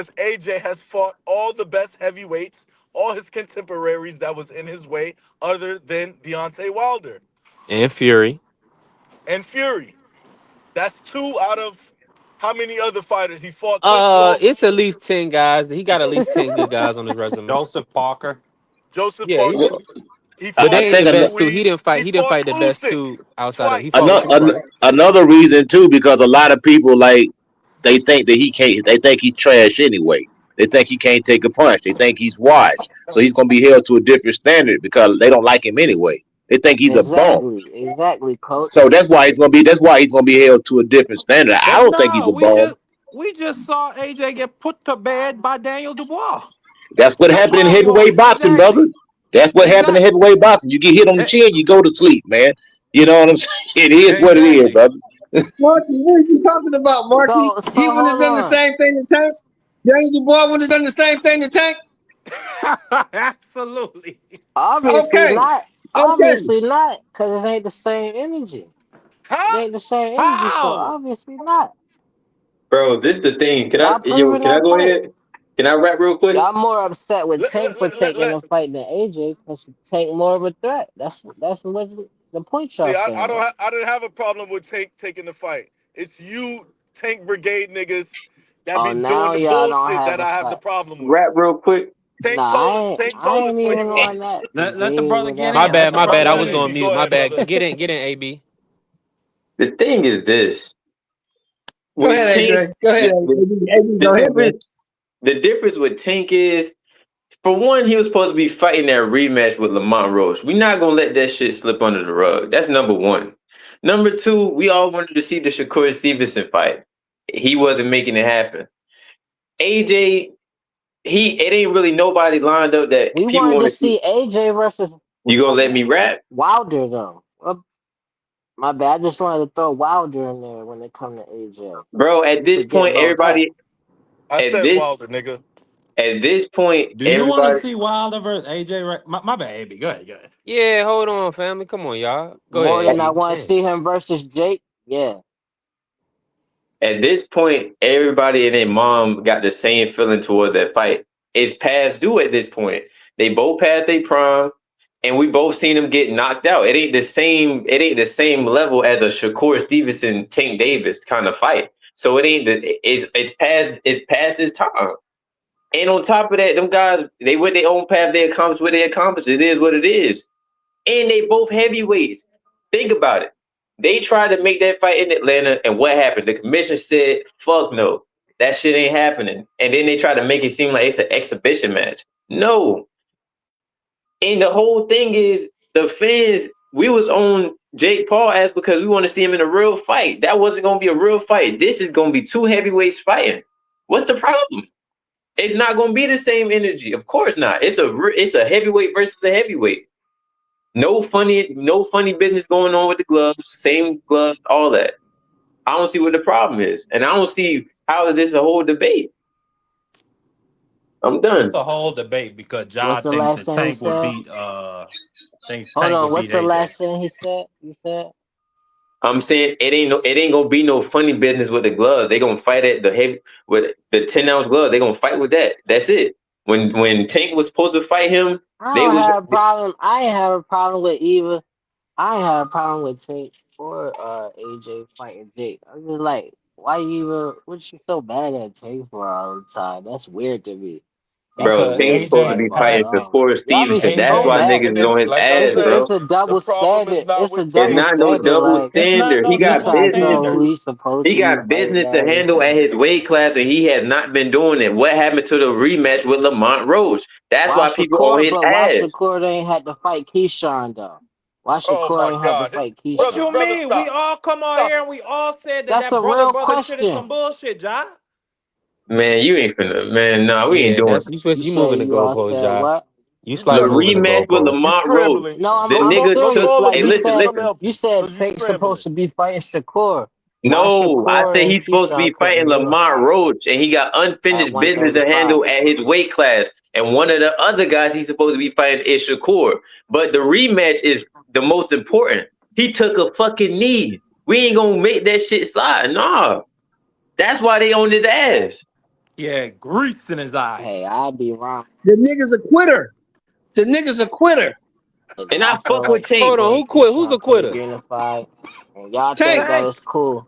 because AJ has fought all the best heavyweights, all his contemporaries that was in his way, other than Deontay Wilder And Fury. and Fury. That's 2 out of how many other fighters he fought? Well, It's at least 10 guys. He got at least 10 good guys on his resume. Joseph Parker. Joseph Yeah, Parker. he, Well, He but I fought they ain't the think best two. Ruiz. He He didn't fought fight the best Usyk two outside of. He fought twice. Usyk twice. another reason too, because a lot of people like they think that he can't. They think he's trash anyway. They think he can't take a punch. They think he's washed. So he's gonna be held to a different standard because they don't like him anyway. They think he's a bum. Exactly, coach. So that's why he's gonna be. That's why he's gonna be held to a different standard. I But don't think he's no, a bum. we just saw AJ get put to bed by Daniel Dubois. That's what That's happened in all we heavyweight want. boxing, brother. Exactly. That's what happened in Exactly. heavyweight boxing. You get hit on the E- chin, you go to sleep, man. You know what I'm saying? It is what it is, Exactly. brother. Marky, what are you talking about, Marky? So He would have hold done the on. same thing to Tank. Daniel Dubois would have done the same thing to Tank. Absolutely. Obviously Okay, not. okay. Obviously not, because it ain't the same energy. It Huh? ain't the same energy, so How? obviously not. Bro, this the thing. Y'all proving Can I that go point. ahead? Can I rap real quick? Y'all more upset with Let, Tank let, for let, let, taking let- the fight than AJ because Tank more of a threat. That's what the point y'all See, I saying, don't. right? I didn't have a problem with Tank taking the fight. It's you, Tank Brigade niggas, that Oh, be doing now the y'all don't bullshit that have a I have the side. problem with. Rap real quick. Tank I told us ain't what even he on wanted. that Let the brigade, brother get My in. whatever. Let bad. the My Go bad. brother I ahead, get was in. on AB. mute. Go My ahead, bad. brother. Get in, AB. The thing is this. Go With ahead, Tank, AJ. Go ahead, AB. the Go ahead, man. difference with Tank is, for one, he was supposed to be fighting that rematch with Lamont Roche. We're not gonna let that shit slip under the rug. That's number one. Number two, we all wanted to see the Shakur Stevenson fight. He wasn't making it happen. AJ, it ain't really nobody lined up that We people wanted want to to see. see AJ versus You gonna let me rap, Wilder though. My bad. I just wanted to throw Wilder in there when it come to AJ. bro? At We this forget point, about that. everybody I at said this Wilder, nigga. at this point, Do you want to everybody. see Wilder versus AJ? My bad, AB. Go ahead. Go ahead. Yeah, hold on, family. Come on, y'all. Go More ahead, than I AB. want to Damn. see him versus Jake. Yeah. At this point, everybody and their mom got the same feeling towards that fight. It's past due at this point. They both passed their prime, and we both seen them get knocked out. It ain't the same. It ain't the same level as a Shakur Stevenson, Tank Davis kind of fight. So it ain't the. It's past its time. And on top of that, them guys, they went their own path. They accomplished what they accomplished. It is what it is. And they both heavyweights. Think about it. They tried to make that fight in Atlanta, and what happened? The commission said, "Fuck no, that shit ain't happening." And then they tried to make it seem like it's an exhibition match. No. And the whole thing is the fans. We was on Jake Paul ass because we want to see him in a real fight. That wasn't gonna be a real fight. This is gonna be two heavyweights fighting. What's the problem? It's not gonna be the same energy. Of course not. It's a heavyweight versus a heavyweight. No funny business going on with the gloves, same gloves, all that. I don't see what the problem is. And I don't see how is this a whole debate. I'm It's done. a whole debate because What's Ja the thinks last that thing he Tank would said? beat Hold Tank on. would beat What's the AJ. last thing he said? You said? I'm saying it ain't gonna be no funny business with the gloves. They gonna fight at the heavy with the 10-ounce glove. They gonna fight with that. That's it. When Tank was supposed to fight him, I they don't was have a problem. I ain't have a problem with either. I ain't have a problem with Tank or AJ fighting Jake. I'm just like, why you even? What you so bad at Tank for all the time? That's weird to me. That's bro. some Because Tank's weird supposed to AJ shit. be Like, fighting passed. for bro, Forrest y'all be Stevenson. That's so why AJ mad. niggas is And on his like I ass, said, bro. It's a the double problem is standard. not It's a with It's double Tank. not no standard. double Like, It's not standard. He no you got double try to business. tell who standard. he's supposed He to be got fighting business to at. It's handle at his weight class, and he has not been doing it. What happened to the rematch with Lamont Roche? That's why why people on Shakur, his but why ass, Shakur ain't had to fight Keyshawn though? Why Oh Shakur my ain't had to God, fight What brother, Keyshawn? you brother, mean? We stop, all come on stop here it. and we all said that That's that a real brother shit is question. some bullshit, Ja. man. You ain't finna, man. Nah, we ain't Yeah, doing that's it. You you say moving the you all goalpost, said y'all. what? You You The slightly moving the scrambling. rematch with goalpost. You Lamont Roche. scrambling. No, The I'm nigga Go to took. serious. all Like Hey, them niggas listen, and come listen. help you you, said cause you Tank's supposed scrambling. to be fighting Shakur. Why No, I Shakur said and he's supposed to Keyshawn be fighting couldn't get a Lamont fight Roach, and he got at unfinished business to 135? handle at his weight class. And one of the other guys he's supposed to be fighting is Shakur. But the rematch is the most important. He took a fucking knee. We ain't gonna make that shit slide. Nah, that's why they on his ass. Yeah, grease in his eye. Hey, I'd be wrong. The nigga's a quitter. The nigga's a quitter. And I I feel fuck with like Tank. Hold on, Shakur and who quit? Who's a Keyshawn could have quitter? unified, and y'all think Tank. that Tank. it's cool.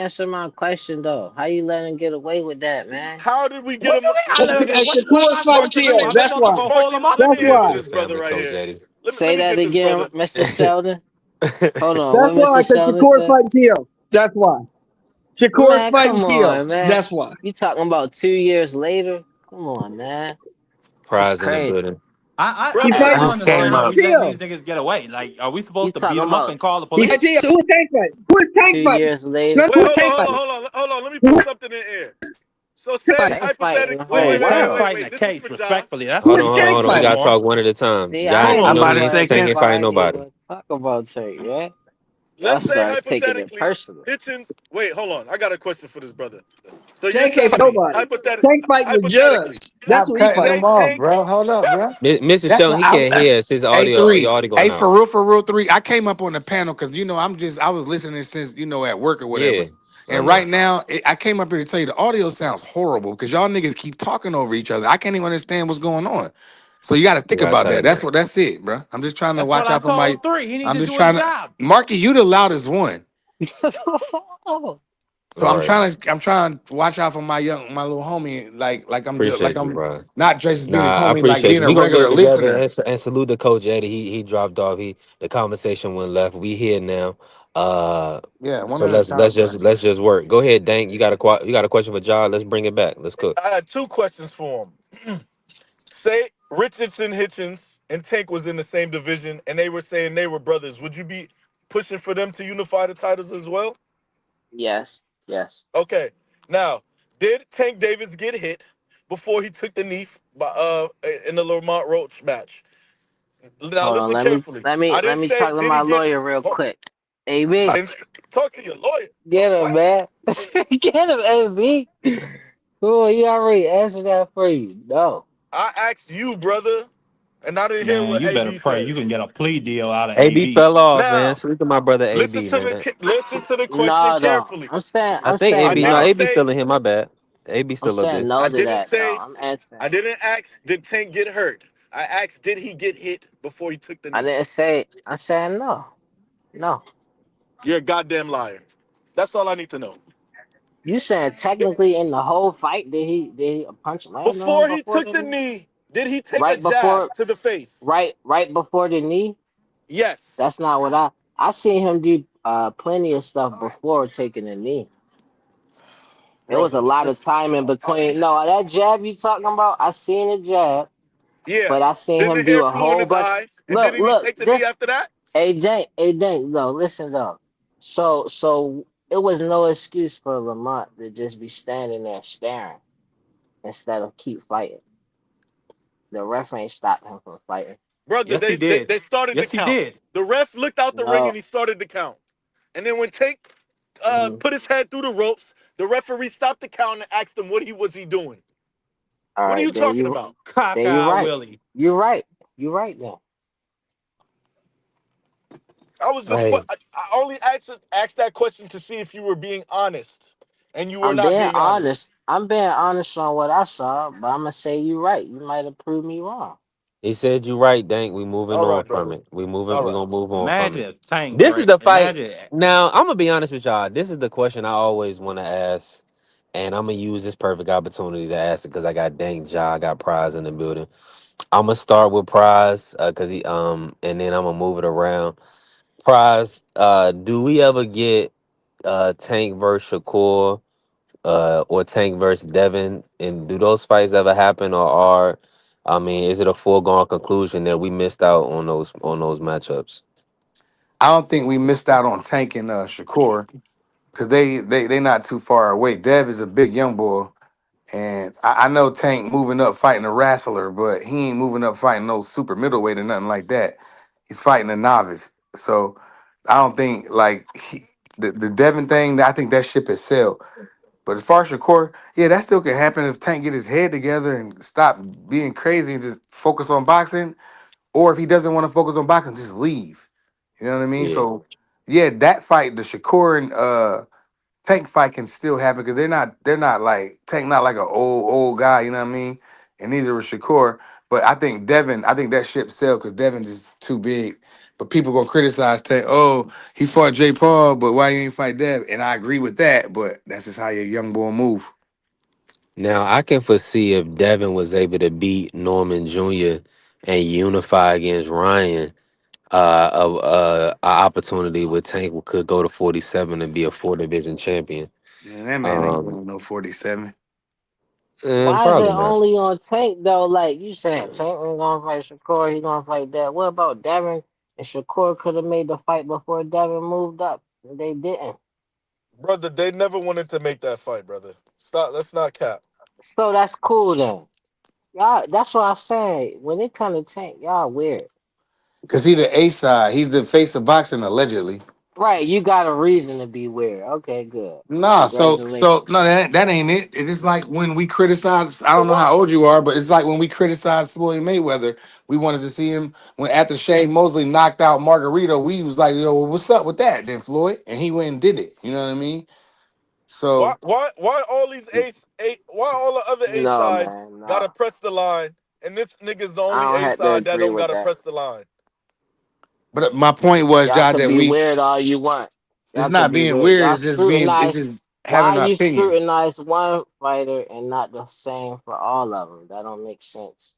answer my question though. How you let him get away with that, man? How did we get What him? do you mean? I What, let him Hey, get what Shakur's happened? fighting What you Tio. mean? I'm That's supposed why. to go hold him up? Let That's me why. answer Chill, this brother family, right Coach here. Eddie. Let Say me that get this again, brother. Mr. Sheldon. Hold on, That's what why, Mr. because Sheldon Shakur's said? fighting Tio. That's why. Shakur's Man, fighting come Tio. on, man. That's why. You talking about 2 years later? Come on, man. That's Prize in the crazy. building. He Brother, I fighting don't Just came understand how listen. up. we letting these Tio. niggas Get away. Like, are we You supposed to beat talking him up about and call the He fighting police? Tio. So who's tank fight? Who is tank 2 years fighting? later? No, Wait, who is hold on, tank hold on, fighting? hold on. Let me Who put is something in here. So tank say fighting? Tank fighting hypothetically. the Wait, whole wait, wait, Tank wait, world. wait, fighting a wait. This is case, for Ja. respectfully. That's Who Hold what is on, he's hold on, tank doing. hold on. We Come fighting? gotta on. talk one at a time. See, Ja I ain't ain't do even about to nothing. say, want Tank can ain't to fighting argue nobody. with. Talk about Tank, man. I let's say start taking it hypothetically, personal. Hitchens. Wait, hold on. I got a question for this brother. So you're Tank ain't for telling me, nobody. Tank fighting the judge. hypothetically, That's Stop what he cutting say them fighting. off, Tank. bro. Hold up, bro. Mr. That's Shelton, what he can't hear us. His audio, your A3. audio going Hey, out. for real 3. I came up on the panel because I was listening since at work or whatever. Yeah, I And know. right now, I came up here to tell you the audio sounds horrible because y'all niggas keep talking over each other. I can't even understand what's going on. So you got to You think gotta about that. tighten it. That's it, bro. I'm just trying to That's what watch I out for my. told three. He need I'm to just do his trying to. job. Marky, you the loudest one. Oh, So I'm Right. trying to watch out for my little homie, like Appreciate you, I'm bro. not just being his Nah, I homie, like appreciate being you. a We gonna get it regular together listener. and salute the coach Eddie. He dropped off. The conversation went left. We here now. Yeah, one So at a let's time, just man. let's just work. Go ahead, Dank. You got a question for John? Let's bring it back. Let's cook. I had two questions for him. Say Richardson, Hitchens, and Tank was in the same division, and they were saying they were brothers. Would you be pushing for them to unify the titles as well? yes, yes. Okay. Now, did Tank Davis get hit before he took the knee in the Lamont Roach match? Now Hold on. listen carefully. I Let didn't me say talk to did he my get. lawyer real Oh, quick. I AB, didn't talk to your lawyer. get him, What? man. Get him, AB. Cool, he already answered that for you. No. I asked you, brother, and I didn't hear Man, what you better AB pray said. you can get a plea deal out of AB AB. fell off, man. Now, Salute to my brother listen AB, to man. the question No, no. carefully. I I'm think saying I AB. No, didn't no. AB say still in here. My bad. AB I'm still up saying there. I no to didn't that though. say I'm answering. I didn't ask did Tank get hurt. I asked did he get hit before he took the I knee. didn't say I said no. No. You're a goddamn liar. That's all I need to know. You saying technically in the whole fight did he punch land on him Before he before took the the knee? knee, did he take a Right jab before to the face? right before the knee? Yes. That's not what I seen him do plenty of stuff before taking the knee. It was a Brother. lot of time in between. No, that jab you talking about, I seen a jab, Yeah. but I seen Then the him do hair a flew in whole his bunch. eyes. And Look, didn't he look, take the knee this after that? A Dank, though, listen though. So it was no excuse for Lamont to just be standing there staring instead of keep fighting. The ref ain't stopped him from fighting. Brother, Yes, he they did. they started the Yes, he count. did. The ref looked out the ring and No. he started the count. And then when Tank Mhm. put his head through the ropes, the referee stopped the count and asked him what he was he doing. All What are you right, then talking you about? Cock then you eye right. Willie. You're right. You're right then. I was just Hey, I only asked that question to see if you were being honest, and you were I'm not being being honest. honest. I'm being honest on what I saw, but I'm gonna say you right. You might have proved me wrong. he said you right, Dank. We moving All on right, from brother. it. We moving. All We right. gonna move on from Imagine it. if Tank This is break. the fight. Imagine. Now I'm gonna be honest with y'all. This is the question I always want to ask, and I'm gonna use this perfect opportunity to ask it because I got Dank, Ja, I got Prize in the building. I'm gonna start with Prize because and then I'm gonna move it around. Prize, do we ever get Tank versus Shakur? Or Tank versus Devin, and do those fights ever happen, or I mean, is it a foregone conclusion that we missed out on those matchups? I don't think we missed out on Tank and Shakur because they not too far away. Dev is a big young boy, and I know Tank moving up fighting a wrestler, but he ain't moving up fighting no super middleweight or nothing like that. He's fighting a novice, so I don't think the Devin thing. I think that ship has sailed. But as far as Shakur, yeah, that still can happen if Tank get his head together and stop being crazy and just focus on boxing. Or if he doesn't want to focus on boxing, just leave. You know what I mean? Yeah, So yeah, that fight, the Shakur and Tank fight can still happen because they're not like Tank not like an old guy, you know what I mean? And neither was Shakur. But I think that ship sailed because Devin is too big. But people gonna criticize Tank, oh, he fought Jay Paul, but why he ain't fight Dev? And I agree with that, but that's just how your young boy move. now I can foresee if Devin was able to beat Norman Jr. and unify against Ryan, a opportunity with Tank could go to 47 and be a four division champion. Man, that man ain't Um, going no 47. Why is it Probably not. only on Tank though? Like you said, Tank ain't gonna fight Shakur. He gonna fight that. What about Devin and Shakur? Could have made the fight before Devin moved up. They didn't. Brother, they never wanted to make that fight, brother. Stop. Let's not cap. So that's cool then. Y'all, that's what I say. When it comes to Tank, y'all weird. Cause he the A side. He's the face of boxing allegedly. Right, you got a reason to be weird. Okay, good. Nah, so Congratulations. no, that ain't it. It's just like when we criticize. I So don't know why how old you are, but it's like when we criticize Floyd Mayweather. We wanted to see him when after Shane Mosley knocked out Margarito. We was like, yo, what's up with that, then Floyd? And he went and did it. You know what I mean? So why all these why all the other A No, sides man, gotta no. press the line and this nigga's the I only don't A have to side that agree don't with gotta that. press the line. but my point was, Y'all Jod, could that be we weird all you want. it's Y'all could not be being weird. weird. Y'all It's scrutinize. just having Why an you opinion. scrutinize one fighter and not the same for all of them? That don't make sense.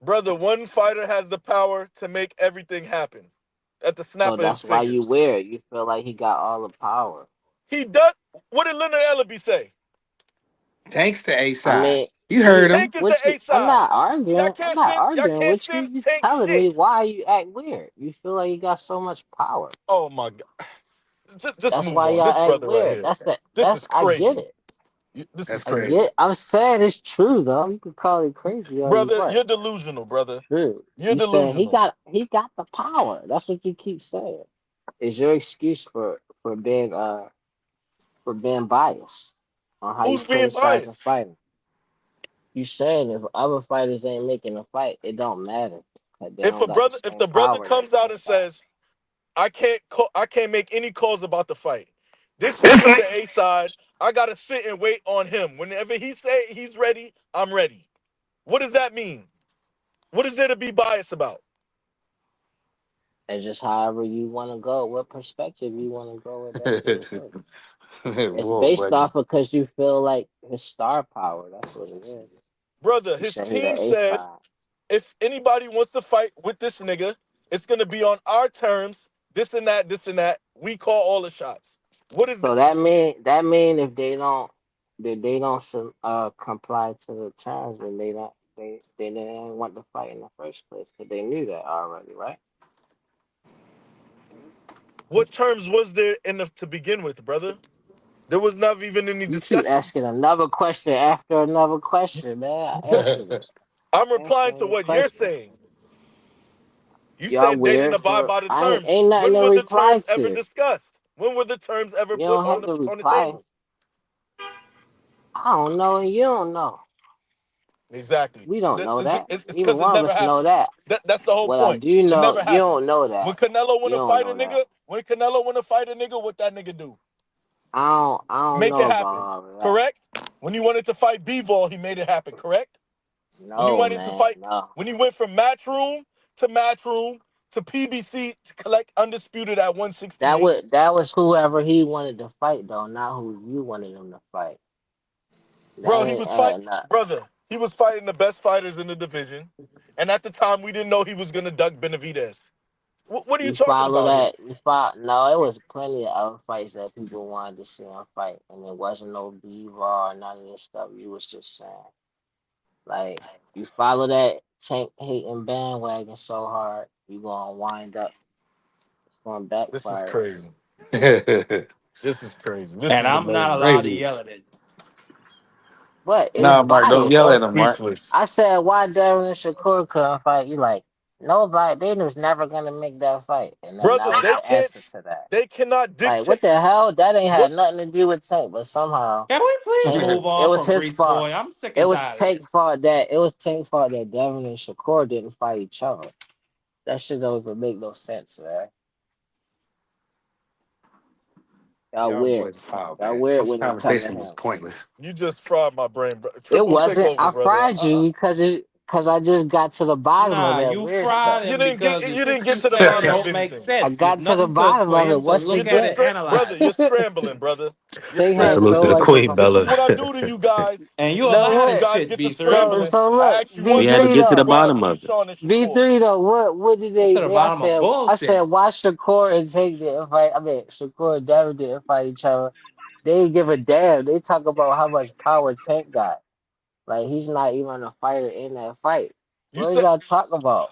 Brother, one fighter has the power to make everything happen at the So snap of his that's why you fingers. weird. You feel like he got all the power. He does. What did Leonard Ellaby say? Thanks to A I side. mean, You heard him. Tank is the what you? A I'm side. not arguing. I'm not Y'all arguing can't with you. stand You Tank telling me shit. why you act weird. You feel like you got so much power. Oh my god. Just That's move why on. y'all This act brother right weird. here. That's the. This is I get crazy. it. This is That's I crazy. crazy. get. I'm saying it's true though. You can call it crazy all you Brother, want. you're delusional, brother. True. You're You saying delusional. he got the power. That's what you keep saying. Is your excuse for being biased on how you Who's being criticize a biased? fighter. You saying if other fighters ain't making a fight, it don't matter. 'Cause they If don't got the if same the brother power that comes out Tank and got. says, I can't make any calls about the fight. This nigga's the A side. I gotta sit and wait on him. Whenever he say he's ready, I'm ready. What does that mean? What is there to be biased about? It's just however you want to go, what perspective you want to go with that being said. It's Whoa, based buddy. off because you feel like his star power. That's what it is. Brother, You his said he the team A said side. if anybody wants to fight with this nigga, it's gonna be on our terms. This and that, this and that. We call all the shots. What is So that? that mean if they don't comply to the terms, then they didn't want to fight in the first place because they knew that already, right? What terms was there in to begin with, brother? There was not even any You keep asking discussions. another question after another question, man. I answered it. I'm replying Answering to your what you're question. saying. You Y'all said they didn't weird abide for by the I terms. ain't nothing When to were the reply terms ever to. discussed? When were the terms ever You put don't have to on the reply. table? I don't know and you don't know. Exactly. We don't know that. It's Neither because it's one of never us know happened. that. That's the whole What I point. do It know, never you happened. don't know When that. Canelo want You to don't fight a know that. nigga, what that nigga do? I don't Make it know about happen. all of that. Correct? When he wanted to fight B-Ball, he made it happen. Correct? When he No, wanted to man, fight, no. when he went from match room to PBC to collect undisputed at 168, That was whoever he wanted to fight though, not who you wanted him to fight. That bro, ain't adding up. he was fighting the best fighters in the division, and at the time we didn't know he was gonna duck Benavidez. What are you You talking follow about here? that? No, it was plenty of other fights that people wanted to see him fight, and it wasn't no B-Raw or none of this stuff. You was just saying, like, you follow that Tank hating bandwagon so hard, you gonna wind up. It's gonna This is backfire on you. crazy. This is crazy. This And is I'm not amazing. allowed to Crazy. yell at it. But it's Nah, Mark, don't Yo, yell biased. at I'm him, Mark. speechless. I said, why Devin and Shakur couldn't fight? You like, nobody, they was never gonna make that fight, and then Brother, that was the answer to that. they cannot Like, what dictate the hell? That ain't what had nothing to do with Tank, but somehow Can we please Tank. move It on was from his Grease fault. Boy? I'm sick It and was tired of Tank this. fault that Devin and Shakur didn't fight each other. That shit don't even make no sense, man. Y'all Y'all weird. boys foul, Y'all man. weird This when it come to conversation was him. pointless. you just fried my brain, bro. It Triple, take wasn't. over, I brother. fried you because I just got to the bottom of Nah, that you weird stuff. fried him because the You shit didn't get you to the saying bottom of don't make anything. I sense. There's got to the nothing to bottom for of it. him to Once You're look just at again, and brother. analyze. You're scrambling, brother. You're they had Salute scrambling. to so the much queen, This is Bella. what I information. do to you guys. And you No, When allow you this what? guys shit, get to So B3. scrambling, so I look, ask you V one We had to three get to question. the though. Why bottom Big of it. Sean and V Shakur? three though. What did Get to the I bottom of said bullshit. why Shakur and Tank didn't fight. I mean Shakur and Devin didn't fight each other. They didn't give a damn. They talk about how much power Tank got. Like he's not even a fighter in that fight. You What is said y'all talking about?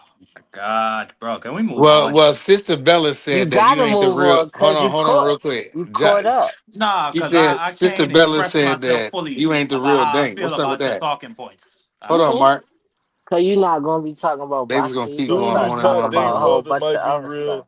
God, bro, can we move Well, on? well, Sister Bella You said that you gotta ain't the move real. on because Hold on, real quick. you caught up. Nah, She because said, I Sister can't Bella express said myself that fully you ain't the about real how I thing. feel What's up with about your that? talking points. Hold I'm on, cool. Mark. Cause you're not gonna be talking about They just gonna boxing. You're keep gonna going dude start is on and talking on called and on about Dave a and on. whole Claude. It bunch of might be other stuff. real.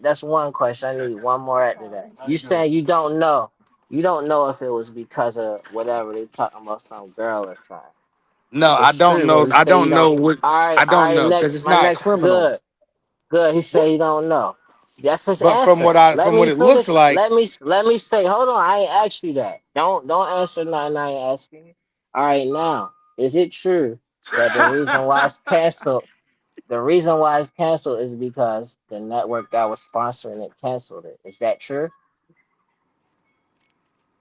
That's one question. I need one more after that. How You you doing? saying you don't know? You don't know if it was because of whatever they talking about, some girl or something. No, I It's don't true, but know. he I say he don't know don't. what. All I don't right. know because Next, it's my not next criminal. good. Good. He say he don't know. That's his But from answer. what I Let from what me it looks finish. like, Let me say. Hold on. I ain't asked you that. Don't answer nothing I ain't asking you. All right. Now, is it true that the reason why it's canceled? The reason why it's canceled is because the network that was sponsoring it canceled it. Is that true?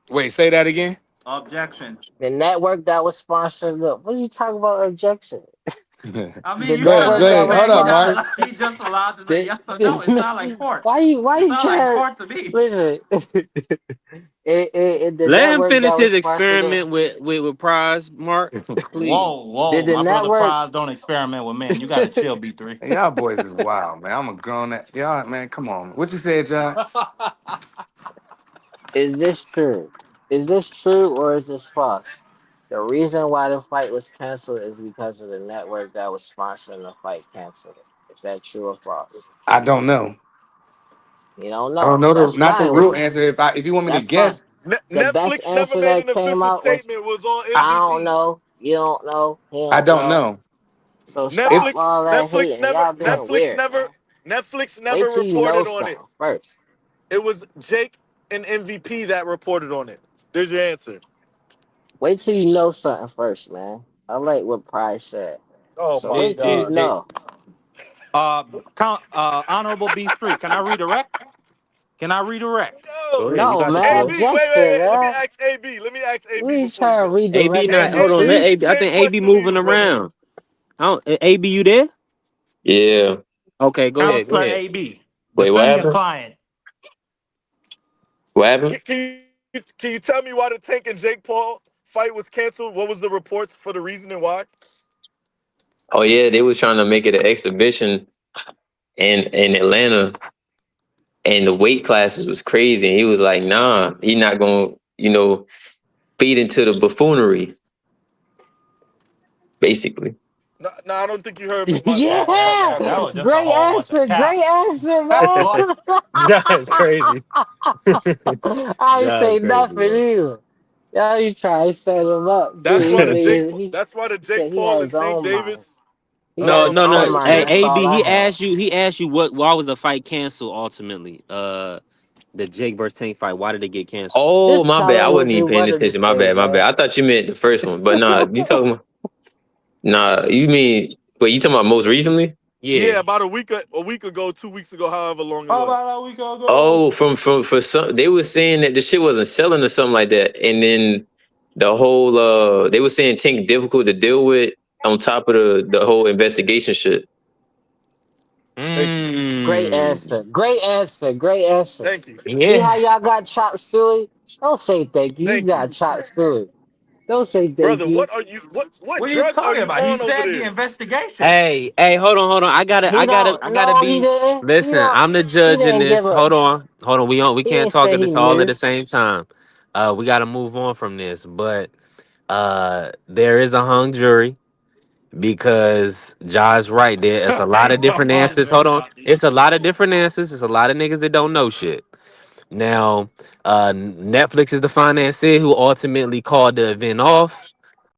wait, say that again. Objection. The network that was sponsoring the what are you talking about objection? Go I mean, The you ahead, telling go network this that ahead. was Hold man he up, not Mark. sponsoring allowed, he just allowed to say the, yes or no. It sound like court. why It you sound like trying court to me. listen the Let him network finish that his was sponsoring it experiment with prize, Mark. Please. Whoa, did whoa. the My brother network Prize don't experiment with men. You got to chill, B3. Hey, y'all boys is wild, man. I'm a grown that y'all, man. Come on. What you said, John? is this true? Is this true or is this false? The reason why the fight was canceled is because of the network that was sponsoring the fight canceled it. Is that true or false? I don't know. You don't I don't know. know That's not the fine. real answer. If you want me to That's fine. guess, The best Netflix never answer made that an came official out was statement was all I don't MVP. know. You don't know. He I don't don't know. know. So If stop all that hating. Y'all being weird, man. Netflix Wait never till you know reported on it. something first. It was Jake and MVP that reported on it. There's your answer. Wait till you know something first, man. I like what Price said. Oh So my wait Did, till you did, God. did, know. Honorable B3, can I redirect? Can I redirect? No. Go ahead. You No, got the man. AB, floor. Objection, Let me man. ask AB. Let me ask We AB ain't before you trying to go. AB redirect not. nothing. Hold on. Let AB, AB. I same think AB question to moving you, brother. around. I don't. AB, you there? Yeah. Okay. Go ahead. Go Counselor ahead. AB, Wait, what defend your happened? client. What happened? Can you tell me why the Tank and Jake Paul fight was canceled? What was the reports for the reason and why? Oh yeah, they was trying to make it an exhibition in Atlanta, and the weight classes was crazy. And he was like, "Nah, he not gonna, feed into the buffoonery, basically." No, no, I don't think you heard my That Yeah. was just a Great whole bunch of answer. cap. Great answer, Boy, man. That's crazy. I ain't That's say crazy, nothing man. either. Yeah, you try to set him up. That's He why the made Jake his, he that's why the said Jake he had Paul his and Tank own Davis mind. He had No, his no, no. own fight was mind. Hey, That's canceled. all AB. I He had. asked you. He asked you what? Why was the fight canceled? Ultimately, the Jake versus Tank fight. Why did it get canceled? Oh, Just my bad. tell I him what wasn't you even paying wanted to attention. My say, bad. My bad. man. I thought you meant the first one, but nah, you talking about nah. You mean wait? You talking about most recently? Yeah. Yeah, about a week ago, 2 weeks ago, however long it how was. about a week ago? Oh, from for some, they were saying that the shit wasn't selling or something like that, and then the whole they were saying Tank difficult to deal with on top of the whole investigation shit. Thank you. Great Mm. answer. Great answer. Great answer. Thank you. See how Yeah. y'all got chopped suey? Don't say thank you. You Thank you. got chopped suey. Don't say thank Brother, you. what What are you drugs are talking you about? He on over said the there? investigation. Hey, hold on, hold on. I gotta, He I gotta, don't. I gotta No, he be. didn't. He Listen, don't. I'm the He judge in didn't give this. a. Hold on. We He can't didn't talk say at he this all at knew. the same time. We gotta move on from this. But there is a hung jury because Jai's right. There's a lot of Ain't no different hung answers. jury Hold on, about this it's a shit. lot of different answers. It's a lot of niggas that don't know shit. Now, Netflix is the financier who ultimately called the event off.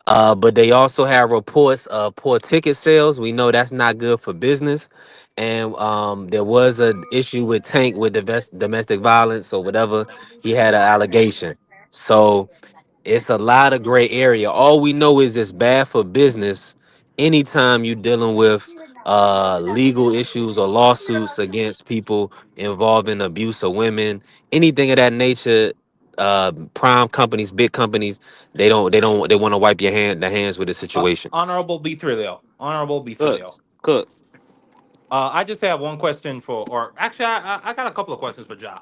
But they also have reports of poor ticket sales. We know that's not good for business. And there was an issue with Tank with domestic violence or whatever. He had an allegation. So it's a lot of gray area. All we know is it's bad for business anytime you're dealing with legal issues or lawsuits against people involving abuse of women, anything of that nature. Prime companies, big companies, they want to wipe the hands with the situation. Honorable B3 Leo. Honorable B3 Cook, Leo. cook. I just have one question or actually, I got a couple of questions for Ja.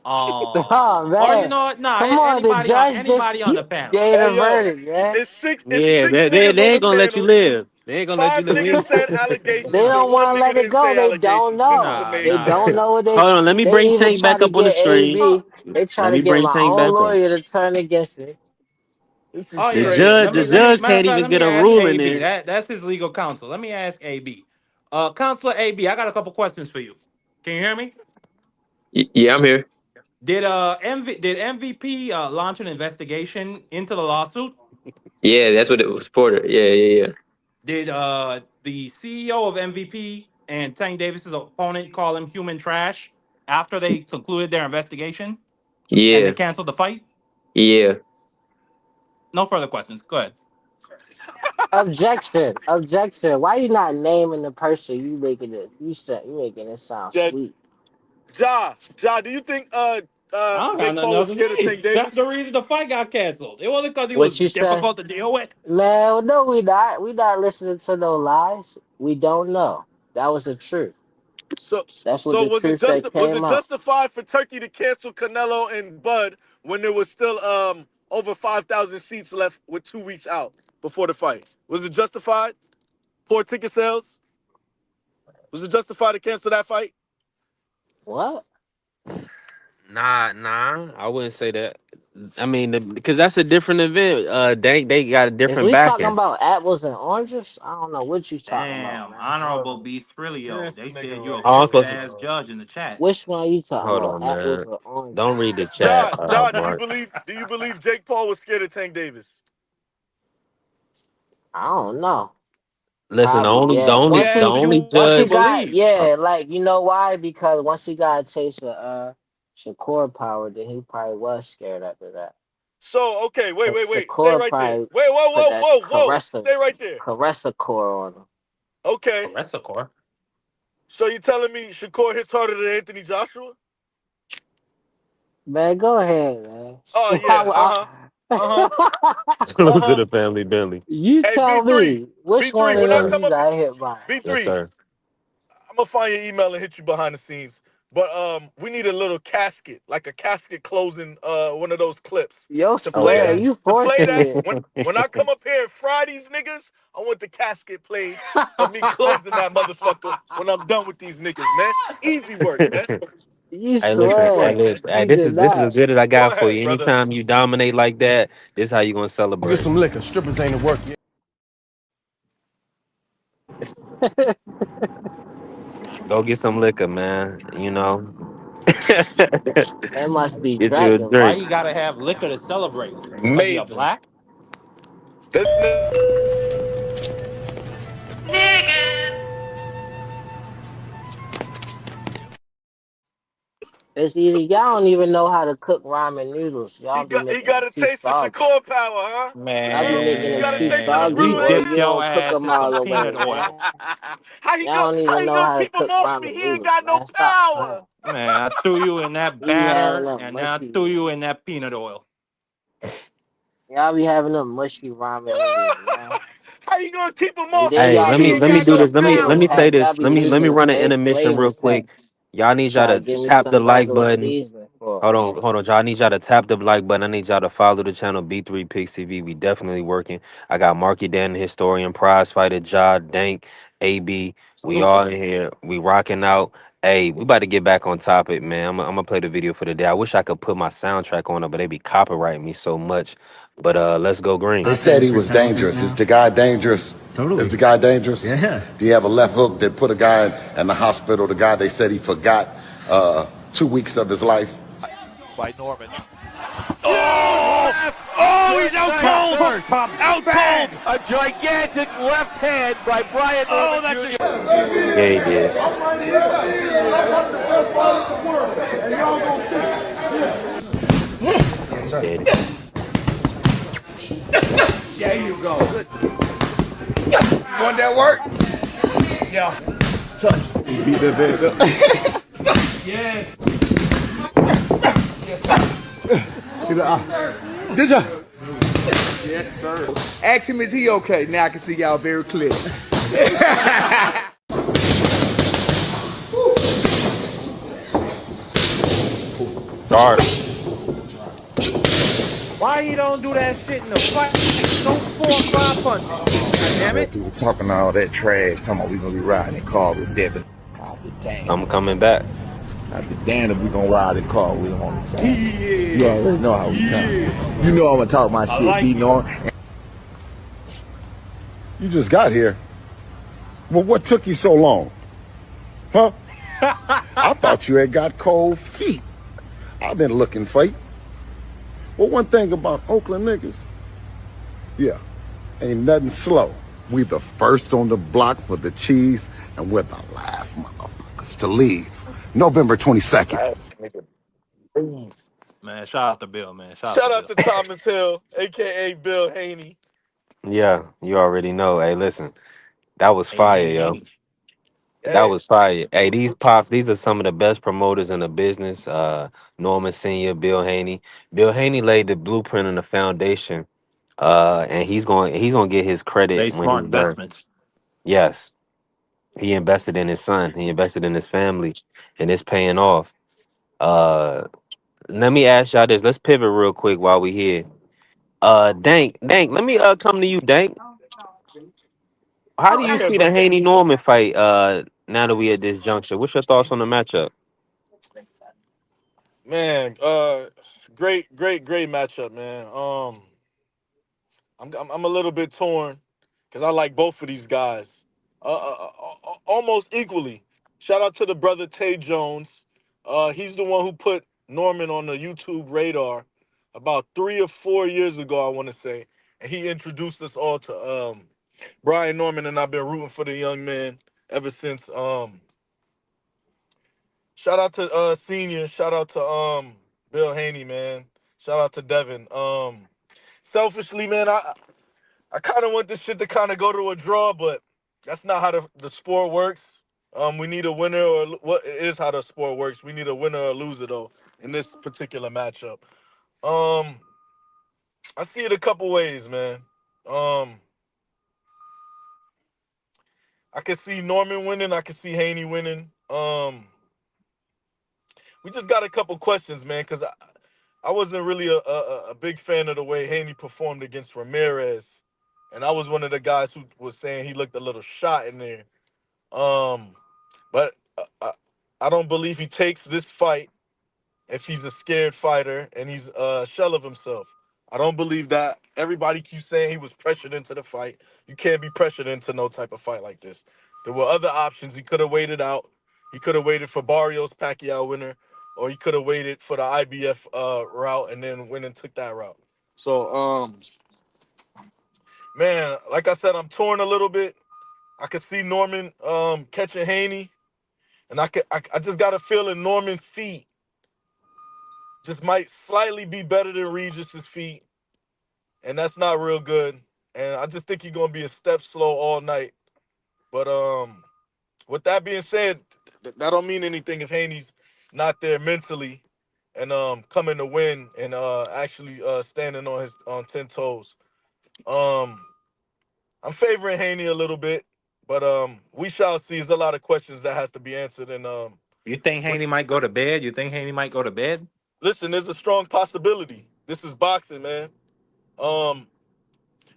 Oh Or you man, know what? Nah, come on. The judge just anybody on the panel. gave Hey the yo, verdict, man. it's Yeah, six they niggas on ain't the gonna let you panel. live. They ain't gonna let you Five live. niggas said They allegations and don't one want to nigga let it didn't go. say They don't allegations. This is know. Nah, They amazing. nah. don't know what they. Hold on, let me They bring even Tank try back to up on the get screen. AB. They try Let to me get bring my Tank own back up. lawyer to turn against it. This is Oh The yeah, yeah. crazy. judge, Let the me let me judge matter of can't fact, even let get me a ask ruling AB. in. That's his legal counsel. Let me ask AB. Counselor AB, I got a couple questions for you. Can you hear me? Yeah, I'm here. Did MVP launch an investigation into the lawsuit? Yeah, that's what it was. Porter. Yeah. Did the CEO of MVP and Tank Davis's opponent call him human trash after they concluded their investigation and they Yeah. canceled the fight? Yeah. No further questions. Go ahead. Objection. Objection. Why you not naming the person you making it? You making it sound That sweet. Ja, do you think I don't got Jake nothing Paul was else to scared of say. Tank That's Davis? the reason the fight got canceled. It wasn't because he was What you say? difficult to deal with. Man, no, we not. We not listening to no lies. We don't know. That was the truth. So That's what so the truth that was came it out. justified for Turkey to cancel Canelo and Bud when there was still over 5,000 seats left with 2 weeks out before the fight? Was it justified? Poor ticket sales? Was it justified to cancel that fight? What? Nah, I wouldn't say that. I mean, because that's a different event. They got a Is different we talking backing. about apples and oranges? I don't know what you talking about, Damn, man. honorable B Thrillio. This They nigga said you're a right Oh, I'm crooked supposed to ass judge in the chat. Which one you talking hold about? on, Apples man. or Don't oranges? read the chat, Ja, Mark. do you believe Jake Paul was scared of Tank Davis? I don't know. Listen, Probably, the yeah. only Yeah, the if only you Once want to he judge. got, believe. yeah, like you know why? Because once he got a taste of Shakur power, then he probably was scared after that. So, okay, wait, 'Cause wait, wait. Stay Shakur right there. probably Wait, whoa, put whoa, that whoa, whoa. Stay right there. caressa core on him. Okay. Caressa. So you telling me Shakur hits harder than Anthony Joshua? Man, go ahead, man. Oh yeah, uh-huh. Salute to Uh-huh. the family, Bentley. You Hey, tell B3. me which B3, one of Yes, when I them sir. come you up got hit by. Yes, B3, sir. I'm gonna find your email and hit you behind the scenes. But we need a little casket, like a casket closing one of those clips Yo to Oh play swear, that. God. you To play forcing that it. when I come up here and fry these niggas, I want the casket played of me closing that motherfucker when I'm done with these niggas, man. Easy work, man. You Hey, Easy listen. work. Hey, swear. listen. Hey, You this did is this is not. as good as I Go got for ahead, you. brother. Anytime you dominate like that, this how you gonna Get celebrate. some liquor. Strippers ain't at work yet. Go get some liquor, man. You know, That must be get you a dragon, Why drink. man. you gotta have liquor to celebrate? Because you're Amazing. black? This nigga. It's either y'all don't even know how to cook ramen noodles. Y'all be He making got them a too taste of soggy. Shakur power, huh? Y'all be making You them got a too taste of the Man, soggy, we brew, or eh? dipped you your don't cook ass them in some all the way, peanut man. oil. Y'all don't How even you know gonna how to keep him cook off me? ramen He ain't noodles, got no man. Stop power. playing. Man, I threw you in that You be having batter them and then I mushy. threw you in that peanut oil. Y'all be having them mushy ramen noodles, man. How you gonna keep him And off then me? Hey, y'all He be ain't let me got do no this. using Let flavor me power. say pack. Y'all this. be Let me using run an fake intermission flavor real pack. quick. Y'all need y'all Try to to give me tap the some like regular button. seasoning for Hold on, y'all. I need y'all to tap the like button. I need y'all to follow the channel B3 Pix TV. We definitely working. I got Marky Dan, the historian, prize fighter, Ja, Dank, AB. We Salute to all them. in here. We rocking out. Hey, we about to get back on topic, man. I'm gonna play the video for the day. I wish I could put my soundtrack on it, but they be copyrighting me so much. But let's go green. They said he was dangerous. Is the guy dangerous? Totally. Is the guy dangerous? Yeah. Do you have a left hook that put a guy in the hospital? The guy they said he forgot 2 weeks of his life. By Norman. Oh, he's out cold. Out Bang! cold. A gigantic left hand by Brian Norman Jr. Yeah, he did. I'm right here. I'm one of the best fighters in the world. And y'all gonna see. Yes, sir. Daddy. There you go. Good. Want that work? Yeah. Touch. Beat that bed up. Yes. Good job. Yes, sir. Ask him, is he okay? Now I can see y'all very clear. Guard. Why he don't do that shit in the fight? No 4 or 5 punches. God damn it. People talking all that trash. Come on, we gonna be riding in car with Devin. I'll be damned. I'm coming back. I'll be damned if we gonna ride in car with him on the side. Yeah. You already know how we come. You know I'm gonna talk my shit, like beating on. You just got here. Well, what took you so long? Huh? I thought you had got cold feet. I've been looking for you. Well, one thing about Oakland niggas, Yeah, ain't nothing slow. We the first on the block for the cheese, and we're the last motherfuckers to leave. November 22nd. Last nigga. Man, shout out to Bill, man. Shout out to Shout out Bill. to Thomas Hill, aka Bill Haney. Yeah, you already know. Hey, listen, that was fire, yo. Haney. That Hey, was fire. Hey, these pops, these are some of the best promoters in the business. Norman Senior, Bill Haney. Bill Haney laid the blueprint and the foundation. And he's gonna get his credit They when smart he's done. investments. Yes, he invested in his son. He invested in his family, and it's paying off. Uh, Let me ask y'all this. Let's pivot real quick while we here. Dank. Let me come to you, Dank. How do you okay, see the bro. Haney Norman fight? Now that we at this juncture, what's your thoughts on the matchup? Man, great matchup, man. I'm a little bit torn because I like both of these guys, almost equally. Shout out to the brother Tay Jones. He's the one who put Norman on the YouTube radar about 3 or 4 years ago, I want to say, and he introduced us all to Brian Norman, and I've been rooting for the young man ever since. Shout out to Senior. Shout out to Bill Haney, man. Shout out to Devin. Selfishly, man, I kind of want this shit to kind of go to a draw, but that's not how the sport works. We need a winner, or what it is how the sport works. We need a winner or a loser though in this particular matchup. Um, I see it a couple ways, man. Um, I can see Norman winning. I can see Haney winning. We just got a couple questions, man, because I wasn't really a big fan of the way Haney performed against Ramirez, and I was one of the guys who was saying he looked a little shot in there. But I don't believe he takes this fight if he's a scared fighter and he's a shell of himself. I don't believe that. Everybody keeps saying he was pressured into the fight. You can't be pressured into no type of fight like this. There were other options. He could have waited out. He could have waited for Barrios Pacquiao winner, or he could have waited for the IBF route and then went and took that route. So, man, like I said, I'm torn a little bit. I could see Norman catching Haney, and I just got a feeling Norman's feet just might slightly be better than Regis's feet, and that's not real good. And I just think he's gonna be a step slow all night. But with that being said, that don't mean anything if Haney's not there mentally and coming to win and actually standing on 10 toes. I'm favoring Haney a little bit, but we shall see. There's a lot of questions that has to be answered. And You think Haney might go to bed? You think Haney might go to bed? listen, there's a strong possibility. This is boxing, man. Um,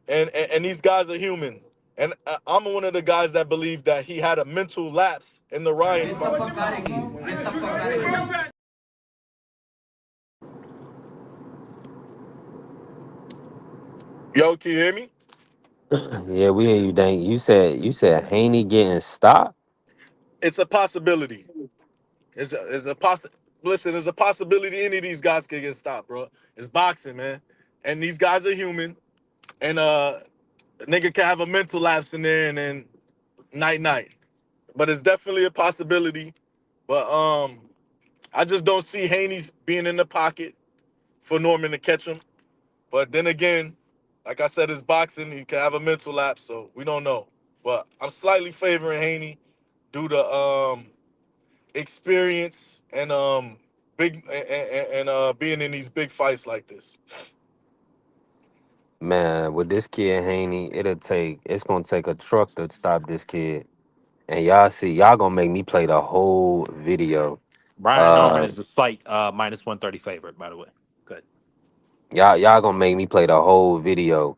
and these guys are human. And I'm one of the guys that believe that he had a mental lapse in the Ryan fight. Yo, can you hear me? Yeah, we hear you, Dank. You said Haney getting stopped. It's a possibility. Listen, there's a possibility any of these guys could get stopped, bro. It's boxing, man. And these guys are human. And a nigga can have a mental lapse in there and then night. But it's definitely a possibility. But I just don't see Haney being in the pocket for Norman to catch him. But then again, like I said, it's boxing. He can have a mental lapse, so we don't know. But I'm slightly favoring Haney due to experience and big and being in these big fights like this. Man, with this kid Haney, it's gonna take a truck to stop this kid. And y'all gonna make me play the whole video. Brian Norman Uh is the slight minus 130 favorite, by the way. Good. y'all gonna make me play the whole video.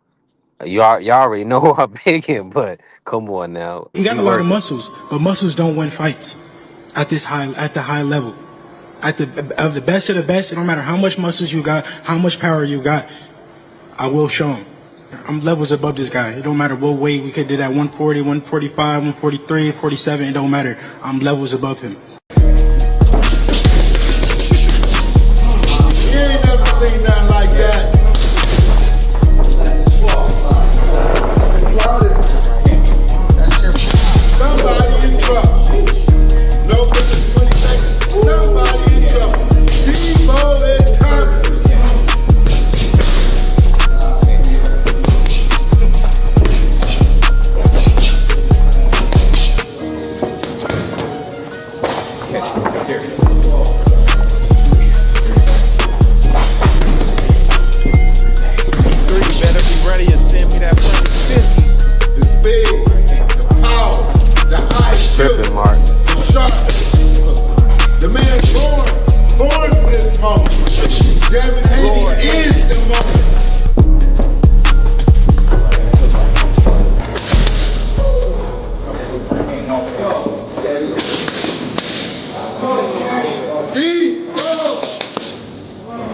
Y'all already know who I'm picking, but come on now. He got We a lot of working. muscles, but muscles don't win fights at the high level. At the best of the best, it don't matter how much muscles you got, how much power you got, I will show him. I'm levels above this guy. It don't matter what weight we could do that 140, 145, 143, 47, it don't matter. I'm levels above him. You ain't never seen nothing like that.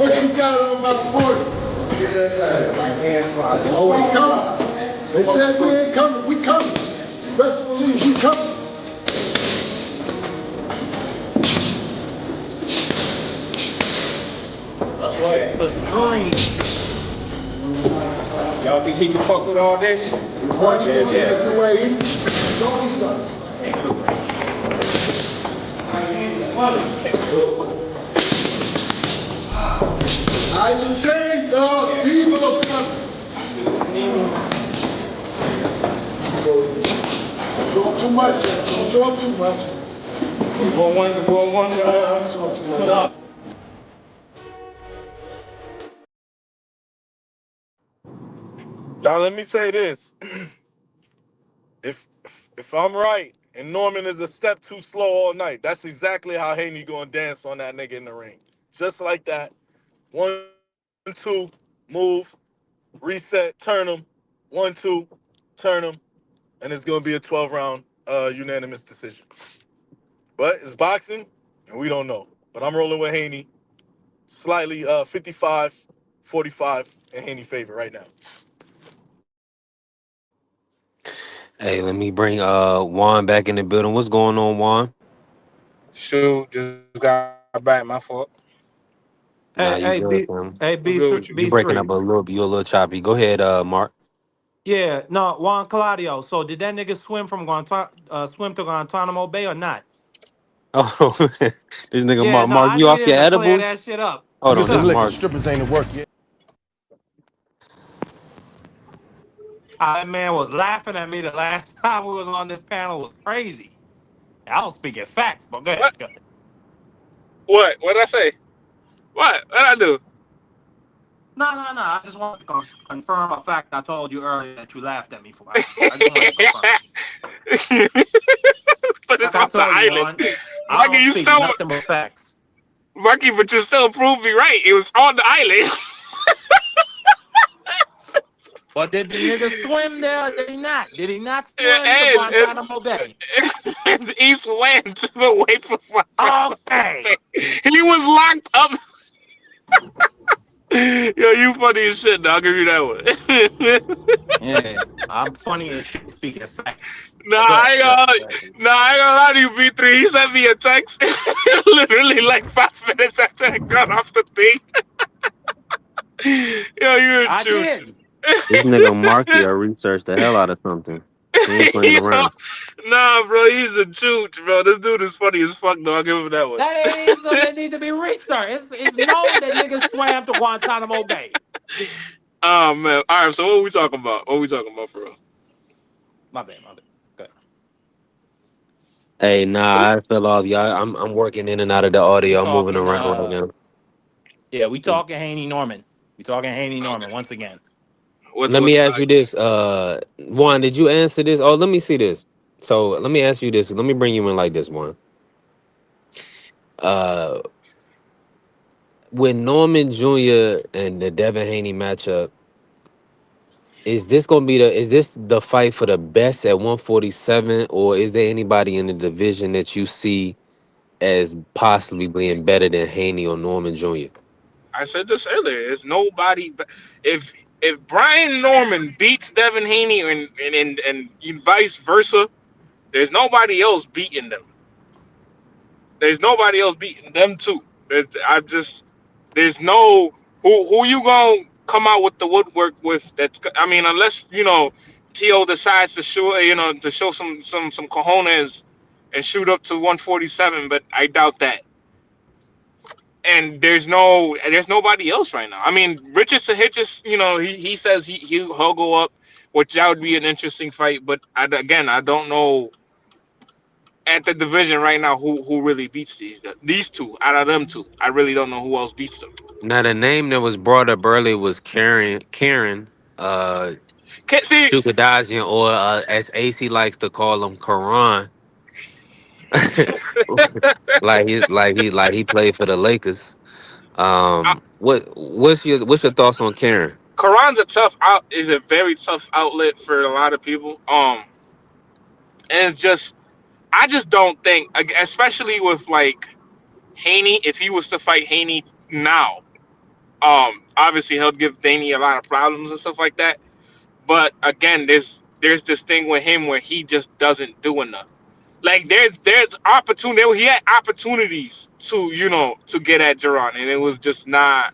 What you got on my 40? Oh, we coming. They said we ain't coming. We coming. Best believe we coming. That's right. Y'all think he can fuck with all this? Watch it. Yeah. The way he. Don't be something. I should change, dog. People. Don't too much. Don't talk too much. Now let me say this: if if I'm right and Norman is a step too slow all night, that's exactly how Haney gonna dance on that nigga in the ring, just like that. 1, 2, move, reset, turn him. 1, 2, turn him, and it's gonna be a 12-round unanimous decision. But it's boxing, and we don't know. But I'm rolling with Haney, slightly 55-45 in Haney favor right now. Hey, let me bring Juan back in the building. What's going on, Juan? Shoot, just got back. My fault. Nah, Hey, you hey, good, B, fam. hey, I'm good with you. You B breaking up Street. a little. You a little choppy. Go ahead, Mark. Yeah, no, Juan Claudio. So did that nigga swim to Guantanamo Bay or not? Oh, this nigga Yeah, Mark. no, Mark, I you need off your him to clear edibles? that shit up. Hold What's on, this is up? Mark. That man was laughing at me the last time we was on this panel. Was crazy. I was speaking facts, but go What? ahead. Go ahead. What did I say? What I do? No, no, no. I just wanted to confirm a fact I told you earlier that you laughed at me for. I just wanted to confirm. But Like it's I off the told you, island. Juan, I Bucky, don't you speak still, nothing but facts. Bucky, but you still proved me right. It was on the island. But did the nigga swim there or did he not? Did he not swim to and, Guantanamo Bay? and East went away from Okay. He was locked up. Yo, you funny as shit. I'll give you that one. Yeah, I'm funny as shit speaking facts. Nah, But go ahead. Go ahead. Go ahead. I ain't gonna lie to you, B3. He sent me a text literally like 5 minutes after I got off the thing. Yo, you're a I chooch. did. This nigga Marky researched the hell out of something. He ain't playing Yo, around. nah, bro, he's a chooch, bro. This dude is funny as fuck, though. I'll give him that one. That ain't even something that need to be researched. It's known that niggas swam to Guantanamo Bay. Oh, man. All right, so what we talking about? What we talking about, for real? My bad, my bad. Go ahead. Hey, nah, I fell off, y'all. I'm working in and out of the We audio. I'm moving talking around right now. yeah, we talking Haney Norman. We talking Haney Norman Okay. once again. What's Let me what's ask you this. Juan, did you answer this? Oh, let me see this. So let me ask you this. Let me bring you in like this, Juan. Uh, with Norman Jr. and the Devin Haney matchup, is this the fight for the best at 147, or is there anybody in the division that you see as possibly being better than Haney or Norman Jr.? I said this earlier. There's nobody. If if Brian Norman beats Devin Haney and vice versa, there's nobody else beating them. There's nobody else beating them too. There's no who you gonna come out with the woodwork with. That's, I mean, unless T.O. decides to show to show some cojones and shoot up to 147, but I doubt that. And there's nobody else right now. I mean, Richardson Hitchens, he says he'll go up, which that would be an interesting fight. But I don't know at the division right now who really beats these two out of them two. I really don't know who else beats them. Now the name that was brought up earlier was Karen, Can't see. Shukadazian, or as AC likes to call him, Karan. Like he played for the Lakers. What's your thoughts on Karen? Quran's is a very tough outlet for a lot of people. And it's just I just don't think, especially with like Haney, if he was to fight Haney now. Obviously he'll give Danny a lot of problems and stuff like that. But again, there's this thing with him where he just doesn't do enough. Like there's opportunity. He had opportunities to to get at Jerron, and it was just not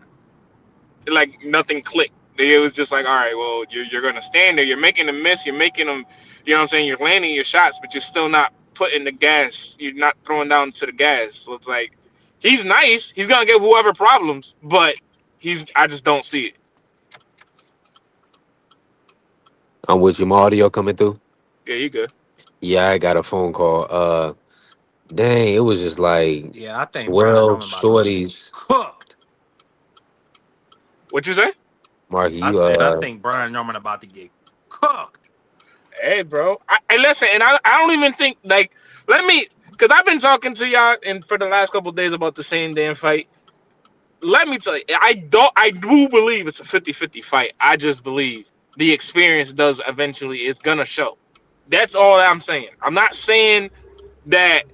like nothing clicked. It was just like, all right, well, you're gonna stand there. You're making them miss. You're making them, you know what I'm saying. You're landing your shots, but you're still not putting the gas. You're not throwing down to the gas. So it's like he's nice. He's gonna give whoever problems, but I just don't see it. I'm with you. My audio coming through. Yeah, you good. Yeah, I got a phone call. Dang, it was just like Yeah, I think Brian 12 Norman about to get shorties. cooked. What you say? Mark, I you said I think Brian Norman about to get cooked. Hey, bro. I listen, and I don't even think like let me because I've been talking to y'all and for the last couple of days about the same damn fight. Let me tell you, I do believe it's a 50-50 fight. I just believe the experience does eventually it's gonna show. That's all I'm saying. I'm not saying that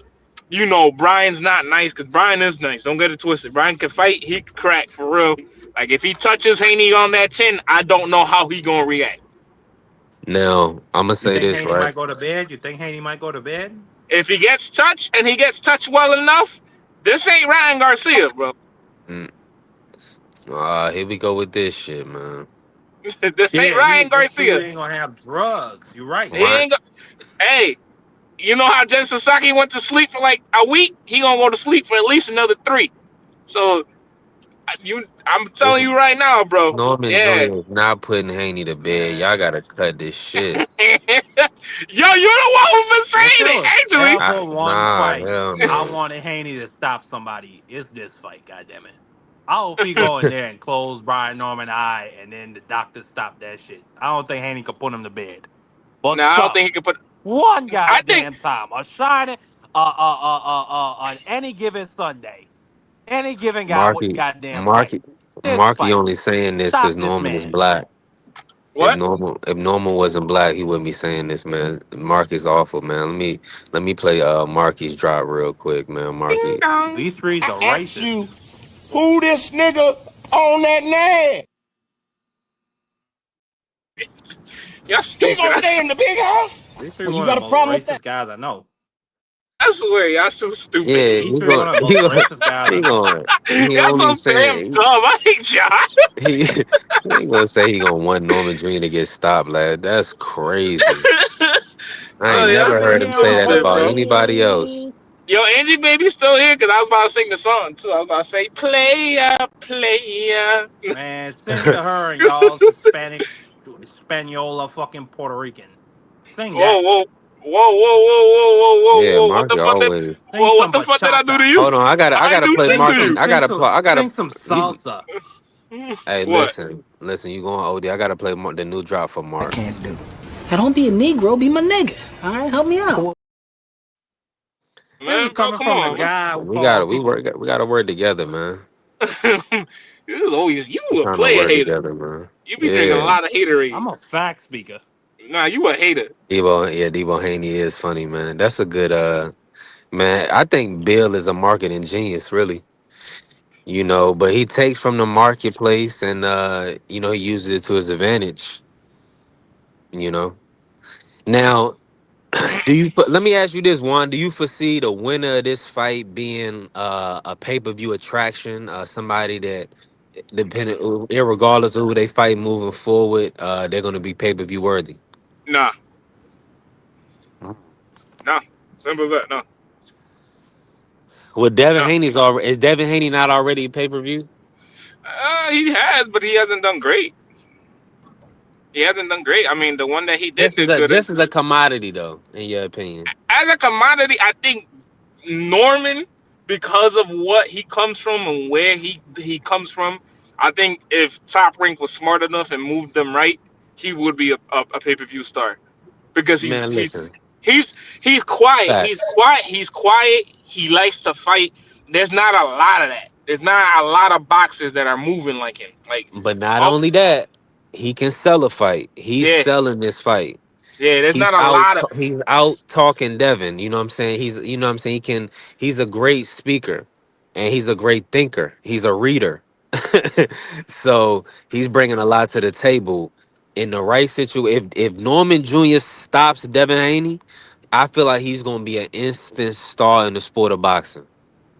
Brian's not nice because Brian is nice. Don't get it twisted. Brian can fight. He can crack for real. Like if he touches Haney on that chin, I don't know how he gonna react. now. I'm gonna You say think this Haney right. might go to bed? You think Haney might go to bed? If he gets touched and he gets touched well enough, this ain't Ryan Garcia, bro. Mm, here we go with this shit, man. This ain't Yeah, Ryan this dude Garcia. ain't gonna have drugs. You're right. He Right. ain't. Hey, you know how Jen Sasaki went to sleep for like a week? He gonna go to sleep for at least another 3. So I'm telling Listen, you right now, bro. Norman Yeah. Jr. is not putting Haney to bed. Y'all Man. gotta cut this shit. Yo, you're the one who been If saying it it, was actually. ever one Nah, fight hell I no. wanted Haney to stop somebody, it's this fight, goddammit. I hope he go in there and close Brian Norman eye and then the doctor stop that shit. I don't think Haney could put him to bed. But Nah, I don't sir, think he can put. one I think. goddamn time, a shining on any given Sunday. Any given Marky, goddamn fight. Marky, This Marky fight. only saying this because Stop this Norman is man. black. What? If Norman wasn't black, he wouldn't be saying this, man. Mark is awful, man. Let me play Marky's drop real quick, man. Ding Marky. dong. V3's a I ask racist. you, who this nigga on that nag? Y'all He stupid. gonna stay in the big house? V3 Well, you one of got the a most problem with that? racist guys I know. I swear, y'all so stupid. Yeah, V3 one of the most racist guys I he know. going he Y'all only so damn saying dumb. I hate y'all. he ain't gonna say he gonna want Norman Green to get stopped, lad. That's crazy. I Oh, ain't y'all never so heard him say that stupid, about bro. anybody else. Yo, Angie Baby's still here because I was about to sing the song too. I was about to say, "Playa, playa." Man, sing to her and y'all's Hispanic, Hispaniola, fucking Puerto Rican. Sing Whoa, that. whoa, whoa, whoa, whoa, whoa, whoa, whoa, Yeah, whoa! What the Marky fuck did? always. Sing Whoa, what some the fuck did I do to bachata. you? Hold on, I I gotta do play Sing shit to Marky. some, you. sing some, I gotta. sing some You, salsa. hey, What? listen. You going OD? I gotta play the new drop for I Mark. can't do. Now don't be a Negro, be my nigga. All right, help me out. This is Man, bro, coming come from the on, guy who We gotta called we people. work. We gotta work together, man. man. This is always you We're a trying to player work hater. together, man. You be drinking a Yeah, lot of haterade. I'm a fact speaker. Nah, you a hater. Debo Haney is funny, man. That's a good man. I think Bill is a marketing genius, really. But he takes from the marketplace and he uses it to his advantage. You know. Now, let me ask you this one: do you foresee the winner of this fight being a pay-per-view attraction, somebody that, depending, regardless of who they fight moving forward, they're going to be pay-per-view worthy? Nah, nah. Simple as that. No. Well, Devin No. Haney's already is Devin Haney not already pay-per-view? He has, but he hasn't done great. He hasn't done great. I mean, the one that he did good. Just as a commodity, though, in your opinion. As a commodity, I think Norman, because of what he comes from and where he comes from, I think if Top Rank was smart enough and moved them right, he would be a pay per view star because Man, listen, he's quiet. He's facts. quiet. He's quiet. He likes to fight. There's not a lot of that. There's not a lot of boxers that are moving like him. Like, But not oh only that, he can sell a fight. He's yeah, selling this fight. yeah. There's not a lot of He's out talking Devin. You know what I'm saying? You know what I'm saying? He's a great speaker and he's a great thinker. He's a reader. So he's bringing a lot to the table. In the right situation, if Norman Jr. stops Devin Haney, I feel like he's gonna be an instant star in the sport of boxing.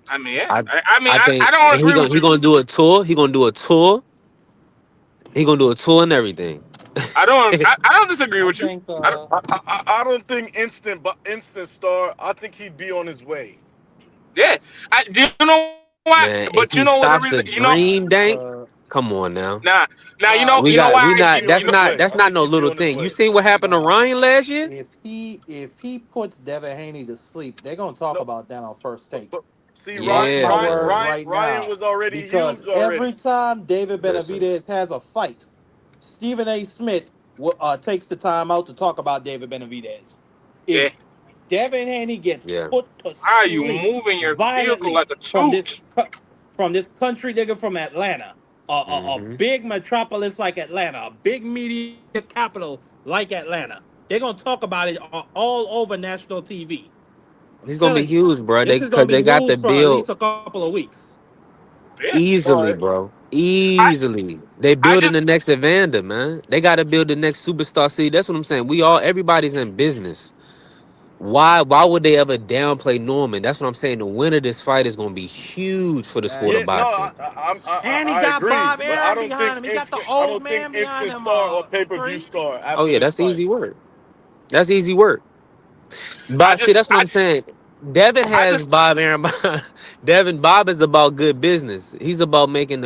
I mean, yeah. I I mean, I I think, don't and he agree gonna with he you. gonna do a tour. He gonna do a tour. He gonna do a tour and everything. I don't disagree I with you. think I don't, I don't think instant star. I think he'd be on his way. yeah. Do you know why? But you Man, know if what the he reason? stops the dream dank, come on now. Nah, now Nah, We you know got why we he'd I be not on you that's know his not way. that's I not think no he'd be little on his thing. You way. seen what happened to Nah. Ryan last year? If he puts Devin Haney to sleep, they're gonna talk No, about that on first take. but see, Mark Yeah, my words bro. right Ryan now. was already Because huge every already. time David Listen. Benavidez has a fight, Stephen A. Smith takes the time out to talk about David Benavidez. If yeah. Devin Haney gets Yeah. put to Why are you sleep moving your vehicle violently like a tooth? from this country nigga from Atlanta, a Hmm. big metropolis like Atlanta, a big media capital like Atlanta, they're gonna talk about it all over national TV. I'm He's gonna be telling you, huge, bro. this They is gonna cause be they got the news for at least build a couple of weeks. Yeah. easily, But bro. I Easily. They I building the just next Evander, man. They gotta build the next superstar. See, that's what I'm saying. Everybody's in business. Why would they ever downplay Norman? That's what I'm saying. The winner of this fight is gonna be huge for the sport Man. of yeah, no, boxing. And he I got agree. Bob But I Arum don't think behind him. He got the instant. I old don't think man behind instant him. star or pay per view Three. star Oh after yeah, this that's fight. easy work. That's easy work. I But see, just that's what I'm saying. Devin I has just Bob Aaron. Bob is about good business. He's about making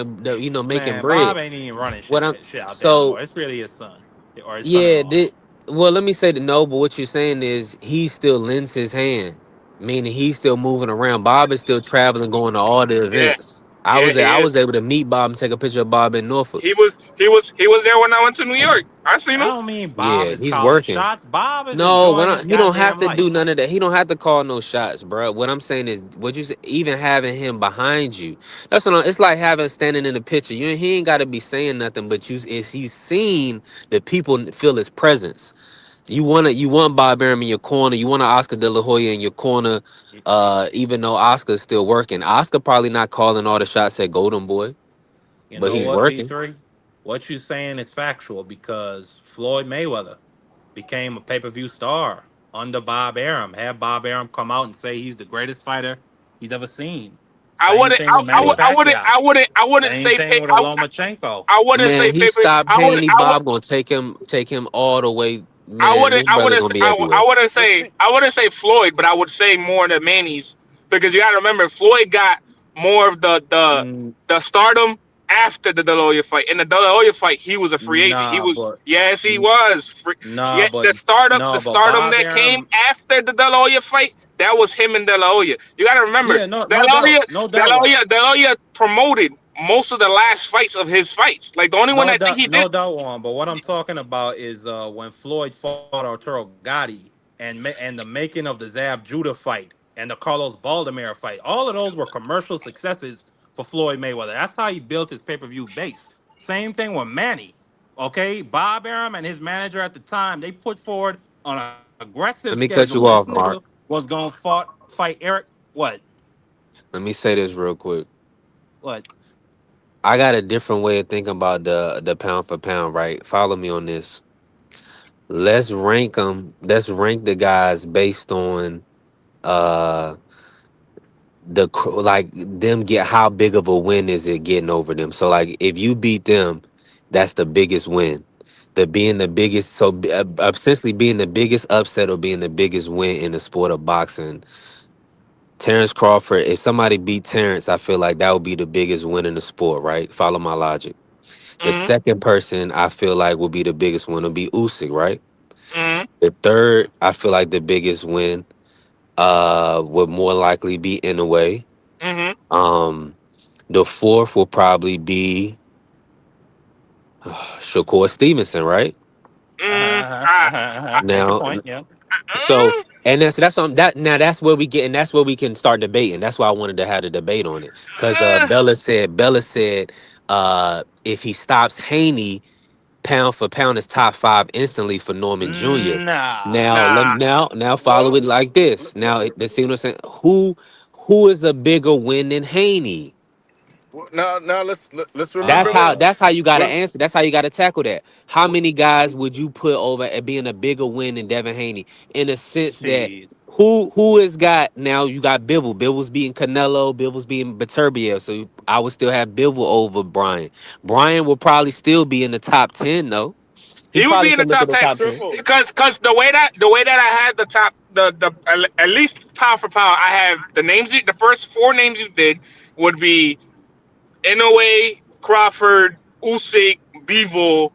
making Man, Bob bread. ain't even running What I'm shit out there no so more. It's really his son or his yeah. son-in-law. Well, let me say the no, but what you're saying is he still lends his hand, meaning he's still moving around. Bob is still traveling, going to all the yeah events. yeah he I was is. able to meet Bob and take a picture of Bob in Norfolk. He was there when I went to New York. I seen I him. don't mean Bob Yeah, is he's calling working. shots. Bob is No, enjoying his he don't have goddamn to do life. none of that. He don't have to call no shots, bro. What I'm saying is, what you say, even having him behind you, it's like having standing in the picture. He ain't got to be saying nothing, but is he's seen the people feel his presence. You want Bob Arum in your corner. You want Oscar De La Hoya in your corner. Even though Oscar's still working, Oscar probably not calling all the shots at Golden Boy, You but know he's what, working. B3? What you saying is factual because Floyd Mayweather became a pay-per-view star under Bob Arum. Had Bob Arum come out and say he's the greatest fighter he's ever seen. I Same wouldn't thing with Manny Yeah, Pacquiao. I wouldn't Same say thing pay. with Lomachenko. I wouldn't say man, he paper. stopped Haney. Bob gonna take him all the way. Man, this I brother wouldn't gonna be everywhere. But see, I wouldn't say Floyd, but I would say more than Manny's because you got to remember Floyd got more of Mm, the stardom after the De La Hoya fight. In the De La Hoya fight, he was a free agent. He nah, was but yes, he mm, was free. nah, Yeah, but the no, but stardom Bob that came Arum. after the De La Hoya fight, that was him and De La Hoya. You got to remember Yeah, no doubt, no doubt. What De La Hoya promoted most of the last fights of his fights. Like the only one I think he did. No doubt, one. But what I'm talking about is when Floyd fought Arturo Gatti and the making of the Zab Judah fight and the Carlos Baldomero fight. All of those were commercial successes for Floyd Mayweather. That's how he built his pay-per-view base. Same thing with Manny. Okay, Bob Arum and his manager at the time they put forward an aggressive Let me schedule. cut This you off, nigga Mark. was gonna fight Eric. What? Let me say this real quick. What? I got a different way of thinking about the pound for pound. Right, follow me on this. Let's rank them. Let's rank the guys based on uh like them get how big of a win is it getting over them. So like if you beat them, that's the biggest win. The being the biggest, essentially being the biggest upset or being the biggest win in the sport of boxing. Terrence Crawford, if somebody beat Terrence, I feel like that would be the biggest win in the sport, right? Follow my logic. The Hmm. second person I feel like will be the biggest win will be Usyk, right? Hmm. The third, I feel like the biggest win would more likely be in a way. Hmm. Um the fourth will probably be Shakur Stevenson, right? I get your Now, point. Yeah. so and that's on that now that's where we get and that's where we can start debating. That's why I wanted to have a debate on it. Because Bella said if he stops Haney, pound for pound is top five instantly for Norman Jr. Now Nah. let Nah. now follow well, it like this. Now let's see what I'm saying. Who is a bigger win than Haney? Now let's Uh remember when huh. That's how you gotta when answer. That's how you gotta tackle that. How many guys would you put over at being a bigger win than Devin Haney? In a sense that Shit. who has got now you got Bivol. Bivol's beating Canelo, Bivol's beating Beterbiev. So I would still have Bivol over Brian. Brian will probably still be in the top 10 though. He He would probably be in the could look at top the 10 top 10. triple. because the way that I had the top the at least pound for pound, I have the names. The first four names you did would be Inoue, Crawford, Usyk, Bivol.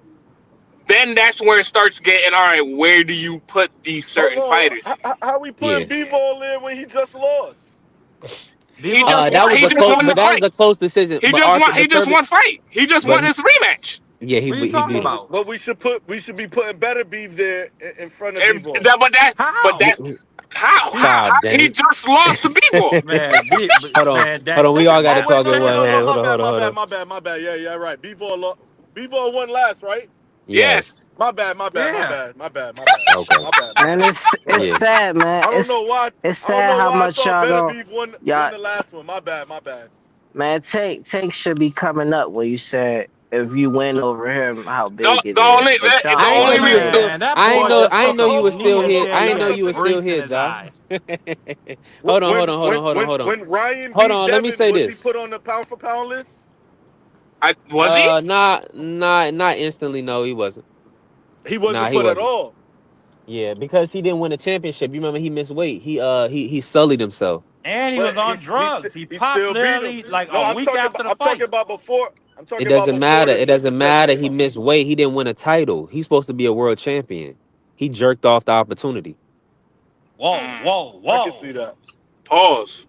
Then that's where it starts getting all right. Where do you put these Hold certain on. fighters? How we Yeah. putting B-Ball in when he just lost? He Bivol just ain't won. That was He a fighting just close, won the but nobody. that was fight. a close decision. He But just Arthur won. He just Beterbiev, won fight. He just but won his rematch. yeah, What are you he talking did. about? But we should be putting better beef there in front of And B-Ball. that, but How? that's how Stop, he Danny. just lost to Bivol. Man, man, Hold that on. We all listen, got to Oh that wait, talk no, at no, one. no, no, man. Hold on, hold on, hold on. my bad. Yeah, right. B-Ball won last, right? Yes. Yes. My bad. Yeah. Okay. And it's Yeah. sad, man. I don't know why. It's I don't sad know how why I much thought y'all Better don't Beef won y'all the last one. My bad. man. Take should be coming up when you said if you win over him, how The, big it the is. only But the y'all I ain't know only you reason were overrated. still. Man, that I ain't boy know. just I ain't took know a you were knee still and here. I shaved ain't know a you were still crease in here, his Josh. eye. Hold on. Hold on. Hold on. Hold on. Hold on. When Ryan Hold beat on. Let me Devin, say was he this. put on the pound for pound list? was he? Not instantly. No, he wasn't. He Nah, wasn't he put at wasn't. all. Yeah, because he didn't win a championship. You remember he missed weight. He sullied himself. And he was But on drugs. He he popped still beat him. literally like No, a week after the I'm talking fight. about before. I'm It talking about doesn't before matter. the It doesn't championship matter. came He out. missed weight. He didn't win a title. He's supposed to be a world champion. He jerked off the opportunity. Whoa, Mm, whoa, I can see whoa. that. pause.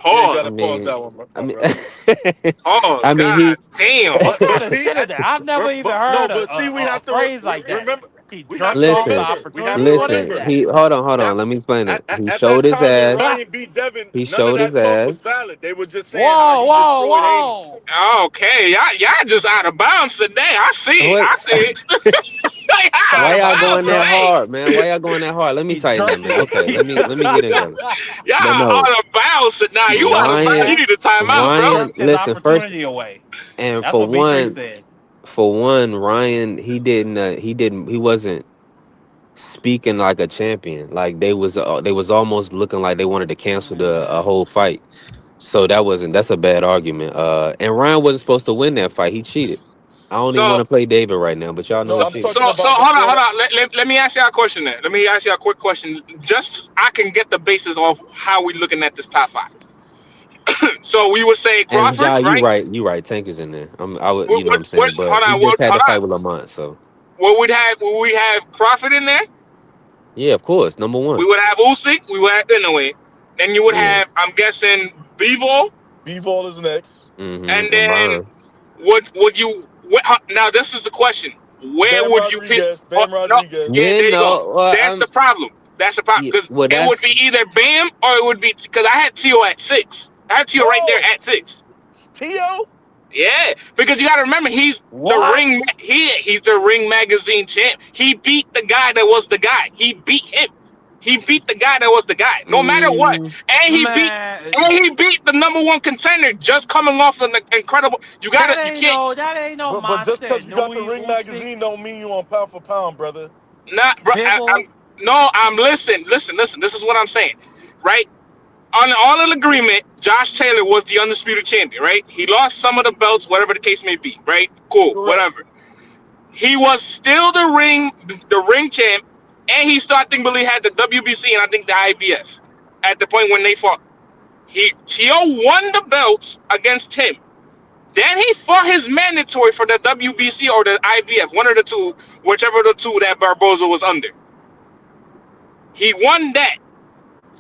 Yeah, you I Pause. gotta pause mean, that one, I my mean, brother. Pause. I mean, God damn. What But kind of see, shit is that? I've never even heard but see, we a have to phrase like that. remember. He We have jerked to off the listen, remember. We have opportunity. to What is listen. remember that? Hold that on. Let me explain it. He at that showed his time when ass. Ryan beat Devin, He none of showed his that talk was ass. valid. They were just saying, Whoa, he whoa, destroyed Haney. whoa. Okay, y'all just out of bounds today. I see it. What? I see it. Like, y'all Why out of y'all Talking bounds going that jerk. today. hard, man? Why y'all going that hard? Let me He tighten that, jerked man. his Okay, let me get in there. Y'all But no, out of bounds now. he You out of showed his bounds. You Ryan, need ass. a timeout, bro. He Ryan. jerked his Listen, first opportunity away. and That's what B3 said. for one, Ryan, he wasn't speaking like a champion. Like they was almost looking like they wanted to cancel the a whole fight. So that's a bad argument. And Ryan wasn't supposed to win that fight. He cheated. I don't even want So to play David right now, but y'all know No, he I'm cheated. talking so about hold on, before hold that. on. Let me ask y'all a question then. Let me ask y'all a quick question. Just I can get the basis of how we looking at this top five. So we would say And Crawford, Ja, right? you right. Tank is in there. I would, you know what I'm saying, but Hold he on, just had hold to fight on. with Lamont. So Would we have Crawford in there? yeah, of course, number We one. would have Usyk. We would have anyway. Then you would Yeah. have, I'm guessing, Bivol, B-Ball is next. and And then Brian. would you? Now this is the question: where Bam would you pick? Rodriguez. Oh, Bam no, Rodriguez. yeah, Yeah, there you go. no. That's the problem. That's the problem Yeah, because well, it would be that's either Bam or it would be because I had Tio at 6. I had Tio right there Whoa, at 6. Tio. Yeah, because you got to remember he's the ring. What? He's the Ring Magazine champ. He beat the guy that was the guy. He beat him. He beat the guy that was the guy. No matter what, mm, and Man, he beat the number one contender just coming off an incredible. You can't that ain't no But just monster because you got the Nui Ring Usyk. magazine don't mean you on pound for pound, brother. not, bro. Bivol. I'm no. I'm listen. This is what I'm saying, right? On all in agreement, Josh Taylor was the undisputed champion, right? He lost some of the belts, whatever the case may be, right? Cool, Correct. whatever. He was still the ring champ, and he still, I think, believe had the WBC and I think the IBF at the point when they fought. Tio won the belts against him. Then he fought his mandatory for the WBC or the IBF, one of the two, whichever the two that Barboza was under. He won that.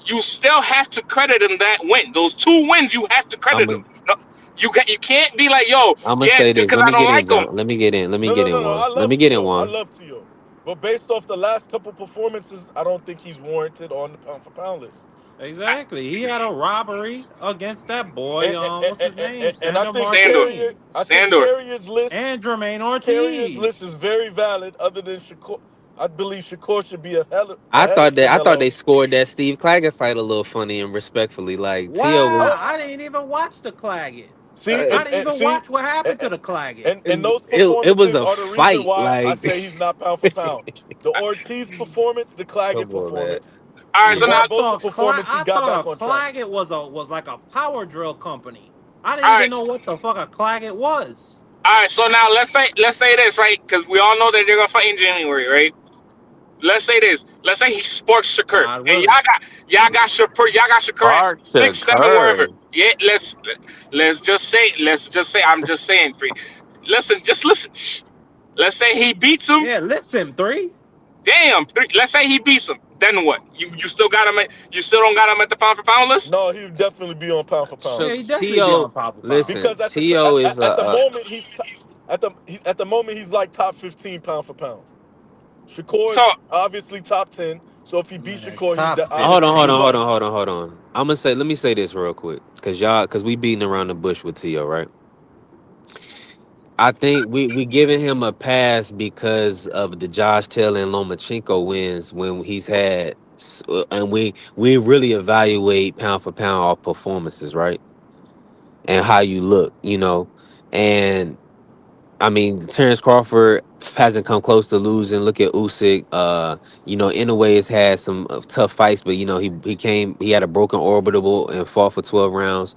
You still have to credit him that win. Those two wins, you have to I'm credit gonna him. No, you can't be like, yo, I'm gonna yeah, say this. because Let I me don't get in, like him. John. Let me get in. Let me No, get no, in no, no. one. I Let love me get in Tio. I one. love Tio. But based off the last couple performances, I don't think he's warranted on the pound for pound list. Exactly. He had a robbery against that boy. And, What's his name? I Sandor think Sandor, Martinez Sandor. and Jermaine Carrier's list Ortiz. is very valid. Other than Shakur, I believe Shakur should be ahead of I thought Canelo. they scored that Steve Claggett fight a little funny and respectfully. Like Tio was Wow, Oh, I didn't even watch the Claggett. See, I didn't even see, watch what happened to the Claggett. and those it was performances a are the reason fight. why I Like, say he's not pound for pound. The Ortiz performance, the Claggett come on, man. performance. All right, so Yeah. now, Before both the performance, he I got back thought a on track. Claggett was like a power drill company. I didn't all right, even know what the fuck a Claggett was. all right. So now let's say this, right? Because we all know that they're gonna fight in January, right? Let's say this. Let's say he sparks Shakur, God and willing. Y'all got Shakur at Spark to 6'7", wherever. curve. Yeah, let's just say I'm just saying. Listen, just listen. Shh. Let's say he beats him. Yeah, listen, three. Damn. Let's say he beats him. Then what? You still got him? You still don't got him at the pound for pound list? No, he would definitely be on pound for pound Yeah, So he definitely be Tio, on pound for pound. listen, because Tio is at the moment at the moment he's like top 15 pound for pound. Shakur So is obviously top 10. So if he beats Man, Shakur, top hold on, obviously hold on, move 15. up. hold on. Let me say this real quick, cause we beating around the bush with Tio, right? I think we giving him a pass because of the Josh Taylor and Lomachenko wins when he's had, and we really evaluate pound for pound off performances, right? And how you look, and I mean, Terrence Crawford hasn't come close to losing. Look at Usyk. Inoue has had some tough fights, but he had a broken orbital and fought for 12 rounds.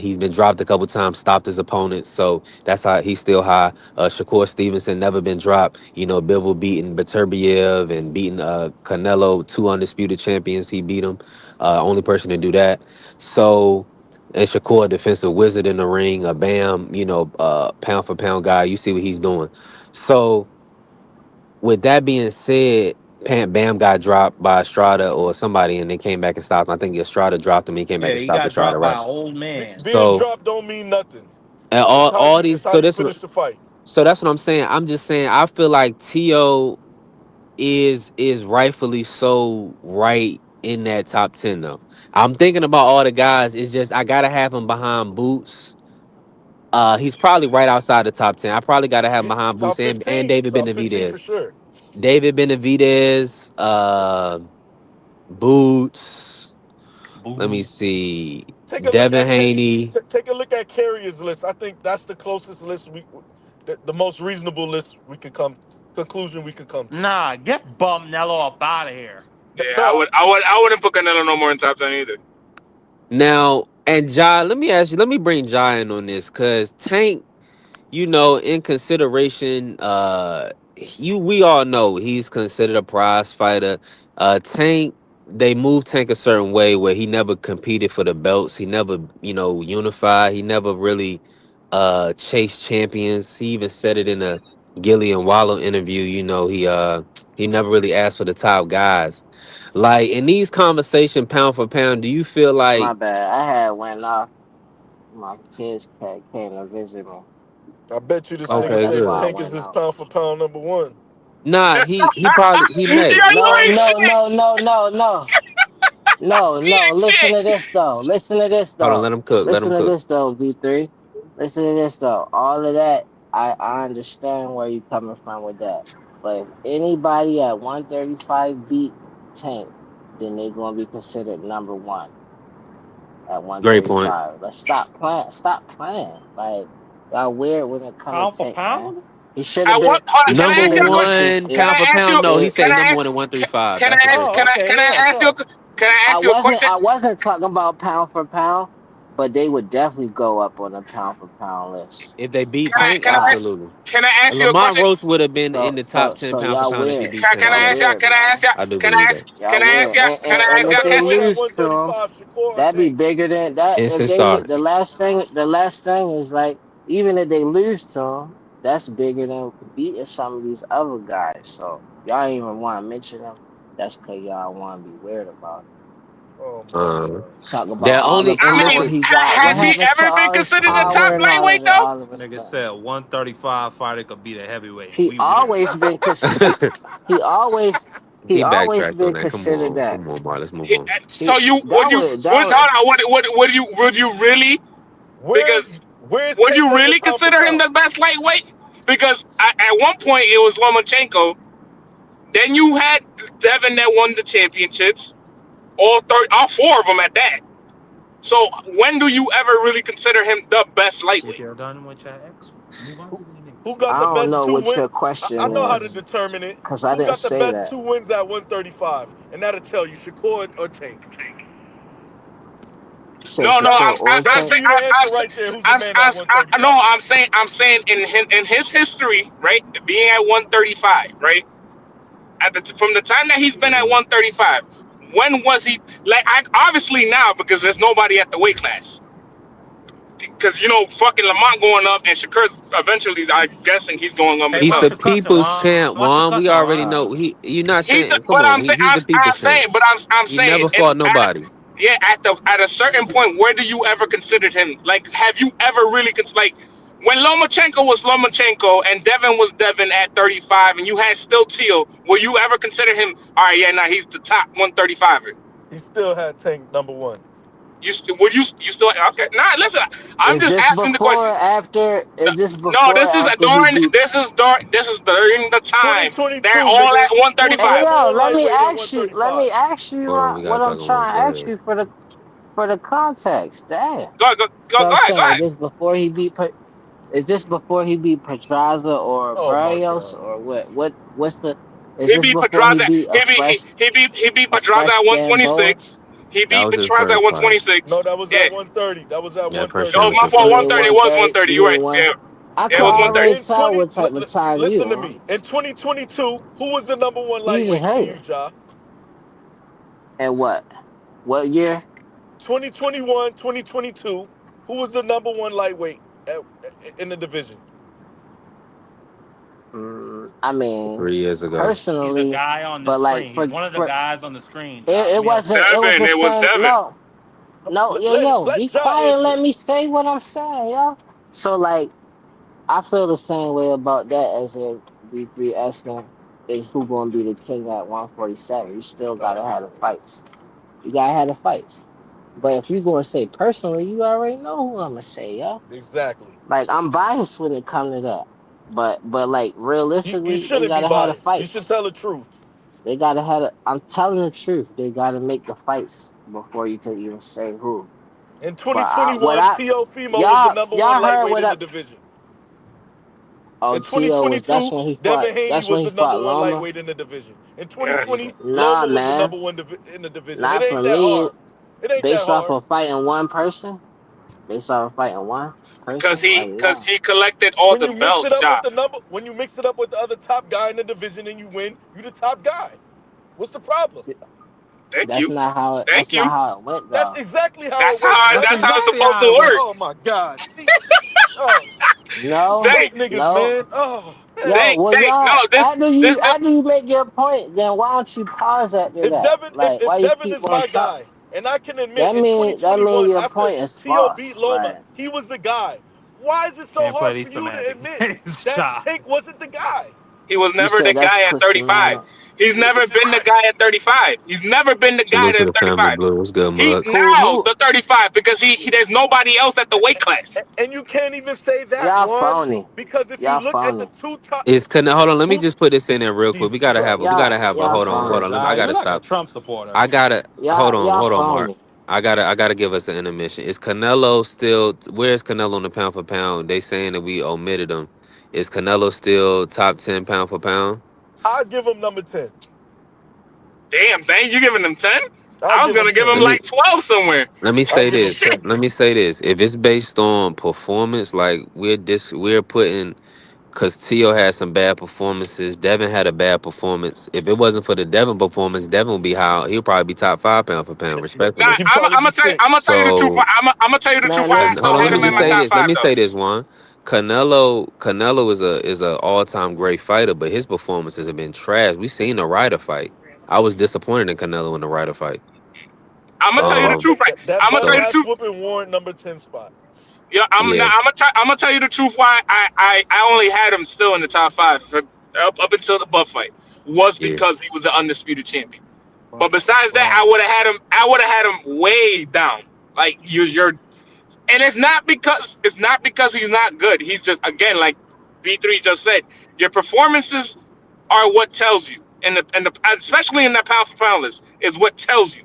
He's been dropped a couple times, stopped his opponents, so that's how he's still high. Shakur Stevenson never been dropped. Bivol beating Beterbiev and beating Canelo, two undisputed champions. He beat him. Only person to do that. So. And Shakur, a defensive wizard in the ring, a Bam, pound for pound guy. You see what he's doing. So, with that being said, Bam got dropped by Estrada or somebody, and then came back and stopped him. I think Estrada dropped him. He came back Yeah, and he stopped got Estrada, dropped by right? an old man. Being So, dropped don't mean nothing. and It's how you finish the fight. so that's what I'm saying. I'm just saying I feel like T.O. is rightfully so right in that top 10 though. I'm thinking about all the guys. It's just I gotta have him behind Boots. He's probably right outside the top 10. I probably got to have him behind Top Boots and 15. David Top 15 for Benavidez. sure. David Benavidez, Boots. Let me see. Take a look Devin at Haney. take a look at Carrier's list. I think that's the closest list the most reasonable list we could conclusion we could come to. Nah, get Bum Nello up out of here. yeah, No, I wouldn't put Canelo no more in top 10 either. Now, and Jai, let me bring Jai in on this because Tank, in consideration, we all know he's considered a prize fighter. Tank, they moved Tank a certain way where he never competed for the belts. He never, unified. He never really chased champions. He even said it in a Gillian Wallow interview. He never really asked for the top guys. Like in these conversations, pound for pound, do you feel My like bad. I had went off. My kids came to visit me, I bet you this so nigga okay, that's said why good? I Tank is went his off. pound for pound number one. Nah, he Yo, may. you No, ain't no, shit. no, no, no, no. No, He no. ain't Listen to shit. this though. Listen to this Hold on, though. let him cook. Let him Listen to cook. this though, V3. Listen to this though. All of that, I understand where you coming from with that. But if anybody at 135 beat Tank, then they gonna be considered number one at Great point. 135. Let's stop playing. Stop playing. Like y'all weird when it come Pound to for Tank, man. pound? He should have I been. want. Hold on, He can I Number ask should you a have been. question? one Can pound I for ask you? pound. No, he Can say I number one ask? at 135. Can I That's a good ask? Oh, point. okay, Can I yeah, ask you? sure. Can I I ask you a wasn't question? I wasn't talking about pound for pound, but they would definitely go up on the pound for pound list. If they beat Can I? Tank, Can I ask? absolutely. Can I ask you a Lamont question? Roach would have been in So the top so 10 so pound for y'all pound if he weird. beat Can Tank. I Y'all ask y'all? weird, Can I ask man. y'all? I do Can I believe that. ask? Can Y'all I ask weird. y'all? Can I And ask So if y'all a they who question? at lose to him, 135, Shakur or that'd be Tank? bigger than that. If Instant they start. the last thing is like even if they lose to him, that's bigger than beating some of these other guys. So y'all ain't even want to mention them. That's cause y'all want to be weird about it. Oh my Um, god. Talk about that all the only and I mean, power listen. he got. What has he happens to ever been all his considered a power top and all lightweight of though? all of his Nigga stuff? said 135 fighter could beat a heavyweight, and He we weird. always been he always he He always backtracked on been that. Come considered on, that. come on, Mar. Let's move on. So you That would that would would you really? Where's Because where's would Tank you rated really pound for consider him pound? the best lightweight? Because at one point it was Lomachenko. Then you had Devin that won the championships. All four of them at that. So when do you ever really consider him the best If lightweight? you're done with your ex, move on Who, to the who next. got I the don't best know two what wins? your question I know how to is, determine it. because I Who didn't got the say best that. two wins at 135? And that'll tell you Shakur or Tank. You said No, no, That Shakur or that'll I'm give saying, Tank? you the answer right there. Who's the man at no, 135? I'm saying in his history, right, being at 135, right, from the time that he's been at Mhm. 135, when was he like? Obviously now because there's nobody at the weight class. Because fucking Lamont going up and Shakur eventually, I'm guessing he's going up Hey, as He's well. what's the the custom, people's Juan? champ, What's the Juan. We custom, already Juan? know. You're not He's the, saying. Come but on, he's the people's champ. I'm He saying, never fought nobody. yeah, at a certain point, where do you ever consider him? Like, have you ever really like when Lomachenko was Lomachenko and Devin was Devin at 35, and you had still Teal? Will you ever consider him? All right, yeah, now he's the top 135er. He still had Tank number one. Would you still okay? Nah, listen, I'm Is just this asking the before question. or after? No, Is this no, before or after he beat? this is during the time 2022, they're all nigga. at Who's the Hey 135. number yo, one lightweight at 135? Hold on, we what gotta I'm talk about. trying Go to ask ahead. you for the context. Damn. So Go I'm ahead, go saying, ahead. is this before he beat Pedraza or Oh my Barrios god. or what? What's the? Is He this beat before he Pedraza. beat He beat a Pedraza fresh at Gamboa? 126. He That beat was his Pedraza at first fight. No, 126. that was Yeah. at 130. That was at Yeah, first 130. Oh, my championship fault. fight. You mean 130. It was 130? 130. You You're right. mean one? Yeah. I Yeah, can it was already 130. In tell 20, what type of time you listen to on. me. In 2022, who was the number one You can lightweight for hate you, it. Ja? And what? What year? 2021, 2022, who was the number one lightweight in the division? I mean, 3 years ago. He's a personally, guy on the but like screen. He's one of the for guys on the screen, it, John. Let it me help you. wasn't. It was Devin. the It was same. Devin. No, no, Let, yeah, let, yo, let be Ja quiet. And answer let it. me say what I'm saying, yo. So like, I feel the same way about that as if B3 asking is who gonna be the king at 147. You still gotta have the fights. You gotta have the fights. But if you gonna say personally, you already know who I'm gonna say, yo. Exactly. Like I'm biased when it comes to that. But like You realistically, they shouldn't be gotta have the biased. You should fights. tell the truth. They gotta have. I'm telling the truth. They gotta make the fights before you can even say who. In But 2021, Tio Fimo was the number one y'all heard lightweight what in I. the division. Oh, In Tio was that's 2022, when he fought. Devin Haney That's was when he the number fought one Loma. lightweight in the division. In Yes. 2020, Nah, Loma was the man, number one in the division. It not for ain't that me. hard. It ain't that Based off hard. of fighting one person. Based off of fighting one Because person. he Like because nah. he collected all When the you mix it belts, up with Ja. the number, when you mix it up with the other top guy in the division and you win, you the top guy. What's the problem? Thank That's you. not how it. That's Thank not you. how it went That's though. exactly how it went. That's That's how it's exactly supposed how it to went. work. Oh my God. See, oh, No, Thank fake niggas, no. man. Oh man. Yo, well, thank no y'all, this the after you make your point, then why don't you pause after If that? Devin, Like, why if you Devin keep is on my talk? guy, and I can admit in That mean 2021 your after point is T.O. beat false. Loma, like, he was the guy. Why is it so Can't play hard for these you to semantic admit games, that John. Tank wasn't the guy? he was you never the said that's guy at pussy, 35. man. He's never been the guy at 35. He's never been the guy Salute to at the family 35. blue. What's good, He Mugs? now the 35 because he there's nobody else at the weight class. And you can't even say that Y'all one phony. because if you Y'all look at the phony. two top, Hold on. Let me who? just put this in there real quick. Jesus Christ. We gotta have a Y'all hold on, hold Oh, phony. on. Ja, I you gotta like a stop. Trump supporter. I gotta Y'all hold on, Mark. phony. I gotta give us an intermission. Is Canelo still? Where's Canelo on the pound for pound? They saying that we omitted him. Is Canelo still top 10 pound for pound? I'll give him number 10. Damn, dang, you giving him 10? I'll I was give him gonna give 10. him Let me like 12 somewhere. let me I'll say give him this. 10. Shit. Let me say this. If it's based on performance, like we're putting. Cause Tio had some bad performances. Devin had a bad performance. If it wasn't for the Devin performance, Devin would be high. He'll probably be top 5 pound for pound, Nah, respectfully. He'd probably be I'm gonna 6. tell you the truth. So I'm gonna tell you the truth Man, why I that's Hold still on, let had me him in just my phony, say top man. this. Let five me though. say this, Juan. Canelo is a all time great fighter, but his performances have been trash. We seen the Ryder fight. I was disappointed in Canelo in the Ryder fight. I'm gonna That tell you the that Um, truth, right? that I'm gonna tell bum you the so ass truth. whooping warrant number 10 spot. Yeah, yeah, I'm gonna tell you the truth why I only had him still in the top five for, up until the Buff fight was yeah. because he was the undisputed champion. But Bunch of besides that, frauds. I would have had him way down. Like you're, and it's not because he's not good. He's just again like B3 just said, your performances are what tells you, and the especially in that pound for pound list is what tells you.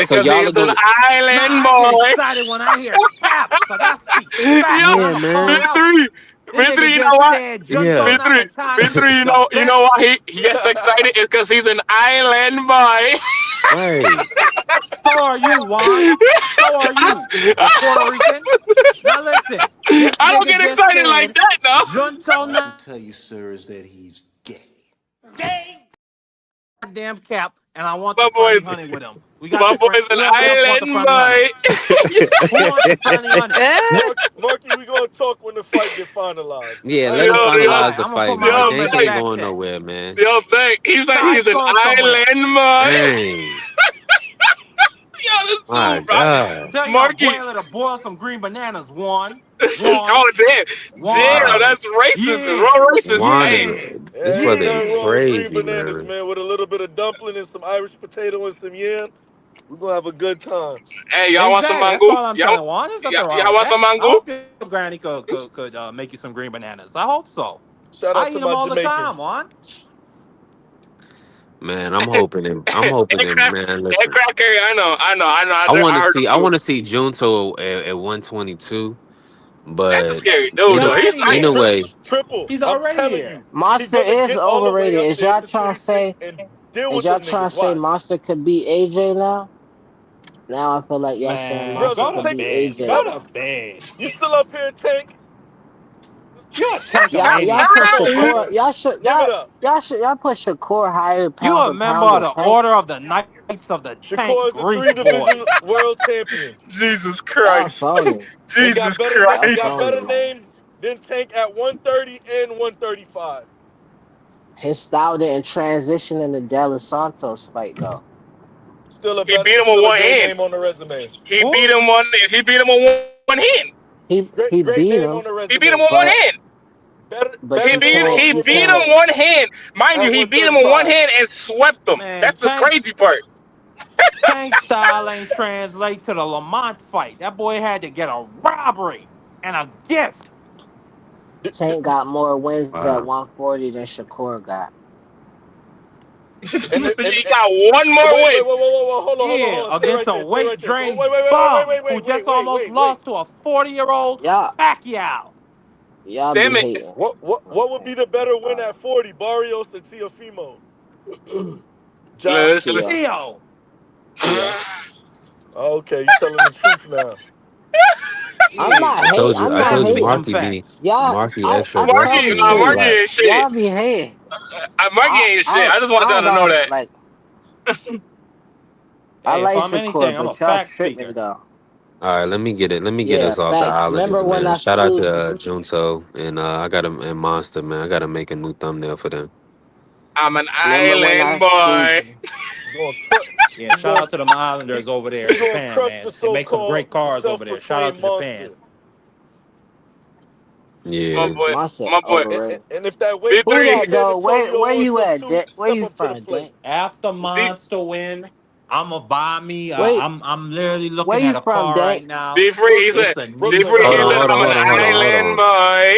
So Because y'all are he's an gonna. Nah, island I get boy. excited when I hear cap because I speak facts. Yo, Yeah, I'ma call it man. out. V3, This V3, nigga you know just what? said Yeah. Junto V3, Nakatani, V3, the you know best. why he gets excited? It's because he's an island boy. Right. So are you, Juan. So are you. You Puerto Rican. Now listen. This I don't nigga get just excited like said, that, though. Junto gay. Goddamn cap, and I want the My sunny boy, honey with him. my boy's an Who else want the island sunny honey? boy. Who wants the sunny honey? Marky, we gonna talk when the fight get finalized. Yeah, I let ain't him Yo, gonna yo, front. finalize Alright, the I'm gonna put fight, my man. yo, name in Dank the ain't thank, back going check. nowhere, man. yo, thank. He said Nah, he's he an going somewhere. island boy. Dang. Yo, this My dude, God. Tell your Marky. abuela to boil some green bananas. Oh, damn. Damn, One. Wow. that's racist. It's Yeah, real racist. Juan Hey, is yeah, this Ain't brother is nothing yeah. wrong with green crazy, bananas, man. man. With a little bit of dumpling and some Irish potato and some yam, we gonna have a good time. hey, y'all want some Exactly. That's mango? all I'm telling Juan. There's nothing wrong Y'all with want some that. I mango? hope your granny could make you some green bananas. I hope so. Shout I out eat to them my all the time, Jamaicans. Juan. Man, I'm hoping That him, crap, man. that Listen. cracker. I heard him I too. want to see Junto at 122, That's a but scary He's dude, though. He's already ain't no here. nice. way. Triple. He's I'm already telling here. you, he Monster gonna is get all the way overrated. up Is there y'all to trying to 26 say? and deal Is with y'all them trying niggas. to say Watch, Monster could beat AJ now? Now I feel like y'all saying Man, Monster brother. go to could Tank, beat bed. AJ. Go brother, to bed. you still up here, Tank? You're a Y'all tankomaniac. put Come on, Shakur. brother. Give it up. Y'all put Shakur higher You pound a for member pound of than the Tank. Order of the Knights of the Tank Shakur is a Greek three-division boys. world champion. Jesus Y'all Christ. phony. And Jesus Y'all he got Christ. phony, better man. names than Tank at 130 and 135. His style didn't transition in the De Los Santos fight though. He beat him with Still a one great hand. name on the resume. Who? He beat him with one hand. He Great beat name him, on the He beat him resume. with one but hand. but you can't He you beat can't. him one hand. Mind At you, he beat him with one 135. hand and swept him. Man, That's the crazy part. Tank style ain't translate to the Lamont fight. That boy had to get a robbery and a gift. Tank got more wins at Wow. 140 than Shakur got. And, and, He got one more wait, win. whoa, Yeah, hold on. Stay against right a there. Stay weight right there. drained bum who just almost Wait. lost to a 40-year-old Y'all Pacquiao. y'all be Damn it. hating. What would Okay, be the better that's win fine. at 40, Barrios or Tiafimo? Ja. Listen, listen. Tio, Theo. Tio. Okay, you telling the truth now. I'm not Yeah, hate. I'm I not man, told you spit hating. them Marky be facts. Y'all, Marky extra I aggressive promise today. He you, Marky ain't relaxed. shit. y'all be hating. Marky ain't shit. I just want y'all I to know don't that. like. I Hey, if like I'm anything, Shakur, I'm a but y'all fact tripping speaker. though. All right, let me get it. Let me get Yeah, us off the facts. islanders, Remember when man. I Shout out schooled? to Junto and I got him and Monster, man. I gotta make a new thumbnail for them. I'm an Remember when island I schooled boy. you? He's going to crush. Yeah, He's shout going. out to them Islanders over there He's in going to Japan, crush the man. They make some so-called great cars over there. Shout out self-proclaimed to Japan. monster. My Yeah. boy, Monster my boy. overrated. And if that weight Who B3, division that San though? Antonio Where wants you them at, too, Dick? Where step you up to the from, plate. Dick? After D, Monster win, I'ma buy me. Wait, I'm literally where looking you at a from, car Dick? right now. B3, he Brooklyn, said, It's a Brooklyn, D3, Nissan Hold he on, said, hold on, I'm an hold on, Rogue. hold on, hold island on. boy.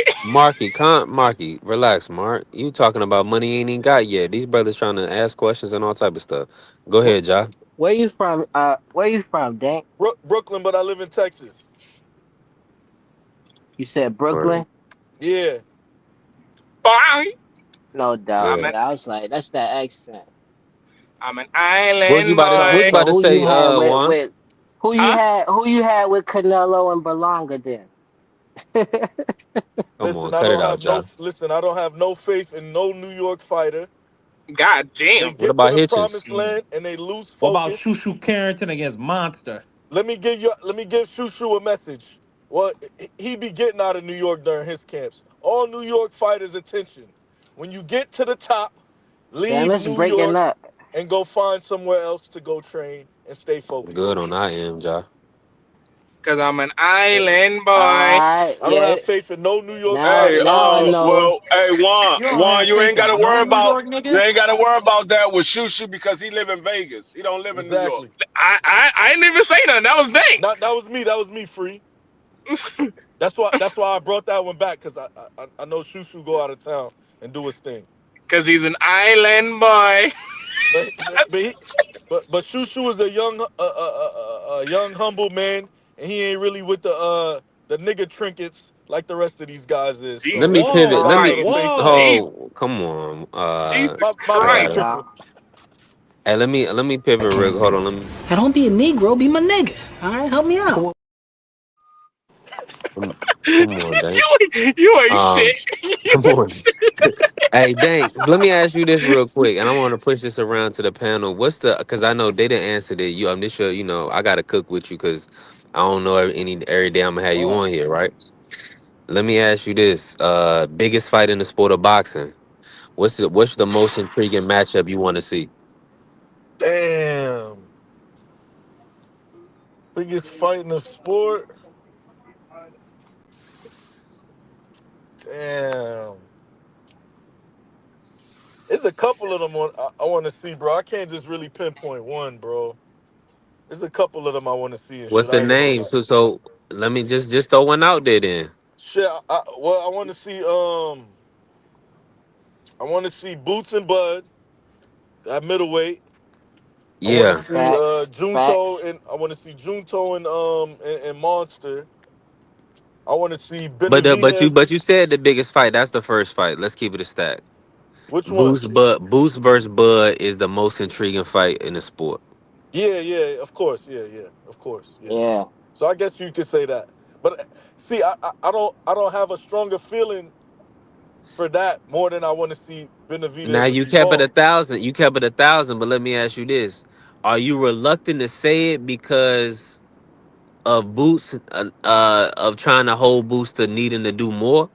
Marky, relax, Mark. You talking about money you ain't even got yet. These brothers trying to ask questions and all type of stuff. Go Wh- ahead, Ja. Where you from? Where you from, Dick? Brooklyn, but I live in Texas. You said Word. Brooklyn? Yeah, Bye. No doubt. I'm Yeah. an, Yeah, I was like, that's that accent. I'm an What you island about to So, what you boy. about so to who you say, had Juan? with Huh? who you had with Canelo and Berlanga then? Come on, cut it out, Ja. I don't have no faith in no New York fighter. God They damn. What get to about the Hitchens? promised Mm. land and they lose What about focus. Shushu Carrington against Monster? Let me give Shushu a message. Well, he be getting out of New York during his camps. All New York fighters attention. When you get to the top, Damn, leave it's New breaking York up. and go find somewhere else to go train and stay Good focused. on I am, Ja. Cause I'm an island boy. Alright, I don't yeah. have faith in no New York Now Hey, fighter. now I know. well, hey, You don't Juan, have you faith ain't got to in no worry New about York nigga? that with Shushu because he live in Vegas. He don't live in New York. Exactly. I didn't even say nothing. That was Dank. That was me, free. That's why I brought that one back because I know Shushu go out of town and do his thing. Cause he's an island boy. But but Shushu is a young humble man, and he ain't really with the nigga trinkets like the rest of these guys is. Let So me Jesus I pivot. Whoa, got a Let me little Christ. faith in him. Jeez. whoa. oh come on. Jesus My I bad, got Christ. him. triple. Y'all. Hey, let me pivot real. Hold on, let me. Now don't be a Negro, be my nigga. All right, help me out. Come, come on, Danks. You ain't Um, shit. You come ain't on. shit. Hey, Danks. Let me ask you this real quick, and I want to push this around to the panel. What's the? Because I know they didn't answer that. You, this your, I got to cook with you because I don't know every day I'm gonna have you Uh, on here, right? Let me ask you this: biggest fight in the sport of boxing. What's the most intriguing matchup you want to see? damn. Biggest fight in the sport. Damn. There's a couple of them I want to see, bro. I can't just really pinpoint one, bro. There's a couple of them I want to see and What's shit. the I ain't gonna name? lie. So let me just throw one out there then. Shit. Well, I want to see. I want to see Boots and Bud at middleweight. I want to Yeah, see Facts, Junto facts. and I want to see Junto and Monster. I want to see but Benavidez. you said the biggest fight. That's the first fight. Let's keep it a stack. Which one? Boost versus Bud is the most intriguing fight in the sport. Yeah, yeah, of course, yeah, yeah, of course, yeah. Yeah. So I guess you could say that. But see, I don't have a stronger feeling for that more than I want to see Now Benavidez and you kept it a Bivol. thousand. You kept it a thousand. But let me ask you this: are you reluctant to say it because of Boots, of trying to hold Boots to needing to do more?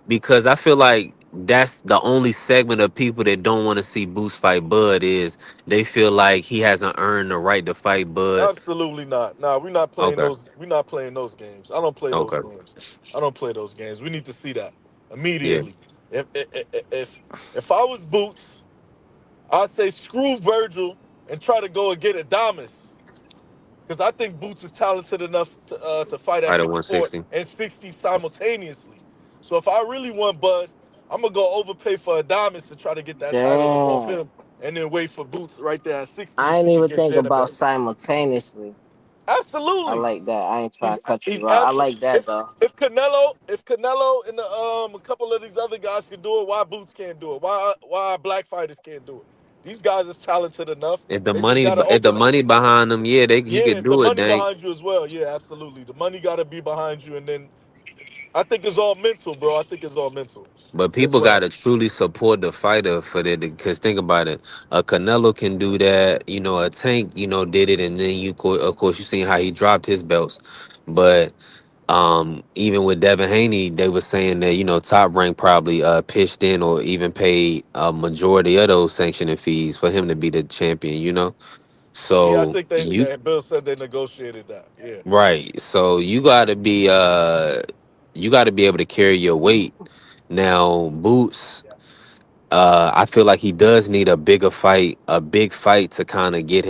Because I feel like that's the only segment of people that don't want to see Boots fight Bud is they feel like he hasn't earned the right to fight Bud. Absolutely not. Nah, we're not playing Okay. those. We're not playing those games. I don't play those Okay. games. I don't play those games. We need to see that Yeah. immediately. If I was Boots, I'd say screw Virgil and try to go and get Adamas. Because I think Boots is talented enough to fight at Fight at 54 160. and 60 simultaneously. So if I really want Bud, I'm gonna go overpay for Adamas to try to get that title up off Damn. him, and then wait for Boots right there at 60 I if ain't he could even get think Jana about back. simultaneously. I Absolutely. like that. I ain't trying He's to cut he's you out. I absolutely like that if though. if Canelo and a couple of these other guys can do it, why Boots can't do it? Why black fighters can't do it? These guys is talented enough. They just gotta If the open. money behind them, yeah, he Yeah, could if the do it, money dang. behind you as well, yeah, absolutely. The money gotta be behind you, and then I think it's all mental, bro. I think it's all mental. But That's people what got I. to truly support the fighter for that. Because think about it, a Canelo can do that. A Tank, did it, and then of course, you seen how he dropped his belts. But even with Devin Haney, they were saying that Top Rank probably pitched in or even paid a majority of those sanctioning fees for him to be the champion. Yeah, I So think that Bill said they negotiated that. Yeah. right, so you got to be able to carry your weight. Now, Boots. I feel like he does need a big fight to kind of get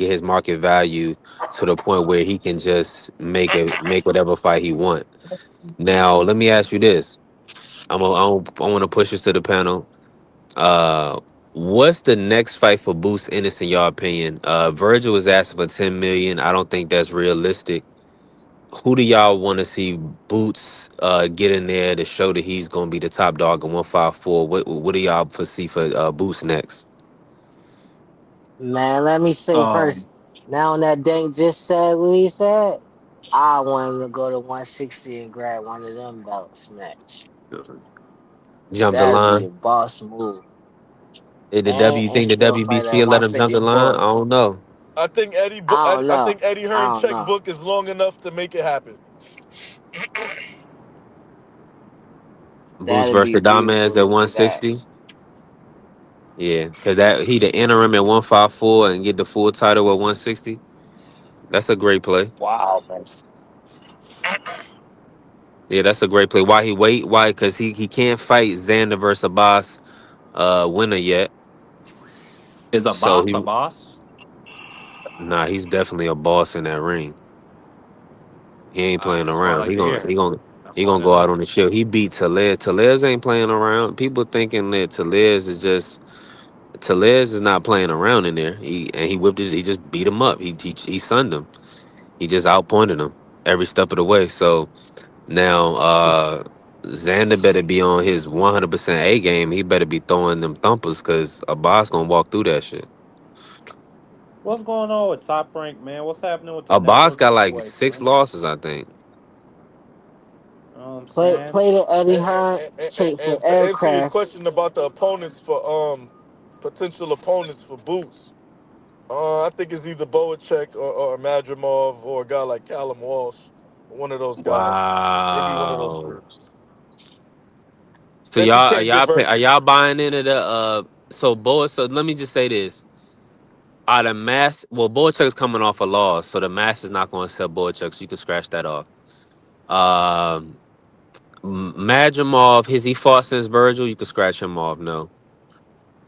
his market value to the point where he can just make whatever fight he want. Now, let me ask you this. I want to push this to the panel. Uh, what's the next fight for Boost Ennis in your opinion? Virgil is asking for 10 million. I don't think that's realistic. Who do y'all want to see Boots get in there to show that he's gonna be the top dog in 154? What do y'all foresee for Boots next? Man, let me say Um, first. Now that Dank just said what he said, I want him to go to 160 and grab one of them belts next. Jump the That'd be line. the boss move. You And think the still fight WBC at will let him jump the line? I 154. don't know. I don't I know. think Eddie I Hearn don't know. checkbook is long enough to make it happen. Boots That'd be versus Damas beautiful at to do that. 160. Yeah, because that he the interim at 154 and get the full title at 160. That's a great play. wow, man. Yeah, that's a great play. Why he wait? Why? Because he can't fight Xander versus Abbas winner yet. Is a So boss a he boss? he's definitely a boss in that ring. He ain't Ah, playing that's what I around. like He to gonna hear. he gonna That's he what I gonna like to go out know. on the shield. He beat Talez. Talez ain't playing around. People thinking that Talez is not playing around in there. He just beat him up. He sunned him. He just outpointed him every step of the way. So now Xander better be on his 100% A game. He better be throwing them thumpers because Abbas gonna walk through that shit. What's going on with Top Rank, man? What's happening with the A boss network got like situation, 6 man? losses, I think. You know what I'm Play saying? play the Eddie And, Hearn tape for to answer your aircraft. question about the opponents for potential opponents for Boots, I think it's either Boacek or Madrimov or a guy like Callum Walsh, one of those guys, maybe one of those three. Wow. So If he y'all can't get are Virgil, y'all buying into the so Boa, so let me just say this. Are the mass well Boachuk's coming off a loss, so the mass is not gonna sell Boachuk, so you can scratch that off. Um Madrimov, has he fought since Virgil? You can scratch him off, no.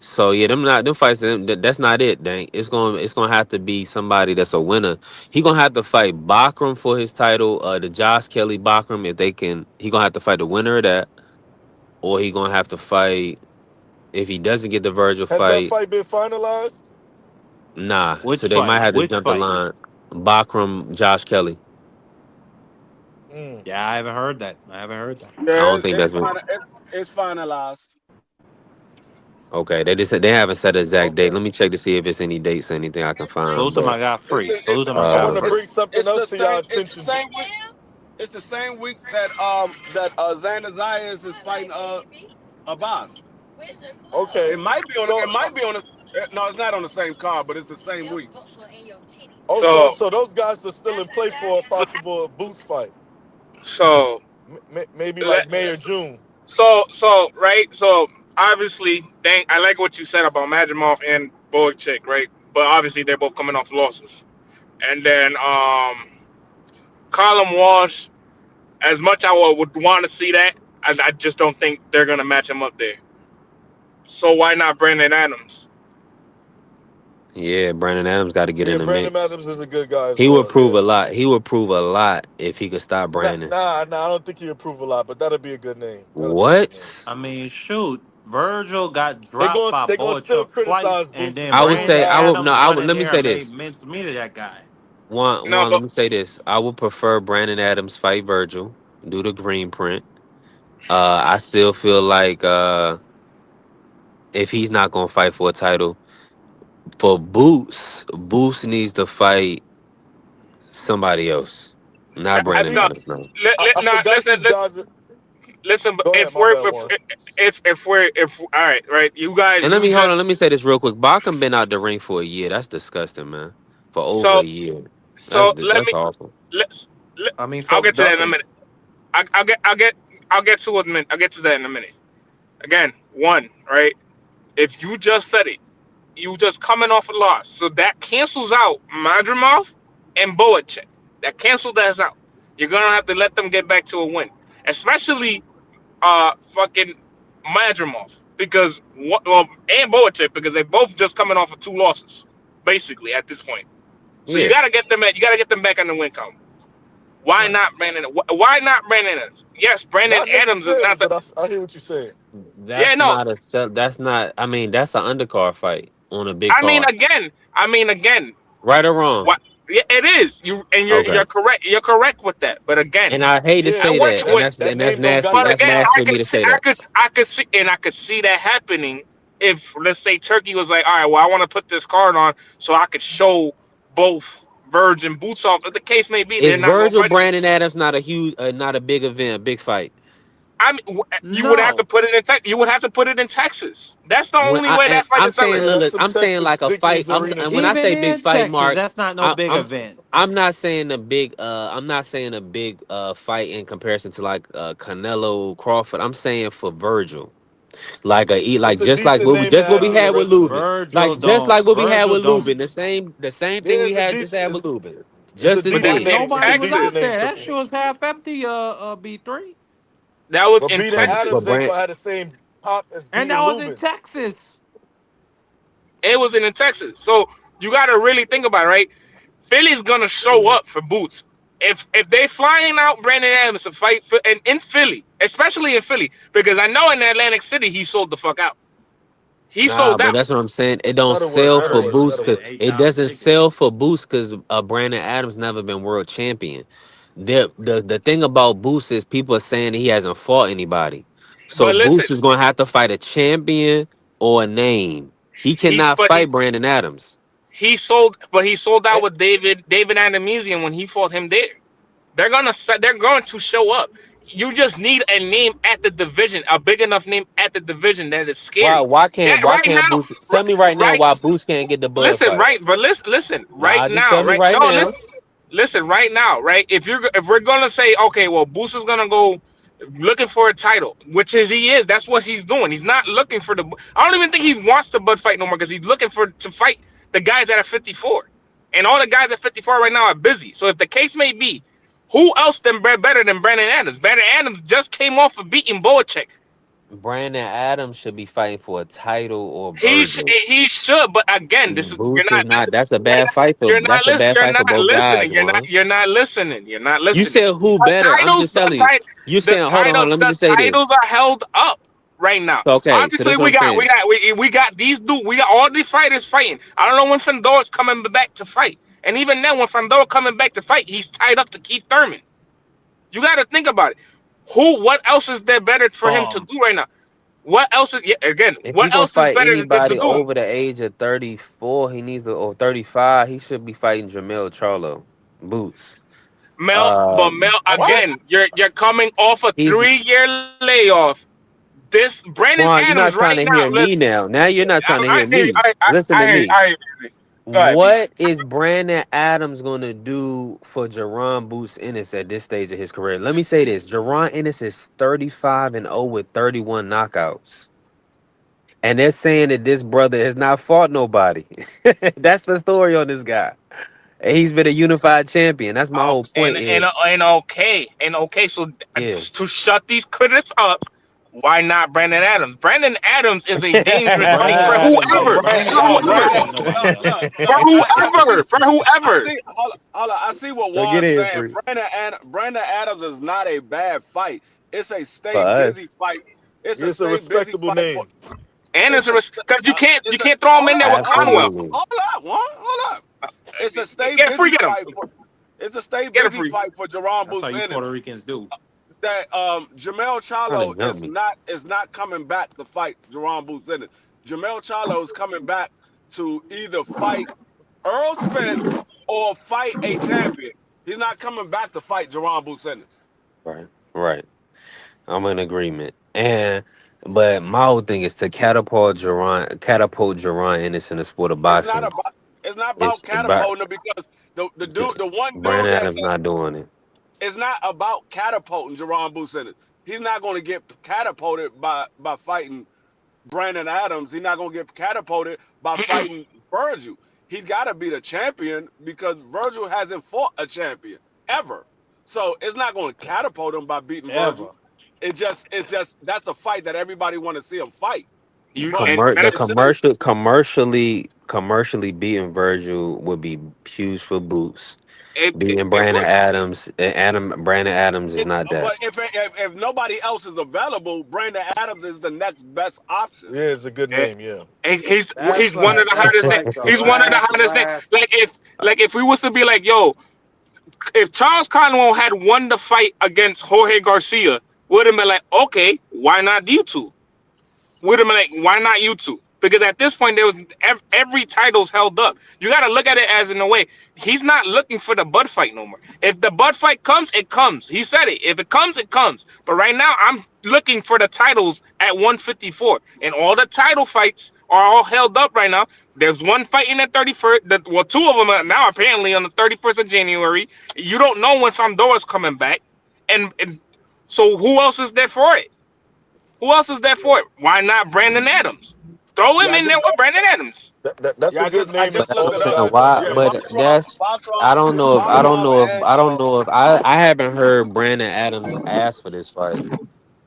So yeah, them fights. That's not it. Dang, it's gonna have to be somebody that's a winner. He gonna have to fight Bakram for his title. The Josh Kelly Bakram, if they can, he gonna have to fight the winner of that, or he gonna have to fight. If he doesn't get the Virgil has that fight, fight been finalized? nah. Which So they might fight? have to Which jump the fight? line. Bakram, Josh Kelly. Mm. Yeah, I haven't heard that. I haven't heard that. I Yeah, don't think that's been it's finalized. okay. They haven't set an exact date. Okay. Let me check to see if it's any dates or anything I can find. Salute to But my guy Free. Salute to my I guy want uh, to Free. bring something It's else the to y'all same. It's the attention. same week. It's the same week that Xander Zayas is fighting Abbas. Okay. It might be on. So, It might be on. No, it's not on the same card, but it's the same week. oh, so So so those guys are still in play for a possible Boots fight, so maybe like let May or June. so right. So obviously, dang, I like what you said about Madrimov and Boychik, right? But obviously, they're both coming off losses. And then Colin Walsh, as much I would want to see that, I just don't think they're gonna match him up there. So why not Brandon Adams? yeah, Brandon Adams got to get Yeah, in the Brandon mix. Adams is a good guy as He would well. prove Yeah. a lot. He would prove a lot if he could stop Nah, Brandon. nah, I don't think he improve a lot, but that'll be a good name. That'll be a good name. What? I mean, shoot, Virgil got They dropped going by they gonna still Boachuk twice, criticize and Boots then and I would say, Brandon say I would no. Adams I went would in let me there say and made this. mincemeat of that guy. No, Let but me say this. I would prefer Brandon Adams fight Virgil, do the green print. I still feel like if he's not gonna fight for a title for Boots, Boots needs to fight somebody else, not Brandon see, no, Adams. No. I no. forgot these guys. Listen. But Go ahead, if my we're bad, one. if all right, right, you guys, And let you me hold on. Let just me say this real quick. Bakum been out the ring for a year. That's disgusting, man. For over a so year. so let That's me awful. let's let, I mean, I'll folks get to that done in a it. minute. I'll get to it in a minute. I'll get to that in a minute. Again, one, right? If you just said it, you just coming off a loss, so that cancels out Madrimov and Boacek. That cancels that out. You're gonna have to let them get back to a win, especially fucking Madrimov because well, and Boacek because they both just coming off of two losses, basically at this point. So Yeah. you gotta get them back on the win column. Why Right. not Brandon? Why not Brandon Adams? Yes, Brandon Not Adams is necessarily, not the. but I hear what you're saying. Yeah, That's no. not that's not I mean, that's an undercard fight on a big I mean, card. again. I mean, again. Right or wrong? What? Yeah, it is. You're Okay. correct. You're correct with that. But again, And I hate to Yeah, I say but which that, would. that and that's name don't got nasty. But That's nothing again, on nasty him. of me to say that. I could see, and I could see that happening if, let's say, Turkey was like, all right, well, I want to put this card on so I could show both Virgin boots off. If the case may be, they're Is not gonna Virgil fight each other. Brandon Adams not a huge, not a big event, a big fight? I mean, you would have to No, put it in You would have to put it in Texas. That's the When only way that fight I'm is saying, Yeah, selling. look, that's look, some I'm saying Texas like a fight. Vickers Arena When I shit. say even big in fight, Texas, Mark, that's not no I, big I'm event. I'm not saying a big. I'm not saying a big fight in comparison to like Canelo Crawford. I'm saying for Virgil, like It's a just like decent name to just what have we on your had with resume. Lubin, Virgil like just don't. like what we had Virgil with don't. Lubin. The same thing Yeah, we had just had with Lubin. it's a Justice But that's decent did. in name. It's Nobody a was decent out Texas. name, there. That Triple. shit was half empty. B3, That was But in beating But Adams Texas. ain't Brand, gonna have the same pop as and beating that was in Lubin. Texas. It was in Texas. So you got to really think about it, right? Philly's gonna show up for Boots. If they flying out Brandon Adams to fight and in Philly, especially in Philly, because I know in Atlantic City he sold the fuck out. He Nah, sold but out. that's what I'm saying. It don't That'll work. sell I That'll for think work. boosts That'll because an work. eight it dollar doesn't ticket. sell for boosts because Brandon Adams never been world champion. The thing about Boost is people are saying he hasn't fought anybody. So But listen, Boost is gonna have to fight a champion or a name. He cannot fight he's Brandon Adams. he sold out with David Adamesian when he fought him there. They're going to show up. You just need a name at the division, a big enough name at the division that is Why scary. why Yeah, can't why right can't now, Boost tell me right now right. why Boost can't get the Bud Listen, fight? right, but listen, right Nah, just now, tell me right? right No, now. listen, right now, right? If we're gonna say, okay, well, Booster's gonna go looking for a title, which is he is. That's what he's doing. He's not looking for the. I don't even think he wants the Bud fight no more because he's looking for to fight the guys that are 54, and all the guys at 54 right now are busy. So if the case may be, who else better than Brandon Adams? Brandon Adams just came off of beating Boacek. Brandon Adams should be fighting for a title or Virgil. He should, but again, this is you're Boots is not not. That's a you're bad not fight for. you're not That's a bad you're fight for not both guys, listening. Juan. You're not listening. You're not You listening. said who better? I'm just telling you. You saying hold on, hold on. Let me The just say this. titles are held up right now. Okay, so Obviously, that's what I'm saying. we got we got all these fighters fighting. I don't know when Fandora's coming back to fight, and even then, when Fandora coming back to fight, he's tied up to Keith Thurman. You got to think about it. What else is there better for him to do right now? What else is again? If he What gonna else is fight better to anybody do? over the age of 34, he needs to or 35. He should be fighting Jamel Charlo. Boots. Mel, What? again, you're coming off a He's 3-year layoff. This Brandon Juan. You're Adams not trying right to now. hear me Listen, now. Now you're not trying to I hear hear you. me. Listen to me. I hear you. Go ahead, B. What is Brandon Adams going to do for Jerron Boots Ennis at this stage of his career? Let me say this. Jerron Ennis is 35-0 with 31 knockouts. And they're saying that this brother has not fought nobody. That's the story on this guy. And he's been a unified champion. That's my whole point here. And okay. So Yeah. to shut these critics up, why not Brandon Adams? Brandon Adams is a dangerous fight Brandon for Adams whoever, ain't Brandon, Brandon for Adams ain't whoever, Brandon, fighting nobody, look, man. look, look. I for see. whoever. Hold on, I see what So get Juan's in, saying. free. Brandon Adams is not a bad fight. It's a For stay busy us. fight. It's a It's a stay busy respectable fight for. name. And It's it's a. because you It's a. can't throw him Hold in there with up, hold Conwell. up, Absolutely. hold up. It's a stay Get free, busy get him, fight for. It's a stay get him busy free. fight for Jerron That's how Boots you Ennis. Puerto Ricans do. That Jamel Trying to Charlo jump me. is not coming back to fight Jerron Boots Ennis. Jamel Charlo is coming back to either fight Earl Spence or fight a champion. He's not coming back to fight Jerron Boots Ennis. Right. Right. I'm in agreement. But my whole thing is to catapult Jerron Ennis in the sport of It's not boxing. about it's not It's about about catapulting him because the one dude Brandon that Adams not doing it. it's not about catapulting Jerron Boots Ennis. He's not going to get catapulted by fighting Brandon Adams. He's not going to get catapulted by fighting Virgil. He's got to be the champion because Virgil hasn't fought a champion ever. So it's not going to catapult him by beating Ever. Virgil. It's just that's a fight that everybody want to see him fight. You But and The it's just commercially beating Virgil would be huge for Boots. Beating it Brandon would. Adams, Brandon Adams is it, not that. but if nobody else is available, Brandon Adams is the next best option. Yeah, it's a good Eh, name. Yeah. he's one of the hottest names. He's one of the hottest names. Like if we was to be like, yo, if Charles Conwell had won the fight against Jorge Garcia, would have been like, okay, why not you two? Would have been like, why not you two? Because at this point, there was every title's held up. You got to look at it as in a way. He's not looking for the Bud fight no more. If the Bud fight comes, it comes. He said it. If it comes, it comes. But right now, I'm looking for the titles at 154, and all the title fights are all held up right now. There's one fight in the 31st. Well, two of them are now apparently on the 31st of January. You don't know when Fandora's coming back, and so who else is there for it? Who else is there for it? Why not Brandon Adams? Throw him Yeah, in there with Brandon Adams. That's yeah, a good I name But and just that's looked what all I'm it of up. saying. that. Why? Yeah, Yeah. But that's I don't know if I haven't heard Brandon Adams ask for this fight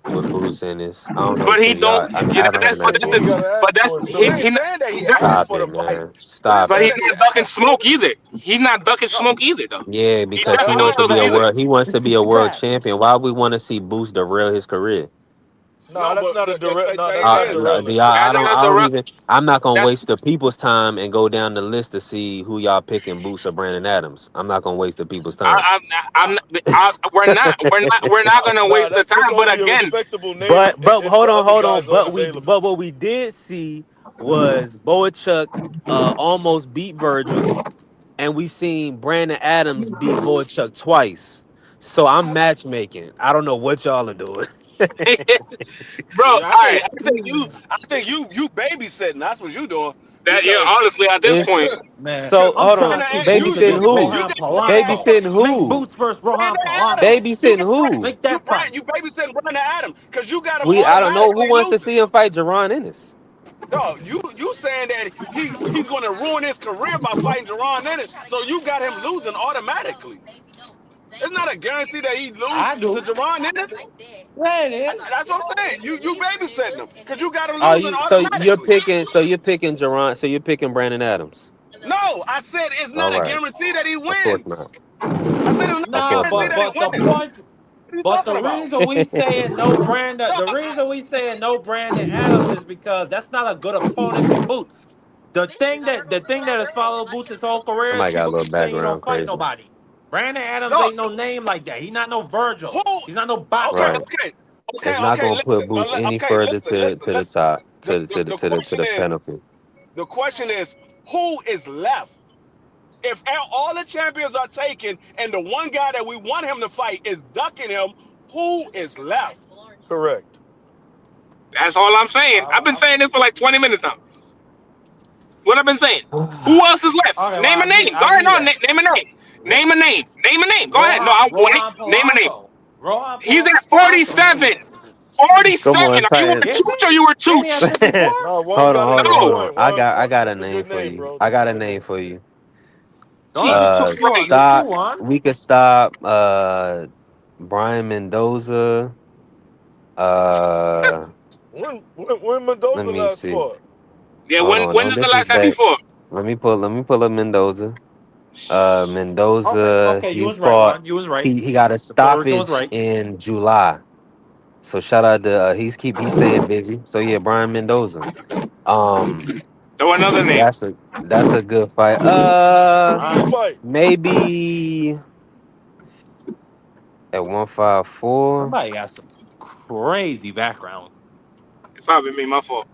with Bruce Ennis. I don't know But if he some of don't. y'all. I haven't heard That's Yeah, that but he that's ain't story. got to but ask that's for it. We Do it. ain't saying that he asked Stop for the it, fight. man. We ain't Stop but saying he's it. that he not ducking asked for smoke either. He's not ducking no. smoke either though. Yeah, He's because he definitely wants not to doing be those a either. world. He wants to be a world Facts. champion. Why we want to see Boost derail his career? Nah, No, that's but not a direct. Nah, that's it not is. direct. I That's don't. not I the don't run. even. I'm not gonna That's waste the people's time and go down the list to see who y'all picking, Boots or Brandon Adams. I'm not gonna waste the people's time. we're not gonna Nah, waste the that's time. But only a again, respectable name but if the other hold on. guys aren't available. But what we did see was Boachuk almost beat Virgil, and we seen Brandon Adams beat Boachuk twice. So I'm matchmaking. I don't know what y'all are doing. bro, all Yeah, right. I think you babysitting. That's what you doing That yeah, because honestly, at this It's point, Man, so I'm hold trying on. to keep Boots Babysitting against who? you Rohan got Brandon Polanco. Babysitting Adams. Make who? Boots versus Rohan Brandon Polanco. Adams. You Babysitting got who? Make that fight. You babysitting Brandon Adams because you got him I don't know who automatically wants to losing. see him fight Jerron Ennis. No, you saying that he's going to ruin his career by fighting Jerron Ennis, so you got him losing automatically. It's not a guarantee that he lose I to do. Jerron Ennis. Yeah, it is. That's what I'm saying. You babysitting him because you got him Are losing you you're automatically. picking you're picking Jerron, so you're picking Brandon Adams. No, I said it's All not a right. guarantee that he Of course wins. not. I said it's not a Of Nah, course guarantee not. that he but the wins. point, What are you but the talking about? reason we saying no Brandon, No, the reason we saying no Brandon Adams is because that's not a good opponent for Boots. The thing that has followed Boots' whole career is Somebody got a people little keep saying he don't background fight crazy. nobody. Brandon Adams no. ain't no name like that. He not no Who? Virgil. He's not no boxer. Okay, Right. It's not okay. gonna put Listen, Boots any okay. further Listen, listen, to the listen. top The to question the is, penalty. who is left? If all the champions are taken and the one guy that we want him to fight is ducking him, who is left? Correct. that's all I'm saying. I've been saying this for like 20 minutes now. What I've been saying. Who else is left? Okay, well Name a name. Go I'll ahead. give you No, that. name a name. Ro- Name a name. Name a name. Go ahead. No, Rohan I'll wait. Rohan Name a name. Polanco. Rohan He's at Polanco. 47. Come 47. on, Are you a Titan. Is chooch or he? you a Ain't he at chooch? 54? Nah, Juan Hold got on, a hold good on, hold No. on. point. I got a That's a name good for name, you. bro. I That's a got a good name name. for you. Go ahead. Jesus You Christ. won. You Stop. won. We could stop. Brian Mendoza. Uh, When let Mendoza me last see. fought? Yeah, Hold when on. when Don't is the last time he disrespect. fought? Let me pull up Mendoza. Okay. Mendoza. Okay. You He was right, fought. Juan. You was right. He got a The Puerto Rican was stoppage right. in July. So shout out to he's staying busy. So yeah, Brian Mendoza. Um, Throw another name. that's a good fight. Who did he fight? Maybe at 154. Somebody got some crazy background. It's probably me, my fault.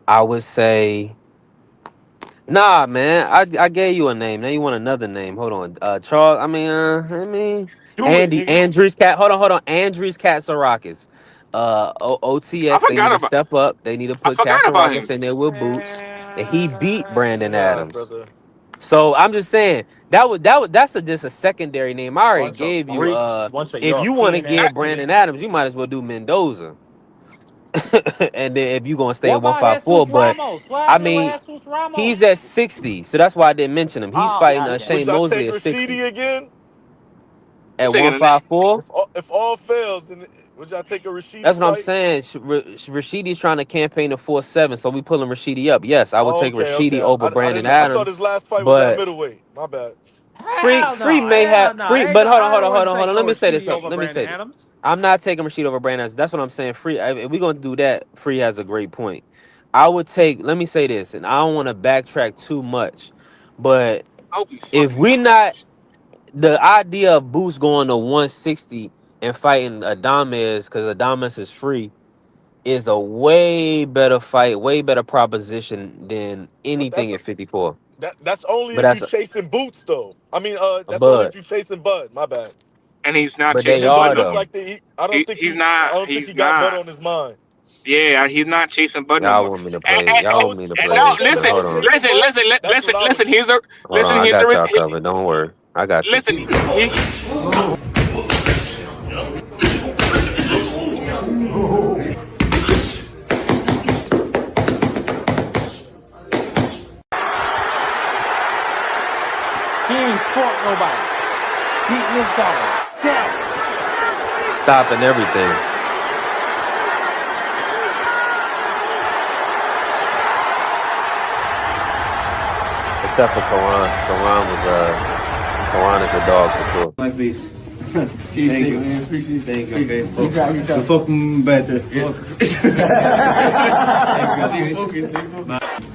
I would say nah, man. I gave you a name. Now you want another name. Hold on. Charles. Do it, Andy nigga. Andrews Cat. Hold on. Andrews Katsarakis. I OTX. They need forgot to about step up. They need to I put forgot about him. Katsarakis in there with boots. And he beat Brandon Nah, Adams. brother. So I'm just saying that's just a secondary name. I already Bunch of gave you. freaks. Bunch of If you want to European get ass Brandon niggas. Adams, you might as well do Mendoza. And then if you gonna stay What at about 154, Jesus but Ramos? What I happened mean with Jesus Ramos? he's at 60, so that's why I didn't mention him. He's Oh, fighting God damn Would Shane it. y'all take Mosley at 60 Rashidi again? You at taking a name? 154. If all fails, then would y'all take a Rashidi That's what I'm fight? saying. Rashidi's trying to campaign to 4-7, so we pulling Rashidi up. Yes, I would Oh, take okay, Rashidi okay. over I Brandon didn't know. I thought Adams, his last fight was at but middleweight. My bad. Hell Free no. may Hell have no. free, Ain't but no, hold on, I wouldn't hold take on. no Let me say this. Rashidi over Let me Brandon say this. Adams. I'm not taking Rashid over Brandon Adams. That's what I'm saying. Free. If we're gonna do that, Free has a great point. I would take. Let me say this, and I don't want to backtrack too much, but Oh, we if fucking we not Christ. the idea of Boost going to 160 and fighting Adames because Adames is free is a way better fight, way better proposition than But anything at 54. that's only But if you that's chasing Boots though. I mean, a that's only if bud. you chasing Bud. My bad. And he's not But they chasing It Bud are don't no look more. though. like He's not. I don't think He's he got Bud not. on his mind. Yeah, he's not chasing Bud no Y'all more. want me to And, play? and, If I Y'all was want me to if and I play no, was this? if I listen, was Hold on. chasing Bud, that's what I would listen. do. I Here's the got risk. y'all covered. Don't worry. I got you. Listen, He ain't fought nobody. Beating this guy is dead. Stopping everything. Except for Karan. Karan is a dog for sure. Like this. Thank you, man. Appreciate it. Thank you, okay? You fucking better.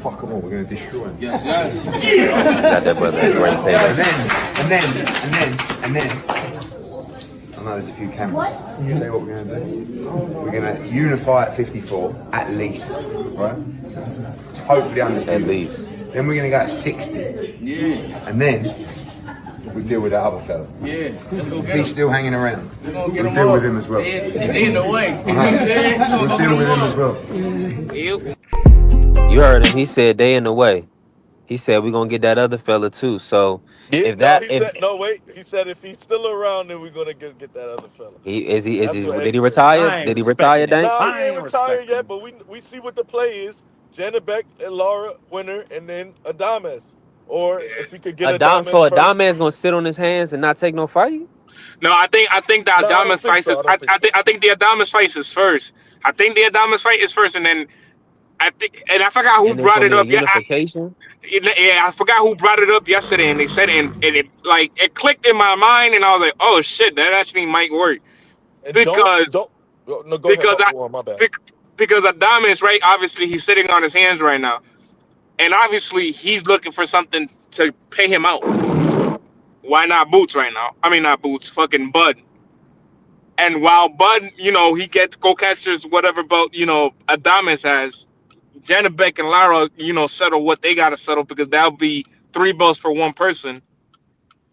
Fuck them all, we're going to destroy them. Yes, yes. Got that brother at Great State. And then, I know there's a few cameras. You say what we're going to do? We're going to unify at 54, at least, right? Hopefully undisputed. At least. Then we're going to go at 60. Yeah. And then, we deal with that other fella. Yeah. Let's go If get he's him. still hanging around, We're gonna we'll get him deal all. with him as well. They in the way. We'll deal with him as well. You heard him. He said they in the way. He said we're gonna get that other fella too. So Yeah, if no, that he if said no. Wait, he said if he's still around, then we're gonna get that other fella. he That's what did he Haney said. retire? I ain't Did he retire, respecting it. Dank? Nah, he I ain't ain't retired respecting yet, it. but we see what the play is. Janet Beck and Laura Winner, and then Adames. Or if he could get Adames first. Adame's gonna sit on his hands and not take no fight? No, I think the No, I don't Adamas think fight so. is I don't think so. I think the Adamas fight is first. I think the Adamas fight is first, and then I think, and I forgot who And there's brought gonna it be a up. unification. Yeah, I forgot who brought it up yesterday, and they said, and it like it clicked in my mind, and I was like, oh shit, that actually might work And because no, go ahead, because I my bad. bec- because Adamas, right? Obviously, he's sitting on his hands right now, and obviously he's looking for something to pay him out. Why not Boots right now? I mean, not Boots, fucking Bud. And while Bud, he gets go catchers, whatever belt, Adamas has, Janabek and Lara, settle what they got to settle because that'll be three belts for one person.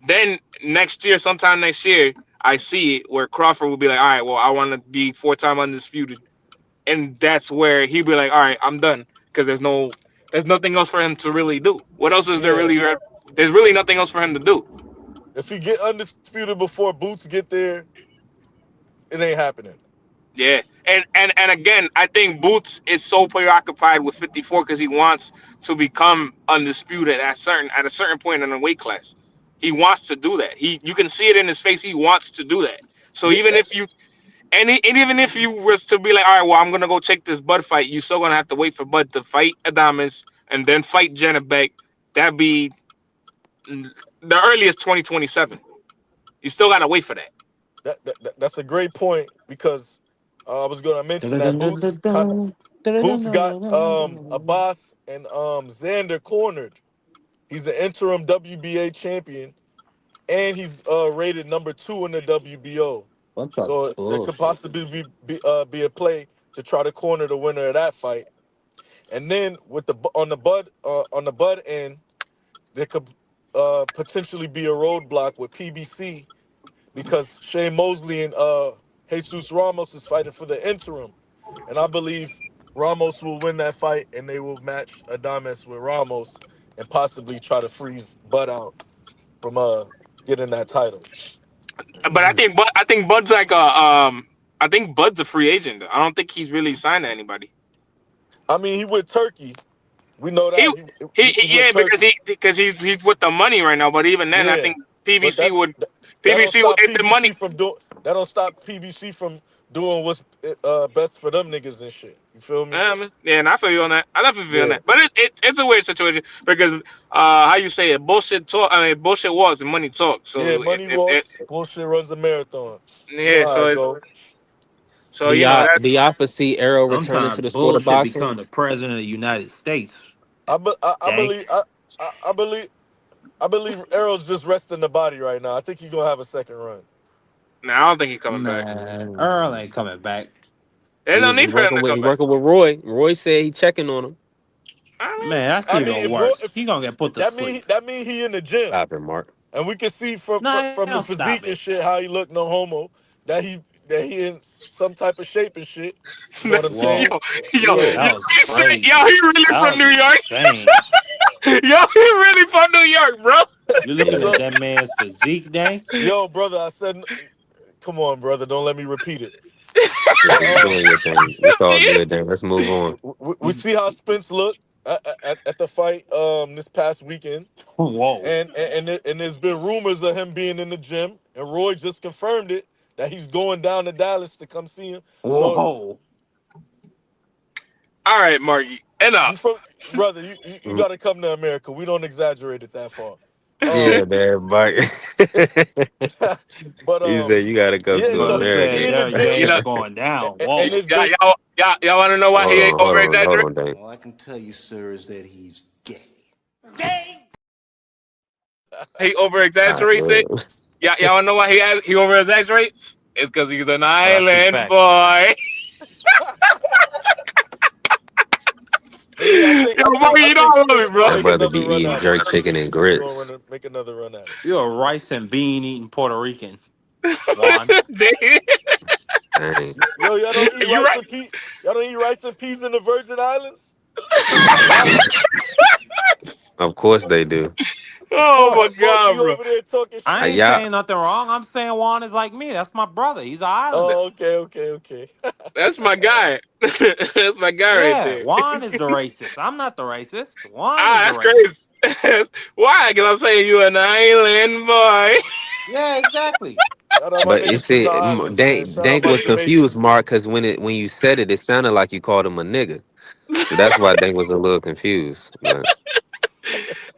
Then next year, sometime next year, I see it where Crawford will be like, all right, well, I want to be four-time undisputed. And that's where he'll be like, all right, I'm done because there's nothing else for him to really do. What else is there Yeah. really? There's really nothing else for him to do. If he get undisputed before Boots get there, it ain't happening. Yeah, and again, I think Boots is so preoccupied with 54 because he wants to become undisputed at a certain point in the weight class. He wants to do that. You can see it in his face. He wants to do that. So Yeah, even if you and even if you was to be like, all right, well, I'm gonna go check this Bud fight, you still gonna have to wait for Bud to fight Adamas and then fight Janabek. That'd be the earliest 2027. You still gotta wait for that. that's a great point because I was gonna mention that Boots got Abbas and Xander cornered. He's an interim WBA champion, and he's rated number 2 in the WBO. Bunch of So there could bullshit. possibly be a play to try to corner the winner of that fight. And then with on the Bud end, there could potentially be a roadblock with PBC because Shane Mosley and Jesus Ramos is fighting for the interim, and I believe Ramos will win that fight, and they will match Adames with Ramos and possibly try to freeze Bud out from getting that title. But I think Bud's like I think Bud's a free agent. I don't think he's really signed to anybody. I mean, he with Turkey. We know He that he with yeah, because Turkey. he's with the money right now. But even then, I Yeah, think but PBC would that don't PBC would stop if the money. PBC from doing. That don't stop PBC from doing what's best for them niggas and shit. You feel me? Yeah, and I feel you on that. I definitely feel on Yeah. that. But it's a weird situation because how you say it, bullshit talk. I mean, bullshit walks and money talk. Yeah, So money walks, bullshit runs a marathon. You know yeah, how so it it's go. Do y'all do that's. y'all foresee Arrow returning to Sometimes the sport of bullshit boxing? become the president of the United States. I believe Dank. I believe Arrow's just resting the body right now. I think he's gonna have a second run. Nah, I don't think he's coming back. Man, Earl ain't coming back. There's no need for him to He come back. working with Roy. Roy said he checking on him. Man, that's I mean, even worse. He gonna get put to sleep. that mean he in the gym, Stop it, Mark. and we can see from Nah, the don't stop physique and it. shit how he look, no homo, that he in some type of shape and shit. You know what I'm yo, saying? Whoa. yo, Yeah. That was he crazy. yo, he really That from was New York. insane. Yo, he really from New York, bro. You looking Yeah. at that man's physique, Dank? Yo, brother, I said, come on, brother, don't let me repeat it. Yeah, But you doing your thing. It's all good then. Let's move on. we see how Spence looked at the fight this past weekend, Whoa. and there's been rumors of him being in the gym, and Roy just confirmed it that he's going down to Dallas to come see him. So Whoa. All right, Marky, you enough. from brother, you got to come to America. We don't exaggerate it that far. Yeah, man, Mike. But He said you gotta come yeah. to So Brother he said in America. the their You gym, know, game's going down. and Whoa. this big. y'all want to know why he over Hold exaggerate? on, Dang. All I can tell you, sir, is that he's gay. He over All right, exaggerates it. man. Y'all want to know why he over exaggerates? It's because he's an I gotta speak island facts. boy. But yeah, Yo, Marky, I you know think I love Spence it, bro. gonna That make brother another be run eating at it. jerk I think chicken and Spence gonna grits. make another run at it. You're a rice and bean eating Puerto Rican, Juan. Dang. Yo, y'all don't eat You rice right? and peas. Y'all don't eat rice and peas in the Virgin Islands. Right? Of course they do. Of Oh my course. Mark, God, you bro. over there talking I shit. ain't Yeah, saying nothing wrong. I'm saying Juan is like me. That's my brother. He's an islander. Oh, okay. That's my guy. That's my guy right Yeah, there. Juan is the racist. I'm not the racist. Juan is Ah, the that's crazy. racist. Why? Because I'm saying you an island boy. Yeah, exactly. Shout out my but you niggas from see, the islands, man. Dank, Shout out Dank my was confused, Jamaicans. Mark, because when you said it, it sounded like you called him a nigga. So that's why Dank was a little confused. But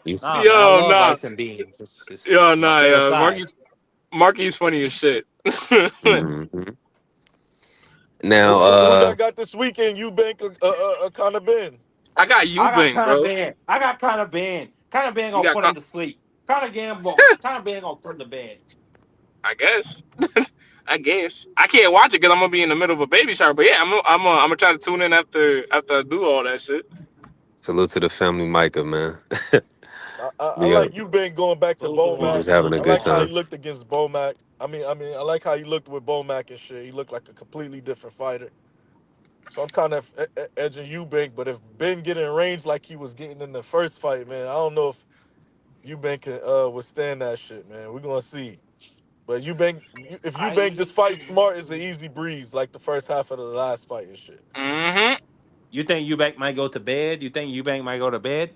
you, Nah, man, I Yo, love nah. rice and beans. Yo, It's my nah, favorite yo. side. Marky's funny as shit. mhm. Who, Now, who y'all got this weekend? You bank kind of been. I got I got Eubank, kind of bro. bad. I got kind of bad. Kind of bad You gonna got put him to sleep. Kind of bad gonna put him to bed. I guess. I guess. I can't watch it because I'm gonna be in the middle of a baby shower. But yeah, I'm gonna try to tune in after I do all that shit. salute to the family, Micah, man. I Big up. like you been going back to I'm Bomac. just having a I good like how he time. looked against Bomac. I like how he looked with Bomac and shit. He looked like a completely different fighter. So I'm kind of edging Eubank, but if Ben get in range like he was getting in the first fight, man, I don't know if Eubank can withstand that shit, man. We're gonna see. But if Eubank just fights smart, it's an easy breeze, like the first half of the last fight and shit. Mm-hmm. You think Eubank might go to bed? You think Eubank might go to bed?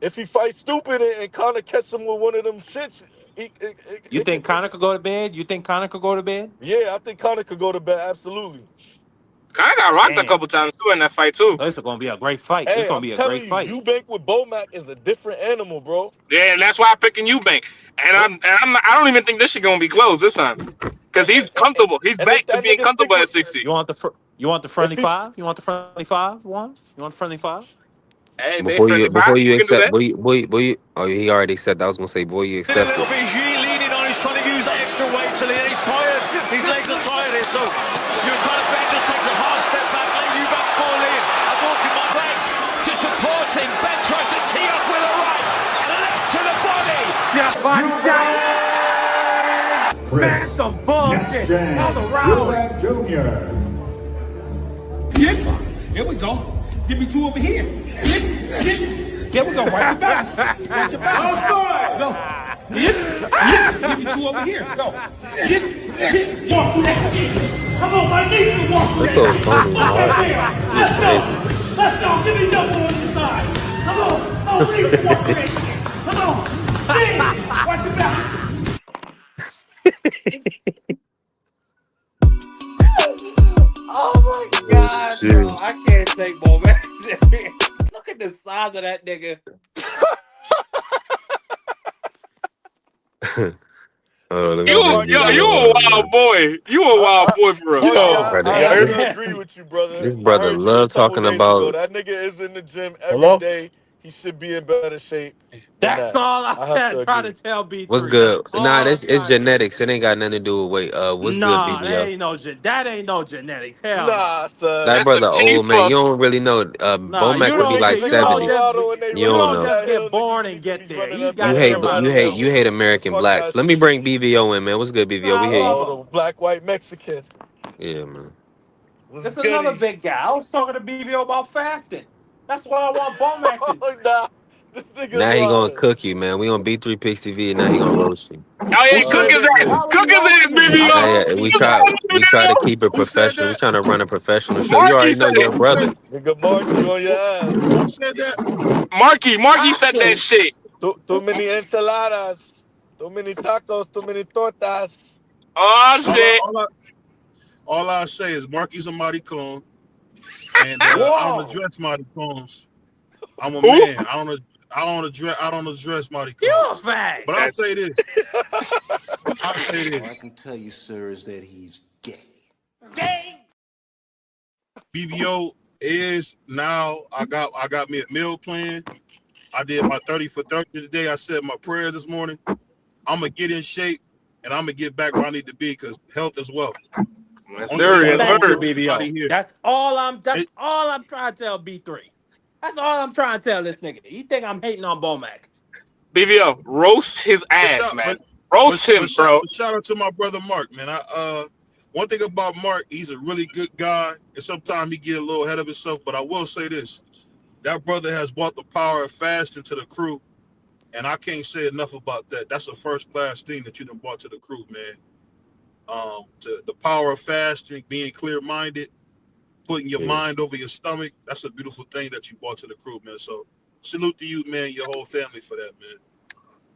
If he fights stupid and kind of catch him with one of them shits, You think Connor could go to bed? You think Connor could go to bed? yeah, I think Connor could go to bed. Absolutely. Kinda got rocked a Damn. couple times too in that fight too. This is gonna be a great fight. This is Hey, gonna I'm be a telling great you, fight. Eubank with Bomac is a different animal, bro. Yeah, and that's why I'm picking Eubank. And And, I don't even think this shit gonna be close this time. Cause he's and, comfortable. He's and if back to that being nigga stick comfortable at with, 60. You want the if friendly he, five? You want the friendly five? One? You want the friendly five? Hey, man, Before friendly you fire. before you We can do accept, that. boy, oh, he already accepted. I was gonna say, boy, you A little accepted. bit, he's leaning on, he's trying to use that extra weight till he's tired. His legs are tired here, so you're kind of Ben just takes a half step back, let you back fall in. I'm walking my legs to support him. Ben tries to tee up with a right, and a left to the body. Just body shot. Man, some bullshit. That was a robbery. Here we go. Give me two over here. Here we go. Watch your bounce. Watch your bounce. Go. Give me two over here. Go. Walk through that. Come on, my knees can walk through That's so funny, Mark. that. He's Let's crazy. go. Let's go. Give me double on the side. Come on. Oh, knees can walk through that shit. Come on. Hey, watch your bounce. Oh my god, bro. Shit. I can't take more man. Look at the size of that nigga. Hold on, let me You yo, bring Marky, you BBO a up, wild man. boy. You a wild boy for real. Marky, Yo, Brother, I y'all have hear to me? agree with you, brother. this I brother heard you a love couple talking days ago. about That nigga is in the gym every Hello? day. He should be in better shape than That's that. all I I have to said. Try to agree. tell what's B3. That's good. Nah, all I'm this it's trying to do. genetics. It ain't got nothing to do with weight. What's good, Nah, BBO? that ain't no genetics. Hell no. Nah, son. That That's the brother cheese old man. You puffs. don't really know. Nah, Bomac you would When be don't like niggas get in you don't 70. just Colorado and they You you run don't up don't know. just that get hill, niggas born need and to get be there. running He up got that to You hate get hill around you the hate hill. you myself. hate Man, American fuck blacks. that Let me shit. bring BVO in, man. What's good, BVO? We Nah, I hear love you. Oh, him. the black white Mexican. Yeah, man. What's There's another goody? big guy. I was talking to BVO about fasting. That's what I want Bomac to do. Oh, nah. This nigga's Now he gonna wild. cook you, man. We on B3 Pix TV, and now he gonna roast you. Oh Who yeah, Oh, cook said his that? nigga. ass. Why would Cook he his roast ass, me? baby. Why would We he try roast me? to keep it Who said professional. We that? trying to run a professional show. You Marky already know said your it. Who said, brother. Nigga Marky on your ass. who said that? Marky I said that said, shit. Too many enchiladas. Too many tacos. Too many tortas. Oh All I, shit. all I, all I say is Marky's a mighty cone, and I don't whoa. address mighty cones. I'm a Who? man. I don't address mighty You a calls. fag. But I'll say this. I'll say All I this. can tell you, sir, is that he's gay. Gay. BVO is now. I got me a meal plan. I did my 30 for 30 today. I said my prayers this morning. I'm gonna get in shape and I'm gonna get back where I need to be because health is wealth. Yes, Only sir. thing I Yes, don't Thank you, sir. want anybody BBO. here. That's all I'm trying to tell B3. That's all I'm trying to tell this nigga. He think I'm hating on Bomac. BVO, roast his But ass, shout, man. Roast him, bro. but shout out to my brother Mark, man. One thing about Mark, he's a really good guy, and sometimes he get a little ahead of himself. But I will say this: that brother has brought the power of fasting to the crew, and I can't say enough about that. That's a first class thing that you done brought to the crew, man. To the power of fasting, being clear minded, putting your Yeah. mind over your stomach. That's a beautiful thing that you brought to the crew, man. So salute to you, man, your whole family for that, man.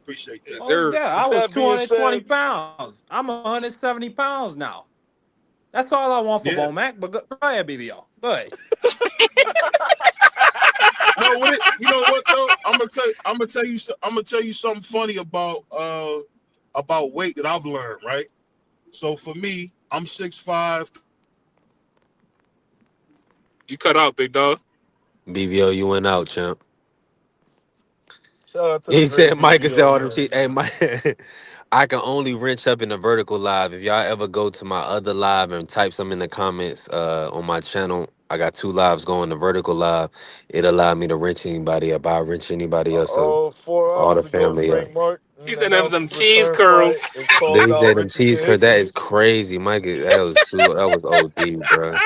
Appreciate that. Yes, Oh sir. yeah, I With was that being 220 said, pounds. I'm 170 pounds now. That's all I want for Yeah. Bomac. But go ahead, BBO. Go ahead. No, what it? You know what though? I'm gonna tell you something funny about weight that I've learned. Right. So for me, I'm 6'5". You cut out, big dog. BBO, you went out, champ. shout out to the He great said, Micah said, BBO, all them man. cheese. Hey, Mike, I can only wrench up in the vertical live. If y'all ever go to my other live and type some in the comments on my channel, I got 2 lives going. The vertical live, it allowed me to wrench anybody up. I wrench anybody else up. Oh, 4 All the hours ago, family up. Frank Mark He in said them announced some his cheese return fight curls. and called They out said them cheese Richardson curds. That is Hitchens. crazy, Mike. That was OD, bro.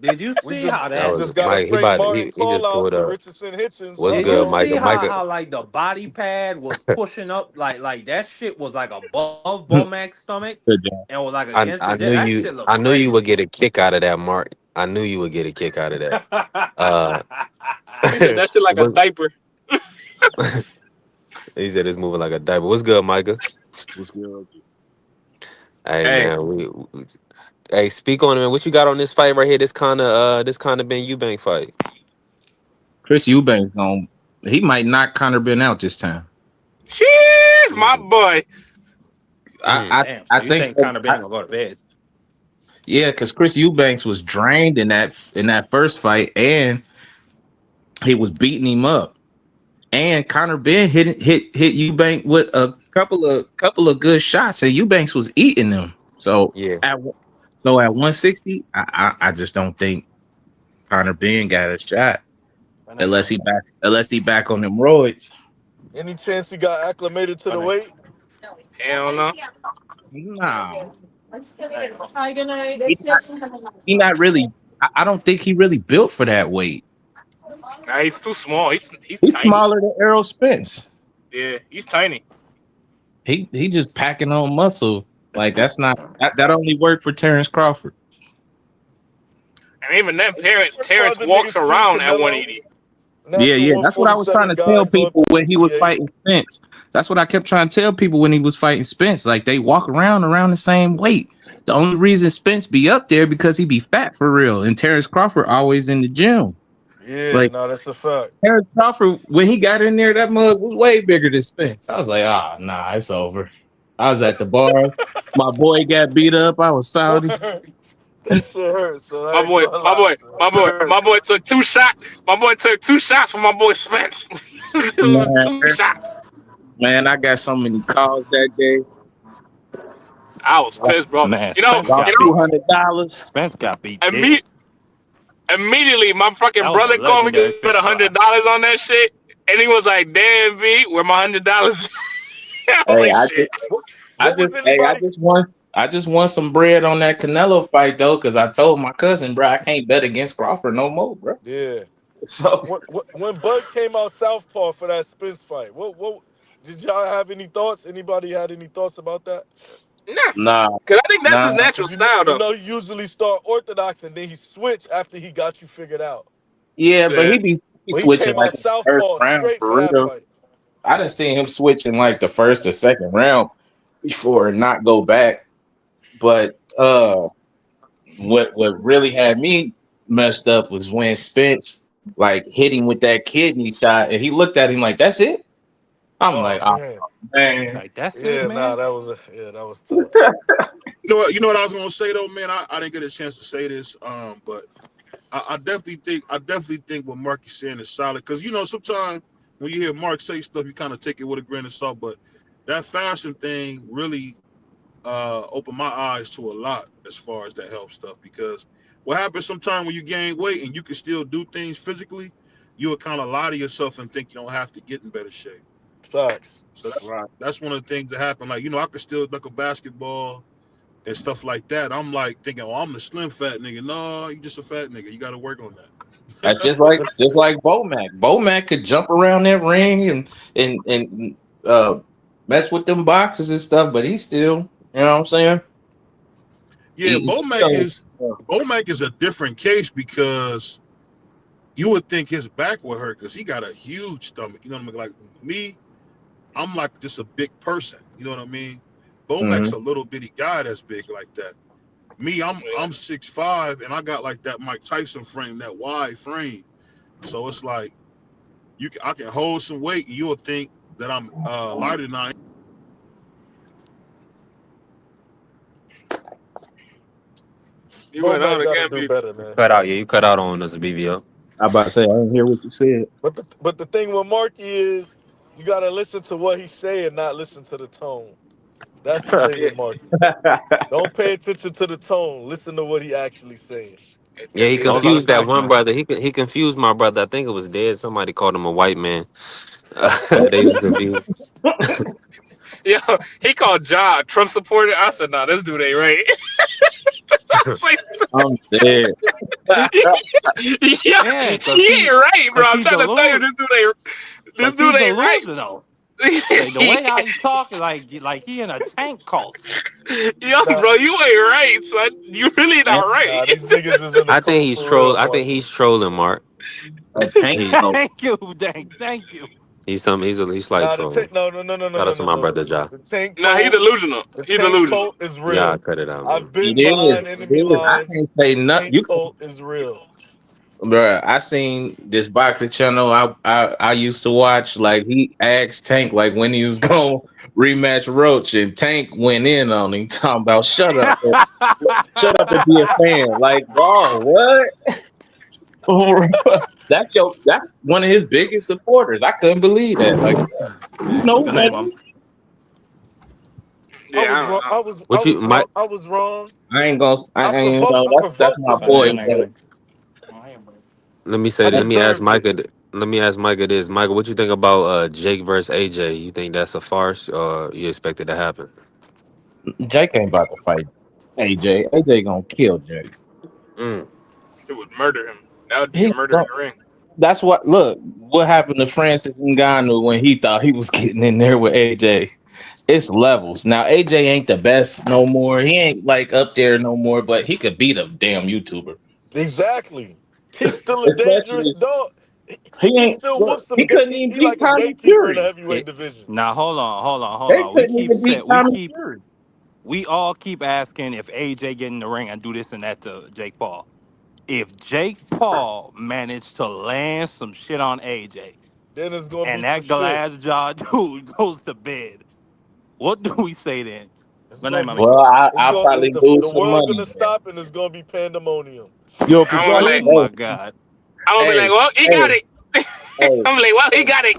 Did you We see just how That we that? was just got a Mike. Frank Martin He call just out pulled to up. Richardson Hitchens. What's Did good, you Uh-oh. see Micah? Micah. how like the body pad was pushing up like that shit was like above Bomac's stomach Good job. and was like against the I knew that shit looked I knew you would crazy. get a kick out of that, Mark. I knew you would get a kick out of that. Uh, He said that shit like a what, diaper. he said it's moving like a diaper. What's good, Micah? What's good? Hey Hey, man, hey, speak on it, man. What you got on this fight right here? This kind of Ben Eubank fight. Chris Eubanks he might knock Conor Ben out this time. Cheers, my boy. Mm. Damn, so I you think think so. Conor Ben gonna go to bed? Yeah, because Chris Eubanks was drained in that first fight, and he was beating him up. And Conor Ben hit Eubank with a couple of good shots, and Eubanks was eating them. So Yeah, at 160, I just don't think Conor Ben got a shot That nigga unless gonna he back on them roids. Any chance he got acclimated to that the nigga. weight? Hell no. Nah, Hey, he not, he not really. I don't think he really built for that weight. Nah, he's too small. He's He's tiny. smaller than Errol Spence. Yeah, he's tiny. He just packing on muscle. Like that only worked for Terrence Crawford. And even then, Hard for Terrence other walks niggas too, around at Canelo. 180. Yeah, Natural yeah. That's what I was trying 147 to guy tell going people to when he was 258. fighting Spence. That's what I kept trying to tell people when he was fighting Spence. Like they walk around the same weight. The only reason Spence be up there because he be fat for real, and Terrence Crawford always in the gym. Yeah, Like no, that's a fact. Terrence Crawford, when he got in there, that mug was way bigger than Spence. I was like, nah, it's over. I was at the bar. My boy got beat up. I was Saudi. That shit hurts, so I My ain't boy, gonna my lie. boy, So. my boy, my boy took 2 shots. My boy took 2 shots from my boy Spence. Man, 2 shots. man, I got so many calls that day. I was pissed, bro. man, You know, Spence Lost got beat. $200. Spence got beat imme- dead. immediately my That fucking was a brother called me to legendary put fist fight. $100 on that shit, and he was like, "Damn, B, where my $100?" I was Hey, like, "Shit." What was anybody? I just won some bread on that Canelo fight though, because I told my cousin, bro, I can't bet against Crawford no more, bro. Yeah. So When Bud came out Southpaw for that Spence fight, what did y'all have any thoughts? Anybody had any thoughts about that? Nah, nah, because I think that's nah. his natural 'Cause style, you though. know, he usually start orthodox and then he switch after he got you figured out. Yeah, but Yeah. he But he switching came like out in the first Southpaw round straight for for that real. fight. I didn't see him switching like the first or second round before and not go back. But what really had me messed up was when Spence like hit him with that kidney shot, and he looked at him like, "That's it." I'm Oh like, "Oh man. man." Like that's it, Yeah, nah, man. that was tough. You know what I was gonna say though, man. I didn't get a chance to say this, but I definitely think what Mark is saying is solid because sometimes when you hear Mark say stuff, you kind of take it with a grain of salt. But that fashion thing really opened my eyes to a lot as far as that health stuff because what happens sometimes when you gain weight and you can still do things physically, you'll kind of lie to yourself and think you don't have to get in better shape. Facts. So Right. that's one of the things that happen. Like I could still dunk a basketball and stuff like that. I'm like thinking, oh, I'm the slim fat nigga. No, you just a fat nigga. You got to work on That's that. just like Bomac. Bomac could jump around that ring and uh mess with them boxes and stuff, but he still, you know what I'm saying? Yeah, He still, Bomac is a different case because you would think his back would hurt because he got a huge stomach. You know what I mean? Like me, I'm like just a big person. You know what I mean? Bomac's Mhm. a little bitty guy that's big like that. Me, I'm 6'5" and I got like that Mike Tyson frame, that wide frame. So it's like I can hold some weight and you'll think that I'm lighter than I am. You Bo went Mac out gotta again, do B. better, man. Cut out. Yeah, you cut out on us, BVO. I about to say I didn't hear what you said. But the thing with Marky is you gotta listen to what he's saying, not listen to the tone. That's the thing Yeah, with Marky. Don't pay attention to the tone. Listen to what he actually saying. Yeah, he Cause Those are the confused that facts, one man. brother. He confused my brother. I think it was dead. Somebody called him a white man. They was confused. yo, he called Ja a Trump supporter. I said, nah, this dude ain't right. I was like, I'm dead. yeah, Yeah, he ain't right, bro. cause I'm he trying to tell you, this cause he dude ain't right. delusional. Like the way how he talk is like he in a tank cult. Yo, nah, bro, you ain't right, son. You really not right. nah, these niggas is in the I think cult he's for real, troll. I think Marky. he's trolling, Mark. A tank He coat. Thank you, Dank. Thank you. he's like Nah, trolling. Shout out to my no. brother Ja. The tank Nah, he cult, delusional. the He tank delusional. cult is Yeah, real. cut it out, man. I've It been is. behind It enemy is. I lines. can't say The nothing. tank cult is real. Bruh, I seen this boxing channel I used to watch. Like he asked Tank like when he was gonna rematch Roach, and Tank went in on him talking about shut up and be a fan. Like, bro, what? That's one of his biggest supporters. I couldn't believe that. Like, you Man, know good night, better. mom. I Yeah, was wrong. I don't know. What you Mike? I was wrong. I ain't gonna. You know I that's provoked my him Good to night, boy. good night, good this. But night. Let me I say. deserved it. Let me ask Micah this. Michael, what you think about Jake versus AJ? You think that's a farce, or you expect it to happen? Jake ain't about to fight AJ. AJ gonna kill Jake. Mm. It would murder him. That would be a He murder in gon- the ring. That's what. Look, what happened to Francis Ngannou when he thought he was getting in there with AJ? It's levels. Now AJ ain't the best no more. He ain't like up there no more, but he could beat a damn YouTuber. Exactly. He's still a dangerous Especially dog. he He ain't still look. whoops some He gate. couldn't even He beat like a Tommy gatekeeper in the Fury. heavyweight division. Now hold They on. couldn't even beat Tommy Fury. We all keep asking if AJ get in the ring and do this and that to Jake Paul. If Jake Paul managed to land some shit on AJ Then it's gonna be and some that shit. glass jaw dude goes to bed, what do we say then? It's Good night, gonna be. mommy. Well, It's I'll going. probably lose The some world money gonna then. stop and it's gonna be pandemonium. Yo, I'm gonna be Oh like, my Hey, god. I'm gonna be like, hey, well, he got hey, it. hey. I'm like, well, he got it.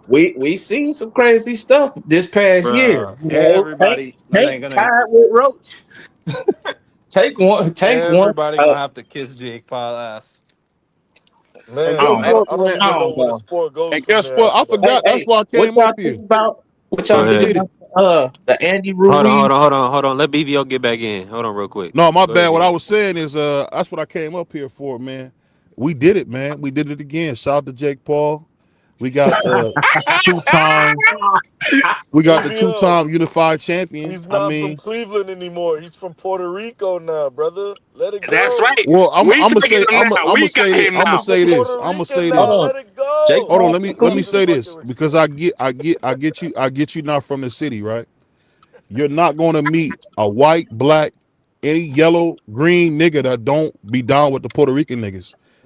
We seen some crazy stuff this past year. Bruh. You know, Everybody good night, Tank good night. tied with Roach. Tank one. Everybody gonna have to kiss Jake Paul ass. and Man, guess I don't know. what, I don't man? even I know don't where the know. sport goes And from guess there what? I after that. Hey, forgot. That's hey, why I what came y'all up think here. about? What Go y'all think Forget ahead. it. about the Andy Hold Ruiz? on, hold on. Let BVO get back in. Hold on, real quick. No, my Go ahead, bad. What I BVO. was saying is, that's what I came up here for, man. We did it, man. We did it again. Shout out to Jake Paul. We got the two time. We got the BBO. two-time unified champion. He's I not from mean, Cleveland anymore. He's from Puerto Rico now, brother. Let it That's go. right. well, I'm We gonna taking say, him now. We got him I'm gonna now. He's a say this. Puerto I'm gonna Rican say now. this. Hold on, Let it Jake go. Hold on. Paul Let me from let I'm me just say Cleveland. fucking this with you. because I get you not from the city, right? You're not gonna meet a white, black, any yellow, green nigga that don't be down with the Puerto Rican niggas.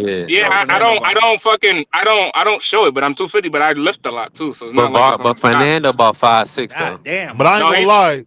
Yeah. Yeah, No, I don't show it, but I'm 250, but I lift a lot too, so it's not like But I'm not. Fernando about 5'6" God though. damn, But I ain't No, gonna Mark. he's lie.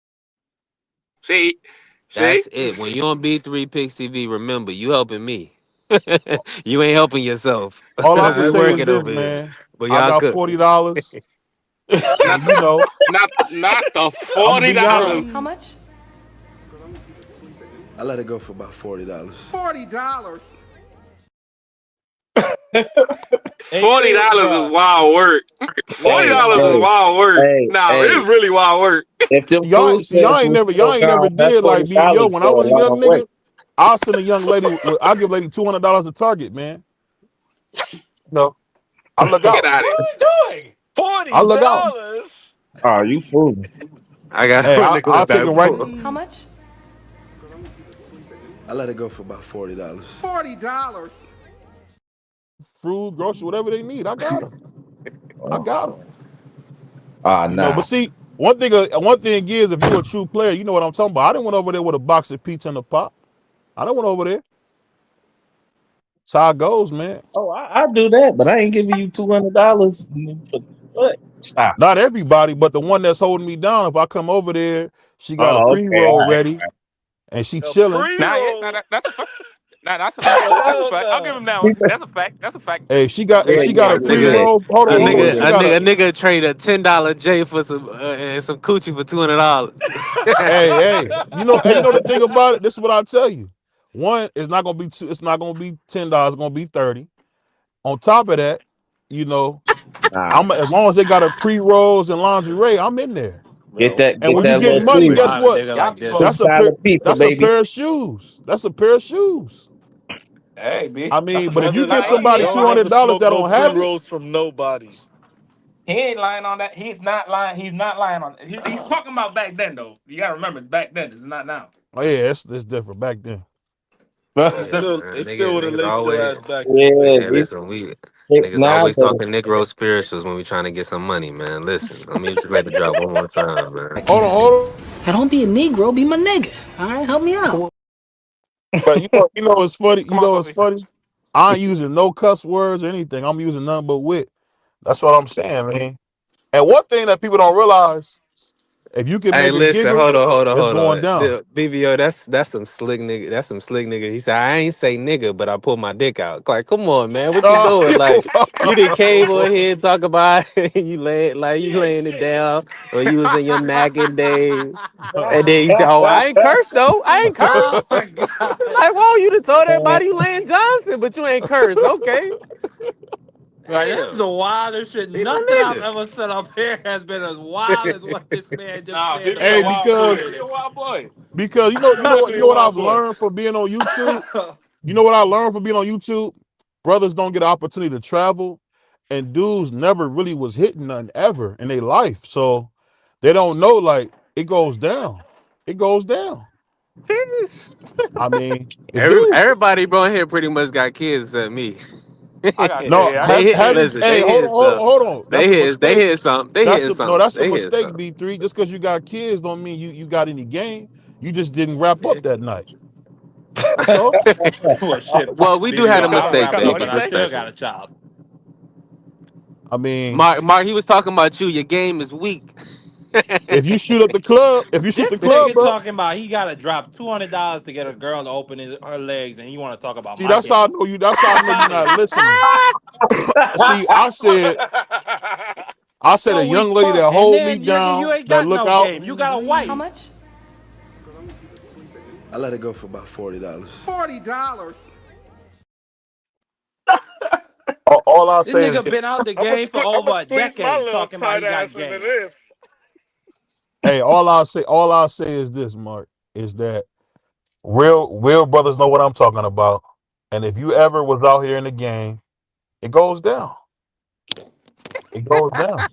See, see. That's it. When you're on B3 Picks TV, remember you helping me. You ain't helping yourself. All I can We say is working this, over here, man. but I y'all got good. $40, Not and the you know, not the I'm gonna be $40. honest. How much? I let it go for about $40. $40. $40 is wild work. Hey, $40 is hey, wild work. hey, No, hey. it's really wild work. If them Y'all, food see, y'all stamps ain't was never, still y'all ain't never gone, that did like BBO. $40 When I go a was a young long way. nigga, I'll send a young lady. I'll give a lady $200 a Target, man. No, I look Get out. out of What here. are we doing? I look out. $40. Oh, you fooling. I got Hey, a nigga I'll with take that them right. bull. How much? I let it go for about $40. $40. Fruit, grocery, whatever they need. I got them. I got them. Ah, You know, nah. but see, one thing is, if you a true player, you know what I'm talking about. I didn't went over there with a box of pizza and a pop. I didn't went over there. That's how it goes, man. Oh, I do that, but I ain't giving you $200 for what? Stop. Not everybody, but the one that's holding me down. If I come over there, she got a Oh, okay. pre-roll All right. ready and she A chilling. Nah, yeah, pre-roll. that's a fact. Nah, that's a fact. Oh, That's a hell fact. I'll give no. him that She one. said, That's a fact. That's a fact. Hey, she yeah, got she got yeah, a A yeah, yeah. nigga, pre-roll. Hold a on, Yeah, hold on. nigga, She a yeah. got nigga, a a nigga trade a $10 J for some and some coochie for $200. hey. You know the thing about it. This is what I tell you. One, it's not gonna be it's not gonna be $10. It's gonna be 30. On top of that, you know, Nah. I'm as long as they got a pre-rolls and lingerie, I'm in there. Get Bro, that And get when you that get little niggas money, be Caesar. guess buying a what? nigga Y'all like be this. full. $2 pizza, That's a baby. pair of shoes. That's a pair of shoes. Hey, B. I That's mean, a but if fact. you Brother, give Nah, he ain't somebody lying two don't on that. hundred never dollars smoke that no don't have it, pre-rolls from nobody. He ain't lying on that. He's not lying. He's not lying on. He's talking about back then though. You gotta remember, it's back then. It's not now. oh yeah, it's different back then. It's Yeah, different. man. It still would have Niggas laced your always, ass back then. Yeah, man. these Listen, chicks niggas always nowadays. talking Negro spirituals when we trying to get some money, man. Listen, let me just let it drop one more time, man. Hold Now don't be a Negro, be my nigga. All right, help me out. on. But you know it's funny. You Come on, know it's puppy. funny. I ain't using no cuss words or anything. I'm using nothing but wit. That's what I'm saying, man. And one thing that people don't realize, if you can Hey, make a listen, giggle, it's hold on. going down. BBO, that's some slick nigga. That's some slick nigga. He said, I ain't say nigga, but I pulled my dick out. Like, come on, man. What you doing? Like, you done came on here and talk about you laying it down or you was in your macking days. And then you say, oh, I ain't cursed though. I ain't Oh cursed. my god. Like, whoa, you done told everybody you laying Johnson, but you ain't cursed. Okay. Right, this is Damn. the wildest shit. Be my Nothing I've nigga. ever said up here has been as wild as what this man just Nah, said BB a Hey, about wild boy. He a because wild boy. you Definitely know a what I've wild boy. learned from being on YouTube. You know what I learned from being on YouTube? Brothers don't get an opportunity to travel, and dudes never really was hitting nothing ever in their life, so they don't know. Like it goes down. It goes down. Jeez. I mean, it do. Everybody bro here pretty much got kids except me. I got No, yeah. I They got hit kids. haven't. listen, Hey, they hitting stuff. hold on. That's a They mistake. hit something. They hitting something. That's a They hitting mistake. something. B3. Just because you got kids don't mean you got any game. You just didn't wrap up Yeah. that night. That's all. Well, shit, Well, we do have BBO, a I mistake, wrapped Kinda up, what he but baby. I say? still got Respectfully. a child. I mean, Mark, he was talking about you. Your game is weak. if you shoot up the club, This nigga talking about he got to drop $200 to get a girl to open her legs, and he want to talk about see, my that's how I game. know you. That's how I Fuck know you're out of not here. listening. See, I said a So young weak lady punk, that and hold me then you down, ain't that got look no out. game. You got a wife. How much? I let it go for about $40. $40. All I This say is, nigga been out the I'ma game for I'ma over a squeeze my decade little talking about tight he got ass into game. this. hey, all I say is this, Mark, is that real brothers know what I'm talking about. And if you ever was out here in the game, it goes down. It goes down.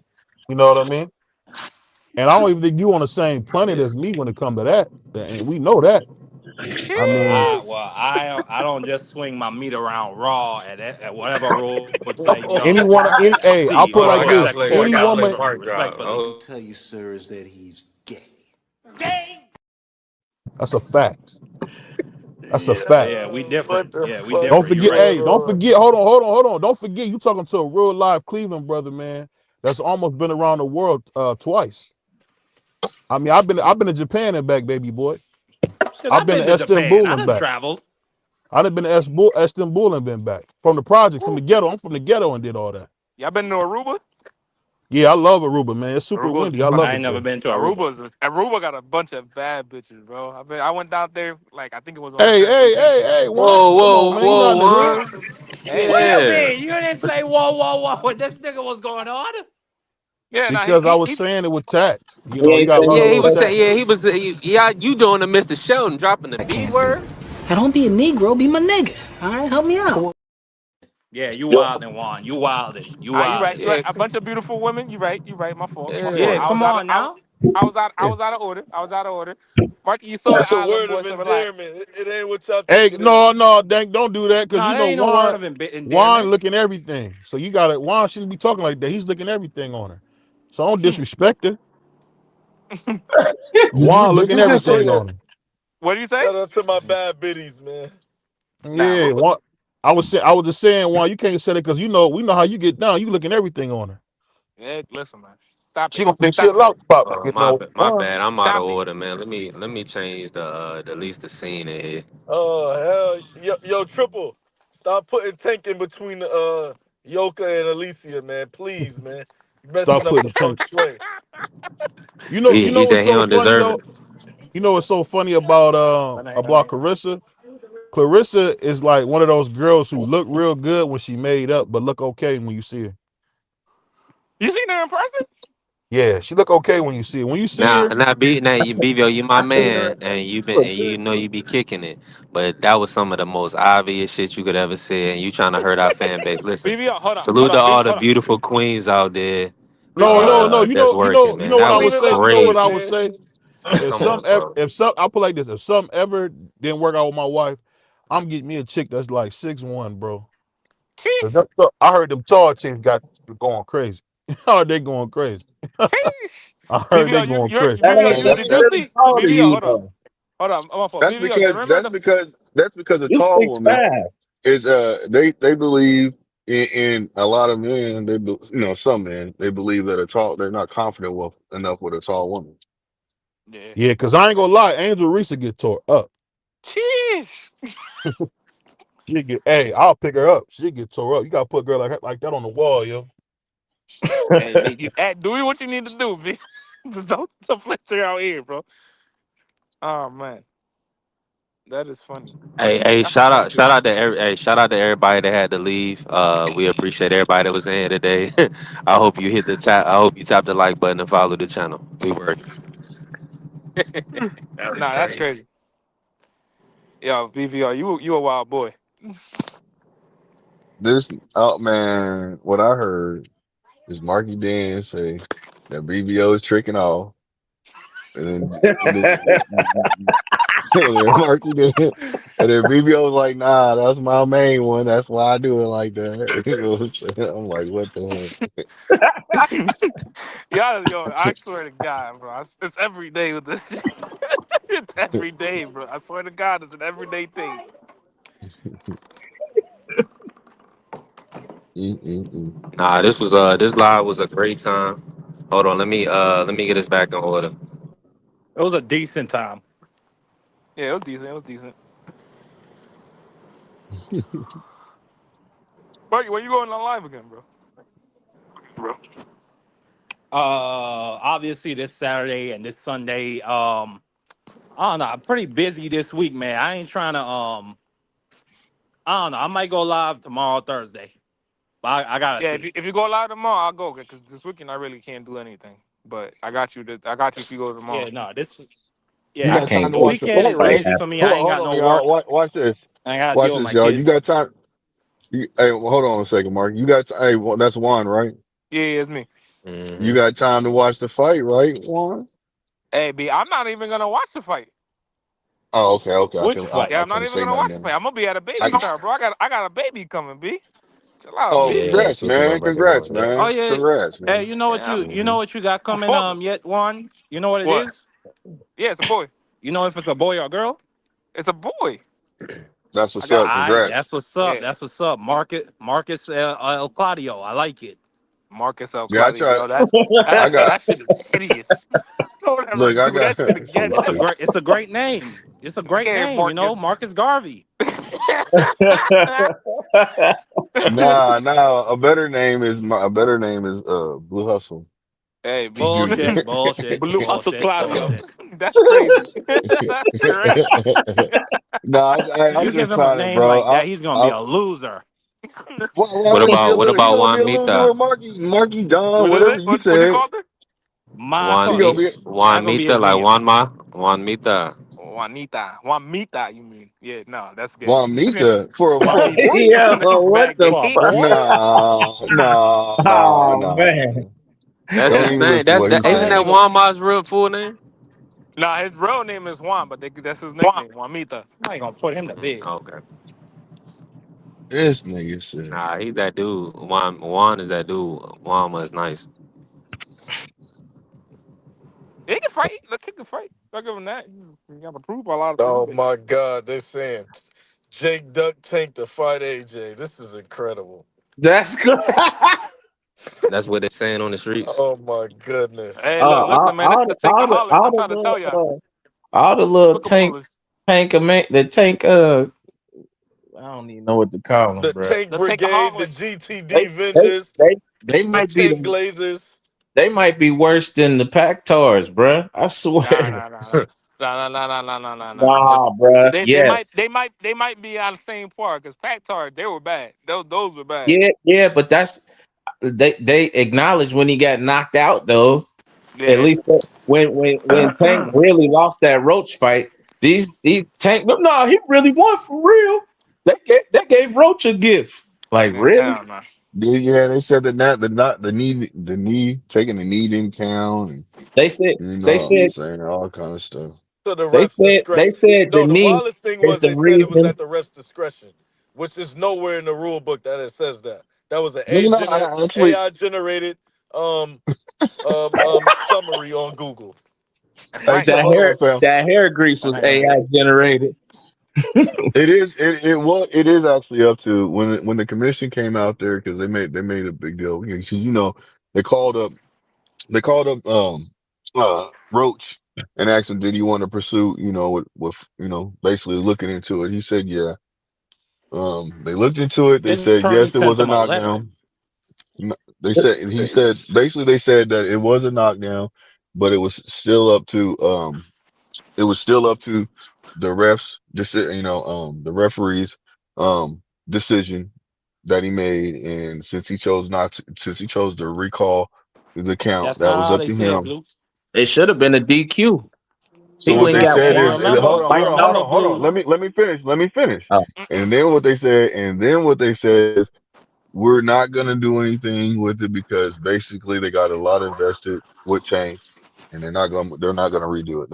You know what I mean? And I don't even think you on the same planet Yeah. as me when it comes to that. And we know that. I Well, mean, I don't just swing my meat around raw at whatever road side you any on. one, hey, I'll See, put it Hold on, like this: any I I gotta gotta play woman, play Mark drop. respectfully. What I Oh. can tell you, sir, is that he's gay. that's a fact. That's a fact. Yeah, we Yo, what different. the Yeah, we fuck Don't different. is You're forget, right. going hey, don't on? forget, hold on. Don't forget, you talking to a real live Cleveland brother, man. That's almost been around the world twice. I mean, I've been to Japan and back, baby boy. Shit, I've I've been been to to Japan. Istanbul I and done back. traveled. I've been to Istanbul and been back from the project, from the ghetto. I'm from the ghetto and did all that. Y'all been to Aruba? Yeah, I love Aruba, man. It's super Aruba's windy. I love I ain't it never there. been to Aruba. Aruba got a bunch of bad bitches, bro. I went down there like I think it was on Hey, hey, hey, transportation. hey, Juan. Whoa, Come on, whoa, man. You're not whoa, in the hood. one. Hey, what do you Yeah. mean? You didn't say whoa, whoa, whoa. What this nigga was going on? Yeah, no, Because I was saying it with tact. You He know, you ain't gotta say learn a Yeah, no he little was such tact. saying. Yeah, thing. he was. Yeah, you doing the Mr. Sheldon, dropping the I B can't do. word. Now don't be a Negro, be my nigga. All right, help me out. Yeah, you wildin', Juan. You wildin'. You you right. wildin'. You right. Yeah, A bunch of beautiful women. You right. You right. My fault. My fault. Yeah, yeah, come on now. I yeah. was out of order. I was out of order. Marky, you saw the That's a island word boy, of so relax. endearment. It ain't what y'all Hey, think it is. no, no, Dank, don't do that because Nah, you that know ain't no word of Juan endearment. looking everything. So you gotta Juan shouldn't be talking like that. He's looking everything on her. So don't disrespect her. Juan Did looking you just say everything that? on her. What do you say? Shout out to my bad biddies, man. Nah, Yeah, Juan. I was just saying, Juan, you can't say that because we know how you get down. You looking everything on her. yeah, listen, man. Stop She it. don't think she Stop it. allowed about Oh, getting on my Juan. bad. I'm out of Stop it. order, man. Let me change the at least the scene in here. Oh hell, yo, triple. Stop putting Tank in between Yoka and Alicia, man. Please, man. You Stop messing up putting the tank. feng shui. You He know what's said he so don't funny deserve it. though? You know what's so funny about Carissa? Clarissa is like one of those girls who look real good when she made up, but look okay when you see her. You seen her in person? Yeah, she look okay when you see her. When you see her, Now you BVO, you my I seen her. man, and She look you good. know you be kicking it. But that was some of the most obvious shit you could ever say, and you trying to hurt our fan base. Listen, BBL, salute to all the hold on. beautiful queens out there BBL, no. that's working, You man. know what That I Clean would was it say. up, You know what Ghost, I crazy. would man. say. Come on, bro. If some, I put like this. If something ever didn't work out with my wife, I'm getting me a chick that's like 6'1", bro. 'Cause sheesh, I heard them tall chicks got going crazy. Oh, they going crazy. sheesh. I heard they BBL, going crazy. Hey, that's did you barely see tall to BBL? you though. Hold on, I'm on phone. That's BBL, because that's because a You tall six woman five. is they believe in a lot of men. Some men they believe that they're not confident enough with a tall woman. Yeah. Yeah, because I ain't gonna lie, Angel Reese get tore up. Sheesh. Hey, I'll pick her up. She get tore up. You gotta put a girl like that on the wall, yo. Hey, do what you need to do, B. Don't flex her out here, bro. Oh man, that is funny. Hey, shout out to everybody that had to leave. We appreciate everybody that was in here today. I hope you hit the tap. I hope you tap the like button and follow the channel. We work. That was Nah, that's crazy. crazy. Yo, BVR, you a wild boy. This man, what I heard is Marky Dan say that BBO is tricking off, and then Marky Dan, and then BBO was like, "Nah, that's my main one. That's why I do it like that." You know what I'm saying? I'm like, "What the heck?" Yo, I swear to God, bro, it's every day with this. It's every day, bro. I swear to God, it's an everyday thing. Mm-mm-mm. Nah, this live was a great time. Hold on, let me get this back in order. It was a decent time. Yeah, it was decent. It was decent. Marky, when you going on live again, bro? Obviously this Saturday and this Sunday. I don't know. I'm pretty busy this week, man. I ain't trying to. I don't know. I might go live tomorrow, Thursday. But I gotta Yeah, see. if you go live tomorrow, I'll go because this weekend I really can't do anything. But I got you. I got you if you go tomorrow. Yeah, no. You Yeah. I got can't time to The wait watch to the weekend this fight, is fight right? easy happen. for me. I ain't Hold got on, no y'all. work. Watch this. I gotta Watch deal with this, my y'all. You kids. got time. Hold on a second, Mark. That's Juan, right? Yeah, it's me. You Hmm. got time to watch the fight, right, Juan? Hey, B, I'm not even gonna watch the fight. Oh, okay, okay. Which fight? Yeah, I I'm not can't even say gonna nothing watch the then. fight. I'm gonna be at a baby I, shower, bro. I got a baby coming, B. Chill out, oh, B. Yeah, congrats, shit your man. motherfucking Congrats, on. Yep. Oh man. yeah. Congrats, Hey, man. Yeah, you know Hmm. what you got I'm coming full. yet, Juan? You know what it What? is? Yeah, it's a boy. You know if it's a boy or a girl? It's a boy. That's I what's got. up. Alright, that's Congrats. what's up. Yeah, That's what's up. Marcus El Claudio. I like it. Marcus L. Yeah, Claudio. Yo, I got, that shit is hideous. Don't ever look, I do got, that shit so again. It's a great name. It's a great Yeah, name, Marcus. Marcus Garvey. Nah. A better name is Blue Hustle Hey, Junior. Bullshit, bullshit, Blue Hustle bullshit, Classic. bullshit. that's crazy. That's crazy. No, I You give just him a trying to, name bro. like that, he's gonna be a loser. Why What would he be a about what loser? He about gonna be Juan a loser Mita? with Marky Don, What is whatever it? you What you said. called her? My Juan He fuck, gonna Mi be that Juan gonna be Mita his like name. Juan Mita. Juanita. Juanita, you mean? Yeah, no, that's gay. Juanita for a Juanita. boy? Yo, That's what mad the gay. For a fuck? boy? Oh man. Nah. That's Don't his even name. listen to That's what that he's Oh, isn't that that saying. nigga. Juan Ma's real full name? Nah, his real name is Juan, but that's his nickname, Juanita. I ain't gonna put him to bed. Okay. This nigga said. Nah, he's that dude. Juan is that dude. Juan was nice. He can fight. Look, he can fight. I'll give him that. He got to prove a lot of things. Oh my God, they're saying Jake Duck Tank to fight AJ. This is incredible. That's good. That's what they're saying on the streets. Oh my goodness. Hey, look, listen, man. This is the Takeaholics. I'm trying to tell y'all. All the little Takeaholics. the tank I don't even know what to call them, The bro. Tank The Brigade, the Takeaholics. They GTD they Vengers, they they the might be Tank the Glazers. they might be worse than the Pactars, bro. I Nah, swear. nah, nah, nah. Nah, nah, nah, nah, nah, nah, nah, nah. It's, Nah, bro. they might Yes. they might be on the same par because Pactar they were bad. Those were bad. Yeah, but they acknowledged when he got knocked out though. At Yeah. least when Tank really lost that Roach fight, these Tank, but no, he really won for real. They gave Roach a gift. Like Man, really? hell no. Yeah, they said that not the knee taking the knee didn't count, and They said they said saying all kind of stuff. To the they ref's said they discretion. said the No, the knee wildest thing is was the they said it was reason. at the ref's discretion, which is nowhere in the rule book that it says that. That was an I actually AI generated um summary on Google. That's hey, right. so hold on, fam. That hair grease was AI generated. It is actually up to when the commission came out there because they made a big deal because they called up they called up Roach and asked him did he want to pursue with basically looking into it. He said yeah. They looked into it. They His said attorney yes, it sent was a him a letter. knockdown. He said basically they said that it was a knockdown, but it was still up to the refs, the referee's decision that he made, and since he chose to recall the count, That's that not was how up they to said, him. Blue. It should have been a DQ. So He what went and they got said And one is, remember, bite on. remember, hold on. Blue. Let me finish. Oh, And then what they said is, we're not gonna do anything with it because basically they got a lot invested with Tank, and they're not gonna redo it.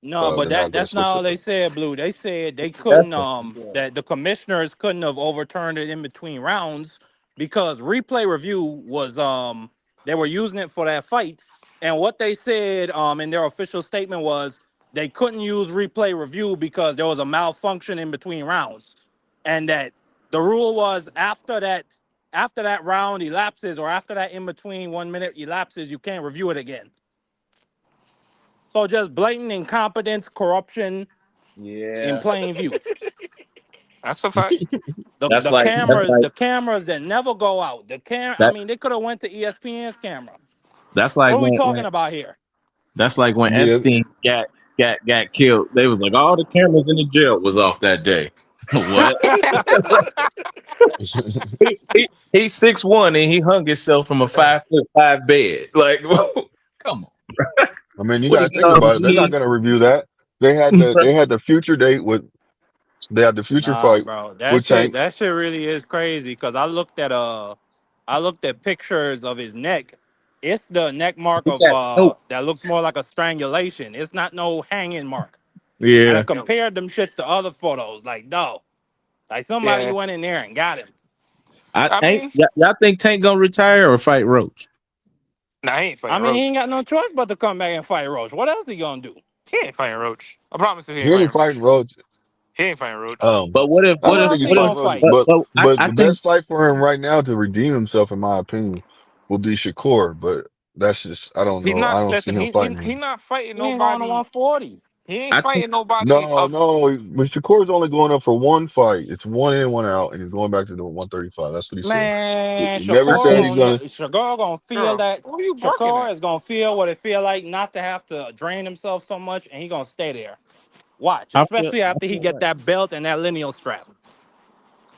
No, but They're not gonna that's not switch all it they up. said, Blue. They said they couldn't that's a, that the commissioners couldn't have overturned it in between rounds because replay review was they were using it for that fight. And what they said in their official statement was they couldn't use replay review because there was a malfunction in between rounds. And that the rule was after that round elapses or after that in between 1 minute elapses, you can't review it again. So just blatant incompetence, corruption in yeah. plain view. That's a fact. The That's the like that's cameras, like the cameras that never go out. I that mean, they could have went to ESPN's camera. that's What like are we when talking about here? that's like when Yeah. Epstein got killed. They was like all the cameras in the jail was off that day. What? He's 6'1" and he hung himself from a 5'5" bed. Like, come on. I mean, you With got a to think about it. They're not guarantee. going to review that. They had the future date they had the future Nah, fight bro, with Tank. that shit really is crazy. Cause I looked at pictures of his neck. It's the neck mark He of got Snoop. that looks more like a strangulation. It's not no hanging mark. And I Yeah. compared them shits to other photos. Like, no, like somebody Yeah. went in there and got him. I I ain't mean, y'all think Tank gonna retire or fight Roach? nah, he ain't I fighting mean, he ain't Roach. got no choice but to come back and fight Roach. What else he gonna do? He ain't fighting Roach. I promise you, he He ain't ain't fighting fighting Roach. Roach. He ain't fighting Roach. But what if I what don't if think he's what if fighting gonna Roach, fight? but but but but I the think best fight for him right now to redeem himself, in my opinion, will be Shakur. But that's just I don't He's know. not. I don't see Listen, him he fighting he him. not fighting He ain't going to nobody. 140. He ain't I think fighting nobody No, up. no, but Shakur's only going up for one fight. It's one in, one out, and he's going back to the 135. That's what he said. Man, He never I Shakur said think he's gonna gonna. Shakur gonna feel Girl, that. who are you barking Shakur at? is gonna feel what it feel like not to have to drain himself so much, and he gonna stay there. Watch, especially I after he feel get like that belt and that lineal strap.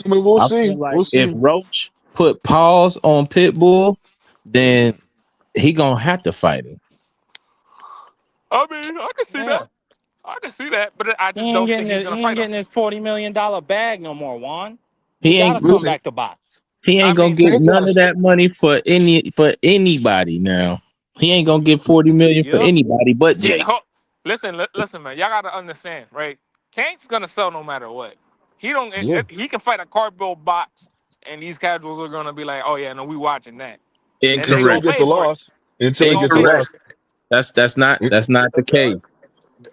I mean, we'll I feel see. like We'll if see. Roach put pause on Pitbull, then he gonna have to fight him. I mean, I can see Yeah, that. I can see that, but I he just ain't don't getting think he's it. gonna He ain't fight him. getting his $40 million bag no more. Juan, he He gotta ain't come Listen, back to box. he I ain't gonna mean, get Tank none of got. that money for anybody now. He ain't gonna get 40 million for Yep. anybody but Jake. listen, listen, man. Y'all gotta understand, right? Tank's gonna sell no matter what. He don't. Yeah, He can fight a cardboard box, and these casuals are gonna be like, "Oh yeah, no, we watching that," and they until he gonna Incorrect. gets a pay for it. loss. Until They he gonna gets a pay for Incorrect. it. loss. It, That's not the case.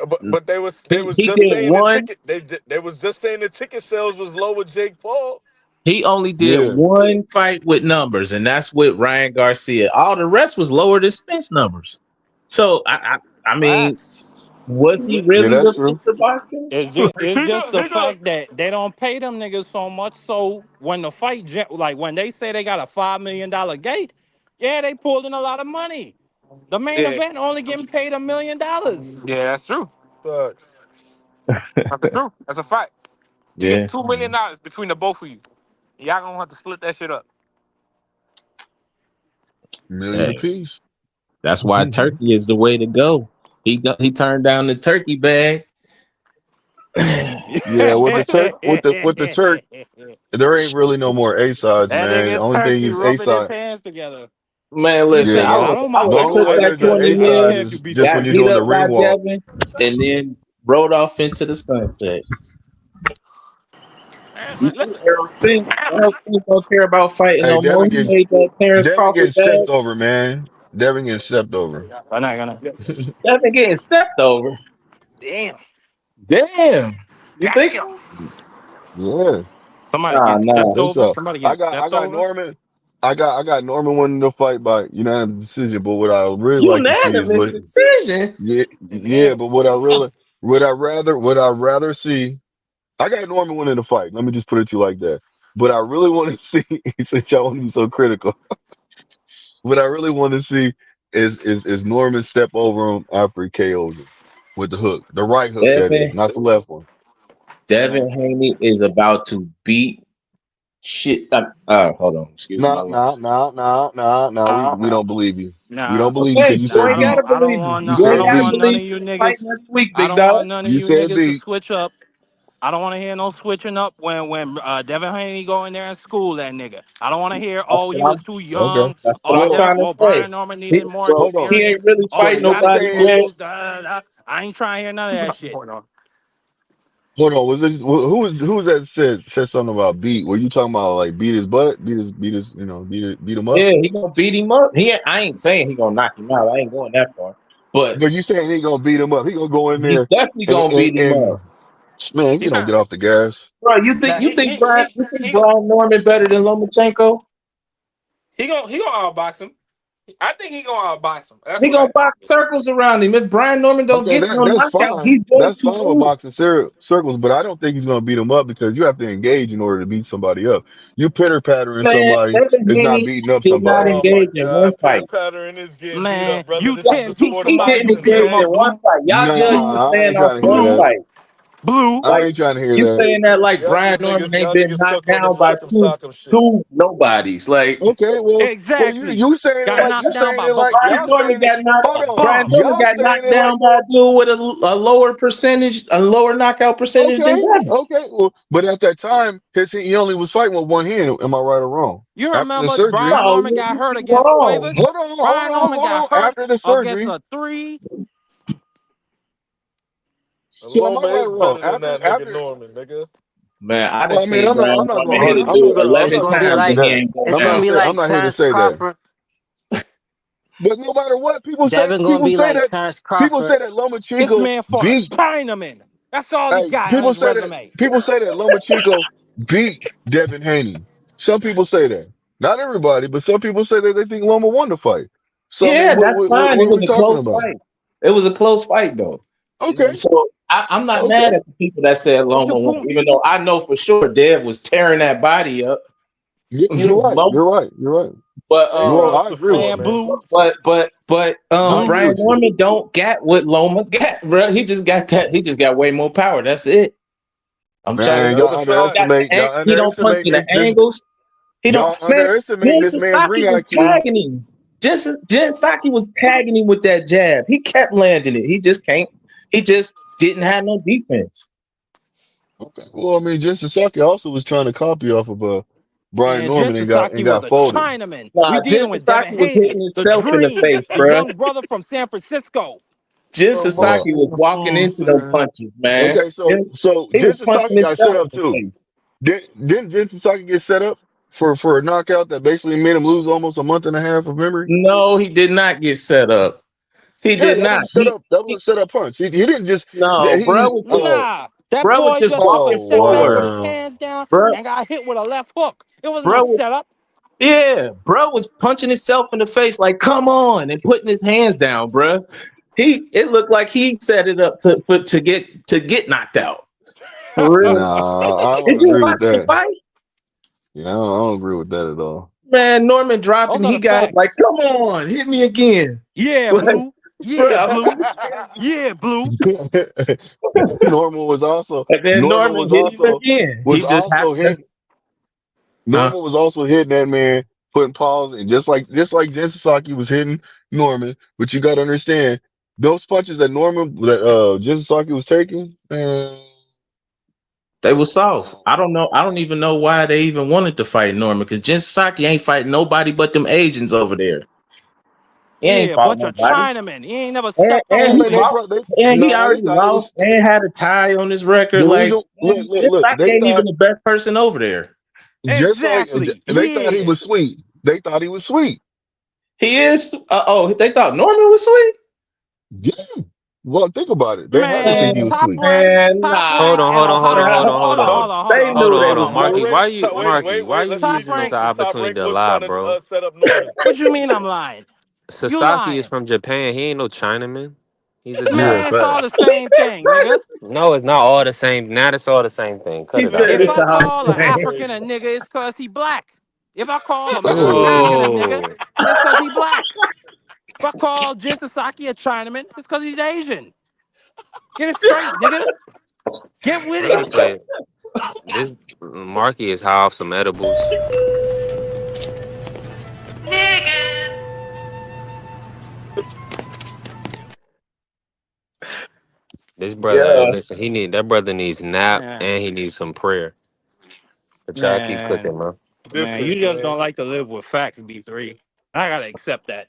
But they was He just did saying the one. ticket. They was just saying the ticket sales was low with Jake Paul. He only did yeah, one fight with numbers, and that's with Ryan Garcia. All the rest was lower than Spence numbers. So I mean, Facts. was he yeah, really that's the true. future boxer? It's He just got. the He got. fact that they don't pay them niggas so much. So when the fight, like when they say they got a $5 million gate, yeah, they pulled in a lot of money. The main Yeah. event only getting paid $1 million. Yeah, that's true. Facts. That's true. That's a fact. You get Yeah. $2 million between the both of you. Y'all gonna have to split that shit up. Million Hey, apiece. that's why turkey is the way to go. He turned down the turkey bag. Yeah, with the that Turk, with the Turk, there ain't really no more A sides, man. The nigga only thing turkey is A rubbing his side. hands together. Man, He listen, Yeah, said, I "Yeah, I would don't I mind. the would have only took way I that there's an 20 don't A I don't mil, care side if you is beat the just when got you turkey." beat doing the up by ring walk. Devin, and then rode off into the sunset. You Man, think listen. Errol Spence don't care about fighting Hey, no more? He made that Terrence Devin Crawford getting bag. stepped over, man. Devin getting stepped over. I'm not gonna. Devin getting stepped over. Damn. Damn. You think Damn. so? Yeah, Somebody Nah, getting I stepped nah. think over. so. Somebody getting I stepped got over. Norman. I got Norman winning the fight by unanimous decision. But what I really like to see is Unanimous what. decision. Yeah, yeah. Damn. But would I rather see? I got Norman winning the fight. Let me just put it to you like that. But I really want to see, since y'all want to be so critical, what I really want to see is Norman step over him after he KOs him with the hook, the right hook that is, Devin not the left one. Man, Devin Haney is about to beat shit. Hold on. Excuse my Nah, language. nah, nah, nah, nah, nah. We don't believe you. We don't nah. believe you Okay, because you you said I ain't beat. gotta don't. I don't believe me. want. You I You ain't said don't gotta beat. want none believe of me. you We fight niggas. next week, I big don't dog. want none of You you said niggas to beat. switch up. I don't want to hear no switching up when Devin Haney go in there and school that nigga. I don't want to hear, That's oh, he what was I'm. too Okay. young. That's what Oh, I'm So, Devin. trying to Oh, say. Brian Norman He, needed more hold on. he ain't experience. really Oh, So fight he what got you're nobody saying yet. is, exposed. I ain't trying to hear none of that shit. Hold on. hold on. Was this who was that said something about beat? Were you talking about like beat his butt, beat his, beat him up? Yeah, he gonna beat him up. I ain't saying he gonna knock him out. I ain't going that far. But But you saying he gonna beat him up? He gonna go in he there definitely and gonna beat him up. man, He get not. off the gas. Bro, Nah, you think Brian Norman better than Lomachenko? he gonna outbox him. I think he gonna outbox him. That's He what gonna I. box circles around him. If Brian Norman don't Okay, get no that's knockout, fine. he's going That's to fine with lose. boxing circles, but I don't think he's gonna beat him up because you have to engage in order to beat somebody up. You pitter pattering Man, somebody Devin is not Haney beating up did not somebody. Oh my engage in one God, pitter fight. pattering is getting beat up, Man, brother. you This Yeah, is the can't he, sport teach of he didn't somebody to boxing, beat engage him man. up, in one blue, fight. Y'all judging Nah, this I man ain't off trying to hear one blue, that. fight. blue. I Like ain't trying to hear you that. saying that like Brian Norman ain't Y'all been niggas knocked stuck on down this by rock'em two sock'em shit. two nobodies. Like Okay, well, Exactly. you saying it Got like knocked down by Booker T. Brian Norman got knocked. hold on, Brian Bum. Norman y'all got saying knocked it like down by a dude with a lower percentage, a lower knockout percentage than okay, Devin. okay. Well, but at that time, he only was fighting with one hand. Am I right or wrong? You After the remember surgery, Brian No, Norman got hurt you against wrong. Cuevas? hold on, hold Brian on, Norman hold got on. hurt After the against surgery, a three. so am I Loma right is or wrong? better than that nigga After. Norman, nigga. Man, I done Well, I mean, seen Brian I'm not Norman gonna hit hurt. a I'm not dude gonna. I'm It's 11 not gonna gonna be hurt times to and like he that. ain't go it's I'm gonna not down. be saying. I'm like not here to Terrence say that. Crawford. But no matter what, Devin gonna be like Terrence People Crawford. say that This Lomachenko man fought a beat. Chinaman. That's all he Hey, got on his resume. people say that Lomachenko beat Devin Haney. Some people say that. Not everybody, but some people say that they think Loma won the fight. So I mean, Yeah, that's fine. what It are we was a talking close about? fight. It was a close fight though. Okay. So I'm not Okay. mad at the people that said What's Loma your won, proof? even though I know for sure Dev was tearing that body up. You're right. Loma, You're right. You're right. but Hey, No, trust I the agree with floor, Man, you. man. Blue. I agree Brian with you. Norman don't got what Loma got, bro. He just got that. He just got way more power. That's it. I'm trying to Man, tell That's you, a y'all he don't fact. got the underestimate. Y'all he don't punch underestimate in the this. angles. He don't, Y'all man. underestimating Jen this man's ring Sasaki was IQ. tagging him. Jen Sasaki was tagging him with that jab. He kept landing it. He just can't. He just didn't have no defense. Okay. Well, I mean, Jen Psaki also was trying to copy off of Brian Man, Jen Norman and Psaki was got a folded. Chinaman. We Nah, Jen dealing with Devin Sasaki was Haney, hitting the himself in the dream, face, the bro. young brother from San Francisco. Jen Well, Sasaki was walking into those punches, man. okay. So He was Jen punching Psaki got set himself up in too. the face. Didn't Jen Psaki get set up for a knockout that basically made him lose almost a month and a half of memory? No, he did not get set up. He Yeah, did that not. was a set up. That He was a set up punch. He didn't just. no, Nah, that bro was boy just just took a walking step back with forward, his Wow. hands down bro. and got hit with a left hook. It was no Bro was setup. yeah, bro was punching himself in the face like, "Come on!" and putting his hands down, bro. It looked like he set it up to get knocked out. For real. Nah, I Did don't you agree with watch the that. fight? Yeah, I don't agree with that at all. Man, Norman dropping, Those are he the got like, facts. "Come on, hit me again." Yeah, Like, Blue. bro, Yeah, Blue. Yeah, Blue. Norman was also and then Norman Norman was hit him also again. was He just also happened hit. to, Norman was also hitting that man, putting paws, and just like Jen Psaki was hitting Norman. But you got to understand those punches that Jen Psaki was taking. Man, they were soft. I don't know. I don't even know why they even wanted to fight Norman because Jen Psaki ain't fighting nobody but them Asians over there. He ain't Yeah, a fought bunch of nobody. Chinamen. He ain't never And, stepped on and I his he mean they feet. pro- lost. they And he nah, they already thought he was lost and had a tie on his record. the Like, reason. man, Look. Saki ain't even the best person over there. Just like Exactly. they thought he Yeah. was sweet. They thought he was sweet. He is. They thought Norman was sweet. Yeah. Well, think about it. They had to think Man, he was top sweet. rank, Man, top nah. Hold rank, on, and hold a on, hold on, hold Hollywood. on, hold on. They Hold knew on, they Hold hold was on, on, hold Marky. on. sweet. Why you, Marky? Why you Let's Top keep using it this rank. as an simple. Top opportunity Rank to was lie, trying to bro? set up Norman. What you mean I'm lying? You Sasaki is lying. from Japan. He ain't no Chinaman. He's a Yeah, Man, Jap. it's all fact. the same thing, nigga. No, it's not all the same. Now it's all the same thing. Cut He it out, said If it's man. I all call an the African a nigga, it's cause he black. If I call a Oh, Mexican a nigga, Whoa. it's cause he black. If I call Jen Psaki a Chinaman, it's cause he's Asian. Get it straight, nigga. Get with Let it. me play. This Marky is high off some edibles. This brother, hey, yeah. listen, that brother needs nap Man, and he needs some prayer. But y'all keep man, cooking, man. man, you Difference, just man. don't like to live with facts, B3. I gotta accept that.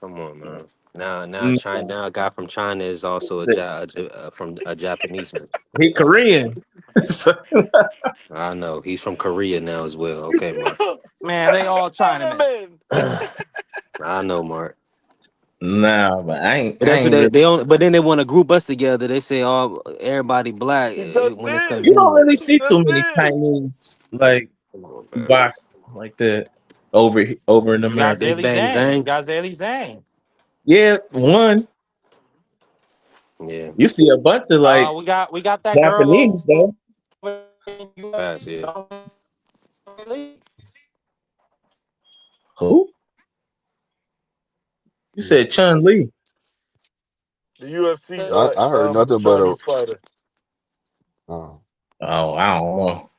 Come on, man. Now, Mm, China. Now, a guy from China is also from a Japanese man. he Korean. So, I know he's from Korea now as well. Okay, Mark. Man, they all Chinamen. Man, I know, Mark. nah, but But I that's what ain't they really. they only. But then they want to group us together. They say all everybody black he just when it's did. You don't convenient. really He see too just many did. Chinese like Come on, man. box like that over in You got America. Big Zaylee Bang Zhang. You Zang. got Zaylee Zhang. Yeah, one. Yeah, You see a bunch of like We got that girl Japanese though. over in fast. Yeah. UFC. Who? You said Chun Li. The UFC I heard nothing but a. Chinese fighter. Uh, Oh, I don't know.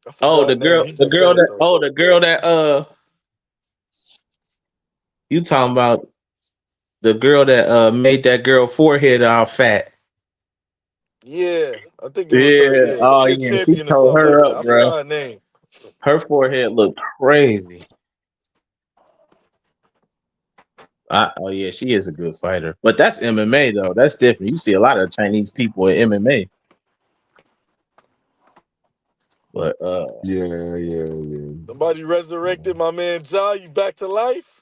I Oh, forgot her name. You just said it though. the girl that you talking about the girl that made that girl forehead all fat. Yeah, I think it was her. Yeah. Yeah, Oh she a yeah, she champion or tore something like her that. up, I bro. forgot her name. Her forehead looked crazy. Oh yeah, she is a good fighter. But that's MMA though. That's different. You see a lot of Chinese people in MMA. But yeah. Somebody resurrected my man John. You back to life?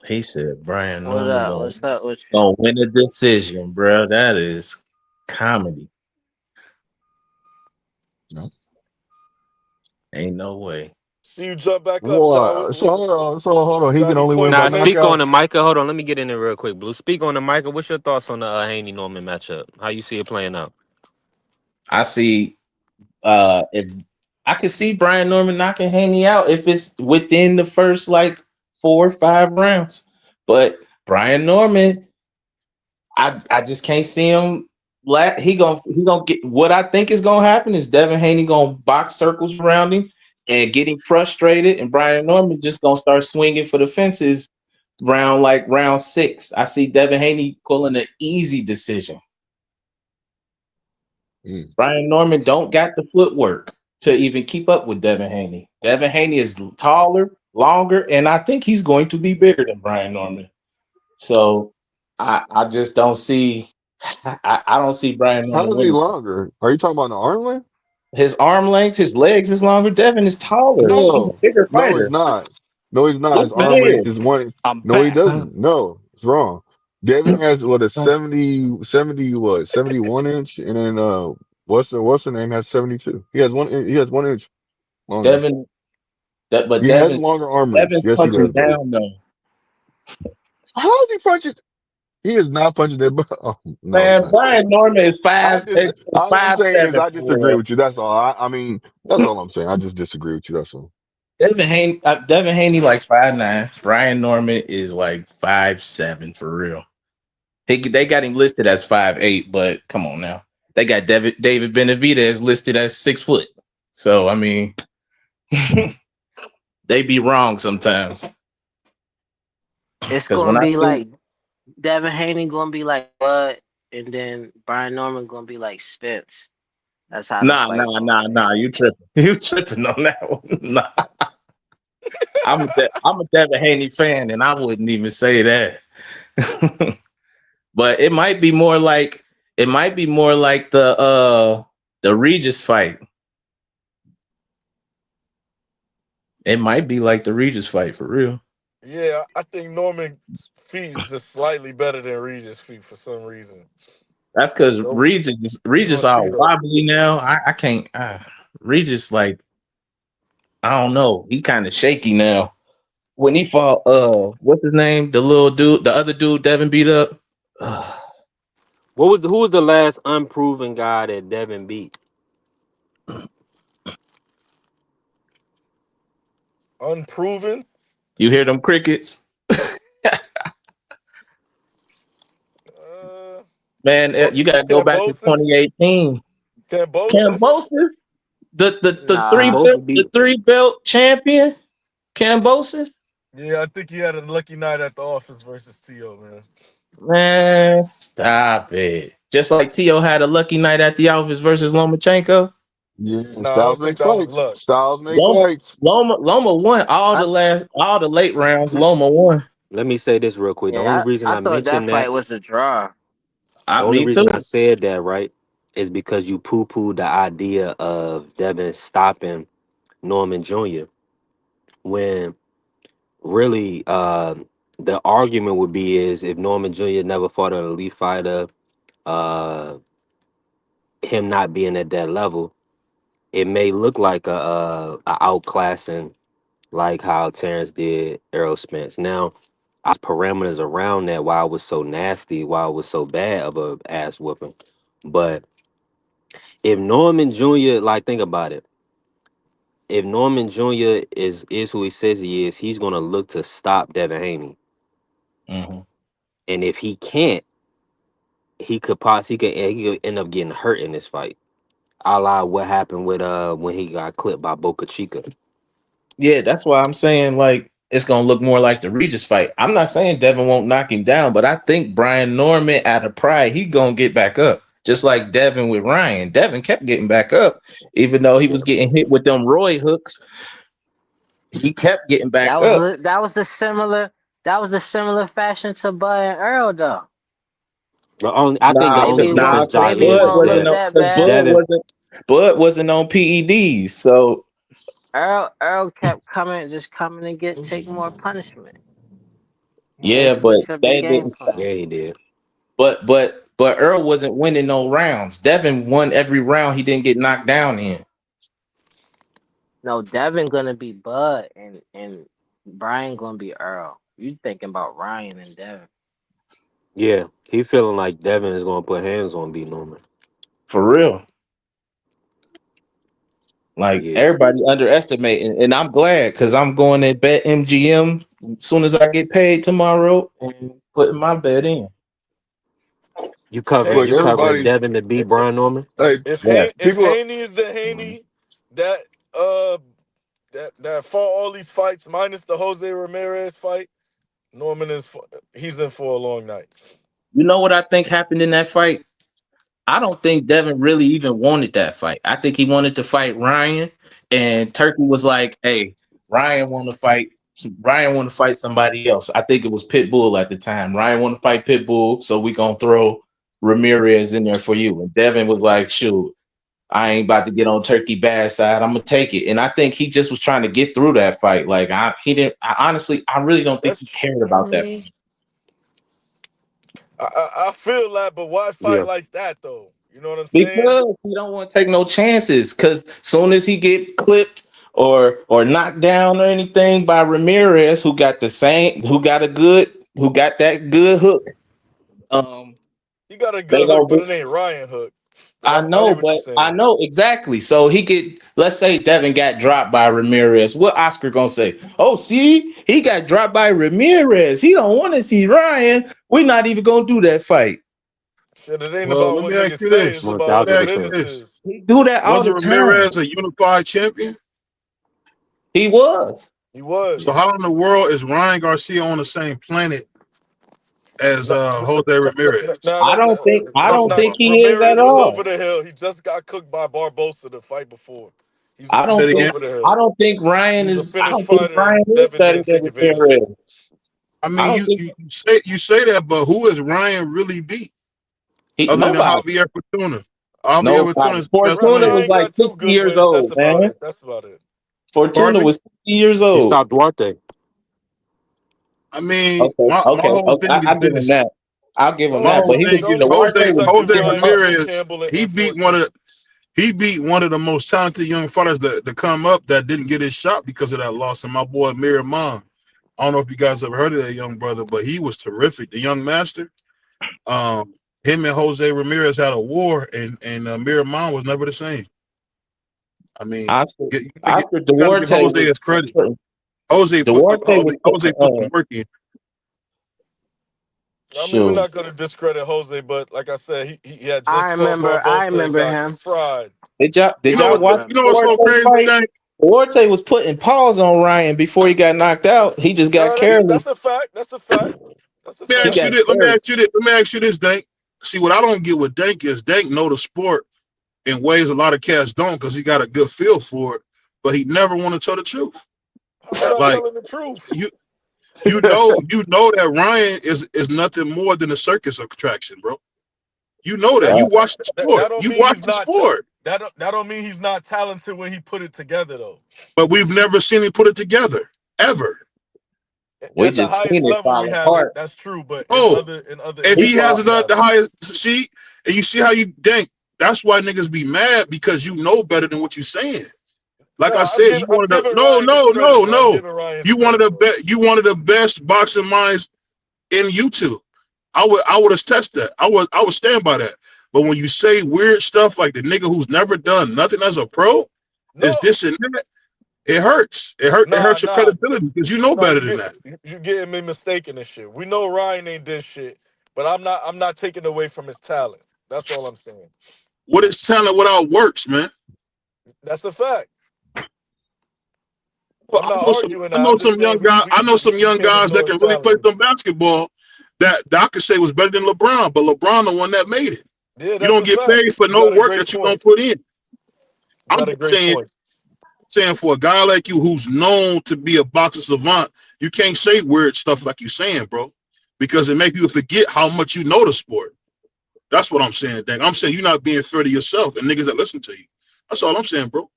he said Brian What Norman up? What's up with you? gonna win a decision, bro. That is comedy. No. Ain't no way. See you jump back up, John. Well, so hold on. He Got can any only win points by Nah, to make? speak on knockout. the Micah. Hold on, let me get in there real quick, Blue. Speak on the Micah. What's your thoughts on the Haney Norman matchup? How you see it playing out? I see. If I could see Brian Norman knocking Haney out if it's within the first like 4 or 5 rounds, but Brian Norman, I just can't see him. He gonna get what I think is gonna happen is Devin Haney gonna box circles around him and getting frustrated, and Brian Norman just gonna start swinging for the fences round 6. I see Devin Haney pulling an easy decision. Mm. Brian Norman don't got the footwork to even keep up with Devin Haney. Devin Haney is taller, longer, and I think he's going to be bigger than Brian Norman. So I just don't see I don't see Brian How Norman is he winning. longer? Are you talking about the arm length? His arm length, his legs is longer. Devin is taller. He's a No, bigger no, he's fighter. not. No, he's not. His Yes, he arm length is. is one. I'm No, he back. doesn't. No, it's wrong. Devin has what a 71 inch, and then what's the name has 72. He has 1 inch longer. Devin that but He has Devin's longer arm reach. Devin's Yes, he punching does, buddy. down though. How is he punching? He is not punching that. Oh, no, he's Man, not Brian serious. Norman is I five just is all I'm five saying is seven I for disagree real. with you. That's all. I mean that's all I'm saying. I just disagree with you. That's all. Devin Haney like 5'9". Brian Norman is like 5'7" for real. They got him listed as 5'8", but come on now. They got David Benavidez listed as 6 foot. So I mean, they be wrong sometimes. It's Because when gonna I be see like Devin Haney gonna be like Bud, and then Brian Norman gonna be like Spence. That's how the fight gonna play out. you tripping. You tripping on that one. Nah. I'm a Devin Haney fan, and I wouldn't even say that. But it might be more like the Regis fight. It might be like the Regis fight for real. Yeah, I think Norman's feet is just slightly better than Regis' feet for some reason. That's because So we Regis gonna see all though. wobbly now. I can't. Regis like I don't know. He kind of shaky now. When he fought what's his name? The little dude, the other dude Devin beat up. Who was the last unproven guy that Devin beat? Unproven. You hear them crickets? Uh, Man, you gotta go back to Cambosis. 2018. Cambosis. Cambosis, the three Nah, belt the 3 belt champion, Cambosis. Yeah, I think he had a lucky night at the office versus T.O., man. Man, stop it. Just like Tio had a lucky night at the office versus Lomachenko. Yeah, Nah, I styles don't think make that was fights. luck. Styles make Loma fights. Loma won I all the late rounds. Loma won. Let me say this real quick. The only yeah, reason I I thought that mentioned that, fight was a draw. the only Me too. reason I said that, right, is because you poo-pooed the idea of Devin stopping Norman Jr. when really the argument would be is if Norman Jr. never fought an elite fighter, uh, him not being at that level, it may look like a outclassing like how Terrence did Errol Spence. Now, parameters around that why it was so nasty, why it was so bad of a ass whooping. But if Norman Jr., like think about it, if Norman Jr. is who he says he is, he's gonna look to stop Devin Haney. Mhm. And if he can't, he could end up getting hurt in this fight. A la what happened with when he got clipped by Boca Chica. Yeah, that's why I'm saying like it's gonna look more like the Regis fight. I'm not saying Devin won't knock him down, but I think Brian Norman out of pride, he gonna get back up. Just like Devin with Ryan. Devin kept getting back up, even though he was getting hit with them Roy hooks. He kept getting That back was up. a similar fashion to Bud and Earl though. I think the Nah, only cause difference, Josh, Maybe it is won't look that that bad. Devin. Bud wasn't on PEDs, so Earl kept coming and take more punishment. He didn't yeah, but switch up the they game didn't. plan. Yeah, he did. But Earl wasn't winning no rounds. Devin won every round he didn't get knocked down in. No, Devin gonna be Bud and Brian gonna be Earl. You thinking about Ryan and Devin? Yeah, he feeling like Devin is gonna put hands on B Norman. For real. Like Yeah, everybody underestimating, and I'm glad because I'm going to bet MGM as soon as I get paid tomorrow and putting my bet in. Hey, you Look, covering everybody, Devin to beat Brian Norman. hey, Yes. If people, Haney is the Mhm. Haney that that fought all these fights minus the Jose Ramirez fight, Norman he's in for a long night. You know what I think happened in that fight? I don't think Devin really even wanted that fight. I think he wanted to fight Ryan, and Turkey was like, "Hey, Ryan want to fight. Ryan want to fight somebody else." I think it was Pitbull at the time. Ryan want to fight Pitbull, so we gonna throw Ramirez in there for you. And Devin was like, "Shoot, I ain't about to get on Turkey bad side. I'm gonna take it." And I think he just was trying to get through that fight. Like he didn't. I honestly, I really don't think he cared about that. I feel that, but why fight Yeah, like that though? You know what I'm saying? Because he don't want to take no chances. Because soon as he get clipped or knocked down or anything by Ramirez, who got who got that good hook, um, He got a they good hook, gonna but be. it ain't Ryan hook. But I I hear know, what you're but I saying. know exactly. So he get. Let's say Devin got dropped by Ramirez. What Oscar gonna say? Oh, see, he got dropped by Ramirez. He don't want to see Ryan. We're not even gonna do that fight. Shit, it ain't well, about let what me ask niggas you say, it's this. one about what the thousand Let me ask you percent. business this. is. He do that all the Wasn't time. Ramirez a unified champion? He was. He So was. how in the world is Ryan Garcia on the same planet as No, Jose Ramirez? I don't think he is at Ramirez was over all. the hill. He just got cooked by Barbosa the fight before. I Say don't it He's again. think over the I hill. don't think Ryan He's a is I finished don't think fighter, Ryan and is Devin better didn't than take advantage of it. Ramirez. I I mean, don't think you say that, but who is Ryan really beat he other than nobody. Javier Fortuna? Javier Fortuna Nobody. is the best one Fortuna there. was Ryan like got two 60 good years wins. That's old, about man. it. That's about it. Fortuna Pardon me. was 60 years He old. stopped Duarte. I mean, Okay, my okay. whole thing I'll is give him this. that. I'll give him My that. whole But he was thing is Don't Duarte was don't Jose give beating him Ryan up. Michael Ramirez. Campbell He and beat Fortune. one of the most talented young fighters to come up that didn't get his shot because of that loss. And my boy Miramon. I don't know if you guys ever heard of that young brother, but he was terrific. The young master. Um, him and Jose Ramirez had a war, and Miramon was never the same. I mean, Oscar you got to give Duarte Jose was his credit. putting Jose put Duarte was Jose putting put the work in. I mean, we're shoot. not gonna discredit Jose, but like I said, he had just I fought remember. I Barbosa and remember got him. fried. You Did know y'all what? watch You the know what's so Duarte crazy, fight? thing? Duarte was putting paws on Ryan before he got knocked out. He just got No, careless. that's a fact. That's a fact. That's a Let me He fact. ask you got this. Let me careless. ask you this. Let me ask you this, Dank. See, what I don't get with Dank is Dank know the sport in ways a lot of cats don't because he got a good feel for it, but he never want to tell the truth. How am I not Like telling the truth? you you know that Ryan is nothing more than a circus attraction, bro. You know that. That You Right. watch the that sport. don't You mean watch he's the not. sport. That don't mean he's not talented when he put it together though. But we've never seen him put it together. Ever. We At the just highest seen it level, we fall haven't. apart. That's true. But Oh, in other if He he instances, has fall. we the haven't. highest see, and you see how you think, that's why niggas be mad because you know better than what you're saying. Like I No, said, you I'm one of the giving Ryan his credit, bro. I'm no. giving Ryan his You one of credit, the bro. best. You one of the best boxing minds in YouTube. I would attest that. I would stand by that. But when you say weird stuff like the nigga who's never done nothing as a pro is No, this and that, it hurts. It nah, hurts your nah, credibility because you know nah. better than that. You getting me mistaken and shit. We know Ryan ain't this shit, but I'm not taking away from his talent. That's all I'm saying. What is talent without works, man? That's a fact. Well, I'm not arguing that. I'm just saying I know some we young can't guys that ignore his can really play talent. some basketball that I could say was better than LeBron, but LeBron the one that made it. Yeah, You that's don't a get fact. paid for You no got a work great that you don't point. put in. You I'm got a just great point. saying for a guy like you who's known to be a boxing savant, you can't say weird stuff like you saying, bro, because it make you forget how much you know the sport. That's what I'm saying, Dang. I'm saying you're not being fair to yourself and niggas that listen to you. That's all I'm saying, bro.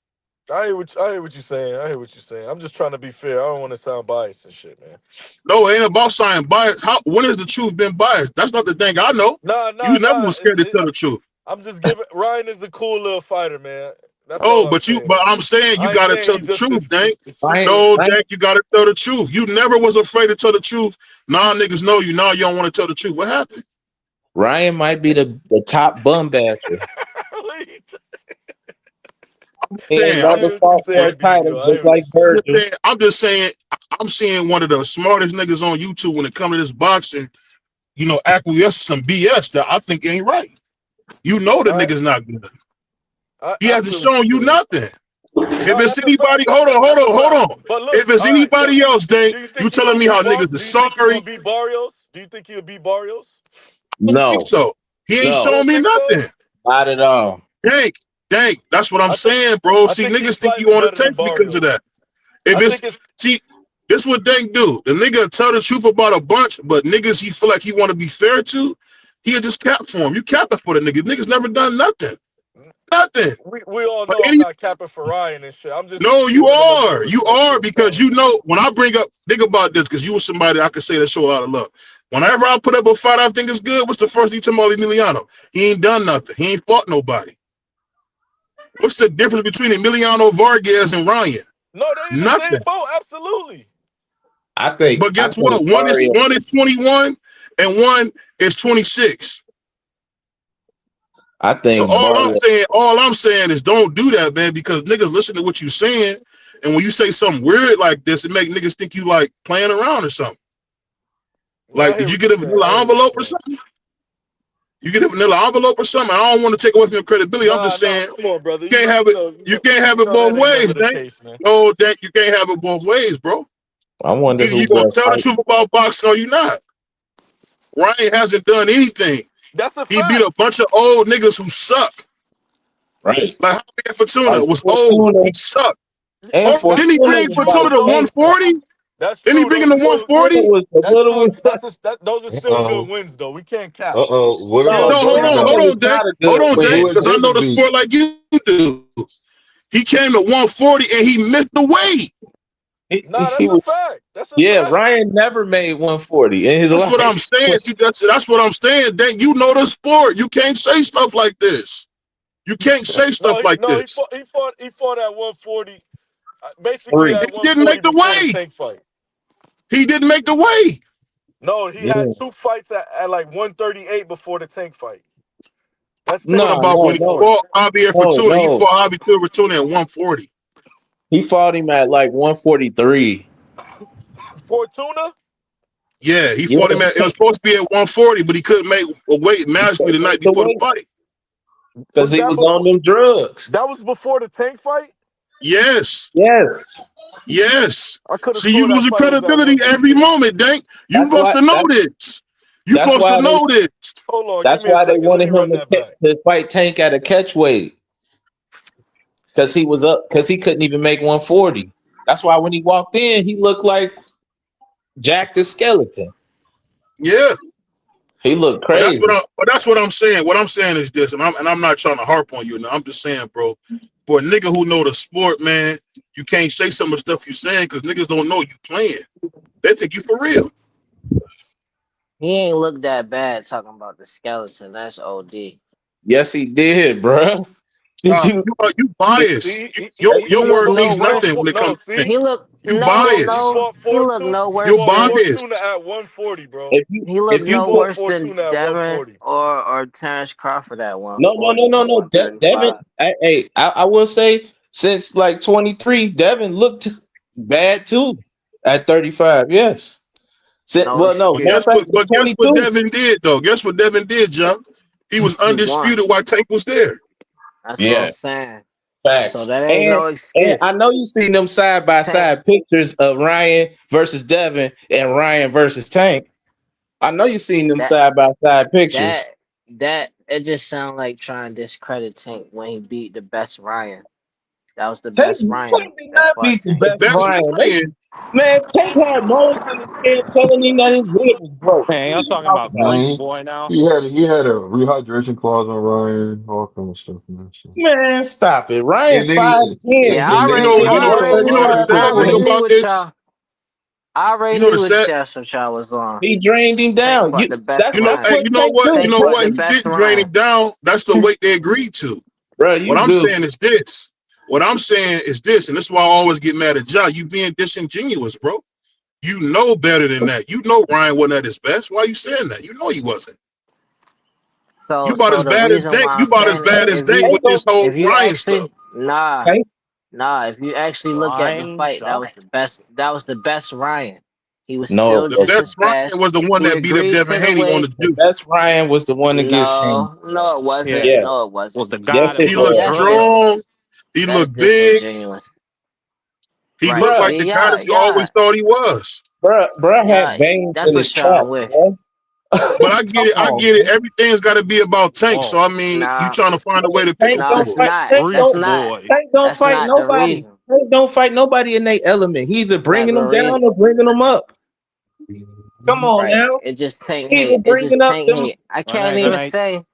I hear what you're saying. I hear what you're saying. I'm just trying to be fair. I don't want to sound biased and shit, man. No, it ain't about saying bias. When has the truth been biased? That's not the thing I know. Nah, You nah, never nah. was scared to tell the truth. I'm just giving. Ryan is a cool little fighter, man. That's all Oh, I'm but saying. I'm saying you I ain't gotta saying tell he the just truth, Dank. is super. No, Dank, you gotta tell the truth. You never was afraid to tell the truth. Now niggas know you. Now you don't want to tell the truth. What happened? Ryan might be the top bum basher. I'm He ain't saying, I never hear what you fought for a saying, title, BBO. I hear just what like you saying. Virgil. I'm seeing one of the smartest niggas on YouTube when it comes to this boxing, acquiesce to some BS that I think ain't right. You know the I nigga's not good. He I hasn't feel what shown you're you saying. nothing. If No, it's that's a anybody, fact. hold That's a on, hold fact. on. But look, If it's all right. So, anybody else, do Dank, you you think he telling gonna me beat how Bar? niggas is Do you think he gonna sorry. beat Barrios? Do you think he'll beat Barrios? I don't think No, so. He ain't You no, showing don't me think so? nothing. not at all. Dank, that's what I'm I think saying, bro. I See, think he's niggas think you slightly on the better than tape because of Barrios. that. If I it's think it's see, this what Dank do. The nigga tell the truth about a bunch, but niggas he feel like he want to be fair to, he'll just cap for him. You capping for the nigga. Niggas never done nothing. Nothing. we all But know I'm any not capping for Ryan and shit. I'm just no, you giving him a little are. You respect for are his because talent. you know when I bring up think about this, because you was somebody I could say that show a lot of love. Whenever I put up a fight I think is good, what's the first thing to Molly Emiliano? He ain't done nothing. He ain't fought nobody. What's the difference between Emiliano Vargas and Ryan? No, they in the same Nothing. boat. Absolutely. But I guess think what? One is Barrios. 21 and one is 26. I So think Barrios. all I'm saying is don't do that, man, because niggas listen to what you saying, and when you say something weird like this, it make niggas think you like playing around or something. No, I Like, hear did you what get you're a saying. I vanilla hear what envelope or you're saying. something? You get a vanilla envelope or something? I don't want to take away from your credibility. I'm Nah, just nah, saying come on, brother. you can't have it. You can't have You it know both that ain't never ways, the Dank. case, man. No, Dank, you can't have it both ways, bro. I wonder Either who you gonna best tell the fight. truth about boxing or you not. Ryan hasn't done anything. That's a He beat fact. a bunch of old niggas who suck. Right. Like Javier Fortuna Like was old. Fortuna He sucked. and Oh, That's didn't he Fortuna bring was Fortuna like to 20. 140? that's Didn't he true. bring him to Fortuna 140? was a That's little. true. Those are still good Uh-oh. wins though. We can't cap. Uh-oh. What We No, about can't No, hold cap. on, Bird? Fortuna was Dank. not a Hold good on, Who Dank, win. would because I know David the beat? sport like you do. He came to 140 and he missed the weight. Nah, He that's a was. fact. That's a Yeah, fact. Ryan never made 140 in his That's what I'm life. saying. See, that's what I'm saying. Dank, you know the sport. You can't say stuff like this. You can't say No, stuff like he this. fought. He fought at 140. Basically Three. at And he didn't 140 make the before the weight. tank fight. He didn't make the weight. No, he Yeah. had two fights at like 138 before the tank fight. That's What tank No, about fight when no, he no, 140. fought Javier no, Fortuna? He no. fought Javier Fortuna at 140. He fought him at like 143. Fortuna? Yeah, he Yeah, fought him he at. It was can't, supposed to be at 140, but he couldn't make a weight he magically can't the night make the before the weight fight. because Was he that was on before? them drugs. That was before the tank fight. Yes, Yes, yes. I could have See, you swore that losing fight was at credibility every 138. moment, Dank. You that's supposed why. to know this. You That's supposed to why they. know this. Hold on, give That's me a why they second. Let me wanted him run to, that back. to fight Tank at a catch weight because he was up because he couldn't even make 140. That's why when he walked in, he looked like Jack the Skeleton. Yeah, He looked but that's what crazy. I'm saying. What I'm saying is this, and I'm not trying to harp on you. Now I'm just saying, bro. For a nigga who know the sport, man, you can't say some of the stuff you saying because niggas don't know you playing. They think you for real. He ain't look that bad talking about the skeleton. That's OD. Yes, he did, bruh. Did you? You Did, biased. See, He Your look word no means worse. nothing when it no, comes to see, Tank. He look You he biased. fought he look Fortuna. no He You're worse fought than Fortuna biased. at 140, bro. if you he look if He you no fought put worse than Fortuna at Devin 140. or Terrence Crawford at no 140 or Devin, 135. I will say since like 23, Devin looked bad too at 35. Yes. No Well, no, matter of fact, since But guess what 22. Devin did though? Guess what Devin did, John? He was He won. undisputed while Tank was there. That's what I'm Yeah, saying. So facts. that ain't And no I excuse. know you seen them side by Tank side pictures of Ryan versus Devin and Ryan versus Tank. I know you seen them that side by side that pictures. that it just sound like trying to discredit Tank when he beat the best Ryan. That was the Tank, best Ryan Tank did that not fought beat the Tank. The best best Ryan. Ryan, Man, Tank had moles in his head telling him that his rib was broke. Man, What are y'all you talking talking about about? Grease Man, Boy now? he had a rehydration clause on Ryan, all kind of stuff, man. So. Man, stop it. Ryan And then 5'10", Yeah, and then and he I 135 already thing pounds. knew about what this, y'all. I already you know the knew what sad, that's what y'all was on. He drained him Tank down. fought the best That's Ryan. what Tank you do. Tank know fought what? the He best didn't drain Ryan. him down. That's the weight they agreed to. Bro, What you I'm good. saying is this. What I'm saying is this, and this is why I always get mad at Ja. You being disingenuous, bro. You know better than that. You know Ryan wasn't at his best. Why are you saying that? You know he wasn't. You about So as the bad as reason Dank. why You I'm about as saying it, bad as if Dank you with this whole if you Ryan stuff. actually if you actually look at the Ryan fight, that was Sharp. the best. That was the best Ryan. He was No, it still The wasn't. just best as Ryan fast. was the one He that beat up agreed Devin to the Haney on weight. the The juke. best Ryan was the one against Haney. No, it wasn't. Yeah, Yeah. No, it wasn't. was the Yes, guy that it He was on looked was. That's strong. He that's looked big. disingenuous. He Right. looked Bruh, like See, the guy that yeah, you always yeah, thought he was. bruh yeah. had veins That's in his what y'all traps, with. bro. But I get Come it. I on, get it. man. Everything's got to be about Tank. So whoa, I mean, you Nah, trying to find a way to pick a Tank no, fight don't it's with him. fight. not. Tank Grease That's don't. not. boy. Tank don't That's fight not the nobody. reason. Tank don't fight nobody in their element. He either That's not bringing the them down reason. or bringing them up. Come on Right. now. It just tank He either hate. It bringing just up tank them. hate. I Good can't night. Good even night. say.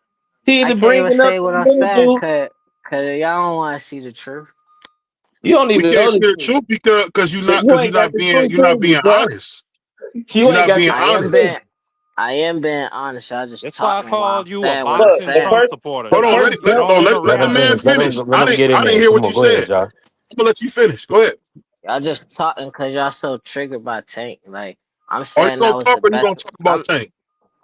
He I either can't even bringing up say what them I'm little saying, dudes. cause y'all don't want to see the truth. You don't We even can't know the see the truth. truth because you're not You ain't got the truth you're not in you, being bro. honest. You You're ain't not got being the I truth am honest. in being. I am being honest. Y'all just That's why I talking while I'm called you a saying what I'm Look, boxing saying. Trump the supporter, Hold on, Josh. first jump. Don't let the interrupt Let him man me. finish. finish. Let him get I in didn't there. hear Come what on, you go ahead, said. Josh. I'm gonna let you finish. Go ahead. Y'all just talking cause y'all so triggered by Tank. Like I'm Are you saying gonna that was talk the or you best. gonna talk about Tank?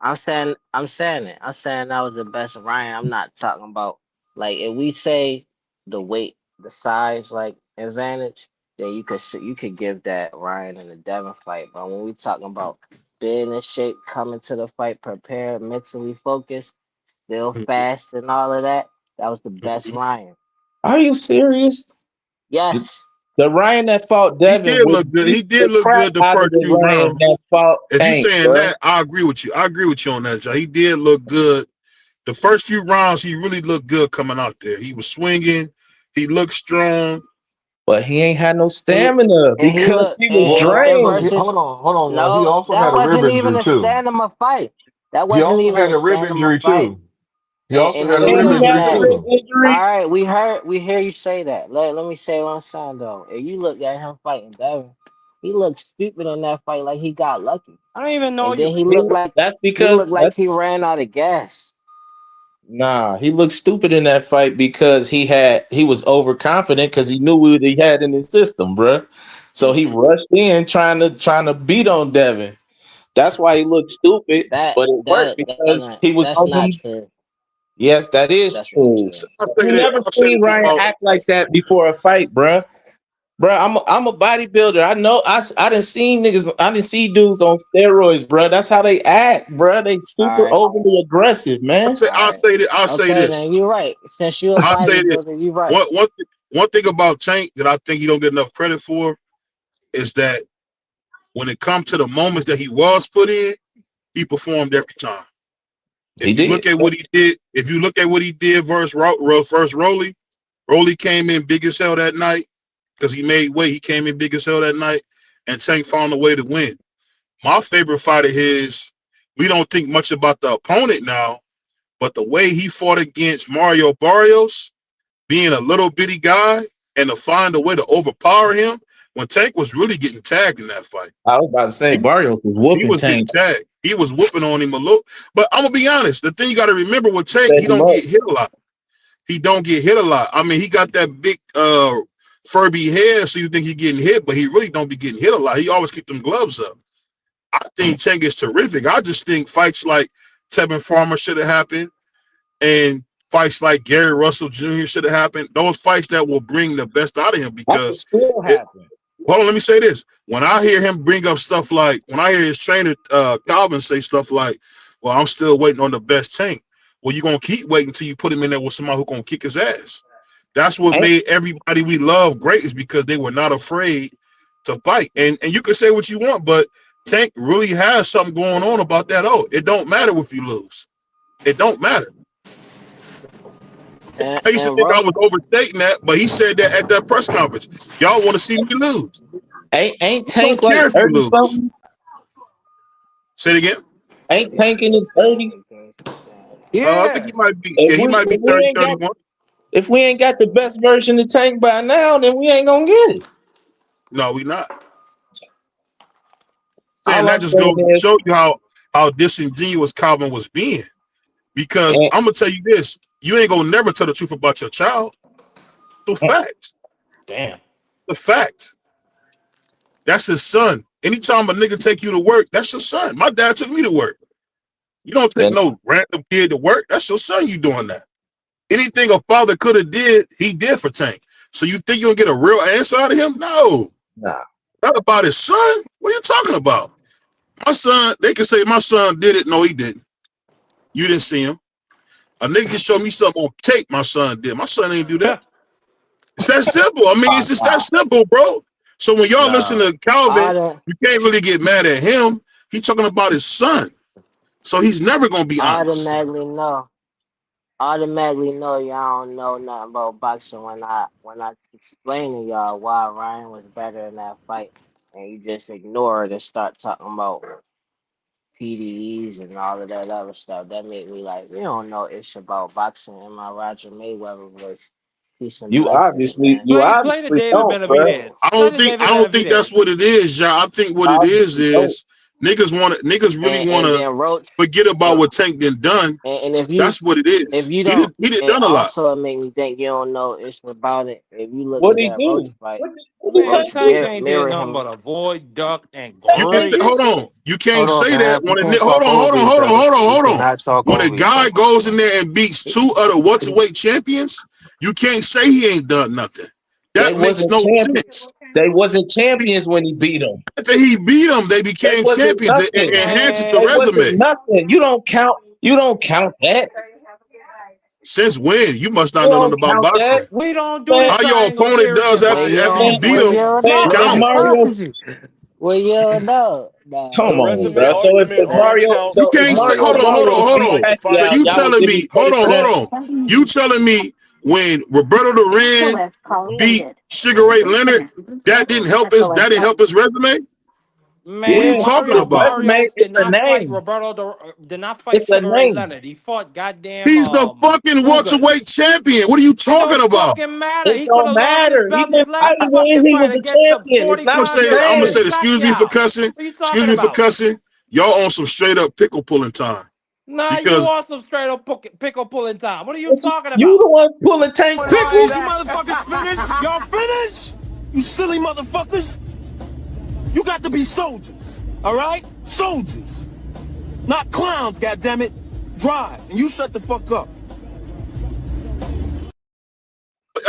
I'm saying it. I'm saying that was the best Ryan. I'm not talking about like if we say the weight, the size, like advantage, then you could give that Ryan in the Devin fight. But when we talking about being in shape, coming to the fight, prepared, mentally focused, still fast and all of that, that was the best Ryan. Are you serious? The, Yes. the Ryan that fought He Devin did would look good. beat He did the look crap good the out of first the few Ryan that rounds. fought If you Tank, saying bro. that, I agree with you. I agree with you on that, Joe. He did look good. The first few rounds, he really looked good coming out there. He was swinging. He looked strong. But he ain't had no He stamina and he because looked he was and Well, right drained. versus hold on now. He no, also that had a rib wasn't even injury a too. stand fight. That He wasn't also even had a a rib stand injury fight. too. He also And the had a And rib he reason had injury a that, rib too. injury. all right, we hear you say that. Let me say what I'm saying though. If you look at him fighting Devin, he looked stupid in that fight, like he got lucky, I don't even know and then you. That's he because looked like that's he ran out of gas. nah. He looked stupid in that fight because he was overconfident because he knew what he had in his system, bruh. So he rushed in trying to beat on Devin. That's why he looked stupid, That but it worked that that because not, he was that's on not them. true. Yes, that is That's not true. true. I'll say You that. never I'll say seen this Ryan about. act like that before a fight, bruh. Bruh, I'm a bodybuilder. I know. I didn't see niggas. I didn't see dudes on steroids, bruh. That's how they act, bruh. They All super right, overly aggressive, man. I'll all right, say that. I'll say okay. this. Then you're right. Since you're a I'll say this. bodybuilder, you're right. One thing about Tank that I think he don't get enough credit for is that when it comes to the moments that he was put in, he performed every time. He If you did. look at what he did, if you look at what he did versus Rolly, Rolly came in big as hell that night because he made weight. He came in big as hell that night, and Tank found a way to win. My favorite fight of his, we don't think much about the opponent now, but the way he fought against Mario Barrios, being a little bitty guy, and to find a way to overpower him when Tank was really getting tagged in that fight. I was about to say He, Barrios was he whooping was getting Tank, tagged. He was whooping on him a little. But I'm gonna be honest. The thing you got to remember with Tank, set he him don't up. get hit a lot. He don't get hit a lot. I mean, he got that big Furby head, so you think he's getting hit, but he really don't be getting hit a lot. He always keep them gloves up. I think Tank is terrific. I just think fights like Tevin Farmer should have happened, and fights like Gary Russell Jr. should have happened. Those fights that will bring the best out of him That could because still it, happen. hold on, let me say this. When I hear him bring up stuff like, when I hear his trainer Calvin say stuff like, well, I'm still waiting on the best Tank. Well, you're gonna keep waiting until you put him in there with somebody who's gonna kick his ass. That's what Ain't made everybody we love great, is because they were not afraid to fight. And you can say what you want, but Tank really has something going on about that. Oh, it don't matter if you lose. It don't matter. I used to And think I was overstating that, but he said that at that press conference. Y'all want to see me lose. ain't He don't Tank like care if you 30 lose. something? Say it again. Ain't Tank in his 30s? I think Yeah. he might be. If Yeah, he we might be if we 30, ain't got 31. if we ain't got the best version of Tank by now, then we ain't gonna get it. No, we not. Saying All that I'm just goes saying to is, show you how disingenuous Calvin was being. Because and I'm gonna tell you this: you ain't gonna never tell the truth about your child. The fact. Damn. The fact. That's his son. Anytime a nigga take you to work, that's your son. My dad took me to work. You don't take And no random kid to work. That's your son. You doing that? Anything a father could have did, he did for Tank. So you think you'll get a real answer out of him? No. nah. Not about his son. What are you talking about? My son, they can say my son did it. No, he didn't. You didn't see him. A nigga can show me something on tape my son did. My son ain't do that. It's that simple. I mean, it's just that simple, bro. So when y'all listen Nah. to Calvin, Auto, you can't really get mad at him. He's talking about his son. So he's never gonna be honest. automatically know. Automatically know y'all don't know nothing about boxing when I explain to y'all why Ryan was better in that fight, and you just ignore it and start talking about PDEs and all of that other stuff. That made me like, you don't know it's about boxing. And my Roger Mayweather was peace and blessings, man. Play the You David don't, bro. Benavidez. Play the I David don't think that's Benavidez. what it is, y'all. I think what it Obviously don't. is niggas really And wanna then Roach, forget about and, what Tank done done. and That's what it if is. you don't, He did and done a lot. also it made me think you don't know it's about it. If you look What at he that Roach do? fight, What did Man, Tank Roach Tank do? ain't did mirror nothing him. but avoid, duck, and You can say, grease. hold on. You can't Hold on, say that man. when a People hold talk on, hold over on, each hold on, other. hold on, You hold on. cannot talk When a over each guy other. goes in there and beats two other welterweight champions, you can't say he ain't done nothing. They That makes wasn't no champions. sense. They wasn't champions when he beat them. After he beat them, they They became wasn't champions. It nothing. enhances the They Man, wasn't resume. nothing. You don't count. You don't count that. Since when? You must You not know nothing don't about count that. boxing. we don't do the Man, How your triangle opponent series does in Well, after boxing. you man, beat you him don't man, know. if counts. Mario, Well, you don't know. come The on, resume bro. Nah, So argument if only Mario, count You so if can't say, only Mario hold on, count hold if on, Barrios you hold beat fight on. the So fighter Pacquiao, you you y'all beat. would telling give me me, credit for that? hold on. You telling me when Roberto Duran beat Sugar Ray Leonard, that didn't help his resume? What are Yeah, you Man, talking Mario his about? resume. Barrios It's did a not fight name. did not fight It's a Sugar Ray name. Leonard. He fought goddamn He's the fucking Ugas. welterweight champion. What are you It don't talking about? fucking matter. It He could don't have lost his matter. He belt his been last fighting fucking when he fight was a against the champion. It's not the 45-year-old I'm gonna Manny say, same. excuse me for Pacquiao. cussing. What are you Excuse talking me for about? cussing. Y'all on some straight up pickle pulling time. Nah, you Because also straight up pickle pulling time. What are you But talking you the about? one pulling tank Is pickles. you motherfuckers finished? Y'all finished? You silly motherfuckers. You got to be soldiers. All right? Soldiers. Not clowns, goddammit. Drive. And you shut the fuck up.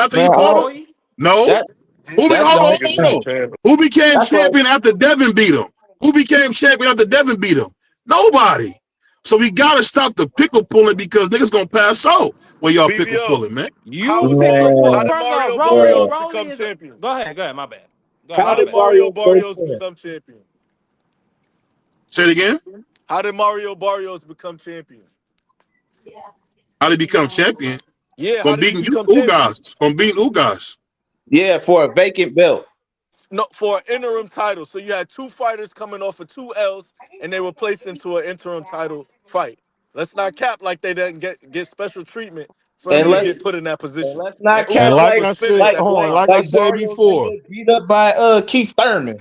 after he Man, fought him, all Boy, no. that that Hold on, don't hold count. on. Who became That's like champion after Devin beat him? Who became champion after Devin beat him? Nobody. So we gotta stop the pickle pulling because niggas gonna pass out when y'all pickle BBO. pulling, man. How you did pickle pull. How man, did First off, Mario man. Barrios Rolly become is. champion? Go ahead. My bad. Go ahead. How How My did did bad. Mario Mario go Barrios in? become champion? Say it again. How did Mario Barrios become champion? How they become champion? Yeah, how From did he beating you become champion? Ugas. From beating Ugas. Yeah, for a vacant belt. No, for an interim title. So you had two fighters coming off of two L's, and they were placed into an interim title fight. Let's not cap like they didn't get special treatment for And them to let's get put in that position. not And cap And Ugas like was I said, finished like at the hold on, like time. like I like said Barrios ain't before, get beat up by Keith Thurman.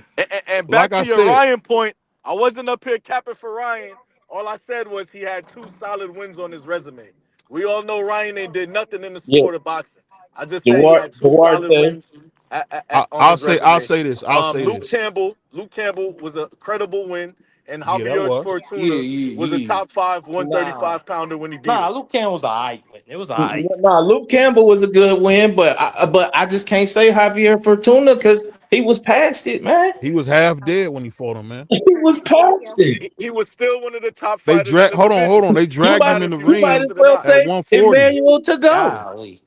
And back like to I your said, Ryan point, I wasn't up here capping for Ryan. All I said was he had two solid wins on his resume. We all know Ryan ain't did nothing in the Yeah, sport of boxing. I just said he had two solid Duarte. wins on his I'll resume. say this. I'll say this. Luke Campbell was a credible win, and Yeah, that Javier was. Yeah, Fortuna was a yeah. top five Nah, 135 pounder when he beat nah. him. Luke Cam was alright. It was alright. Nah, Luke Campbell was a good win, but I just can't say Javier Fortuna because he was past it, man. He was half dead when he fought him, man. He was past it. He was still one of the top They fighters in drag. the Hold division, on. They no You dragged might him matter in the if you you might ring as accept it or well not. at say 140. Emmanuel to go. Golly.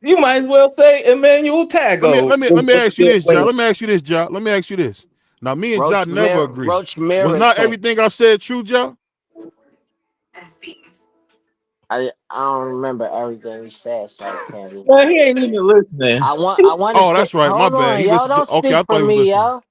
You might as well say Emmanuel Let me Tago let me let me was ask a you good this, John. win. Let me ask you this, John. Let me ask you this. Now, me and John never agree. Roach Was mirror not tank. everything I said true, John? I don't remember everything you said, so I can't be Man, he ain't honest. even listening. I want to Oh, say, that's right. My hold bad. on, He y'all listened to. don't Okay, I speak thought for he was me, listening. y'all.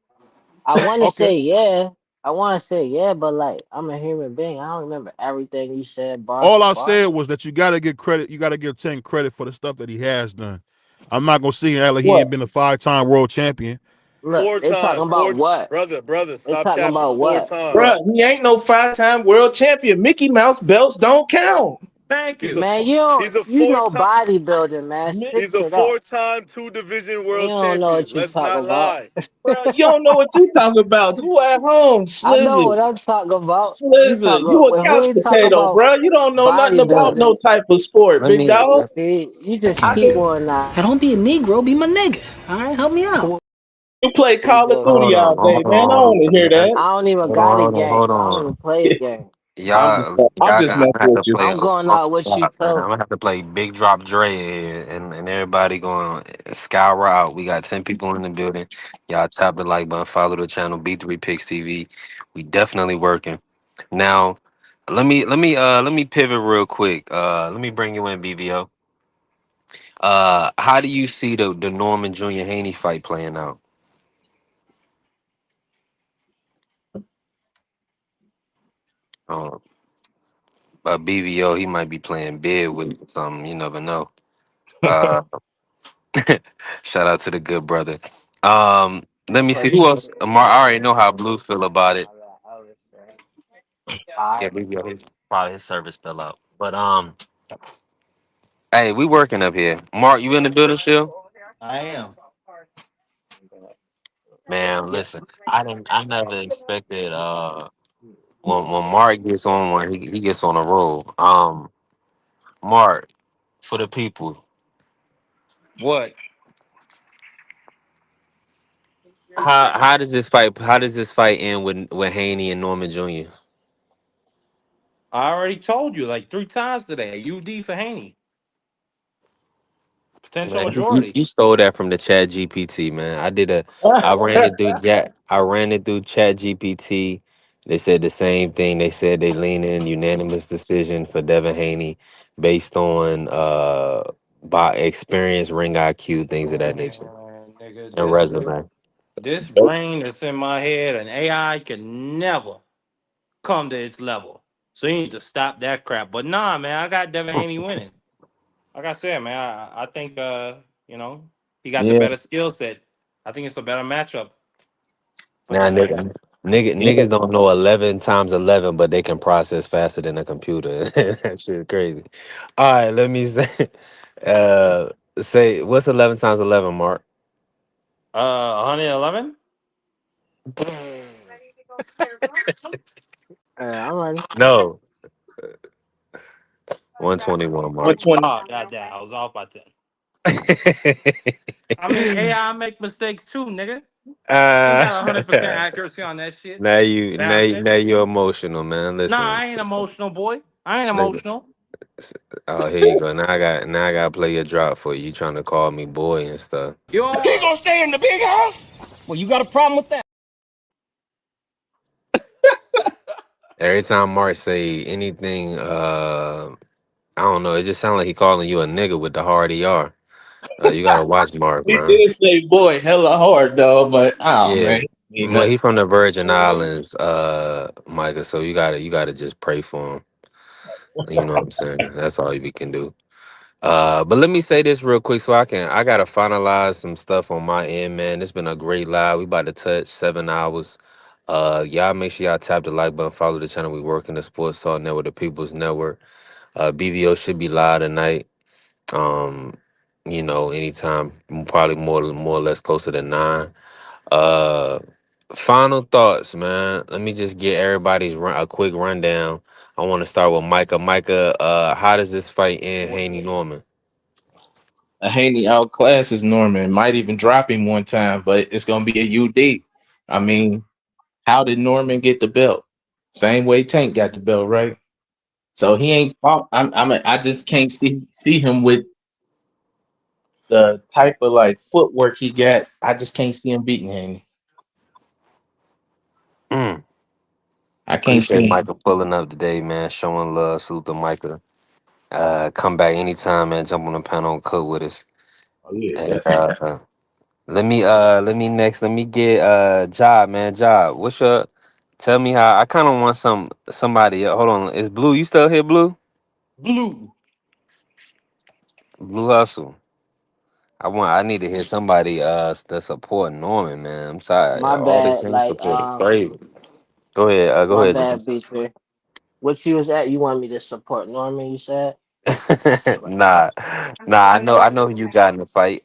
I want to Okay. say yeah. I want to say yeah, but like I'm a human being. I don't remember everything you said bar All for I bar. said was that you got to give credit. You got to give Tank credit for the stuff that he has done. I'm not gonna see like he What? ain't been a 5-time world champion. Look, they talking about what? Brother, They stop talking capping. about Four what? times. Bruh, Look, he ain't no 5-time world champion. Mickey Mouse belts don't count. Thank He's a you. Man, he's a you know four-time bodybuilding, man. Stick he's a to that. four-time two-division You world don't know champion. what you Let's talk not about. lie. Bro, you don't know what you talking about. You at home, I know Slizzer. what I'm talking about. You Slizzer. talk You a when couch we talk potato, about bro. You don't know nothing about bodybuilding. no type of sport, Let big me. dog. See, you just I keep can on that. Now don't be a Negro, be my nigga. All right, help me out. you play Call of Duty Hold on, all day, hold on, man. I hold don't on, want to hear man. that. I don't even Hold on, got a hold on, game. hold I don't on. even play a game. I'm Y'all just gonna messing have with to you. play I'm a long going out what you shot, man. I'm told. gonna have to play Big Drop Dre and everybody going scour out. We got 10 people in the building. Y'all tap the like button, follow the channel B3 Picks TV. We definitely working. Now, let me pivot real quick. Let me bring you in, BVO. How do you see the Norman Jr. Haney fight playing out? Uh, BVO, he might be playing bid with something. You never know. Uh, Shout out to the good brother. Let me see who else. Amar, I already know how Blue feel about it. Yeah, BVO, probably his service fell out. But hey, we working up here. Mark, you in the building still? I am. Man, listen, I never expected when Mark gets on one, he gets on a roll. Mark, for the people, What? how does this fight end with Haney and Norman Jr.? I already told you like 3 times today. UD for Haney. Potential Man, you, majority. you stole that from the Chat GPT, man. I ran it through Chat GPT. They said the same thing. They said they lean in unanimous decision for Devin Haney based on by experience, ring IQ, things of that nature, Man, nigga, and resume. this brain that's in my head, and AI can never come to its level. So you need to stop that crap. But nah, man, I got Devin Haney winning. Like I said, man, I think you know, he got the Yeah, better skill set. I think it's a better matchup for Now, Devin Haney. yeah. niggas don't know 11 times 11, but they can process faster than a computer. That shit crazy. All right, let me say, uh, say what's 11 times 11, Mark? 111? I'm ready. No, 121, Mark. 120. Oh, goddamn, I was off by 10. I mean, AI make mistakes too, nigga. Ain't uh, got 100% accuracy on that shit, now you now you, bastard. now you're emotional, man. Nah, Listen, I ain't emotional, boy. I ain't look, emotional. oh, here you go. Now I got to play your drop for you. You trying to call me boy and stuff. You He are. gonna stay in the big house? Well, you got a problem with that? Every time Mark say anything, I don't know. It just sounds like he calling you a nigga with the hard ER. You gotta watch Mark, He man. did say boy hella hard though, but oh Yeah, man, he well, does. he from the Virgin Islands, Micah. So you gotta just pray for him. You know what I'm saying? That's all we can do. But let me say this real quick, so I gotta finalize some stuff on my end, man. It's been a great live. We about to touch 7 hours. Y'all make sure y'all tap the like button, follow the channel. We work in the Sports Talk Network, the People's Network. BVO should be live tonight. Um, anytime, probably more or less closer to 9. Uh, Final thoughts, man. Let me just get everybody's a quick rundown. I want to start with Micah. Micah, how does this fight end, Haney Norman? Haney outclasses Norman. Might even drop him one time, but it's gonna be a UD. I mean, how did Norman get the belt? Same way Tank got the belt, right? So he ain't fought. I just can't see him with the type of like footwork he got. I just can't see him beating Haney. Mm. I can't see Appreciate him. Micah pulling up today, man. Showing love. Salute to Micah. Come back anytime, man. Jump on the panel and cook with us. Oh yeah, And definitely. let me get Job, man. Job, what's your tell me how I kinda want somebody hold on. Is Blue, you still here, Blue? Blue. Blue Hustle. I need to hear somebody that support Norman, man. I'm sorry. My All this bad. hate support is crazy. Go ahead, go My ahead, Job. bad, B3. What you was at? You want me to support Norman? You said. Nah, nah. I know who you got in the fight.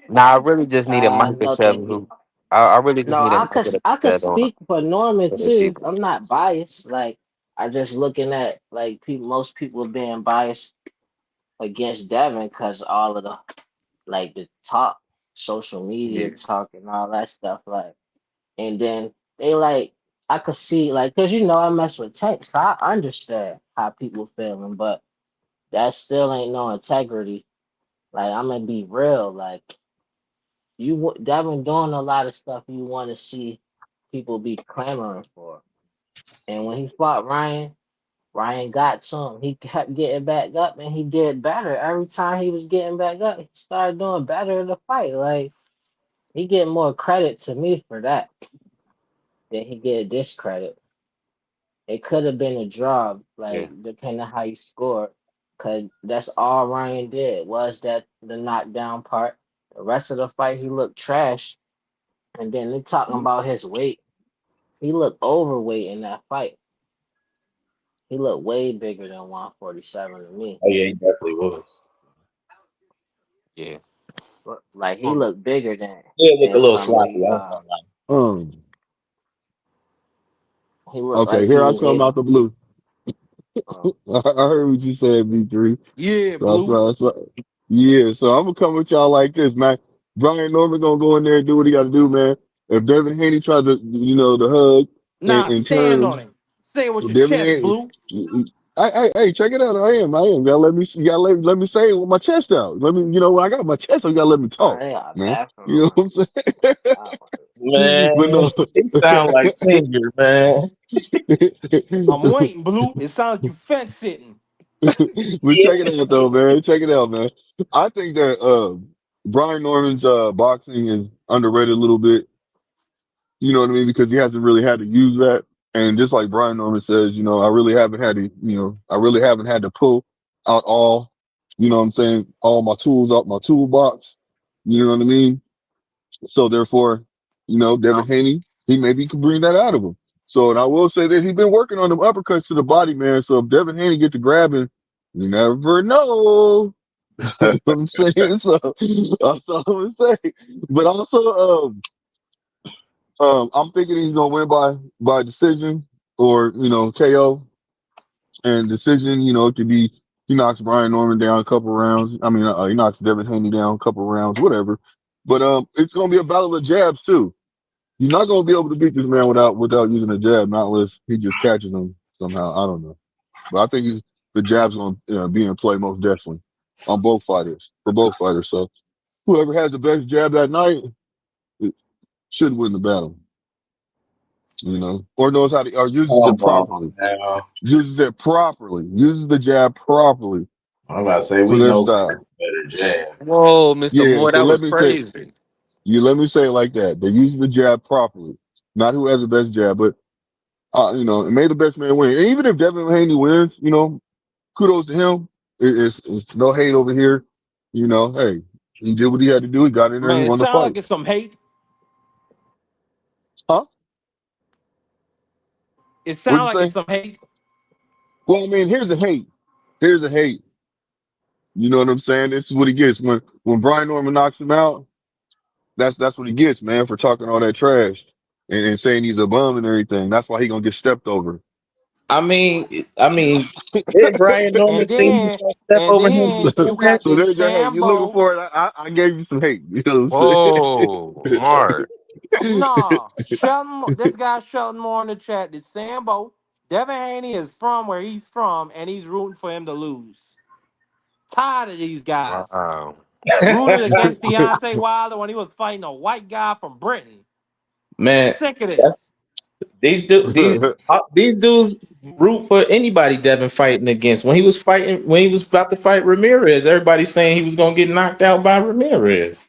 Nah, I really just needed Mike to No, tell me thank you. who. I really just No, needed Mike to I put could that on speak for Norman other too. people. I'm not biased. Like I just looking at like people, most people being biased against Devin because all of the like the talk, social media Yeah, talk and all that stuff. Like, and then they like I could see like because I mess with Tank, so I understand how people feeling, but that still ain't no integrity. Like I'm gonna be real. Like Devin doing a lot of stuff you want to see people be clamoring for. And when he fought Ryan, Ryan got to him. He kept getting back up and he did better. Every time he was getting back up, he started doing better in the fight. Like he get more credit to me for that than he get discredit. It could have been a draw, yeah. like depending on how you scored. Cause that's all Ryan did was that the knockdown part. The rest of the fight he looked trash. And then they talking about his weight. He looked overweight in that fight. He looked way bigger than 147 to me. Oh yeah, he definitely was. Yeah. Like he Um, looked bigger than Yeah, look a little some of sloppy. the I ain't gonna lie. Um. he looked Okay, like he here I was come able out the blue. uh, I heard what you said, V3. Yeah, So, Blue. so, so, yeah, so I'm gonna come with y'all like this, man. Brian Norman gonna go in there and do what he got to do, man. If Devin Haney tries to, the hug Nah, and turn stand on him, it. Say it with if your Devin chest, Haney, Blue. hey, check it out. I am. You gotta let me say it with my chest out. When I got my chest, you gotta let me talk, I got man. bathroom You know what I'm uh, saying? But Man, no. he sound like Tinger, man. I'm waiting, Blue. It sounds like you fence sitting. But check it out though, man. Check it out, man. I think that Brian Norman's boxing is underrated a little bit. You know what I mean? Because he hasn't really had to use that. And just like Brian Norman says, I really haven't had to pull out all, all my tools out my toolbox. You know what I mean? So therefore, Devin no. Haney, he maybe could bring that out of him. So, and I will say that he's been working on them uppercuts to the body, man. So if Devin Haney get to grabbing, you never know. You know what I'm saying? So that's all I'm gonna say. But also, I'm thinking he's gonna win by decision or KO. And decision, it could be he knocks Brian Norman down a couple rounds. I mean, he knocks Devin Haney down a couple rounds, whatever. But it's gonna be a battle of jabs too. He's not gonna be able to beat this man without using a jab, not unless he just catches him somehow. I don't know, but I think the jab's gonna be in play most definitely on both fighters for both fighters. So whoever has the best jab that night should win the battle, or knows how to, or uses it Come on properly, now. uses the jab properly I'm about to say for we their know style. better jab. Whoa, Mr. Yeah, Moore, so that was crazy. let me say it like that. They use the jab properly, not who has the best jab, but and may the best man win. And even if Devin Haney wins, kudos to him. It's no hate over here. Hey, he did what he had to do. He got in there. He Man, it won the sounds fight. like it's some hate. Huh? It What'd sounds you like it's say? some hate. Well, I mean, here's a hate. Here's a hate. You know what I'm saying? This is what he gets when Brian Norman knocks him out. That's what he gets, man, for talking all that trash and saying he's a bum and everything. That's why he gonna get stepped over. I mean, did Brian Norman And say he was then gonna step and over him then you before that? got So this there's your hate. You looking Sambo. for it? I gave you some hate. You know what I'm Whoa, Mark. saying? Nah, Sheldon. This guy Sheldon Moore in the chat. This Sambo. Devin Haney is from where he's from, and he's rooting for him to lose. Tired of these guys. Wow. Rooted against Deontay Wilder when he was fighting a white guy from Britain. Man, Sick of that's, this. these dudes root for anybody Devin fighting against. When he was about to fight Ramirez, everybody's saying he was gonna get knocked out by Ramirez.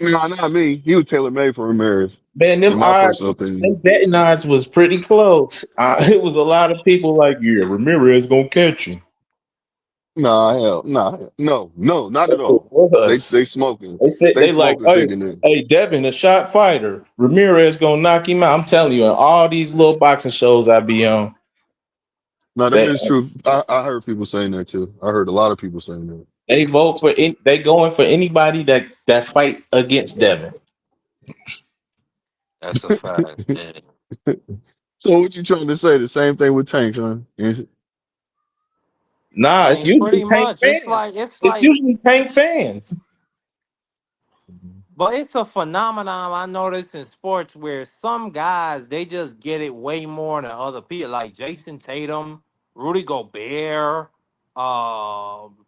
No, not me. He was tailor made for Ramirez, Man, in my personal them opinion. betting odds was pretty close. It was a lot of people like, yeah, Ramirez gonna catch you. Nah, hell, nah, no, not at Yes, it all. They was. they smoking, They said they they like, smoking, hey, thinking that. hey, Devin, a shot fighter. Ramirez gonna knock him out. I'm telling you, on all these little boxing shows I be on, No, that They is true. I heard people saying that too. I heard a lot of people saying that. they vote for they going for anybody that fight against Devin. That's a fact. And So what you trying to say? The same thing with Tank, huh? Nah, I it's mean, usually pretty Tank much. fans. It's It's like, usually Tank fans. but it's a phenomenon I noticed in sports where some guys they just get it way more than other people, like Jason Tatum, Rudy Gobert, um,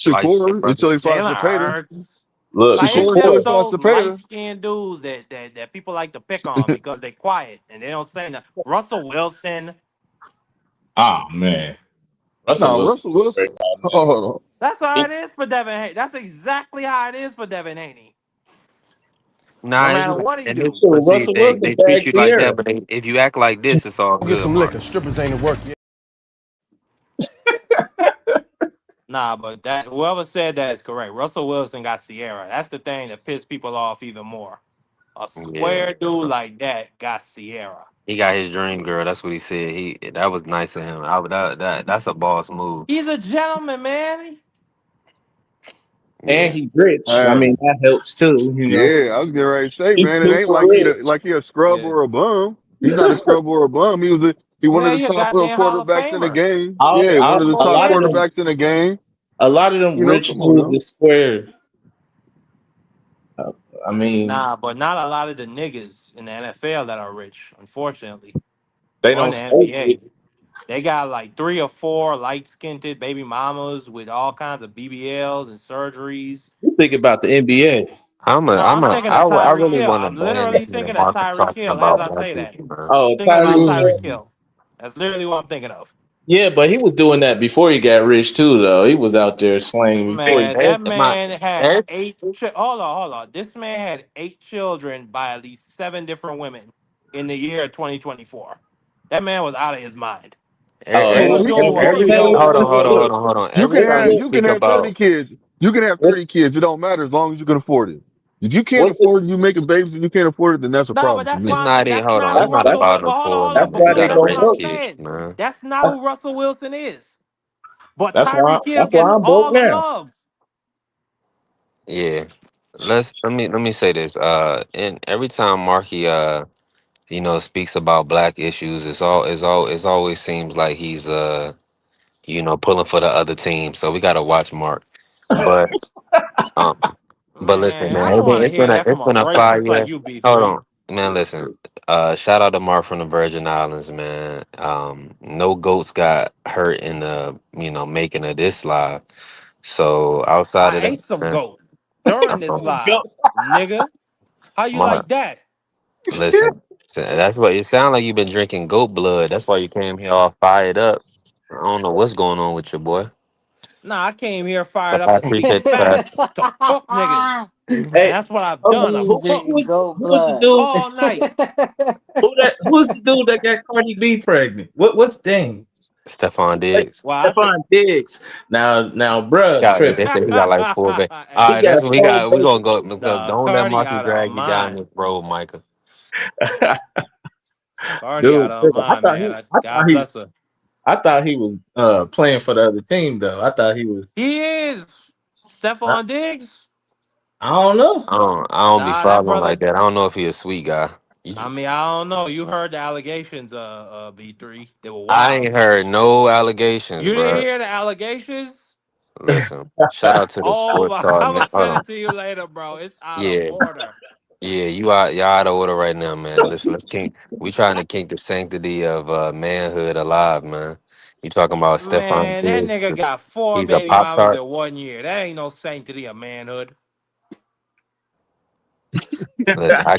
like Shakur until he fights Jalen the Pater. Hurts. Look, Like it's Shakur until he just Shakur. fights those the light Pater. skinned dudes that people like to pick on because they quiet and they don't say nothing. Russell Wilson. Oh man, Russell No, Wilson. Russell Wilson. Oh, hold on. That's how He, it is for Devin Haney. That's exactly how it is for Devin Haney. No nah, it's matter not. what he And do. but see, Russell Wilson they treat bagged you like that, Sierra. but if you act like this, it's all Get good, some Mark. liquor. Strippers ain't at work yet. Nah, but that whoever said that is correct. Russell Wilson got Sierra. That's the thing that pissed people off even more. A Yeah, square dude like that got Sierra. he got his dream girl. That's what he said. That was nice of him. That's a boss move. He's a gentleman, man. And Yeah, he's rich. I Uh, mean, that helps too. You know, yeah, I was getting ready to say, he's man, it ain't super like rich. he a scrub Yeah. or a bum. He's not a scrub or a bum. He one of Yeah, the he a top goddamn Hall of quarterbacks in the Famer. game. All, Yeah, one all, of Come the a on, top lot of man. them, quarterbacks in the game. a lot of them You know, rich come on dudes now. are square. I mean, Nah, but not a lot of the niggas in the NFL that are rich, unfortunately. they Or in don't the stay rich. NBA. They got like 3 or 4 light skinned baby mamas with all kinds of BBLs and surgeries. You think about the NBA. No, I'm thinking of I Tyreek really Hill. want to I'm ban literally this man thinking of Mark from Tyreek talking Hill as about I black say that. people, man. I'm Oh, thinking about Tyreek Yeah. Tyreek Hill. Hill. That's literally what I'm thinking of. Yeah, but he was doing that before he got rich too, though. He was out there slaying before he. Man, that man had Every, hold on. This man had 8 children by at least 7 different women in the year 2024. That man was out of his mind. Oh, He Oh, was and, doing what every Biggie man. O was hold on, doing. hold on, Look, hold on, hold on. you Every can time have you look, you can speak have 30 about, kids. You can have what, 30 kids. It don't matter as long as you can afford it. If you can't what's the? afford it, you making babies and you can't afford it, then that's a No, but problem to that's it's me. why not even. that's Hold not on, who it's not Russell. That's about But hold affording on, that's them. why You Victory. they gotta That's go what raise I'm broke. kids, saying. man. That's not who Russell Wilson is. But Tyreek Hill That's why gets I'm broke all the now. love. Yeah. Let me say this. And every time Marky speaks about black issues, it's always seems like he's pulling for the other team. So we gotta watch Mark. But um but listen, Man, I man, don't want to it's hear been a that from it's a been a racist like fire. you, Hold B3. on. Man, listen. Shout out to Mark from the Virgin Islands, man. No goats got hurt in the making of this live. So outside I of that, ate some man, goat during this um, live, nigga. How you Mark, like that? listen. That's what it sounds like. You've been drinking goat blood. That's why you came here all fired up. I don't know what's going on with your boy. Nah, I came here fired But up I to speak appreciate the fact. facts, to cook niggas. And Hey, that's what I've hold on. done. I've Who, He's who, who cooked drinking was goat who was the blood. dude? all night. Who's the dude that got Cardi B pregnant? What's the name? Stephon Like, Diggs. Well, I think Stephon Diggs. Now, bruh, They tripping. say he got like 4 babies. All He hey, right, that's got what we hey, four got. We gonna babies. go because nah, don't let Cardi Marky out of her drag you down mind. this road, Micah. Cardi out Dude, of her tripping. mind, man. God bless her. I thought he was playing for the other team though. I thought he was. He is I, Stephon Diggs. I don't know. I don't be Nah, that following brother. like that. I don't know if he a sweet guy. I mean, I don't know. You heard the allegations, B3. They were I wild. ain't heard no allegations, You didn't bro. hear the allegations? Listen, shout out to the Oh sports my! star. I'm Man. gonna Hold send on. it to you later, bro. It's out of Yeah, order. yeah, y'all out of order right now, man. Listen, let's kink. We trying to kink the sanctity of manhood alive, man. You talking about Stephon Man, that Diggs? nigga got 4 He's a baby pop mamas tart. in 1 year. That ain't no sanctity of manhood. Listen, I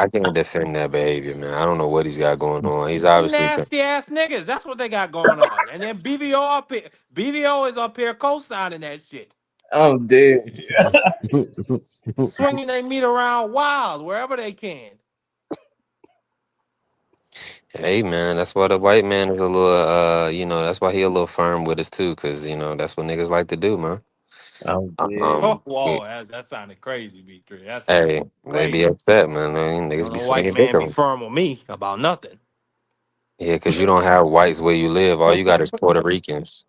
can't defend that behavior, man. I don't know what he's got going on. He's Some obviously, nasty ass niggas. That's what they got going on. And then BVO up here. BVO is up here co-signing that shit. I'm dead. Swinging their meat around wild wherever they can. hey, man. That's why the white man is a little, that's why he a little firm with us too, because that's what niggas like to do, man. I'm dead. Oh, whoa, that sounded crazy, B3. That sounded Hey, they be crazy. upset, man. Niggas Don't be no white swinging dick man be on. firm with me about nothing. Yeah, because you don't have whites where you live. All you got is Puerto Ricans,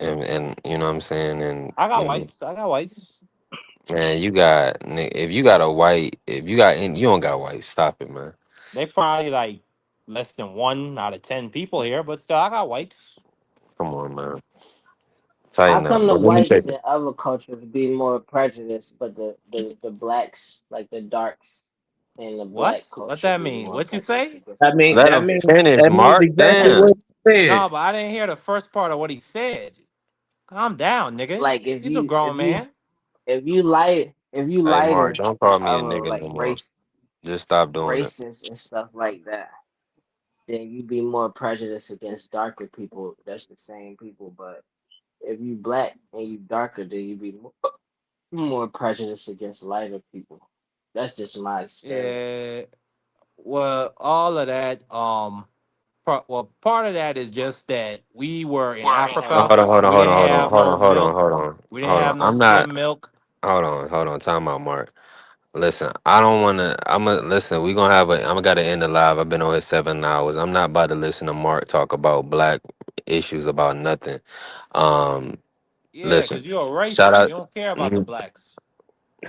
and you know what I'm saying. And I got you know, whites. I got whites. man, you got if you got a white, if you got you don't got white. Stop it, man. They probably like less than 1 out of 10 people here, but still, I got whites. Come on, man. How Tighten up. come the But let me say, whites in other cultures be more prejudiced, but the blacks, like the darks in the What? black What culture, that be mean? more What you prejudiced say? against the white let That him people? means finish, that means Mark. exactly Damn. what he said. No, but I didn't hear the first part of what he said. Calm down, nigga. Like He's a grown man. if you Hey, Mark, lighter don't than call me a other nigga like no more. Just stop doing it. races and stuff like that, then you be more prejudiced against darker people. That's the same people, but if you black and you darker, then you be more prejudiced against lighter people. That's just my experience. Yeah. Well, all of that. Well, part of that is just that we were in Africa. Hold on, hold on, We hold on, didn't hold on, have hold no on, hold on, milk. hold on, We didn't hold have on. no I'm not. skim milk. Hold on. Time out, Mark. Listen, I don't want to. Listen. We gonna have a. I'm gotta end the live. I've been on here 7 hours. I'm not about to listen to Mark talk about black issues about nothing. Um, Yeah, listen. because you're a Shout racist. You out. don't care about the Mm, blacks.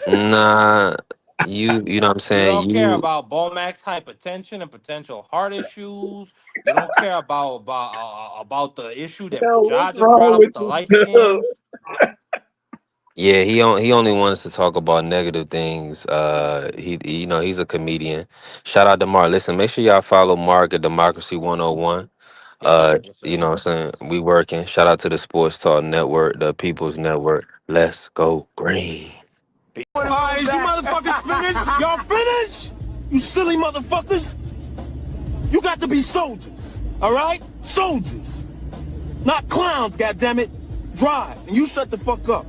Nah, you know what I'm You saying. don't care You about Bomax hypertension and potential heart issues. You don't care about the issue that Yo, Ja what's just brought wrong up with with the this light dude? skins. Yeah, he only wants to talk about negative things. He you know he's a comedian. Shout out to Mark. Listen, make sure y'all follow Mark at Democracy 101. Yes, sir. Yes, You sir. know what I'm saying? We working. Shout out to the Sports Talk Network, the People's Network. Let's go green. Alright, is you motherfuckers finished? Y'all finished? You silly motherfuckers? You got to be soldiers, alright? Soldiers. Not clowns, goddammit. Drive, and you shut the fuck up.